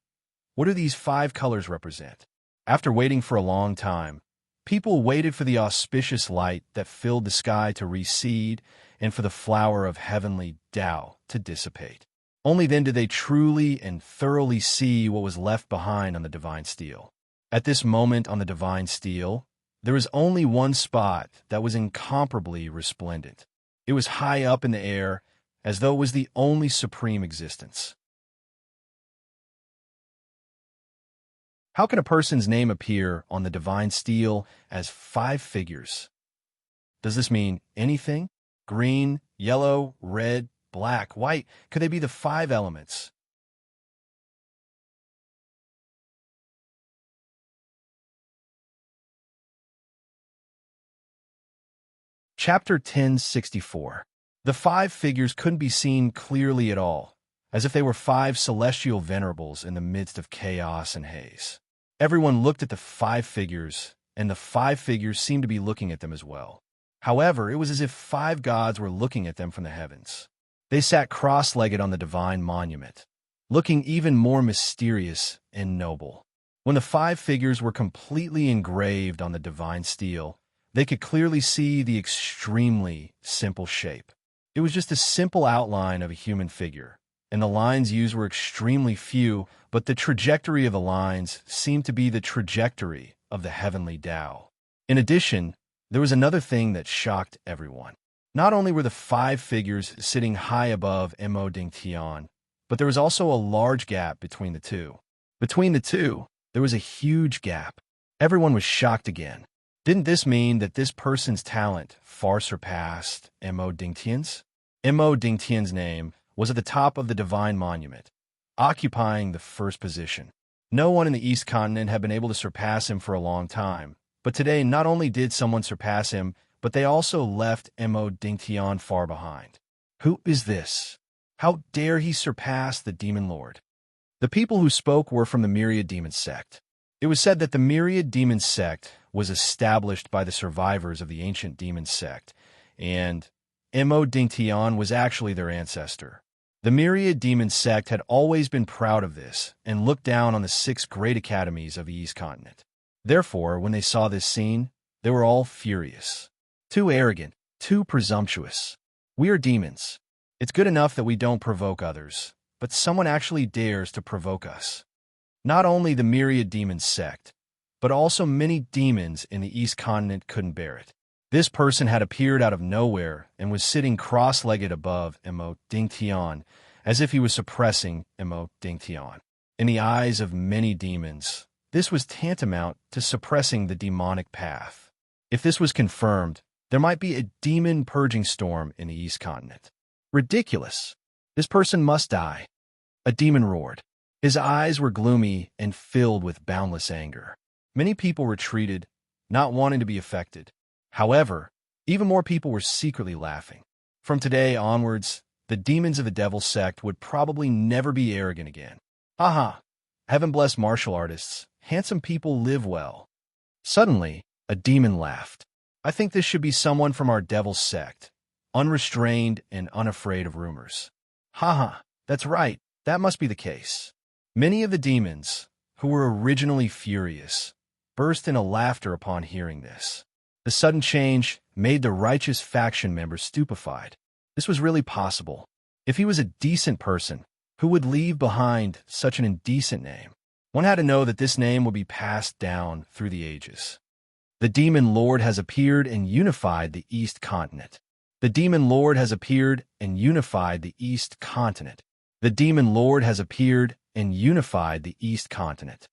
What do these 5 colors represent? After waiting for a long time, people waited for the auspicious light that filled the sky to recede and for the flower of heavenly Tao to dissipate. Only then did they truly and thoroughly see what was left behind on the divine steel. At this moment on the divine steel, there was only one spot that was incomparably resplendent. It was high up in the air, as though it was the only supreme existence. How can a person's name appear on the divine steel as 5 figures? Does this mean anything? Green, yellow, red, black, white? Could they be the 5 elements? Chapter 1064. The 5 figures couldn't be seen clearly at all, as if they were 5 celestial venerables in the midst of chaos and haze. Everyone looked at the 5 figures, and the 5 figures seemed to be looking at them as well. However, it was as if 5 gods were looking at them from the heavens. They sat cross-legged on the divine monument, looking even more mysterious and noble. When the 5 figures were completely engraved on the divine steel, they could clearly see the extremely simple shape. It was just a simple outline of a human figure, and the lines used were extremely few, but the trajectory of the lines seemed to be the trajectory of the heavenly Tao. In addition, there was another thing that shocked everyone. Not only were the 5 figures sitting high above Mo Ding Tian, but there was also a large gap between the two. Between the two, there was a huge gap. Everyone was shocked again. Didn't this mean that this person's talent far surpassed Mo Dingtian's? Mo Dingtian's name was at the top of the divine monument, occupying the first position. No one in the East Continent had been able to surpass him for a long time, but today not only did someone surpass him, but they also left Mo Dingtian far behind. Who is this? How dare he surpass the Demon Lord? The people who spoke were from the Myriad Demon sect. It was said that the Myriad Demon sect was established by the survivors of the ancient demon sect, and Mo Dingtian was actually their ancestor. The Myriad Demon sect had always been proud of this and looked down on the 6 great academies of the East Continent. Therefore, when they saw this scene, they were all furious. Too arrogant, too presumptuous. We are demons. It's good enough that we don't provoke others, but someone actually dares to provoke us. Not only the Myriad Demon sect, but also many demons in the East Continent couldn't bear it. This person had appeared out of nowhere and was sitting cross-legged above Mo Dingtian, as if he was suppressing Mo Dingtian. In the eyes of many demons, this was tantamount to suppressing the demonic path. If this was confirmed, there might be a demon purging storm in the East Continent. Ridiculous! This person must die. A demon roared. His eyes were gloomy and filled with boundless anger. Many people retreated, not wanting to be affected. However, even more people were secretly laughing. From today onwards, the demons of the Devil sect would probably never be arrogant again. Haha! Heaven-blessed martial artists, handsome people live well. Suddenly, a demon laughed. I think this should be someone from our Devil sect, unrestrained and unafraid of rumors. Haha, that's right, that must be the case. Many of the demons, who were originally furious, burst into laughter upon hearing this. The sudden change made the righteous faction members stupefied. This was really possible. If he was a decent person, who would leave behind such an indecent name? One had to know that this name would be passed down through the ages. The demon lord has appeared and unified the East continent. The demon lord has appeared and unified the East continent. The demon lord has appeared and unified the East continent.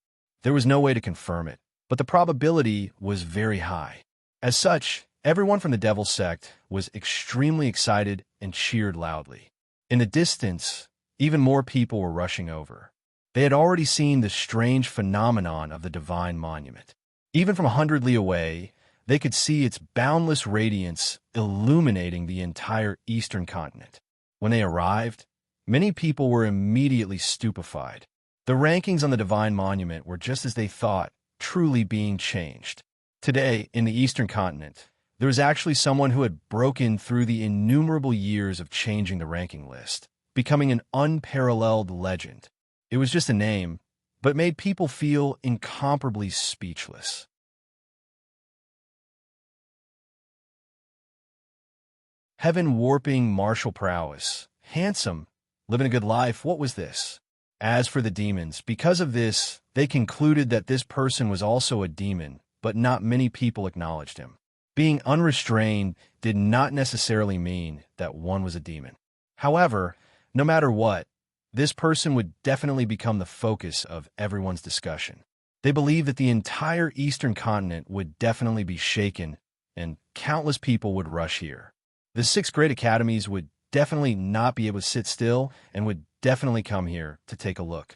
There was no way to confirm it, but the probability was very high. As such, everyone from the Devil sect was extremely excited and cheered loudly. In the distance, even more people were rushing over. They had already seen the strange phenomenon of the divine monument. Even from 100 li away, they could see its boundless radiance illuminating the entire eastern continent. When they arrived, many people were immediately stupefied. The rankings on the divine monument were just as they thought, truly being changed. Today, in the eastern continent, there was actually someone who had broken through the innumerable years of changing the ranking list, becoming an unparalleled legend. It was just a name, but it made people feel incomparably speechless. Heaven-warping martial prowess. Handsome, living a good life, what was this? As for the demons, because of this, they concluded that this person was also a demon, but not many people acknowledged him. Being unrestrained did not necessarily mean that one was a demon. However, no matter what, this person would definitely become the focus of everyone's discussion. They believed that the entire eastern continent would definitely be shaken, and countless people would rush here. The 6 great academies would definitely not be able to sit still and would definitely come here to take a look.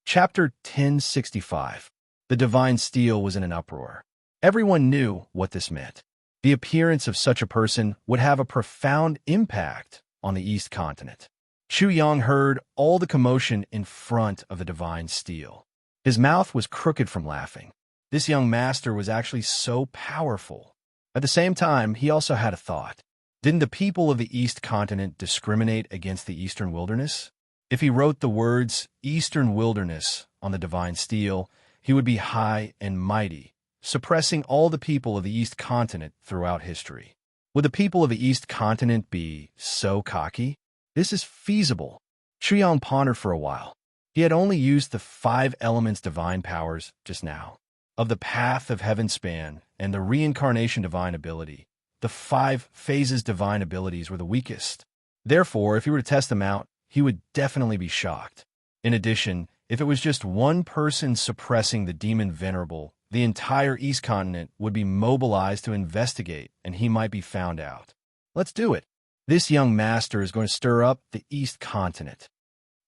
Chapter 1065. The divine steel was in an uproar. Everyone knew what this meant. The appearance of such a person would have a profound impact on the East continent. Chu Yang heard all the commotion in front of the divine steel. His mouth was crooked from laughing. This young master was actually so powerful. At the same time, he also had a thought. Didn't the people of the East continent discriminate against the Eastern wilderness? If he wrote the words Eastern wilderness on the divine steel, he would be high and mighty, suppressing all the people of the East continent throughout history. Would the people of the East continent be so cocky? This is feasible. Chu Yang pondered for a while. He had only used the 5 elements divine powers just now. Of the path of heaven span and the reincarnation divine ability, the 5 phases divine abilities were the weakest. Therefore, if he were to test them out, he would definitely be shocked. In addition, if it was just one person suppressing the demon venerable, the entire East continent would be mobilized to investigate, and he might be found out. Let's do it. This young master is going to stir up the East continent.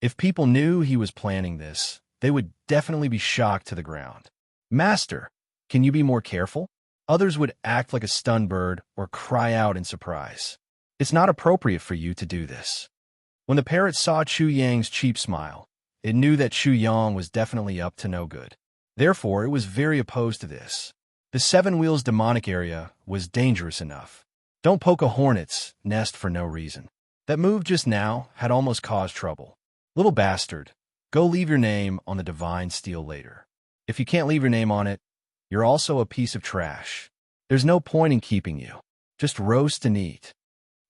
If people knew he was planning this, they would definitely be shocked to the ground. Master, can you be more careful? Others would act like a stunned bird or cry out in surprise. It's not appropriate for you to do this. When the parrot saw Chu Yang's cheap smile, it knew that Chu Yang was definitely up to no good. Therefore, it was very opposed to this. The 7 Wheels demonic area was dangerous enough. Don't poke a hornet's nest for no reason. That move just now had almost caused trouble. Little bastard, go leave your name on the divine steel later. If you can't leave your name on it, you're also a piece of trash. There's no point in keeping you. Just roast and eat.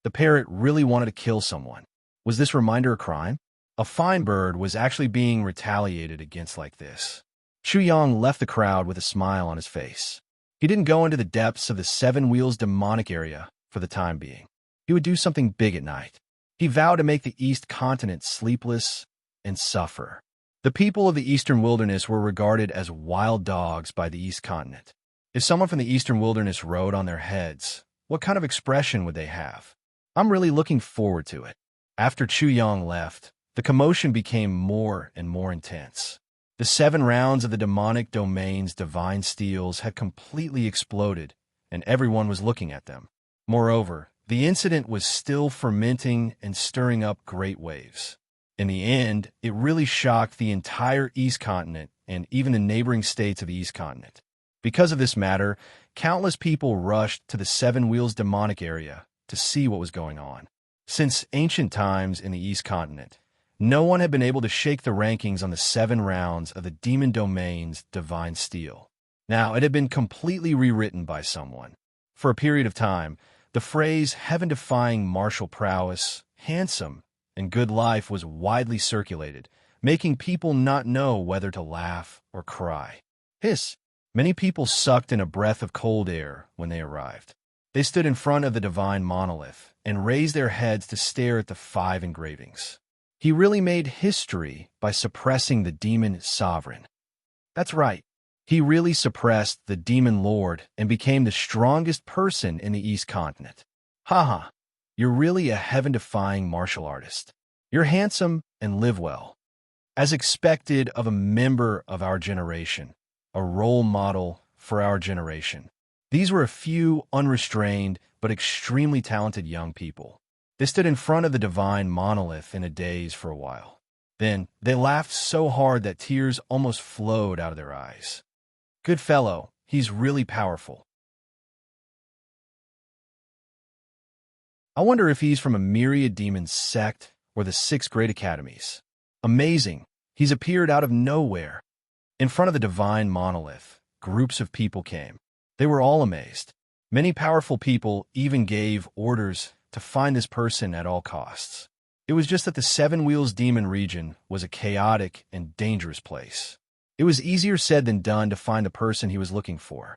The parrot really wanted to kill someone. Was this reminder a crime? A fine bird was actually being retaliated against like this. Chu Yang left the crowd with a smile on his face. He didn't go into the depths of the 7 Wheels demonic area for the time being. He would do something big at night. He vowed to make the East continent sleepless and suffer. The people of the Eastern wilderness were regarded as wild dogs by the East continent. If someone from the Eastern wilderness rode on their heads, what kind of expression would they have? I'm really looking forward to it. After Chu Yang left, the commotion became more and more intense. The 7 rounds of the demonic domain's divine steels had completely exploded, and everyone was looking at them. Moreover, the incident was still fermenting and stirring up great waves. In the end, it really shocked the entire East continent and even the neighboring states of the East continent. Because of this matter, countless people rushed to the 7 Wheels demonic area to see what was going on. Since ancient times in the East continent, no one had been able to shake the rankings on the 7 rounds of the demon domain's divine steel. Now, it had been completely rewritten by someone. For a period of time, the phrase heaven-defying martial prowess, handsome, and good life was widely circulated, making people not know whether to laugh or cry. Hiss! Many people sucked in a breath of cold air when they arrived. They stood in front of the divine monolith and raised their heads to stare at the 5 engravings. He really made history by suppressing the demon sovereign. That's right. He really suppressed the demon lord and became the strongest person in the East Continent. Haha, you're really a heaven-defying martial artist. You're handsome and live well. As expected of a member of our generation, a role model for our generation. These were a few unrestrained but extremely talented young people. They stood in front of the divine monolith in a daze for a while. Then they laughed so hard that tears almost flowed out of their eyes. Good fellow, he's really powerful. I wonder if he's from a myriad demon sect or the 6 great academies. Amazing, he's appeared out of nowhere. In front of the divine monolith, groups of people came. They were all amazed. Many powerful people even gave orders to find this person at all costs. It was just that the 7 Wheels demon region was a chaotic and dangerous place. It was easier said than done to find the person he was looking for.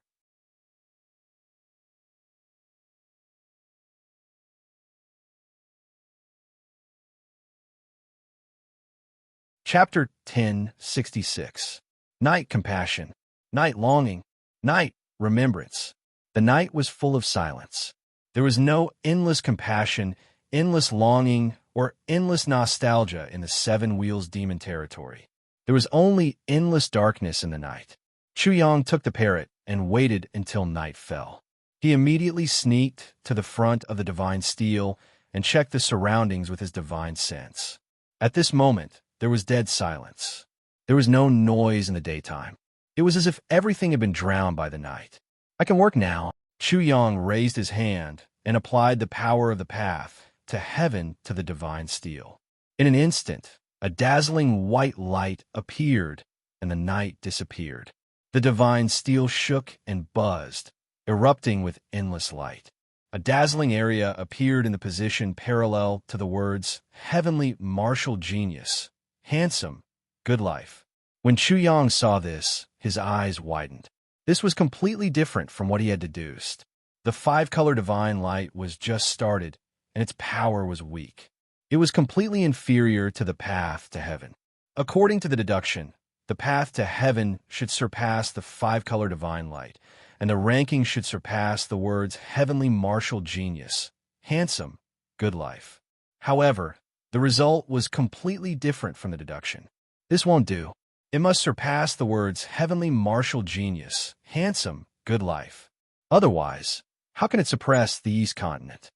Chapter 1066. Night compassion, night longing, night remembrance. The night was full of silence. There was no endless compassion, endless longing, or endless nostalgia in the 7 Wheels demon territory. There was only endless darkness in the night. Chuyang took the parrot and waited until night fell. He immediately sneaked to the front of the divine steel and checked the surroundings with his divine sense. At this moment, there was dead silence. There was no noise in the daytime. It was as if everything had been drowned by the night. I can work now. Chuyang raised his hand and applied the power of the path to heaven to the divine steel. In an instant, a dazzling white light appeared and the night disappeared. The divine steel shook and buzzed, erupting with endless light. A dazzling area appeared in the position parallel to the words, heavenly martial genius, handsome, good life. When Chuyang saw this, his eyes widened. This was completely different from what he had deduced. The 5-color divine light was just started, and its power was weak. It was completely inferior to the path to heaven. According to the deduction, the path to heaven should surpass the 5-color divine light, and the ranking should surpass the words heavenly martial genius, handsome, good life. However, the result was completely different from the deduction. This won't do. It must surpass the words heavenly martial genius, handsome, good life. Otherwise, how can it suppress the East Continent?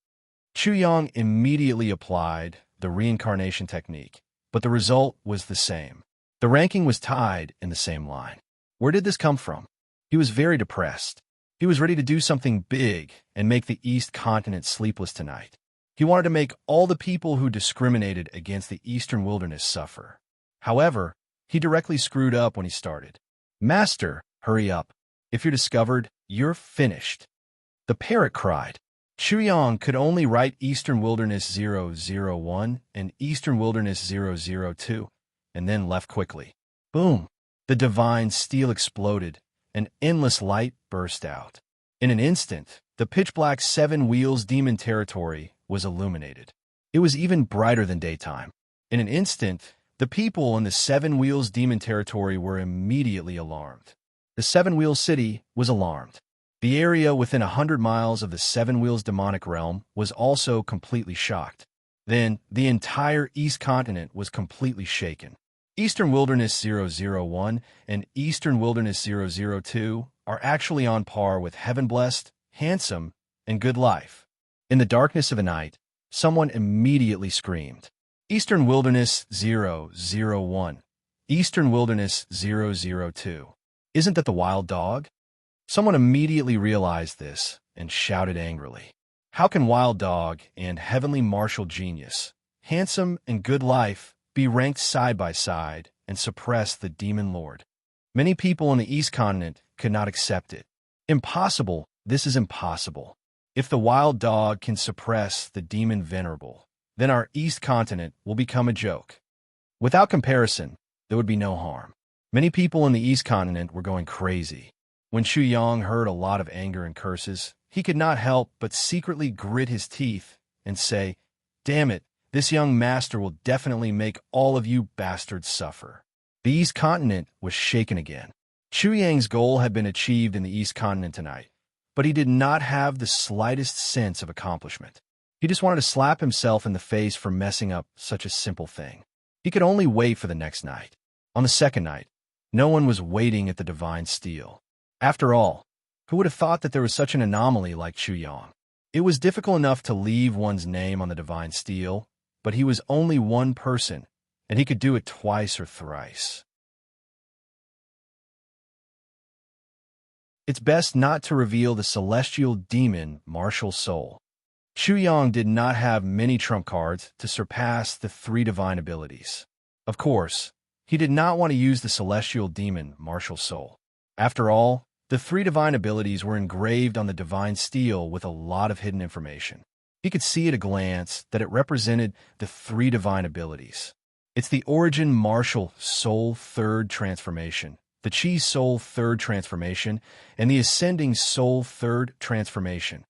Chuyang immediately applied the reincarnation technique, but the result was the same. The ranking was tied in the same line. Where did this come from? He was very depressed. He was ready to do something big and make the East Continent sleepless tonight. He wanted to make all the people who discriminated against the Eastern Wilderness suffer. However, he directly screwed up when he started. Master, hurry up. If you're discovered, you're finished. The parrot cried. Chuyang could only write Eastern Wilderness 001 and Eastern Wilderness 002, and then left quickly. Boom! The divine steel exploded, and endless light burst out. In an instant, the pitch-black 7 Wheels demon territory was illuminated. It was even brighter than daytime. In an instant, the people in the 7 Wheels demon territory were immediately alarmed. The 7 Wheels city was alarmed. The area within 100 miles of the 7 Wheels demonic realm was also completely shocked. Then, the entire East Continent was completely shaken. Eastern Wilderness 001 and Eastern Wilderness 002 are actually on par with heaven-blessed, handsome, and good life. In the darkness of the night, someone immediately screamed, Eastern Wilderness 001, Eastern Wilderness 002. Isn't that the wild dog? Someone immediately realized this and shouted angrily. How can wild dog and heavenly martial genius, handsome and good life, be ranked side by side and suppress the demon lord? Many people in the East Continent could not accept it. Impossible, this is impossible. If the wild dog can suppress the demon venerable, then our East Continent will become a joke. Without comparison, there would be no harm. Many people in the East Continent were going crazy. When Shu Yang heard a lot of anger and curses, he could not help but secretly grit his teeth and say, "Damn it, this young master will definitely make all of you bastards suffer." The East Continent was shaken again. Shu Yang's goal had been achieved in the East Continent tonight, but he did not have the slightest sense of accomplishment. He just wanted to slap himself in the face for messing up such a simple thing. He could only wait for the next night. On the second night, no one was waiting at the Divine Steel. After all, who would have thought that there was such an anomaly like Shu Yang? It was difficult enough to leave one's name on the Divine Steel, but he was only one person, and he could do it twice or thrice. It's best not to reveal the celestial demon martial soul. Shu Yang did not have many trump cards to surpass the 3 divine abilities. Of course, he did not want to use the celestial demon martial soul. After all, the 3 divine abilities were engraved on the Divine Steel with a lot of hidden information. He could see at a glance that it represented the 3 divine abilities. It's the Origin Martial Soul 3rd Transformation, the Chi Soul 3rd Transformation, and the Ascending Soul 3rd Transformation.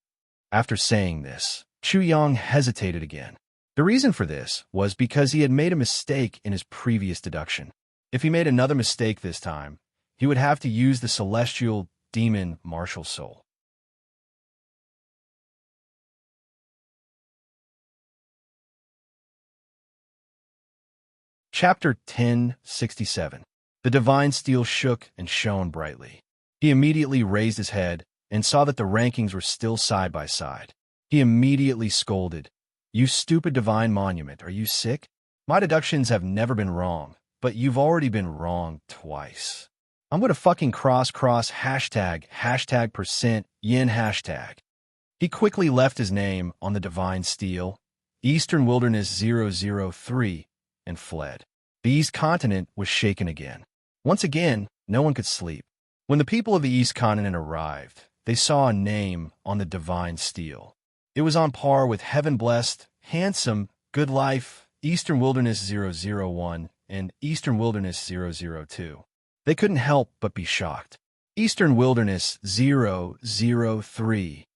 After saying this, Shu Yang hesitated again. The reason for this was because he had made a mistake in his previous deduction. If he made another mistake this time, he would have to use the celestial demon martial soul. Chapter 1067. The Divine Steel shook and shone brightly. He immediately raised his head and saw that the rankings were still side by side. He immediately scolded, "You stupid divine monument, are you sick? My deductions have never been wrong, but you've already been wrong twice. I'm gonna fucking cross hashtag percent yin hashtag." He quickly left his name on the Divine Steel, Eastern Wilderness 003, and fled. The East Continent was shaken again. Once again, no one could sleep. When the people of the East Continent arrived, they saw a name on the Divine Steel. It was on par with Heaven-Blessed, Handsome, Good Life, Eastern Wilderness 001, and Eastern Wilderness 002. They couldn't help but be shocked. Eastern Wilderness 003.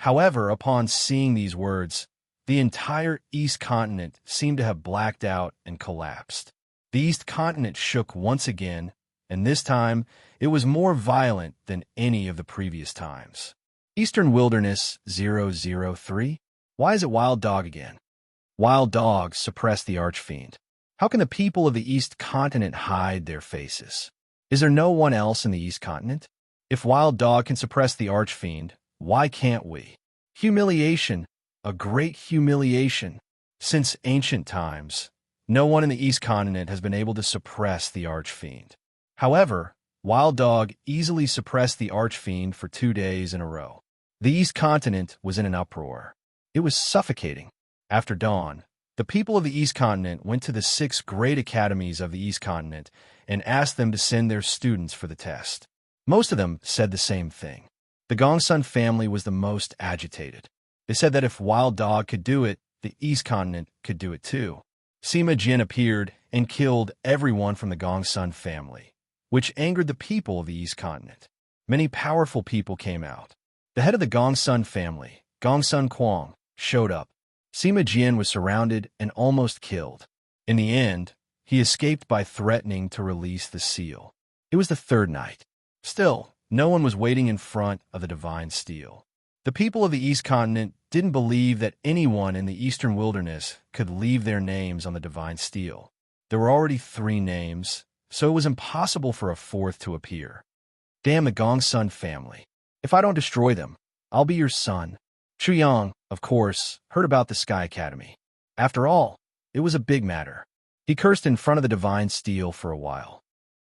However, upon seeing these words, the entire East Continent seemed to have blacked out and collapsed. The East Continent shook once again, and this time it was more violent than any of the previous times. Eastern Wilderness 003? Why is it Wild Dog again? Wild Dog suppressed the Archfiend. How can the people of the East Continent hide their faces? Is there no one else in the East Continent? If Wild Dog can suppress the Archfiend, why can't we? Humiliation, a great humiliation. Since ancient times, no one in the East Continent has been able to suppress the Archfiend. However, Wild Dog easily suppressed the Archfiend for 2 days in a row. The East Continent was in an uproar. It was suffocating. After dawn, the people of the East Continent went to the 6 great academies of the East Continent and asked them to send their students for the test. Most of them said the same thing. The Gongsun family was the most agitated. They said that if Wild Dog could do it, the East Continent could do it too. Sima Jin appeared and killed everyone from the Gongsun family, which angered the people of the East Continent. Many powerful people came out. The head of the Gongsun family, Gongsun Quang, showed up. Sima Jin was surrounded and almost killed. In the end, he escaped by threatening to release the seal. It was the 3rd night. Still, no one was waiting in front of the Divine Steel. The people of the East Continent didn't believe that anyone in the Eastern Wilderness could leave their names on the Divine Steel. There were already 3 names, so it was impossible for a 4th to appear. Damn the Gongsun family. If I don't destroy them, I'll be your son. Shu Yang, of course, heard about the Sky Academy. After all, it was a big matter. He cursed in front of the Divine Steel for a while.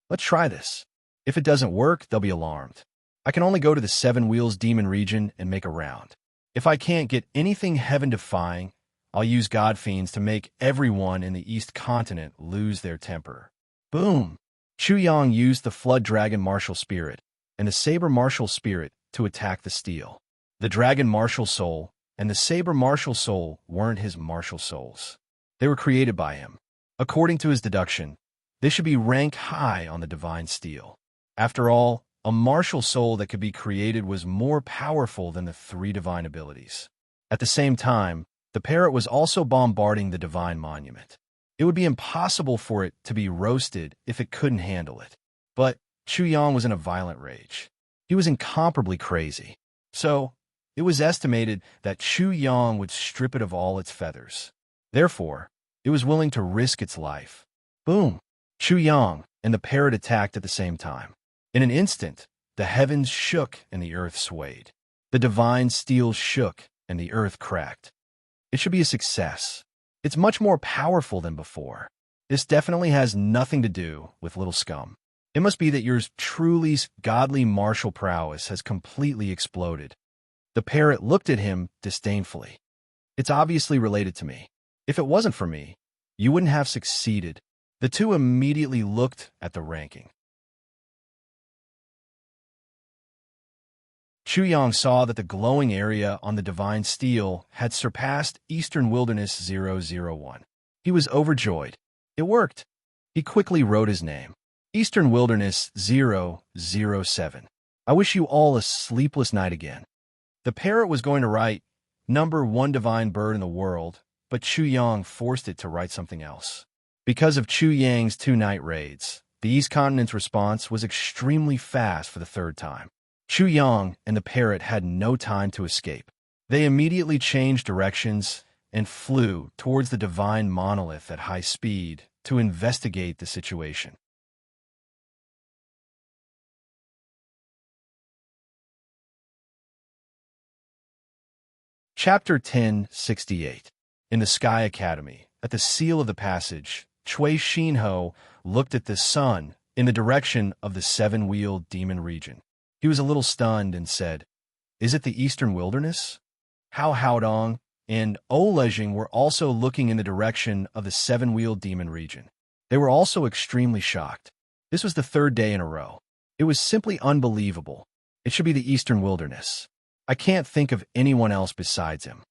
Let's try this. If it doesn't work, they'll be alarmed. I can only go to the 7 Wheels Demon region and make a round. If I can't get anything heaven-defying, I'll use God Fiends to make everyone in the East Continent lose their temper. Boom! Shu Yang used the Flood Dragon Martial Spirit and the Saber Martial Spirit to attack the steel. The Dragon Martial Soul and the saber martial soul weren't his martial souls. They were created by him. According to his deduction, they should be rank high on the divine steel. After all, a martial soul that could be created was more powerful than the three divine abilities. At the same time, the parrot was also bombarding the divine monument. It would be impossible for it to be roasted if it couldn't handle it. But Chu Yang was in a violent rage. He was incomparably crazy. So, it was estimated that Chu Yang would strip it of all its feathers. Therefore, it was willing to risk its life. Boom! Chu Yang and the parrot attacked at the same time. In an instant, the heavens shook and the earth swayed. The divine steel shook and the earth cracked. It should be a success. It's much more powerful than before. This definitely has nothing to do with little scum. It must be that your truly godly martial prowess has completely exploded. The parrot looked at him disdainfully. It's obviously related to me. If it wasn't for me, you wouldn't have succeeded. The two immediately looked at the ranking. Chu Yang saw that the glowing area on the divine steel had surpassed Eastern Wilderness 001. He was overjoyed. It worked. He quickly wrote his name. Eastern Wilderness 007. I wish you all a sleepless night again. The parrot was going to write, number 1 divine bird in the world, but Chu Yang forced it to write something else. Because of Chu Yang's 2 night raids, the East Continent's response was extremely fast for the 3rd time. Chu Yang and the parrot had no time to escape. They immediately changed directions and flew towards the divine monolith at high speed to investigate the situation. Chapter 1068. In the Sky Academy, at the seal of the passage, Cui Xinho looked at the sun in the direction of the 7-wheeled demon region. He was a little stunned and said, "Is it the Eastern Wilderness?" Hao Haodong and O Lejing were also looking in the direction of the 7-wheeled demon region. They were also extremely shocked. This was the 3rd day in a row. It was simply unbelievable. It should be the Eastern Wilderness. I can't think of anyone else besides him.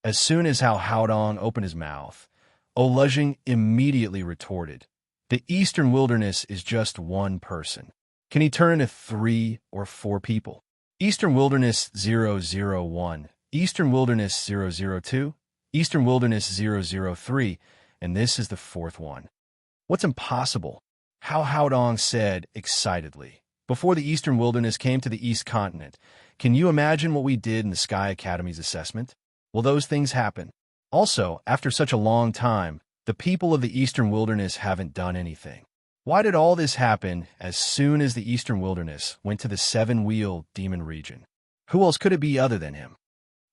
As soon as Hao Haodong opened his mouth, O Lejing immediately retorted, "The Eastern Wilderness is just one person. Can he turn into 3 or 4 people? Eastern Wilderness 001, Eastern Wilderness 002, Eastern Wilderness 003, and this is the 4th one. What's impossible?" Hao Haodong said excitedly. "Before the Eastern Wilderness came to the East Continent, can you imagine what we did in the Sky Academy's assessment? Well, those things happen. Also, after such a long time, the people of the Eastern Wilderness haven't done anything. Why did all this happen as soon as the Eastern Wilderness went to the 7-wheeled demon region? Who else could it be other than him?"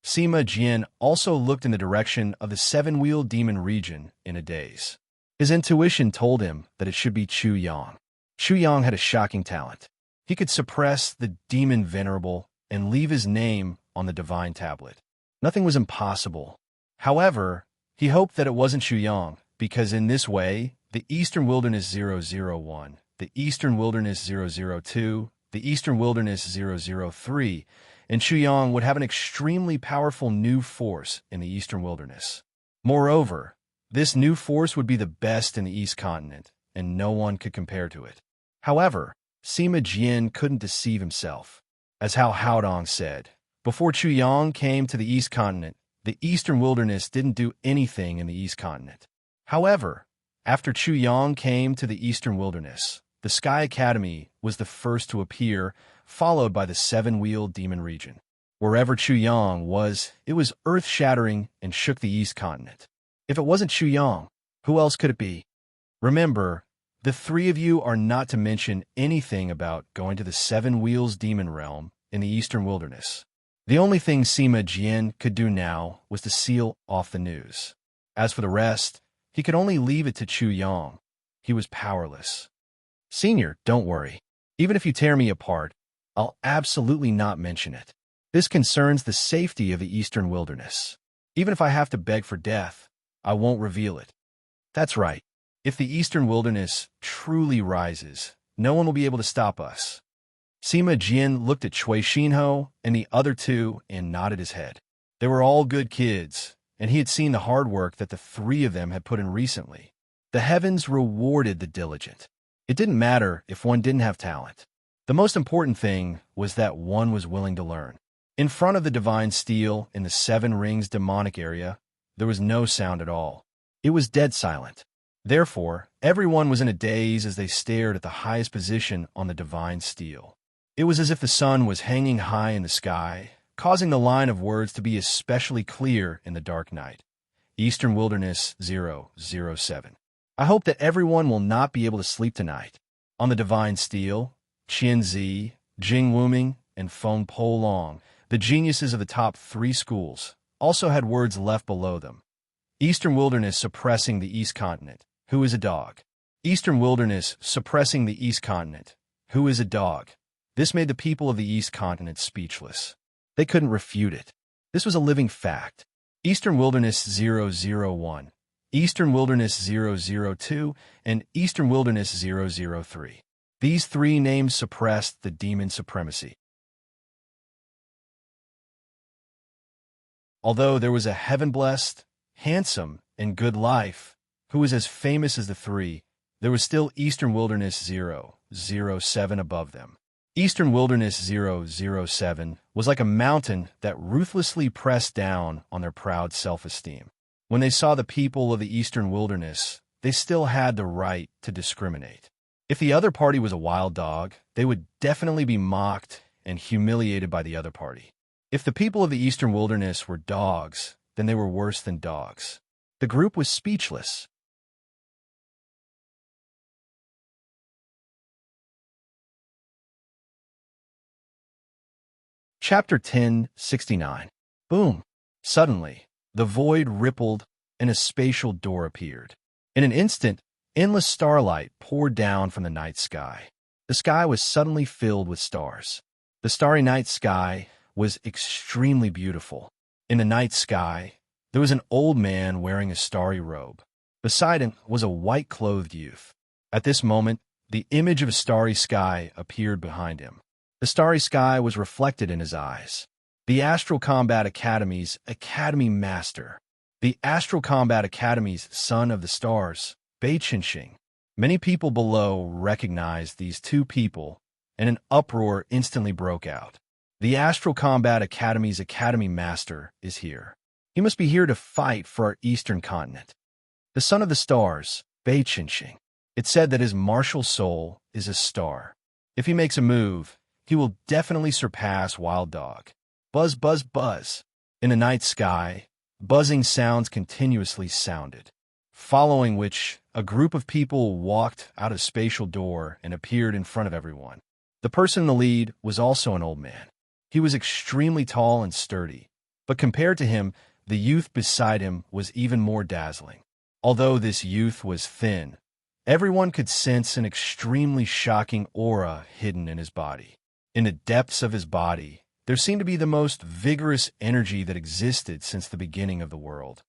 Sima Jian also looked in the direction of the 7-wheeled demon region in a daze. His intuition told him that it should be Chu Yang. Chu Yang had a shocking talent. He could suppress the demon venerable and leave his name on the divine tablet. Nothing was impossible. However, he hoped that it wasn't Chu Yang, because in this way, the Eastern Wilderness 001, the Eastern Wilderness 002, the Eastern Wilderness 003, and Chu Yang would have an extremely powerful new force in the Eastern Wilderness. Moreover, this new force would be the best in the East Continent, and no one could compare to it. However, Sima Jian couldn't deceive himself. As Hao Haodong said, before Chu Yang came to the East Continent, the Eastern Wilderness didn't do anything in the East Continent. However, after Chu Yang came to the Eastern Wilderness, the Sky Academy was the first to appear, followed by the 7-wheeled demon region. Wherever Chu Yang was, it was earth-shattering and shook the East Continent. If it wasn't Chu Yang, who else could it be? Remember, the 3 of you are not to mention anything about going to the 7-wheels demon realm in the Eastern Wilderness. The only thing Sima Jian could do now was to seal off the news. As for the rest, he could only leave it to Chu Yang. He was powerless. "Senior, don't worry. Even if you tear me apart, I'll absolutely not mention it. This concerns the safety of the Eastern Wilderness. Even if I have to beg for death, I won't reveal it." That's right. If the Eastern Wilderness truly rises, no one will be able to stop us. Sima Jian looked at Cui Xinho and the other 2 and nodded his head. They were all good kids, and he had seen the hard work that the three of them had put in recently. The heavens rewarded the diligent. It didn't matter if one didn't have talent. The most important thing was that one was willing to learn. In front of the divine steel in the Seven Rings demonic area, there was no sound at all. It was dead silent. Therefore, everyone was in a daze as they stared at the highest position on the divine steel. It was as if the sun was hanging high in the sky, causing the line of words to be especially clear in the dark night. Eastern Wilderness 007. I hope that everyone will not be able to sleep tonight. On the divine steel, Qian Zi, Jing Wuming, and Feng Po Long, the geniuses of the top three schools, also had words left below them. Eastern Wilderness suppressing the East Continent. Who is a dog? Eastern Wilderness suppressing the East Continent. Who is a dog? This made the people of the East Continent speechless. They couldn't refute it. This was a living fact. Eastern Wilderness 001, Eastern Wilderness 002, and Eastern Wilderness 003. These three names suppressed the demon supremacy. Although there was a heaven-blessed, handsome, and good life, who was as famous as the three, there was still Eastern Wilderness 007 above them. Eastern Wilderness 007 was like a mountain that ruthlessly pressed down on their proud self-esteem. When they saw the people of the Eastern Wilderness, they still had the right to discriminate. If the other party was a wild dog, they would definitely be mocked and humiliated by the other party. If the people of the Eastern Wilderness were dogs, then they were worse than dogs. The group was speechless. Chapter 1069. Boom! Suddenly, the void rippled and a spatial door appeared. In an instant, endless starlight poured down from the night sky. The sky was suddenly filled with stars. The starry night sky was extremely beautiful. In the night sky, there was an old man wearing a starry robe. Beside him was a white-clothed youth. At this moment, the image of a starry sky appeared behind him. The starry sky was reflected in his eyes. The Astral Combat Academy's Academy Master. The Astral Combat Academy's Son of the Stars, Bei Qinxing. Many people below recognized these two people, and an uproar instantly broke out. The Astral Combat Academy's Academy Master is here. He must be here to fight for our Eastern Continent. The Son of the Stars, Bei Qinxing. It's said that his martial soul is a star. If he makes a move, he will definitely surpass Wild Dog. Buzz, buzz, buzz. In the night sky, buzzing sounds continuously sounded, following which a group of people walked out a spatial door and appeared in front of everyone. The person in the lead was also an old man. He was extremely tall and sturdy, but compared to him, the youth beside him was even more dazzling. Although this youth was thin, everyone could sense an extremely shocking aura hidden in his body. In the depths of his body, there seemed to be the most vigorous energy that existed since the beginning of the world.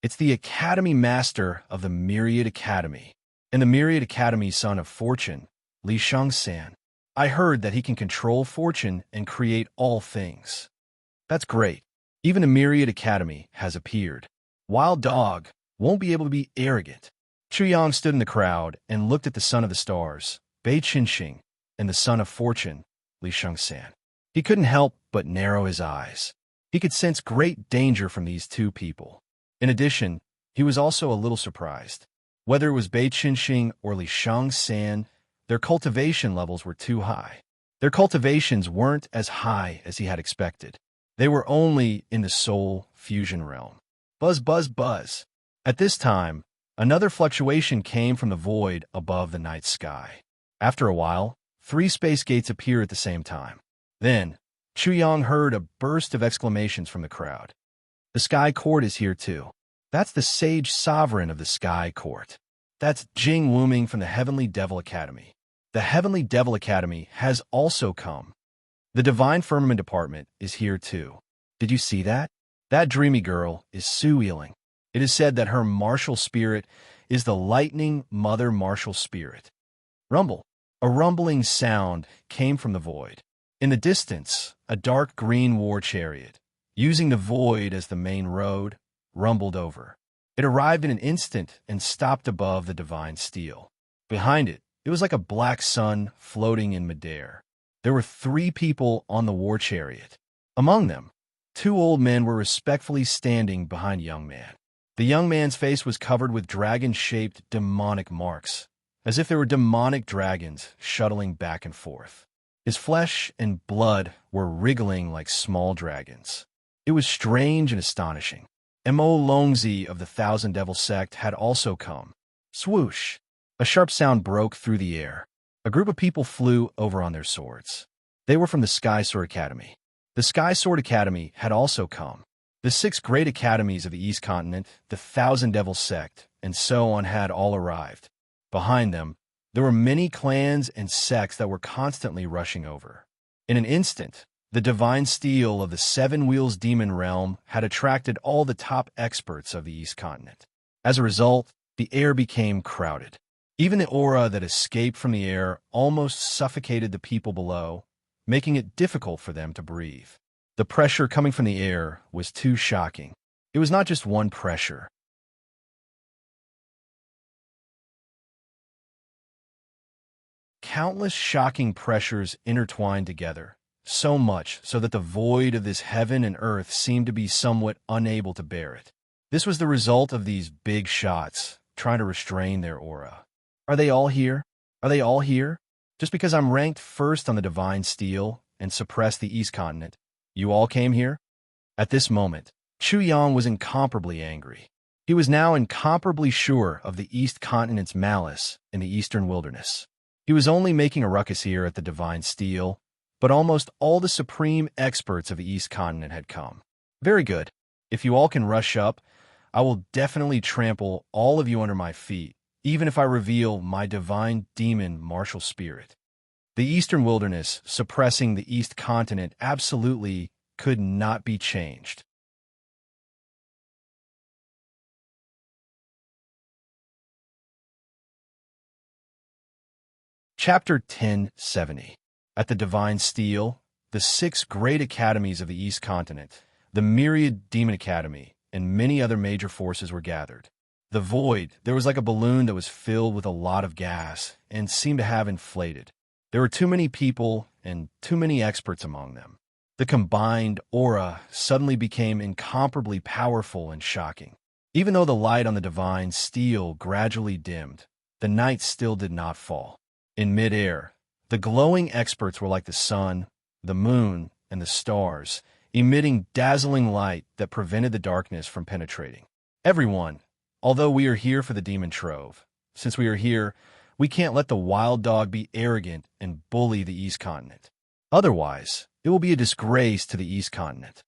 It's the Academy Master of the Myriad Academy, and the Myriad Academy Son of Fortune, Li Shangsan. I heard that he can control fortune and create all things. That's great. Even the Myriad Academy has appeared. Wild Dog won't be able to be arrogant. Chu Yang stood in the crowd and looked at the Son of the Stars, Bei Qinxing, and the Son of Fortune, Li Shangsan. He couldn't help but narrow his eyes. He could sense great danger from these two people. In addition, he was also a little surprised. Whether it was Bei Qinxing or Li Shangsan, their cultivation levels were too high. Their cultivations weren't as high as he had expected. They were only in the soul fusion realm. Buzz, buzz, buzz. At this time, another fluctuation came from the void above the night sky. After a while, 3 space gates appeared at the same time. Then, Chu Yang heard a burst of exclamations from the crowd. The Sky Court is here too. That's the Sage Sovereign of the Sky Court. That's Jing Wuming from the Heavenly Devil Academy. The Heavenly Devil Academy has also come. The Divine Firmament Department is here too. Did you see that? That dreamy girl is Su Yiling. It is said that her martial spirit is the Lightning Mother Martial Spirit. Rumble. A rumbling sound came from the void. In the distance, a dark green war chariot, using the void as the main road, rumbled over. It arrived in an instant and stopped above the divine steel. Behind it, it was like a black sun floating in midair. There were 3 people on the war chariot. Among them, 2 old men were respectfully standing behind a young man. The young man's face was covered with dragon-shaped demonic marks, as if there were demonic dragons shuttling back and forth. His flesh and blood were wriggling like small dragons. It was strange and astonishing. Mo Longzi of the Thousand Devil sect had also come. Swoosh! A sharp sound broke through the air. A group of people flew over on their swords. They were from the Sky Sword Academy. The Sky Sword Academy had also come. The 6 great academies of the East Continent, the Thousand Devil sect, and so on had all arrived. Behind them, there were many clans and sects that were constantly rushing over. In an instant, the divine steel of the 7 Wheels demon realm had attracted all the top experts of the East Continent. As a result, the air became crowded. Even the aura that escaped from the air almost suffocated the people below, making it difficult for them to breathe. The pressure coming from the air was too shocking. It was not just one pressure. Countless shocking pressures intertwined together, so much so that the void of this heaven and earth seemed to be somewhat unable to bear it. This was the result of these big shots, trying to restrain their aura. Are they all here? Are they all here? Just because I'm ranked first on the divine steel and suppressed the East Continent, you all came here? At this moment, Chu Yang was incomparably angry. He was now incomparably sure of the East Continent's malice in the Eastern Wilderness. He was only making a ruckus here at the divine steel, but almost all the supreme experts of the East Continent had come. Very good. If you all can rush up, I will definitely trample all of you under my feet, even if I reveal my divine demon martial spirit. The Eastern Wilderness, suppressing the East Continent, absolutely could not be changed. Chapter 1070. At the Divine Steel, the 6 great academies of the East Continent, the myriad Demon Academy, and many other major forces were gathered. The void, there was like a balloon that was filled with a lot of gas and seemed to have inflated. There were too many people and too many experts among them. The combined aura suddenly became incomparably powerful and shocking. Even though the light on the divine steel gradually dimmed, the night still did not fall. In midair, the glowing experts were like the sun, the moon, and the stars, emitting dazzling light that prevented the darkness from penetrating. Everyone, although we are here for the demon trove, since we are here, we can't let the wild dog be arrogant and bully the East Continent. Otherwise, it will be a disgrace to the East Continent.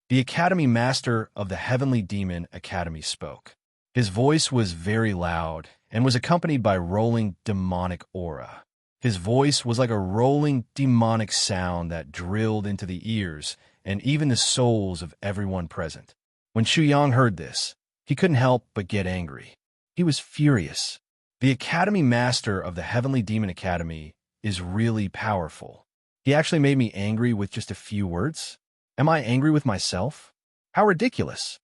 The Academy Master of the Heavenly Demon Academy spoke. His voice was very loud and was accompanied by rolling demonic aura. His voice was like a rolling demonic sound that drilled into the ears and even the souls of everyone present. When Xu Yang heard this, he couldn't help but get angry. He was furious. The Academy Master of the Heavenly Demon Academy is really powerful. He actually made me angry with just a few words. Am I angry with myself? How ridiculous.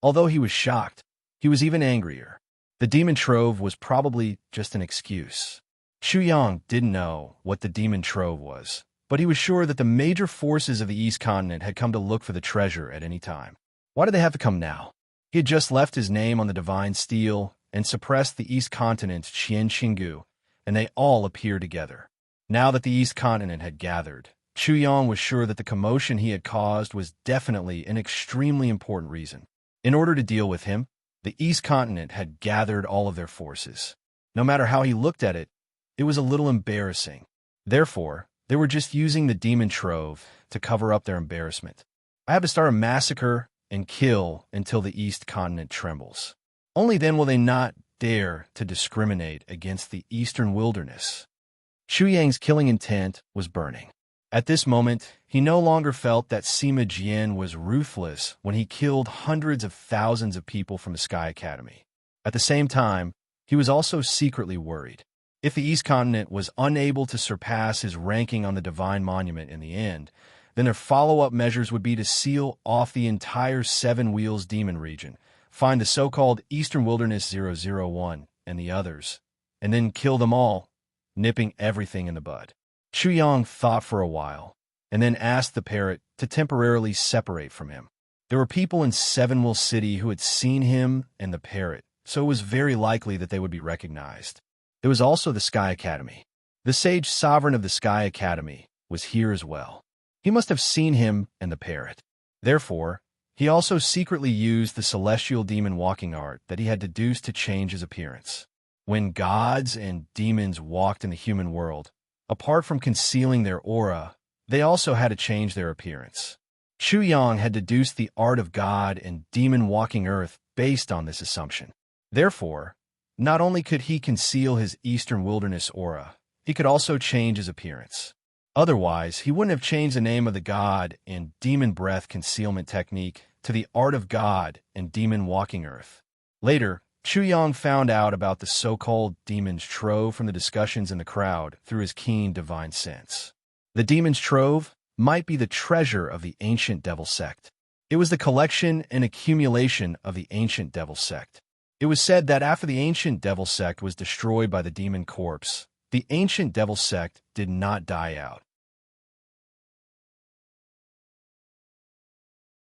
Although he was shocked, he was even angrier. The demon trove was probably just an excuse. Xu Yang didn't know what the demon trove was, but he was sure that the major forces of the East Continent had come to look for the treasure at any time. Why did they have to come now? He had just left his name on the divine steel and suppressed the East Continent's Qian Xingu, and they all appeared together. Now that the East Continent had gathered, Chu Yang was sure that the commotion he had caused was definitely an extremely important reason. In order to deal with him, the East Continent had gathered all of their forces. No matter how he looked at it, it was a little embarrassing. Therefore, they were just using the demon trove to cover up their embarrassment. I have to start a massacre and kill until the East Continent trembles. Only then will they not dare to discriminate against the Eastern Wilderness. Xu Yang's killing intent was burning. At this moment, he no longer felt that Sima Jian was ruthless when he killed hundreds of thousands of people from the Sky Academy. At the same time, he was also secretly worried. If the East Continent was unable to surpass his ranking on the Divine Monument in the end, Then their follow-up measures would be to seal off the entire Seven Wheels demon region, find the so-called Eastern Wilderness 001 and the others, and then kill them all, nipping everything in the bud. Chuyang thought for a while, and then asked the parrot to temporarily separate from him. There were people in Sevenwell City who had seen him and the parrot, so it was very likely that they would be recognized. There was also the Sky Academy. The sage sovereign of the Sky Academy was here as well. He must have seen him and the parrot. Therefore, he also secretly used the celestial demon walking art that he had deduced to change his appearance. When gods and demons walked in the human world, apart from concealing their aura, they also had to change their appearance. Chuyang had deduced the art of god and demon walking earth based on this assumption. Therefore, not only could he conceal his Eastern Wilderness aura, he could also change his appearance. Otherwise, he wouldn't have changed the name of the god and demon breath concealment technique to the art of god and demon walking earth. Later, Chuyang found out about the so-called demon's trove from the discussions in the crowd through his keen divine sense. The demon's trove might be the treasure of the ancient devil sect. It was the collection and accumulation of the ancient devil sect. It was said that after the ancient devil sect was destroyed by the demon corpse, the ancient devil sect did not die out.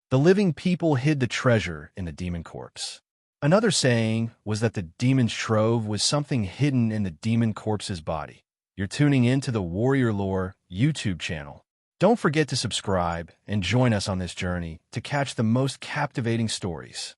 The living people hid the treasure in the demon corpse. Another saying was that the demon's trove was something hidden in the demon corpse's body. You're tuning in to the Warrior Lore YouTube channel. Don't forget to subscribe and join us on this journey to catch the most captivating stories.